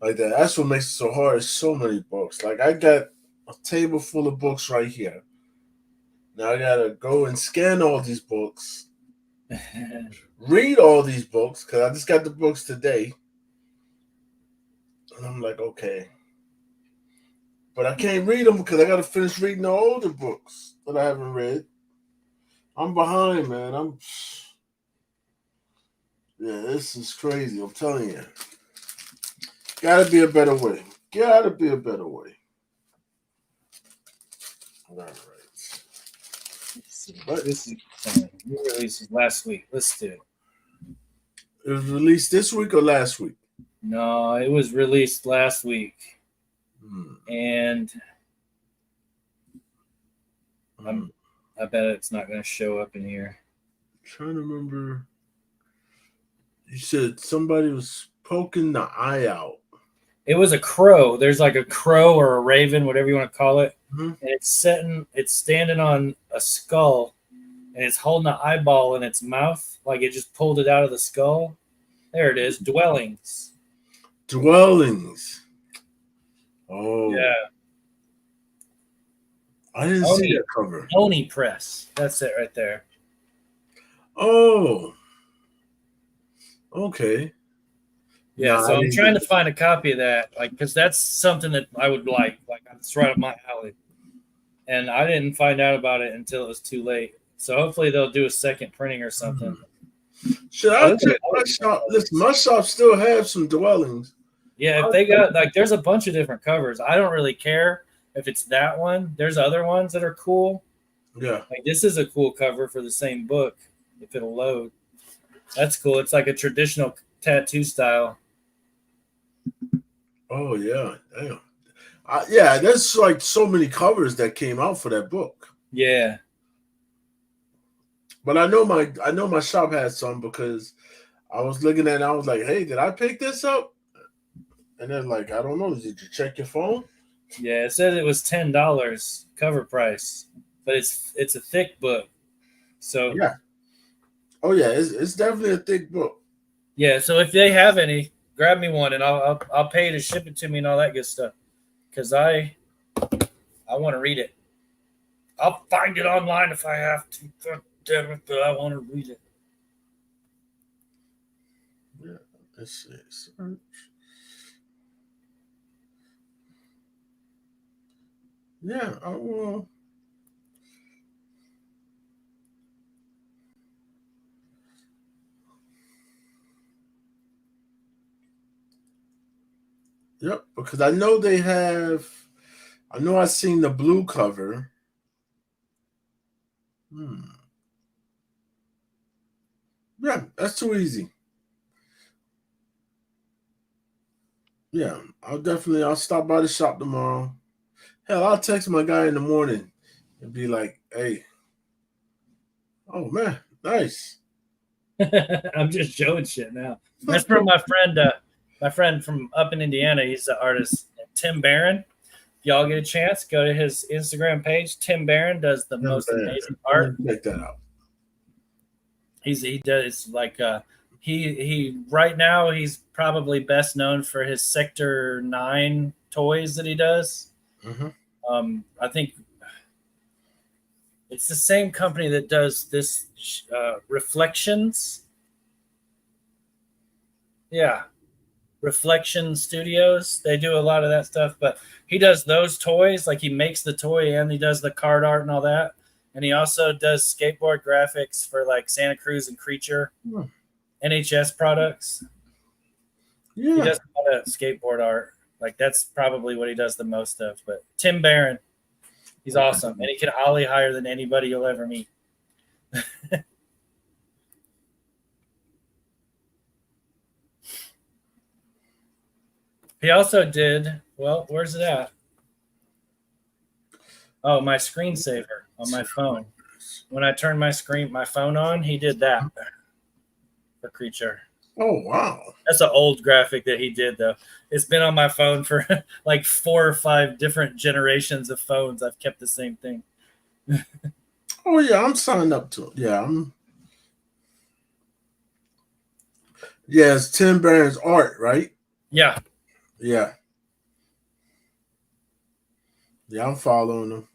[SPEAKER 1] Like that. That's what makes it so hard. It's so many books. Like I got a table full of books right here. Now I gotta go and scan all these books, read all these books, because I just got the books today. And I'm like, okay. But I can't read them because I gotta finish reading the older books that I haven't read. I'm behind, man. Yeah, this is crazy. I'm telling you. Gotta be a better way. Gotta be a better way. All right.
[SPEAKER 3] What is new releases last week? Let's do it.
[SPEAKER 1] It was released this week or last week?
[SPEAKER 3] No, it was released last week. And I bet it's not going to show up in here.
[SPEAKER 1] I'm trying to remember. You said somebody was poking the eye out.
[SPEAKER 3] It was a crow. There's like a crow or a raven, whatever you want to call it.
[SPEAKER 1] Mm-hmm.
[SPEAKER 3] And it's standing on a skull, and it's holding an eyeball in its mouth, like it just pulled it out of the skull. There it is. Dwellings.
[SPEAKER 1] Oh.
[SPEAKER 3] Yeah.
[SPEAKER 1] I didn't see that cover.
[SPEAKER 3] Oni Press. That's it right there.
[SPEAKER 1] Oh. Okay.
[SPEAKER 3] Yeah, so I'm trying to find a copy of that, like, because that's something that I would like. Like, it's right up my alley. And I didn't find out about it until it was too late. So hopefully they'll do a second printing or something.
[SPEAKER 1] Should I check my shop? Listen, my shop still have some dwellings.
[SPEAKER 3] Yeah, if they got, like, there's a bunch of different covers. I don't really care if it's that one. There's other ones that are cool.
[SPEAKER 1] Yeah.
[SPEAKER 3] Like, this is a cool cover for the same book, if it'll load. That's cool. It's like a traditional tattoo style.
[SPEAKER 1] Oh, yeah. Damn. Yeah, there's like so many covers that came out for that book.
[SPEAKER 3] Yeah.
[SPEAKER 1] But I know my shop had some because I was looking at it and I was like, hey, did I pick this up? And they're like, I don't know. Did you check your phone?
[SPEAKER 3] Yeah, it said it was $10 cover price, but it's a thick book. So
[SPEAKER 1] yeah. Oh yeah, it's definitely a thick book.
[SPEAKER 3] Yeah, so if they have any, grab me one and I'll pay you to ship it to me and all that good stuff. Because I want to read it. I'll find it online if I have to. God damn it, but I want to read it.
[SPEAKER 1] Yeah, let's see. Search. Yeah, I will. Yep, because I know they have. I know I've seen the blue cover. Yeah, that's too easy. Yeah, I'll stop by the shop tomorrow. Hell, I'll text my guy in the morning and be like, hey, oh man, nice.
[SPEAKER 3] I'm just showing shit now. That's from my friend from up in Indiana. He's the artist, Tim Barron. If y'all get a chance, go to his Instagram page. Tim Barron does the most amazing art.
[SPEAKER 1] Check that out.
[SPEAKER 3] He does like he right now he's probably best known for his Sector 9 toys that he does.
[SPEAKER 1] Mm-hmm.
[SPEAKER 3] I think it's the same company that does this Reflections. Yeah. Reflection Studios. They do a lot of that stuff, but he does those toys. Like he makes the toy and he does the card art and all that. And he also does skateboard graphics for like Santa Cruz and Creature, NHS products.
[SPEAKER 1] Yeah.
[SPEAKER 3] He does a lot of skateboard art. Like that's probably what he does the most of. But Tim Barron, he's awesome, and he can ollie higher than anybody you'll ever meet. He also did well. Where's it at? Oh, my screensaver on my phone. When I turned my phone on, he did that for Creature.
[SPEAKER 1] Oh wow,
[SPEAKER 3] that's an old graphic that he did though. It's been on my phone for like 4 or 5 different generations of phones. I've kept the same thing.
[SPEAKER 1] Oh yeah, I'm signed up to it. Yeah, it's Tim Barron's art, right?
[SPEAKER 3] Yeah.
[SPEAKER 1] Yeah, I'm following him.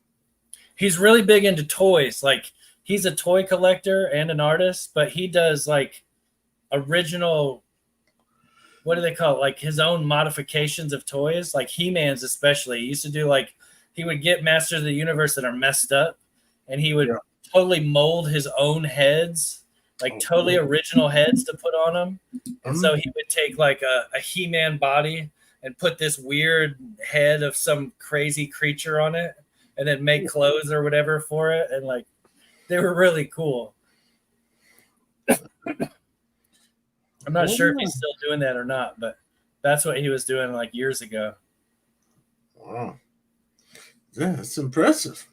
[SPEAKER 3] He's really big into toys. Like he's a toy collector and an artist, but he does like original, what do they call it? Like his own modifications of toys, like He-Man's especially. He used to do like, he would get Masters of the Universe that are messed up, and he would totally mold his own heads, like totally original heads to put on them. And so he would take like a He-Man body and put this weird head of some crazy creature on it, and then make clothes or whatever for it. And like, they were really cool. I'm not sure if he's still doing that or not, but that's what he was doing like years ago.
[SPEAKER 1] Wow. Yeah, it's impressive.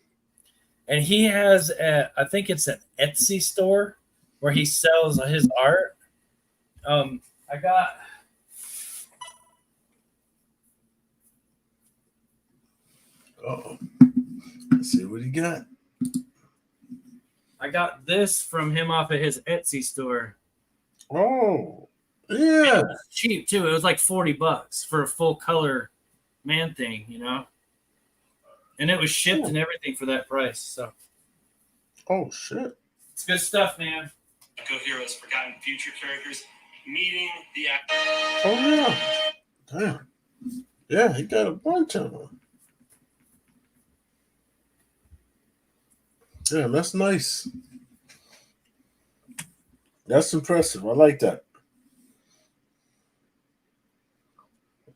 [SPEAKER 3] And he has, I think it's an Etsy store where he sells his art. I got...
[SPEAKER 1] Uh-oh. Let's see what he got.
[SPEAKER 3] I got this from him off of his Etsy store.
[SPEAKER 1] Oh, yeah.
[SPEAKER 3] It was cheap too. It was like $40 for a full color Man Thing, you know? And it was shipped and everything for that price. So,
[SPEAKER 1] oh shit,
[SPEAKER 3] it's good stuff, man.
[SPEAKER 6] Go Heroes, Forgotten Future characters meeting the actor.
[SPEAKER 1] Oh yeah, damn. Yeah, he got a bunch of them. Yeah, that's nice. That's impressive. I like that.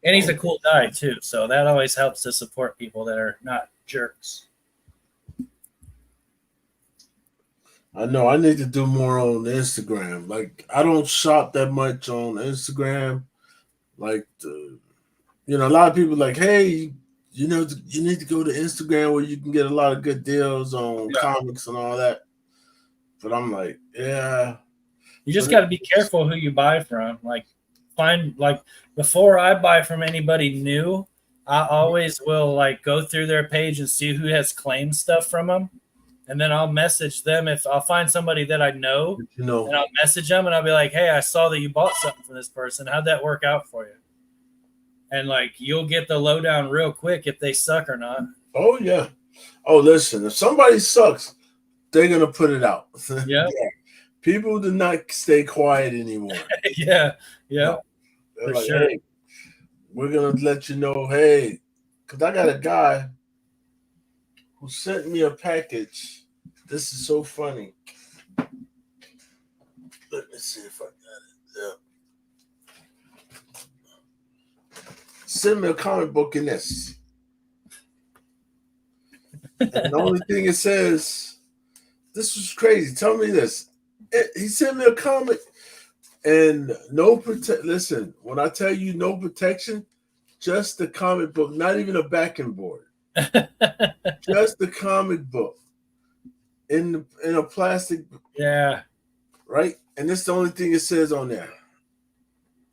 [SPEAKER 3] And he's a cool guy too, so that always helps to support people that are not jerks.
[SPEAKER 1] I know I need to do more on Instagram. Like I don't shop that much on Instagram. Like a lot of people like, hey, you need to go to Instagram where you can get a lot of good deals on comics and all that. But I'm like, yeah.
[SPEAKER 3] You just got to be careful who you buy from. Like, before I buy from anybody new, I always will like go through their page and see who has claimed stuff from them, and then I'll message them if I'll find somebody that I know, and I'll message them and I'll be like, hey, I saw that you bought something from this person. How'd that work out for you? And like, you'll get the lowdown real quick if they suck or not.
[SPEAKER 1] Oh yeah. Oh, listen, if somebody sucks, they're gonna put it out.
[SPEAKER 3] Yeah.
[SPEAKER 1] People do not stay quiet anymore.
[SPEAKER 3] Yeah.
[SPEAKER 1] No.
[SPEAKER 3] For
[SPEAKER 1] like,
[SPEAKER 3] sure.
[SPEAKER 1] hey, we're gonna let you know, hey, because I got a guy who sent me a package. This is so funny. Let me see if I got it. Yeah. Send me a comic book in this. And the only thing it says, this was crazy. Tell me this. He sent me a comic and no protect. Listen, when I tell you no protection, just the comic book, not even a backing board, just the comic book in a plastic.
[SPEAKER 3] Yeah.
[SPEAKER 1] Right, and that's the only thing it says on there.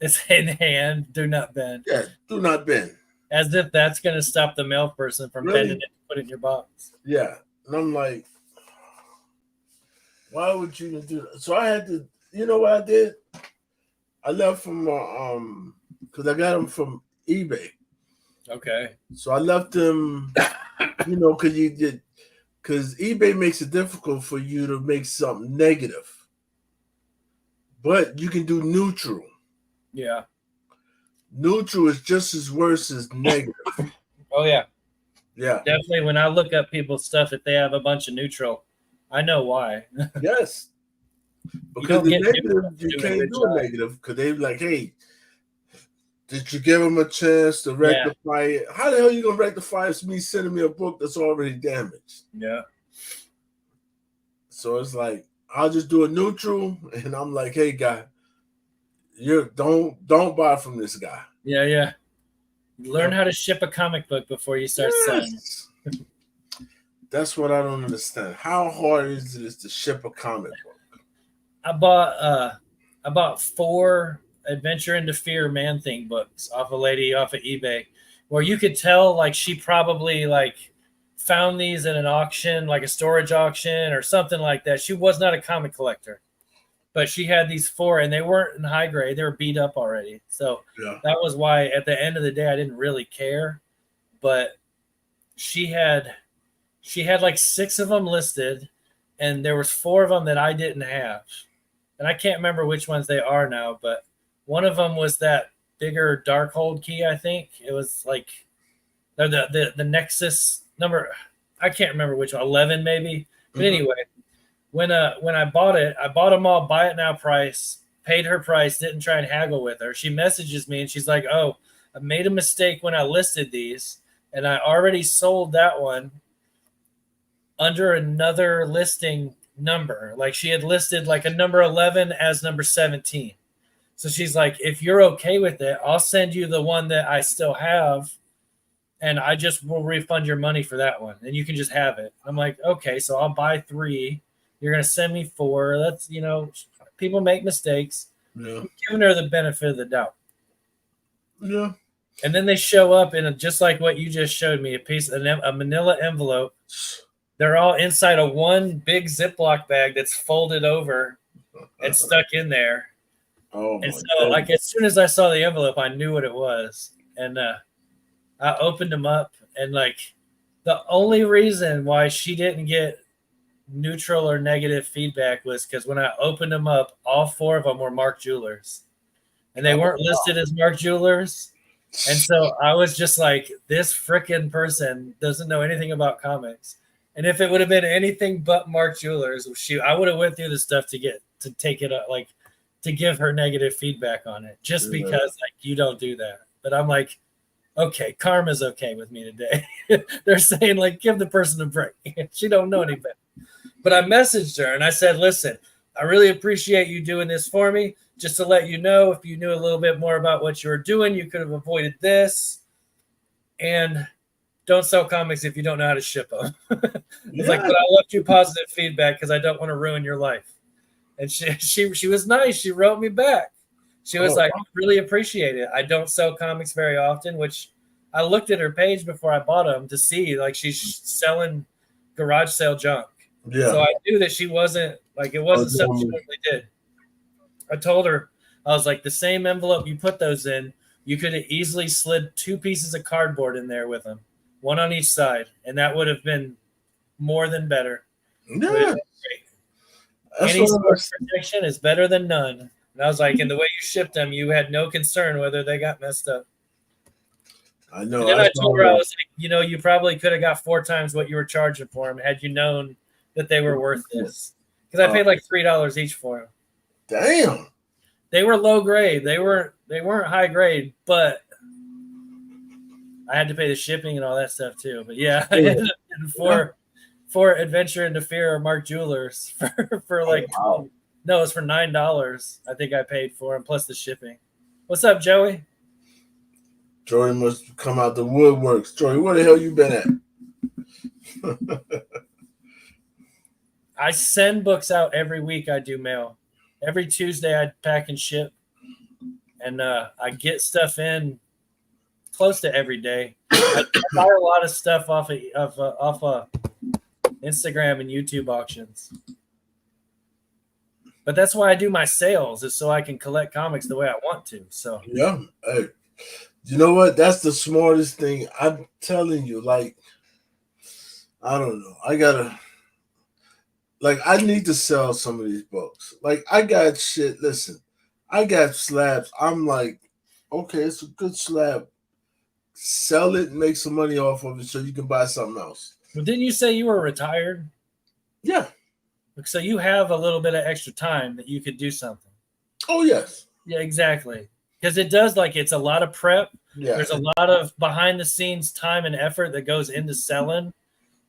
[SPEAKER 3] It's in hand. Do not bend.
[SPEAKER 1] Yeah, do not bend.
[SPEAKER 3] As if that's going to stop the mail person from bending it to put it in your box.
[SPEAKER 1] Yeah, and I'm like, why would you do that? So I had to, you know what I did? I left from because I got them from eBay.
[SPEAKER 3] Okay.
[SPEAKER 1] So I left them, because eBay makes it difficult for you to make something negative, but you can do neutral.
[SPEAKER 3] Yeah.
[SPEAKER 1] Neutral is just as worse as negative.
[SPEAKER 3] Oh yeah.
[SPEAKER 1] Yeah.
[SPEAKER 3] Definitely. When I look up people's stuff, if they have a bunch of neutral, I know why.
[SPEAKER 1] Yes. Because the negative, you can't do a negative because they're like, hey, Did you give him a chance to rectify it? How the hell are you gonna rectify it's me sending me a book that's already damaged?
[SPEAKER 3] Yeah.
[SPEAKER 1] So it's like I'll just do a neutral, and I'm like, hey guy, you don't buy from this guy.
[SPEAKER 3] Yeah. Learn how to ship a comic book before you start selling.
[SPEAKER 1] That's what I don't understand. How hard is it to ship a comic book?
[SPEAKER 3] I bought 4 Adventure into Fear Man Thing books off a lady off of eBay, where you could tell like she probably like found these in an auction, like a storage auction or something like that. She was not a comic collector, but she had these 4 and they weren't in high grade. They were beat up already. So that was why at the end of the day, I didn't really care, but she had like 6 of them listed, and there was 4 of them that I didn't have. And I can't remember which ones they are now, but one of them was that bigger Darkhold key, I think. It was like the Nexus number. I can't remember which one, 11 maybe. But anyway, when I bought it, I bought them all buy it now price, paid her price, didn't try and haggle with her. She messages me and she's like, oh, I made a mistake when I listed these, and I already sold that one under another listing number. Like she had listed like a number 11 as number 17. So she's like, if you're okay with it, I'll send you the one that I still have, and I just will refund your money for that one, and you can just have it. I'm like, okay, so I'll buy 3. You're going to send me 4. That's, people make mistakes.
[SPEAKER 1] Yeah.
[SPEAKER 3] I'm giving her the benefit of the doubt.
[SPEAKER 1] Yeah.
[SPEAKER 3] And then they show up in just like what you just showed me, a manila envelope. They're all inside of one big Ziploc bag that's folded over and stuck in there.
[SPEAKER 1] Oh,
[SPEAKER 3] and so, like, as soon as I saw the envelope, I knew what it was. And I opened them up. And, like, the only reason why she didn't get neutral or negative feedback was because when I opened them up, all 4 of them were Mark Jewelers. And they weren't listed as Mark Jewelers. And so I was just like, this frickin' person doesn't know anything about comics. And if it would have been anything but Mark Jewelers, I would have went through the stuff to take it up, like to give her negative feedback on it, just because like you don't do that. But I'm like, okay, karma's okay with me today. They're saying like, give the person a break. She don't know any better. But I messaged her and I said, listen, I really appreciate you doing this for me. Just to let you know, if you knew a little bit more about what you were doing, you could have avoided this. And don't sell comics if you don't know how to ship them. It's like, but I left you positive feedback because I don't want to ruin your life. And she was nice. She wrote me back. She was like, I really appreciate it. I don't sell comics very often, which I looked at her page before I bought them to see, like, she's selling garage sale junk. Yeah. So I knew that she wasn't, like, it wasn't something she normally did. I told her, I was like, the same envelope you put those in, you could have easily slid 2 pieces of cardboard in there with them, one on each side, and that would have been more than better. Yeah. Any sort of protection is better than none. And I was like, and the way you shipped them, you had no concern whether they got messed up.
[SPEAKER 1] I know.
[SPEAKER 3] And then I told her, I was like, you probably could have got 4 times what you were charging for them had you known that they were worth this. Because I paid like $3 each for them.
[SPEAKER 1] Damn.
[SPEAKER 3] They were low grade. They weren't high grade, but I had to pay the shipping and all that stuff too. But yeah, I ended up for Adventure into Fear or Mark Jewelers for like no, it's for $9. I think I paid for them plus the shipping. What's up, Joey?
[SPEAKER 1] Joey must come out the woodworks. Joey, where the hell you been at?
[SPEAKER 3] I send books out every week. I do mail. Every Tuesday I pack and ship, and I get stuff in close to every day. I buy a lot of stuff off of Instagram and YouTube auctions. But that's why I do my sales, is so I can collect comics the way I want to. So
[SPEAKER 1] yeah, hey, you know what? That's the smartest thing. I'm telling you, like, I don't know. I need to sell some of these books. Like, I got shit. Listen, I got slabs. I'm like, okay, it's a good slab. Sell it and make some money off of it so you can buy something else.
[SPEAKER 3] Well, didn't you say you were retired?
[SPEAKER 1] Yeah.
[SPEAKER 3] So you have a little bit of extra time that you could do something.
[SPEAKER 1] Oh, yes.
[SPEAKER 3] Yeah, exactly. because it does, like, it's a lot of prep.
[SPEAKER 1] Yeah.
[SPEAKER 3] There's a lot of behind the scenes time and effort that goes into selling,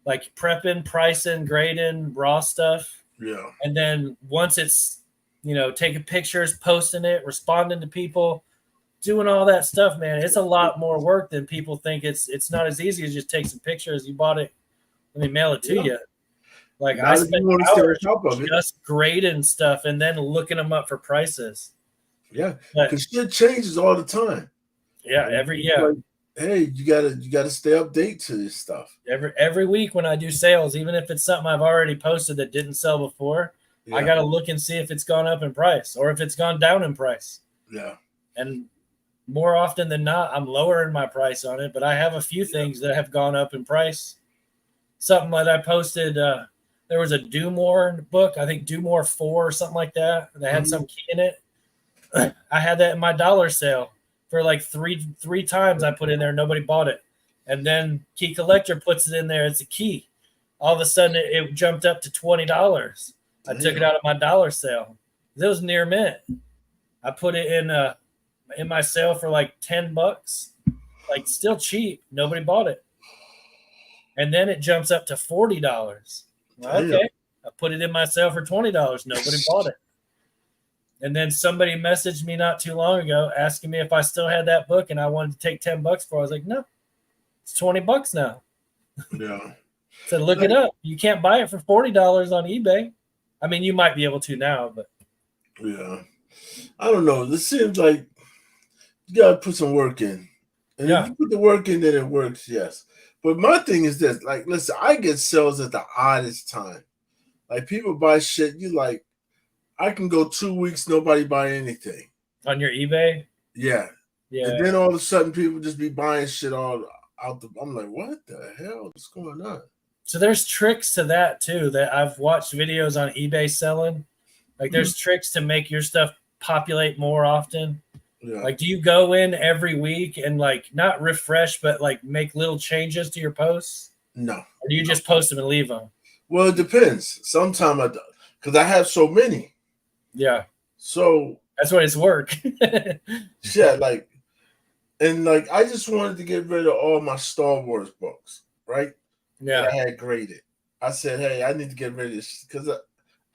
[SPEAKER 3] like prepping, pricing, grading, raw stuff.
[SPEAKER 1] Yeah.
[SPEAKER 3] And then once it's, taking pictures, posting it, responding to people, doing all that stuff, man, it's a lot more work than people think. It's not as easy as just take some pictures. You bought it, let me mail it to you. Like,
[SPEAKER 1] Not
[SPEAKER 3] I
[SPEAKER 1] if you
[SPEAKER 3] spent
[SPEAKER 1] want to stay on
[SPEAKER 3] hours
[SPEAKER 1] top of it.
[SPEAKER 3] just grading stuff and then looking them up for prices.
[SPEAKER 1] Yeah,
[SPEAKER 3] But
[SPEAKER 1] because shit changes all the time. Like, hey, you gotta stay update to this stuff.
[SPEAKER 3] Every week when I do sales, even if it's something I've already posted that didn't sell before, I got to look and see if it's gone up in price or if it's gone down in price.
[SPEAKER 1] Yeah.
[SPEAKER 3] And more often than not, I'm lowering my price on it, but I have a few things that have gone up in price. Something that I posted, there was a Do More book, I think Do More 4 or something like that. That had some key in it. I had that in my dollar sale for like three times. I put in there, nobody bought it. And then Key Collector puts it in there as a key. All of a sudden, it jumped up to $20. I took it out of my dollar sale. It was near mint. I put it in my sale for like $10, like still cheap. Nobody bought it. And then it jumps up to $40. Okay. I put it in my sale for $20. Nobody bought it. And then somebody messaged me not too long ago asking me if I still had that book and I wanted to take $10 for it. I was like, no, it's $20 now.
[SPEAKER 1] Yeah.
[SPEAKER 3] Said, look it up. You can't buy it for $40 on eBay. I mean, you might be able to now, but
[SPEAKER 1] yeah. I don't know. This seems like you gotta put some work in. And if you put the work in, then it works, yes. But my thing is this, like, listen, I get sales at the oddest time. Like, people buy shit, you like, I can go 2 weeks, nobody buy anything.
[SPEAKER 3] On your eBay?
[SPEAKER 1] Yeah.
[SPEAKER 3] Yeah.
[SPEAKER 1] And then all of a sudden people just be buying shit all out the I'm like, what the hell is going on?
[SPEAKER 3] So there's tricks to that too, that I've watched videos on eBay selling. Like, there's tricks to make your stuff populate more often.
[SPEAKER 1] Yeah.
[SPEAKER 3] Like, do you go in every week and like not refresh, but like make little changes to your posts?
[SPEAKER 1] No.
[SPEAKER 3] Or do you just post them and leave them?
[SPEAKER 1] Well, it depends. Sometimes I do, because I have so many.
[SPEAKER 3] Yeah.
[SPEAKER 1] So
[SPEAKER 3] that's what it's work.
[SPEAKER 1] Yeah, like, and like I just wanted to get rid of all my Star Wars books, right?
[SPEAKER 3] Yeah.
[SPEAKER 1] That I had graded. I said, hey, I need to get rid of this because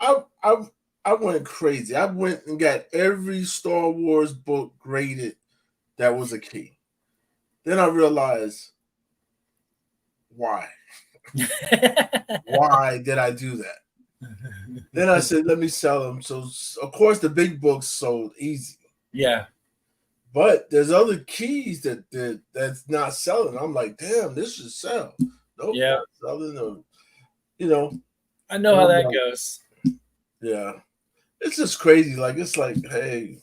[SPEAKER 1] I went crazy. I went and got every Star Wars book graded that was a key. Then I realized why. Why did I do that? Then I said, let me sell them. So, of course, the big books sold easy.
[SPEAKER 3] Yeah.
[SPEAKER 1] But there's other keys that's not selling. I'm like, damn, this should sell. Nope,
[SPEAKER 3] yeah.
[SPEAKER 1] Not selling them. You know.
[SPEAKER 3] I know how that goes.
[SPEAKER 1] Yeah. It's just crazy. Like, it's like, hey.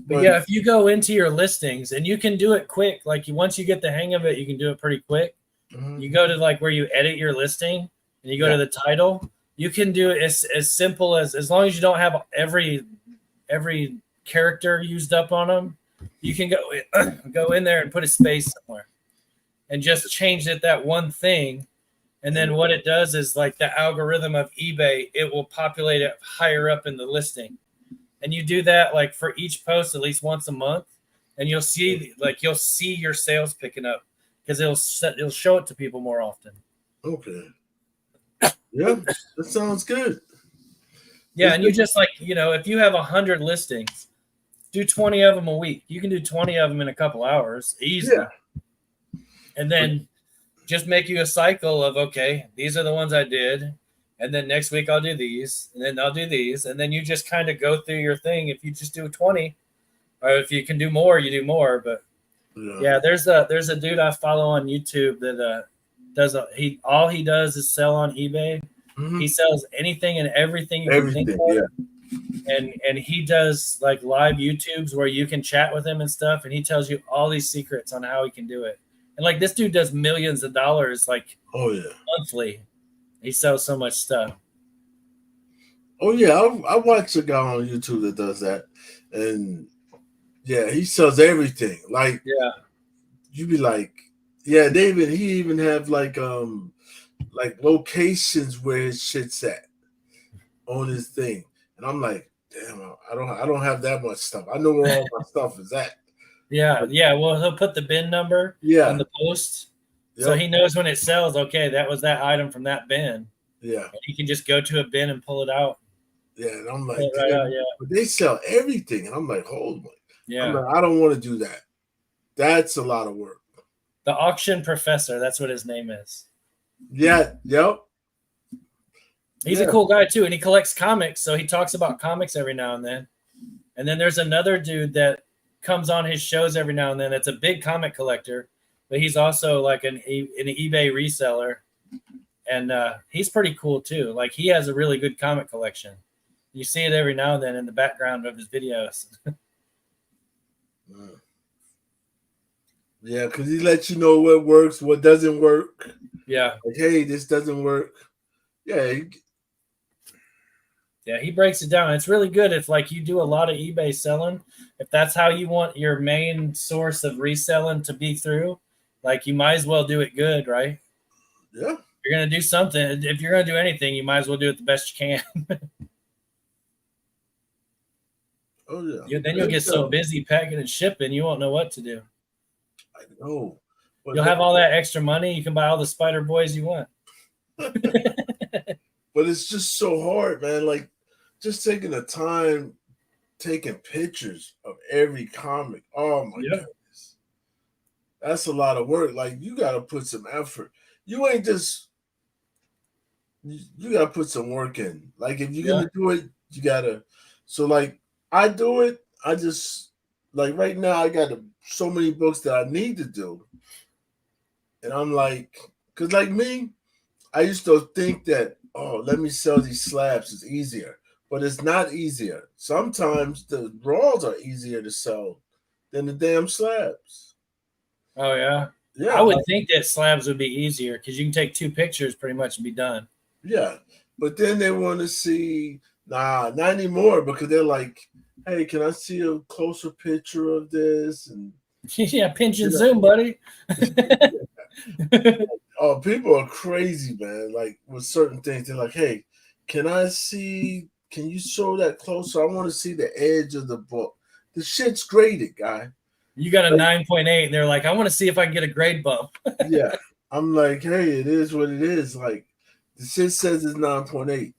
[SPEAKER 3] But yeah, if you go into your listings and you can do it quick, like once you get the hang of it, you can do it pretty quick. Mm-hmm. You go to like where you edit your listing and you go to the title. You can do it as simple as long as you don't have every character used up on them. You can go in there and put a space somewhere and just change it that one thing. And then what it does is like the algorithm of eBay, it will populate it higher up in the listing. And you do that like for each post at least once a month, and you'll see your sales picking up because it'll show it to people more often.
[SPEAKER 1] Okay. Yeah, that sounds good.
[SPEAKER 3] Yeah, and you just like, if you have 100 listings, do 20 of them a week. You can do 20 of them in a couple hours easily. Yeah. And then just make you a cycle of, okay, these are the ones I did. And then next week I'll do these, and then I'll do these. And then you just kind of go through your thing. If you just do 20, or if you can do more, you do more. But yeah, there's a dude I follow on YouTube that all he does is sell on eBay. Mm-hmm. He sells anything and everything you can think of. Yeah. And he does like live YouTubes where you can chat with him and stuff, and he tells you all these secrets on how he can do it. And like this dude does millions of dollars like monthly. He sells so much stuff.
[SPEAKER 1] Oh yeah, I watch a guy on YouTube that does that, and yeah, he sells everything. Like you be like, yeah, David. He even have like locations where his shit's at on his thing, and I'm like, damn, I don't have that much stuff. I know where all my stuff is at.
[SPEAKER 3] Yeah, yeah. Well, he'll put the bin number
[SPEAKER 1] Yeah.
[SPEAKER 3] in the post, so
[SPEAKER 1] Yep.
[SPEAKER 3] he knows when it sells. Okay, that was that item from that bin.
[SPEAKER 1] Yeah.
[SPEAKER 3] And he can just go to a bin and pull it out.
[SPEAKER 1] Yeah. And I'm like,
[SPEAKER 3] Pull it right
[SPEAKER 1] damn,
[SPEAKER 3] out, yeah.
[SPEAKER 1] but they sell everything. And I'm like, hold on.
[SPEAKER 3] Yeah.
[SPEAKER 1] I'm like, I don't want to do that. That's a lot of work.
[SPEAKER 3] The auction professor, that's what his name is.
[SPEAKER 1] Yeah. Yep.
[SPEAKER 3] He's a cool guy too, and he collects comics, so he talks about comics every now and then. And then there's another dude that comes on his shows every now and then. It's a big comic collector, but he's also like an eBay reseller, and he's pretty cool too. Like he has a really good comic collection. You see it every now and then in the background of his videos.
[SPEAKER 1] Yeah, because he lets you know what works, what doesn't work.
[SPEAKER 3] Yeah.
[SPEAKER 1] Like, hey, this doesn't work. Yeah.
[SPEAKER 3] Yeah, he breaks it down. It's really good if like you do a lot of eBay selling. If that's how you want your main source of reselling to be through, like you might as well do it good, right?
[SPEAKER 1] Yeah.
[SPEAKER 3] You're gonna do something. If you're gonna do anything, you might as well do it the best you can.
[SPEAKER 1] Oh yeah.
[SPEAKER 3] Then you'll get so busy packing and shipping, you won't know what to do.
[SPEAKER 1] I know. But
[SPEAKER 3] You'll have all that extra money. You can buy all the Spider Boys you want.
[SPEAKER 1] But it's just so hard, man. Like just taking the time, taking pictures of every comic. Oh my goodness. That's a lot of work. Like you got to put some effort. You ain't just, you got to put some work in. Like if you're going to do it, you got to. So like I do it. I just, like right now I got so many books that I need to do. And I'm like, because like me, I used to think that, oh, let me sell these slabs. It's easier. But it's not easier. Sometimes the raws are easier to sell than the damn slabs.
[SPEAKER 3] Oh, yeah?
[SPEAKER 1] Yeah.
[SPEAKER 3] I would think that slabs would be easier because you can take 2 pictures pretty much and be done.
[SPEAKER 1] Yeah. But then they want to see, not anymore, because they're like, hey, can I see a closer picture of this? And
[SPEAKER 3] yeah, pinch and zoom, buddy.
[SPEAKER 1] Oh, people are crazy, man. Like with certain things, they're like, hey, can you show that closer? I want to see the edge of the book. The shit's graded, guy.
[SPEAKER 3] You got a 9.8, and they're like, I want to see if I can get a grade bump.
[SPEAKER 1] Yeah. I'm like, hey, it is what it is. Like, the shit says it's 9.8.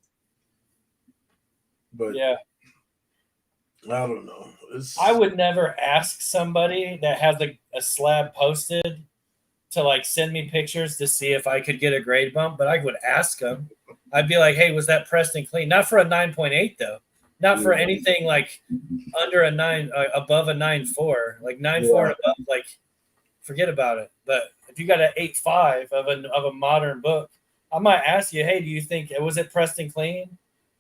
[SPEAKER 1] But
[SPEAKER 3] yeah,
[SPEAKER 1] I don't know.
[SPEAKER 3] I would never ask somebody that has a slab posted to like send me pictures to see if I could get a grade bump, but I would ask them. I'd be like, hey, was that pressed and clean? Not for a 9.8 though. Not for anything like under a 9, above a 9.4, like 9.4 and above. Like, forget about it. But if you got an 8.5 of a modern book, I might ask you, hey, do you think was it pressed and clean?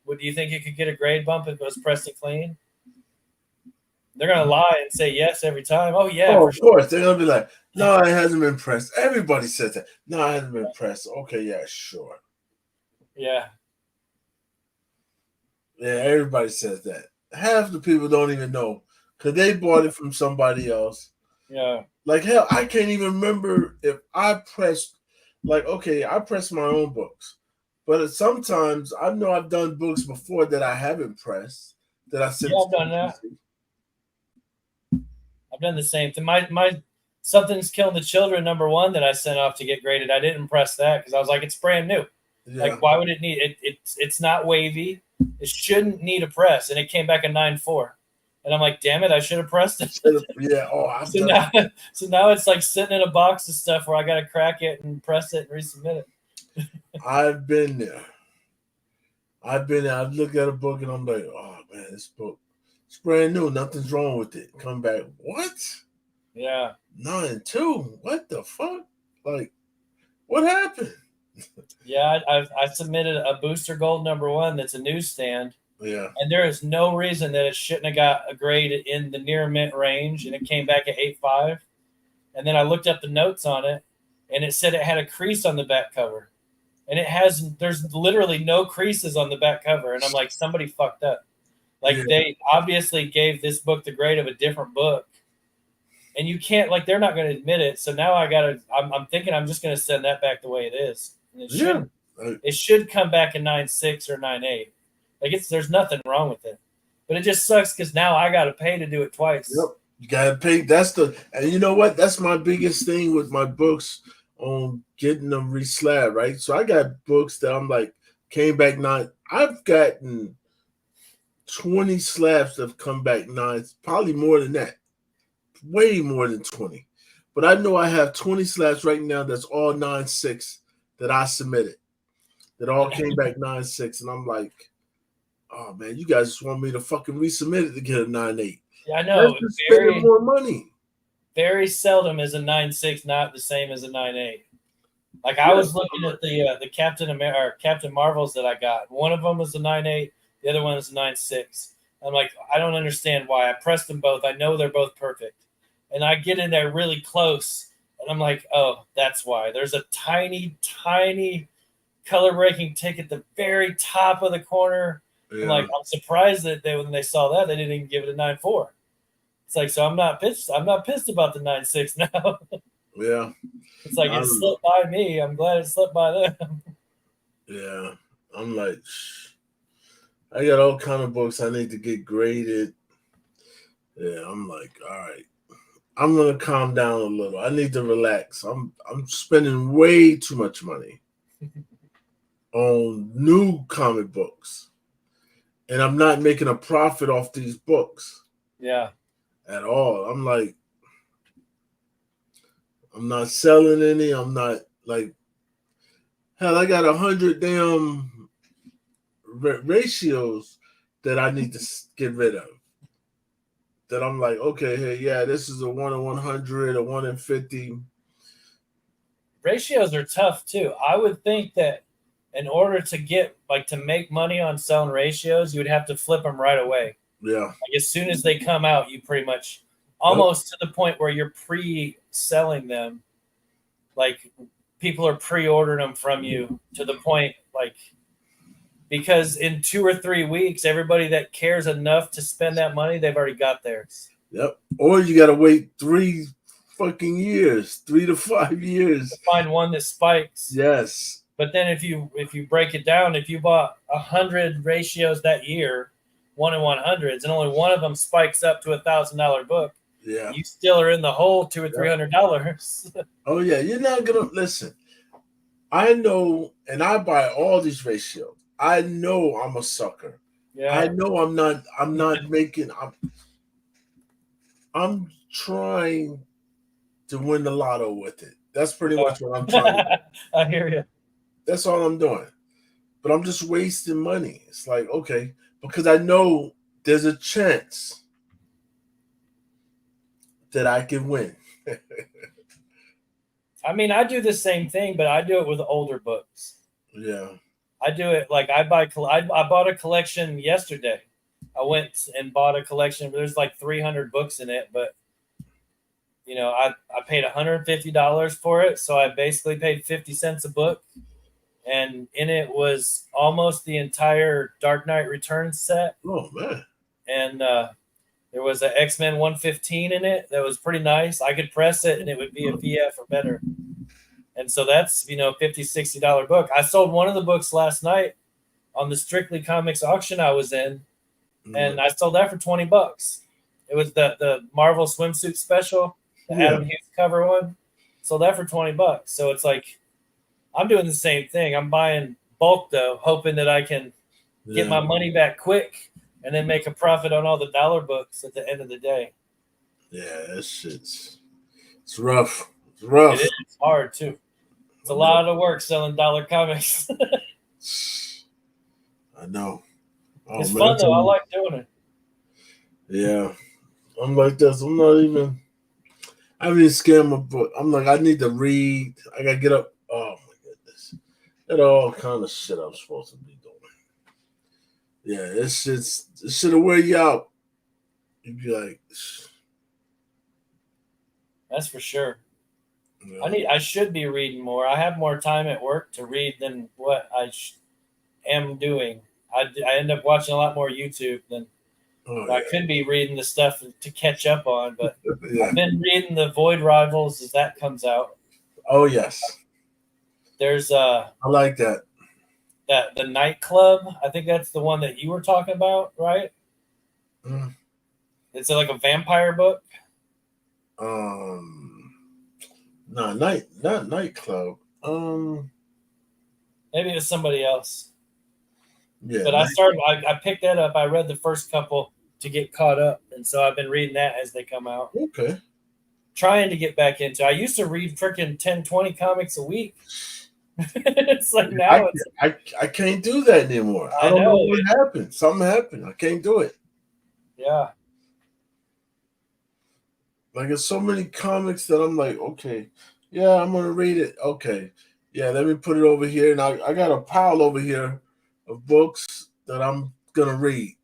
[SPEAKER 3] Do you think it could get a grade bump if it was pressed and clean? They're gonna lie and say yes every time. Oh yeah,
[SPEAKER 1] of course. They're gonna be like, no, it hasn't been pressed. Everybody says that. No, it hasn't been pressed. Okay, yeah, sure.
[SPEAKER 3] Yeah.
[SPEAKER 1] Yeah, everybody says that. Half the people don't even know because they bought it from somebody else.
[SPEAKER 3] Yeah.
[SPEAKER 1] Like hell, I can't even remember if I pressed. Like, okay, I press my own books, but sometimes I know I've done books before that I haven't pressed. That I sent.
[SPEAKER 3] Yeah, I've done that. I've done the same thing. My Something's Killing the Children #1 that I sent off to get graded. I didn't press that because I was like, it's brand new. Yeah. Like, why would it need it? It's not wavy. It shouldn't need a press, and it came back a 9.4. And I'm like, damn it, I should have pressed it.
[SPEAKER 1] Yeah. Oh,
[SPEAKER 3] so now it's like sitting in a box of stuff where I got to crack it and press it and resubmit it.
[SPEAKER 1] I've been there. I've looked at a book and I'm like, oh man, this book, it's brand new. Nothing's wrong with it. Come back. What?
[SPEAKER 3] Yeah.
[SPEAKER 1] 9.2. What the fuck? Like, what happened?
[SPEAKER 3] Yeah, I submitted a Booster Gold #1 that's a newsstand.
[SPEAKER 1] Yeah.
[SPEAKER 3] And there is no reason that it shouldn't have got a grade in the near mint range, and it came back at 8.5. And then I looked up the notes on it, and it said it had a crease on the back cover. And there's literally no creases on the back cover. And I'm like, somebody fucked up. Like, they obviously gave this book the grade of a different book. And you can't, like, they're not going to admit it. So now I'm thinking I'm just going to send that back the way it is. And it should come back in 9.6 or 9.8. Like, there's nothing wrong with it. But it just sucks because now I got to pay to do it twice.
[SPEAKER 1] Yep. You gotta pay. And you know what? That's my biggest thing with my books on getting them reslabbed, right? So I got books that I'm like came back 9. I've gotten 20 slabs that have come back 9, probably more than that, way more than 20. But I know I have 20 slabs right now that's all 9.6 that I submitted, that all came back 9.6, and I'm like, oh man, you guys just want me to fucking resubmit it to get a 9.8.
[SPEAKER 3] Yeah, I know.
[SPEAKER 1] That's just spending more money.
[SPEAKER 3] Very seldom is a 9.6 not the same as a 9.8. Like I was looking at the Captain Marvels that I got. One of them was a 9.8. The other one is a 9.6. I'm like, I don't understand why. I pressed them both. I know they're both perfect. And I get in there really close, and I'm like, oh, that's why. There's a tiny, tiny color breaking tick at the very top of the corner. Yeah. I'm surprised that when they saw that, they didn't even give it a 9.4. It's like, so I'm not pissed about the 9.6 now.
[SPEAKER 1] Yeah.
[SPEAKER 3] It's like it slipped by me. I'm glad it slipped by them.
[SPEAKER 1] Yeah. I'm like, I got all kind of books I need to get graded. Yeah, I'm like, all right. I'm gonna calm down a little. I need to relax. I'm spending way too much money on new comic books. And I'm not making a profit off these books.
[SPEAKER 3] Yeah.
[SPEAKER 1] At all. I'm like, I'm not selling any. I'm not like, hell, I got 100 damn ratios that I need to get rid of. That I'm like, okay, hey, yeah, this is a 1 in 100, a 1 in 50.
[SPEAKER 3] Ratios are tough too. I would think that in order to make money on selling ratios, you would have to flip them right away.
[SPEAKER 1] Yeah.
[SPEAKER 3] Like as soon as they come out, you pretty much almost to the point where you're pre-selling them. Like people are pre-ordering them from you to the point because in 2 or 3 weeks, everybody that cares enough to spend that money, they've already got theirs.
[SPEAKER 1] Yep. Or you got to wait 3 fucking years, 3 to 5 years
[SPEAKER 3] to find one that spikes.
[SPEAKER 1] Yes.
[SPEAKER 3] But then if you break it down, if you bought 100 ratios that year, 1 in 100s, and only one of them spikes up to $1,000 book,
[SPEAKER 1] yeah,
[SPEAKER 3] you still are in the hole $200 or $300.
[SPEAKER 1] Oh yeah, you're not gonna listen. I know, and I buy all these ratios. I know I'm a sucker.
[SPEAKER 3] Yeah,
[SPEAKER 1] I know I'm not making. I'm trying to win the lotto with it. That's pretty much what I'm trying to do.
[SPEAKER 3] I hear you.
[SPEAKER 1] That's all I'm doing. But I'm just wasting money. It's like, okay, because I know there's a chance that I can win.
[SPEAKER 3] I mean, I do the same thing, but I do it with older books.
[SPEAKER 1] Yeah.
[SPEAKER 3] I do it like I bought a collection yesterday. I went and bought a collection. There's like 300 books in it, but you know, I paid $150 for it. So I basically paid 50 cents a book. And in it was almost the entire Dark Knight Returns set.
[SPEAKER 1] Oh, man.
[SPEAKER 3] And there was an X-Men 115 in it that was pretty nice. I could press it and it would be a VF or better. And so that's, $50, $60 book. I sold one of the books last night on the Strictly Comics auction I was in. And I sold that for $20. It was the Marvel swimsuit special, the Adam Hughes cover one. Sold that for $20. So it's like, I'm doing the same thing. I'm buying bulk though, hoping that I can get my money back quick and then make a profit on all the dollar books at the end of the day.
[SPEAKER 1] Yeah, that shit's it's rough. It's rough.
[SPEAKER 3] It is. It's hard too. It's a lot of work selling dollar comics.
[SPEAKER 1] I know. Oh,
[SPEAKER 3] it's fun though. I like doing it.
[SPEAKER 1] Yeah. I'm like this. I'm not even I haven't even scanned my book. I'm like, I need to read. I gotta get up. Oh my goodness. That all kind of shit I'm supposed to be doing. Yeah, it'll wear you out. You'd be like,
[SPEAKER 3] that's for sure.
[SPEAKER 1] Yeah.
[SPEAKER 3] I should be reading more. I have more time at work to read than what I am doing. I end up watching a lot more YouTube than I could be reading the stuff to catch up on. But I've been reading the Void Rivals as that comes out.
[SPEAKER 1] Oh yes.
[SPEAKER 3] There's
[SPEAKER 1] I like that.
[SPEAKER 3] The Nightclub. I think that's the one that you were talking about, right?
[SPEAKER 1] Mm.
[SPEAKER 3] It's like a vampire book.
[SPEAKER 1] No, not nightclub.
[SPEAKER 3] Maybe it was somebody else.
[SPEAKER 1] Yeah,
[SPEAKER 3] But I picked that up. I read the first couple to get caught up, and so I've been reading that as they come out.
[SPEAKER 1] okay.
[SPEAKER 3] Trying to get back into. I used to read freaking 10, 20 comics a week. It's like now
[SPEAKER 1] I can't do that anymore. I don't know what happened. Something happened. I can't do it.
[SPEAKER 3] Yeah.
[SPEAKER 1] Like there's so many comics that I'm like, okay, yeah, I'm gonna read it. Okay. Yeah, let me put it over here. And I got a pile over here of books that I'm gonna read.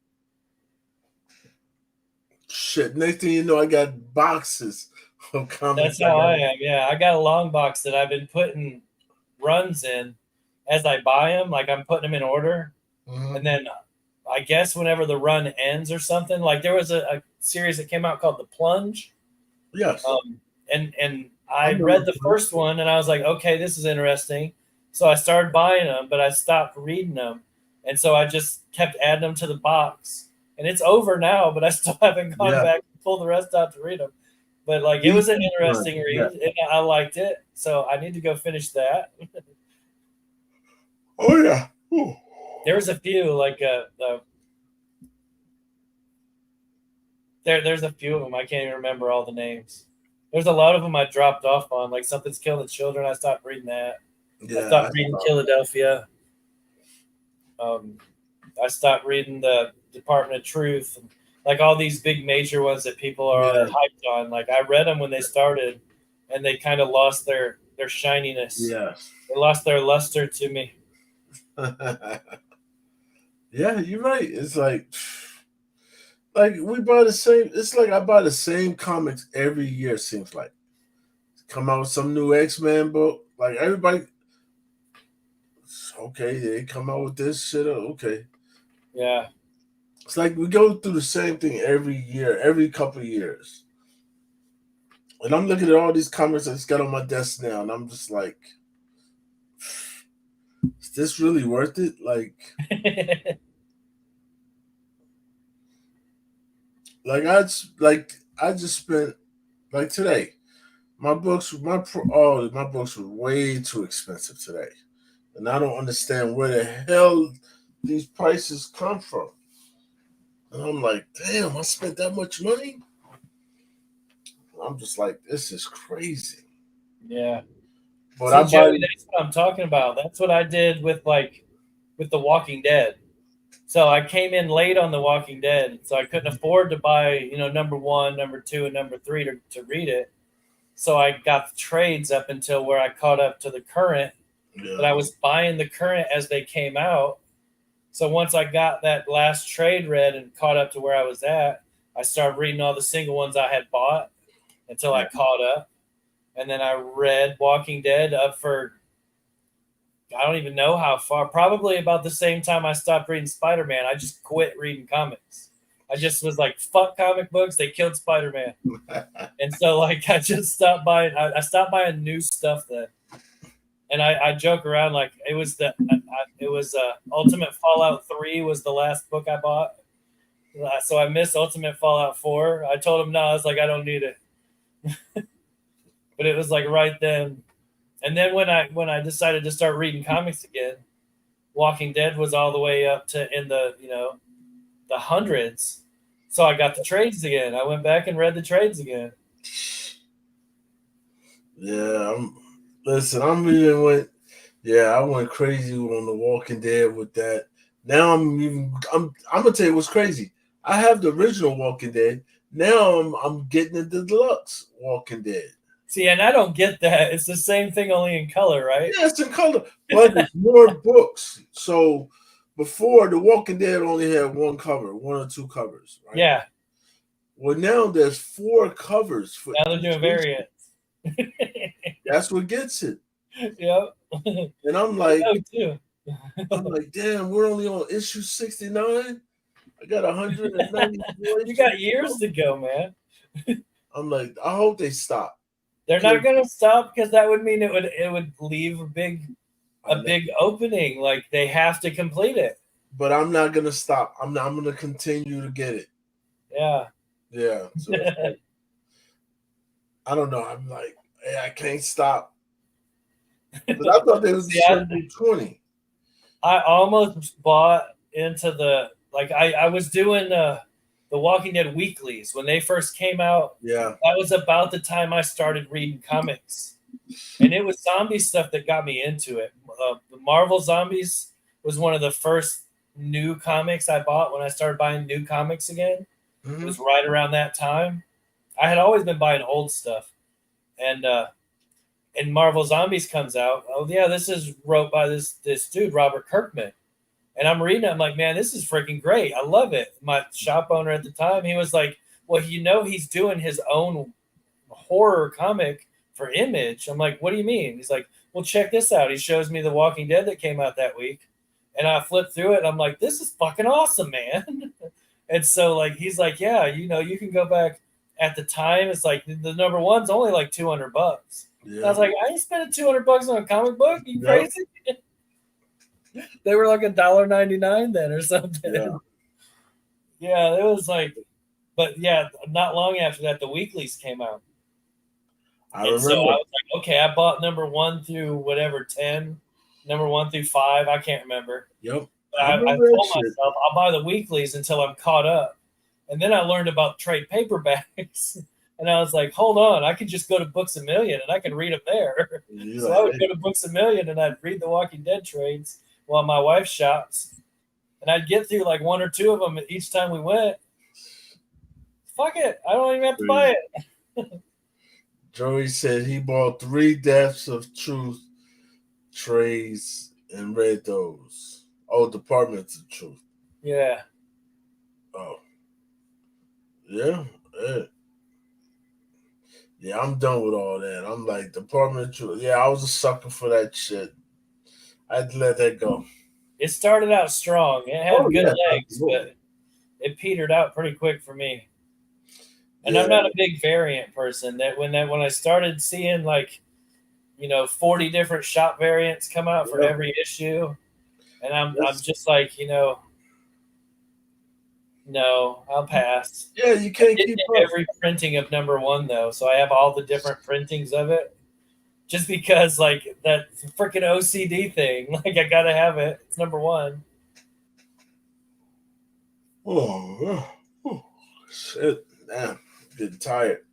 [SPEAKER 1] Shit. Next thing you know, I got boxes of comics.
[SPEAKER 3] That's how I am. Yeah. I got a long box that I've been putting runs in as I buy them. Like I'm putting them in order.
[SPEAKER 1] Mhm.
[SPEAKER 3] And then I guess whenever the run ends or something, like there was a series that came out called The Plunge.
[SPEAKER 1] Yes.
[SPEAKER 3] And I read the first one and I was like, okay, this is interesting. So I started buying them, but I stopped reading them. And so I just kept adding them to the box. And it's over now, but I still haven't gone back and pulled the rest out to read them. But like it was an interesting read and I liked it. So I need to go finish that.
[SPEAKER 1] Oh yeah. Ooh.
[SPEAKER 3] There was a few like there's a few of them. I can't even remember all the names. There's a lot of them I dropped off on. Like Something's Killing the Children. I stopped reading that.
[SPEAKER 1] Yeah,
[SPEAKER 3] I stopped reading Philadelphia. I stopped reading the Department of Truth. Like all these big major ones that people are hyped on. Like I read them when they started, and they kind of lost their shininess.
[SPEAKER 1] Yes.
[SPEAKER 3] They lost their luster to me.
[SPEAKER 1] Yeah, you're right. It's like we buy the same. It's like I buy the same comics every year. Seems like come out with some new X-Men book. Like everybody, okay, they come out with this shit. Okay,
[SPEAKER 3] Yeah.
[SPEAKER 1] it's like we go through the same thing every year, every couple of years. And I'm looking at all these comics I just got on my desk now, and I'm just like, is this really worth it? Like I just spent like today. My books were way too expensive today, and I don't understand where the hell these prices come from. And I'm like, damn, I spent that much money. I'm just like, this is crazy.
[SPEAKER 3] Yeah.
[SPEAKER 1] But
[SPEAKER 3] See, Joey, that's what I'm talking about. That's what I did with The Walking Dead. So I came in late on The Walking Dead, so I couldn't afford to buy, number 1, number 2, and number 3 to read it. So I got the trades up until where I caught up to the current.
[SPEAKER 1] Yeah.
[SPEAKER 3] But I was buying the current as they came out. So once I got that last trade read and caught up to where I was at, I started reading all the single ones I had bought until I caught up. And then I read Walking Dead up for, I don't even know how far, probably about the same time I stopped reading Spider-Man. I just quit reading comics. I just was like, fuck comic books. They killed Spider-Man. And so I just stopped buying. I stopped buying new stuff then. And I joke around like it was Ultimate Fallout 3 was the last book I bought. So I missed Ultimate Fallout 4. I told him no. I was like, I don't need it. But it was like right then. And then when I decided to start reading comics again, Walking Dead was all the way up to in the the hundreds. So I got the trades again. I went back and read the trades again.
[SPEAKER 1] Yeah, I went crazy on The Walking Dead with that. Now I'm gonna tell you what's crazy. I have the original Walking Dead. Now I'm getting the deluxe Walking Dead.
[SPEAKER 3] See, and I don't get that. It's the same thing, only in color, right?
[SPEAKER 1] Yeah, it's in color, but it's more books. So before, The Walking Dead only had one or two covers, right?
[SPEAKER 3] Yeah.
[SPEAKER 1] Well, now there's 4 covers.
[SPEAKER 3] Now they're doing variants.
[SPEAKER 1] That's what gets it.
[SPEAKER 3] Yep.
[SPEAKER 1] And I'm like, damn, we're only on issue 69. I got 190.
[SPEAKER 3] You got years to go, man.
[SPEAKER 1] I'm like, I hope they stop.
[SPEAKER 3] They're not gonna stop because that would mean it would leave a big opening. Like they have to complete it.
[SPEAKER 1] But I'm not gonna stop. I'm gonna continue to get it.
[SPEAKER 3] Yeah.
[SPEAKER 1] Yeah. So it's like, I don't know. I'm like, hey, I can't stop. But I thought they was
[SPEAKER 3] See,
[SPEAKER 1] going to do 20.
[SPEAKER 3] I almost bought into I was doing the Walking Dead weeklies when they first came out.
[SPEAKER 1] Yeah.
[SPEAKER 3] That was about the time I started reading comics, and it was zombie stuff that got me into it. The Marvel Zombies was one of the first new comics I bought when I started buying new comics again. It was right around that time. I had always been buying old stuff, and Marvel Zombies comes out. Oh yeah, this is wrote by this dude Robert Kirkman, and I'm reading it. I'm like, man, this is freaking great. I love it. My shop owner at the time, he was like, well, he's doing his own horror comic for Image. I'm like, what do you mean? He's like, well, check this out. He shows me The Walking Dead that came out that week, and I flipped through it. And I'm like, this is fucking awesome, man. And so like he's like, yeah, you can go back at the time. It's like the number one's only like $200.
[SPEAKER 1] Yeah.
[SPEAKER 3] I was like, I ain't spending $200 on a comic book. You crazy? They were like $1.99 then or something.
[SPEAKER 1] Yeah.
[SPEAKER 3] Yeah, it was like, but yeah, not long after that, the weeklies came out.
[SPEAKER 1] I
[SPEAKER 3] And
[SPEAKER 1] remember.
[SPEAKER 3] so I was like, okay, I bought number 1 through whatever 10, number 1 through 5. I can't remember.
[SPEAKER 1] Yep.
[SPEAKER 3] But I told myself I'll buy the weeklies until I'm caught up. And then I learned about trade paperbacks. And I was like, hold on, I could just go to Books A Million and I can read them there. So I would go to Books A Million and I'd read the Walking Dead trades while my wife shops. And I'd get through like 1 or 2 of them each time we went. Fuck it. I don't even have to buy it.
[SPEAKER 1] Joey said he bought 3 Deaths of Truth trades and read those. Oh, Departments of Truth.
[SPEAKER 3] Yeah.
[SPEAKER 1] Oh. Yeah. Yeah, I'm done with all that. I'm like, Department of Truth. Yeah, I was a sucker for that shit. I had to let that go.
[SPEAKER 3] It started out strong. It had good legs, but it petered out pretty quick for me. And I'm not a big variant person. When I started seeing 40 different shop variants come out for every issue, and I'm just like, no, I'll pass.
[SPEAKER 1] Yeah, you can't keep
[SPEAKER 3] every printing of number 1 though, so I have all the different printings of it. Just because that freaking OCD thing, I gotta have it. It's number 1.
[SPEAKER 1] Oh shit! Damn, getting tired.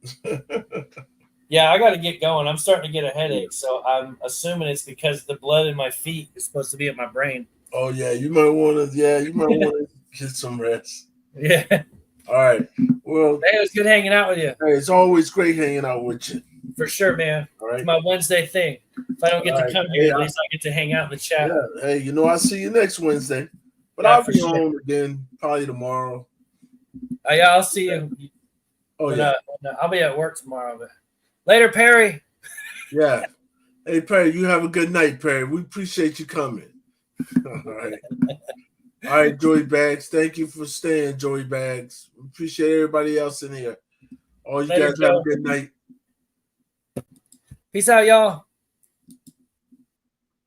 [SPEAKER 3] Yeah, I got to get going. I'm starting to get a headache, so I'm assuming it's because the blood in my feet is supposed to be in my brain.
[SPEAKER 1] Oh yeah, you might want to. Get some rest.
[SPEAKER 3] Yeah.
[SPEAKER 1] All right. Well,
[SPEAKER 3] hey, it was good hanging out with you.
[SPEAKER 1] Hey, it's always great hanging out with you.
[SPEAKER 3] For sure, man.
[SPEAKER 1] All right.
[SPEAKER 3] It's my Wednesday thing. If I don't get to come here, at least I get to hang out in the chat.
[SPEAKER 1] Yeah. Hey, I'll see you next Wednesday. But I'll be home again probably tomorrow.
[SPEAKER 3] Yeah, I'll see you.
[SPEAKER 1] Oh, yeah.
[SPEAKER 3] I'll be at work tomorrow. But later, Perry.
[SPEAKER 1] Yeah. Hey, Perry, you have a good night, Perry. We appreciate you coming. All right. All right, Joey Bags. Thank you for staying, Joey Bags. Appreciate everybody else in here. All you guys have a good night.
[SPEAKER 3] Peace out, y'all.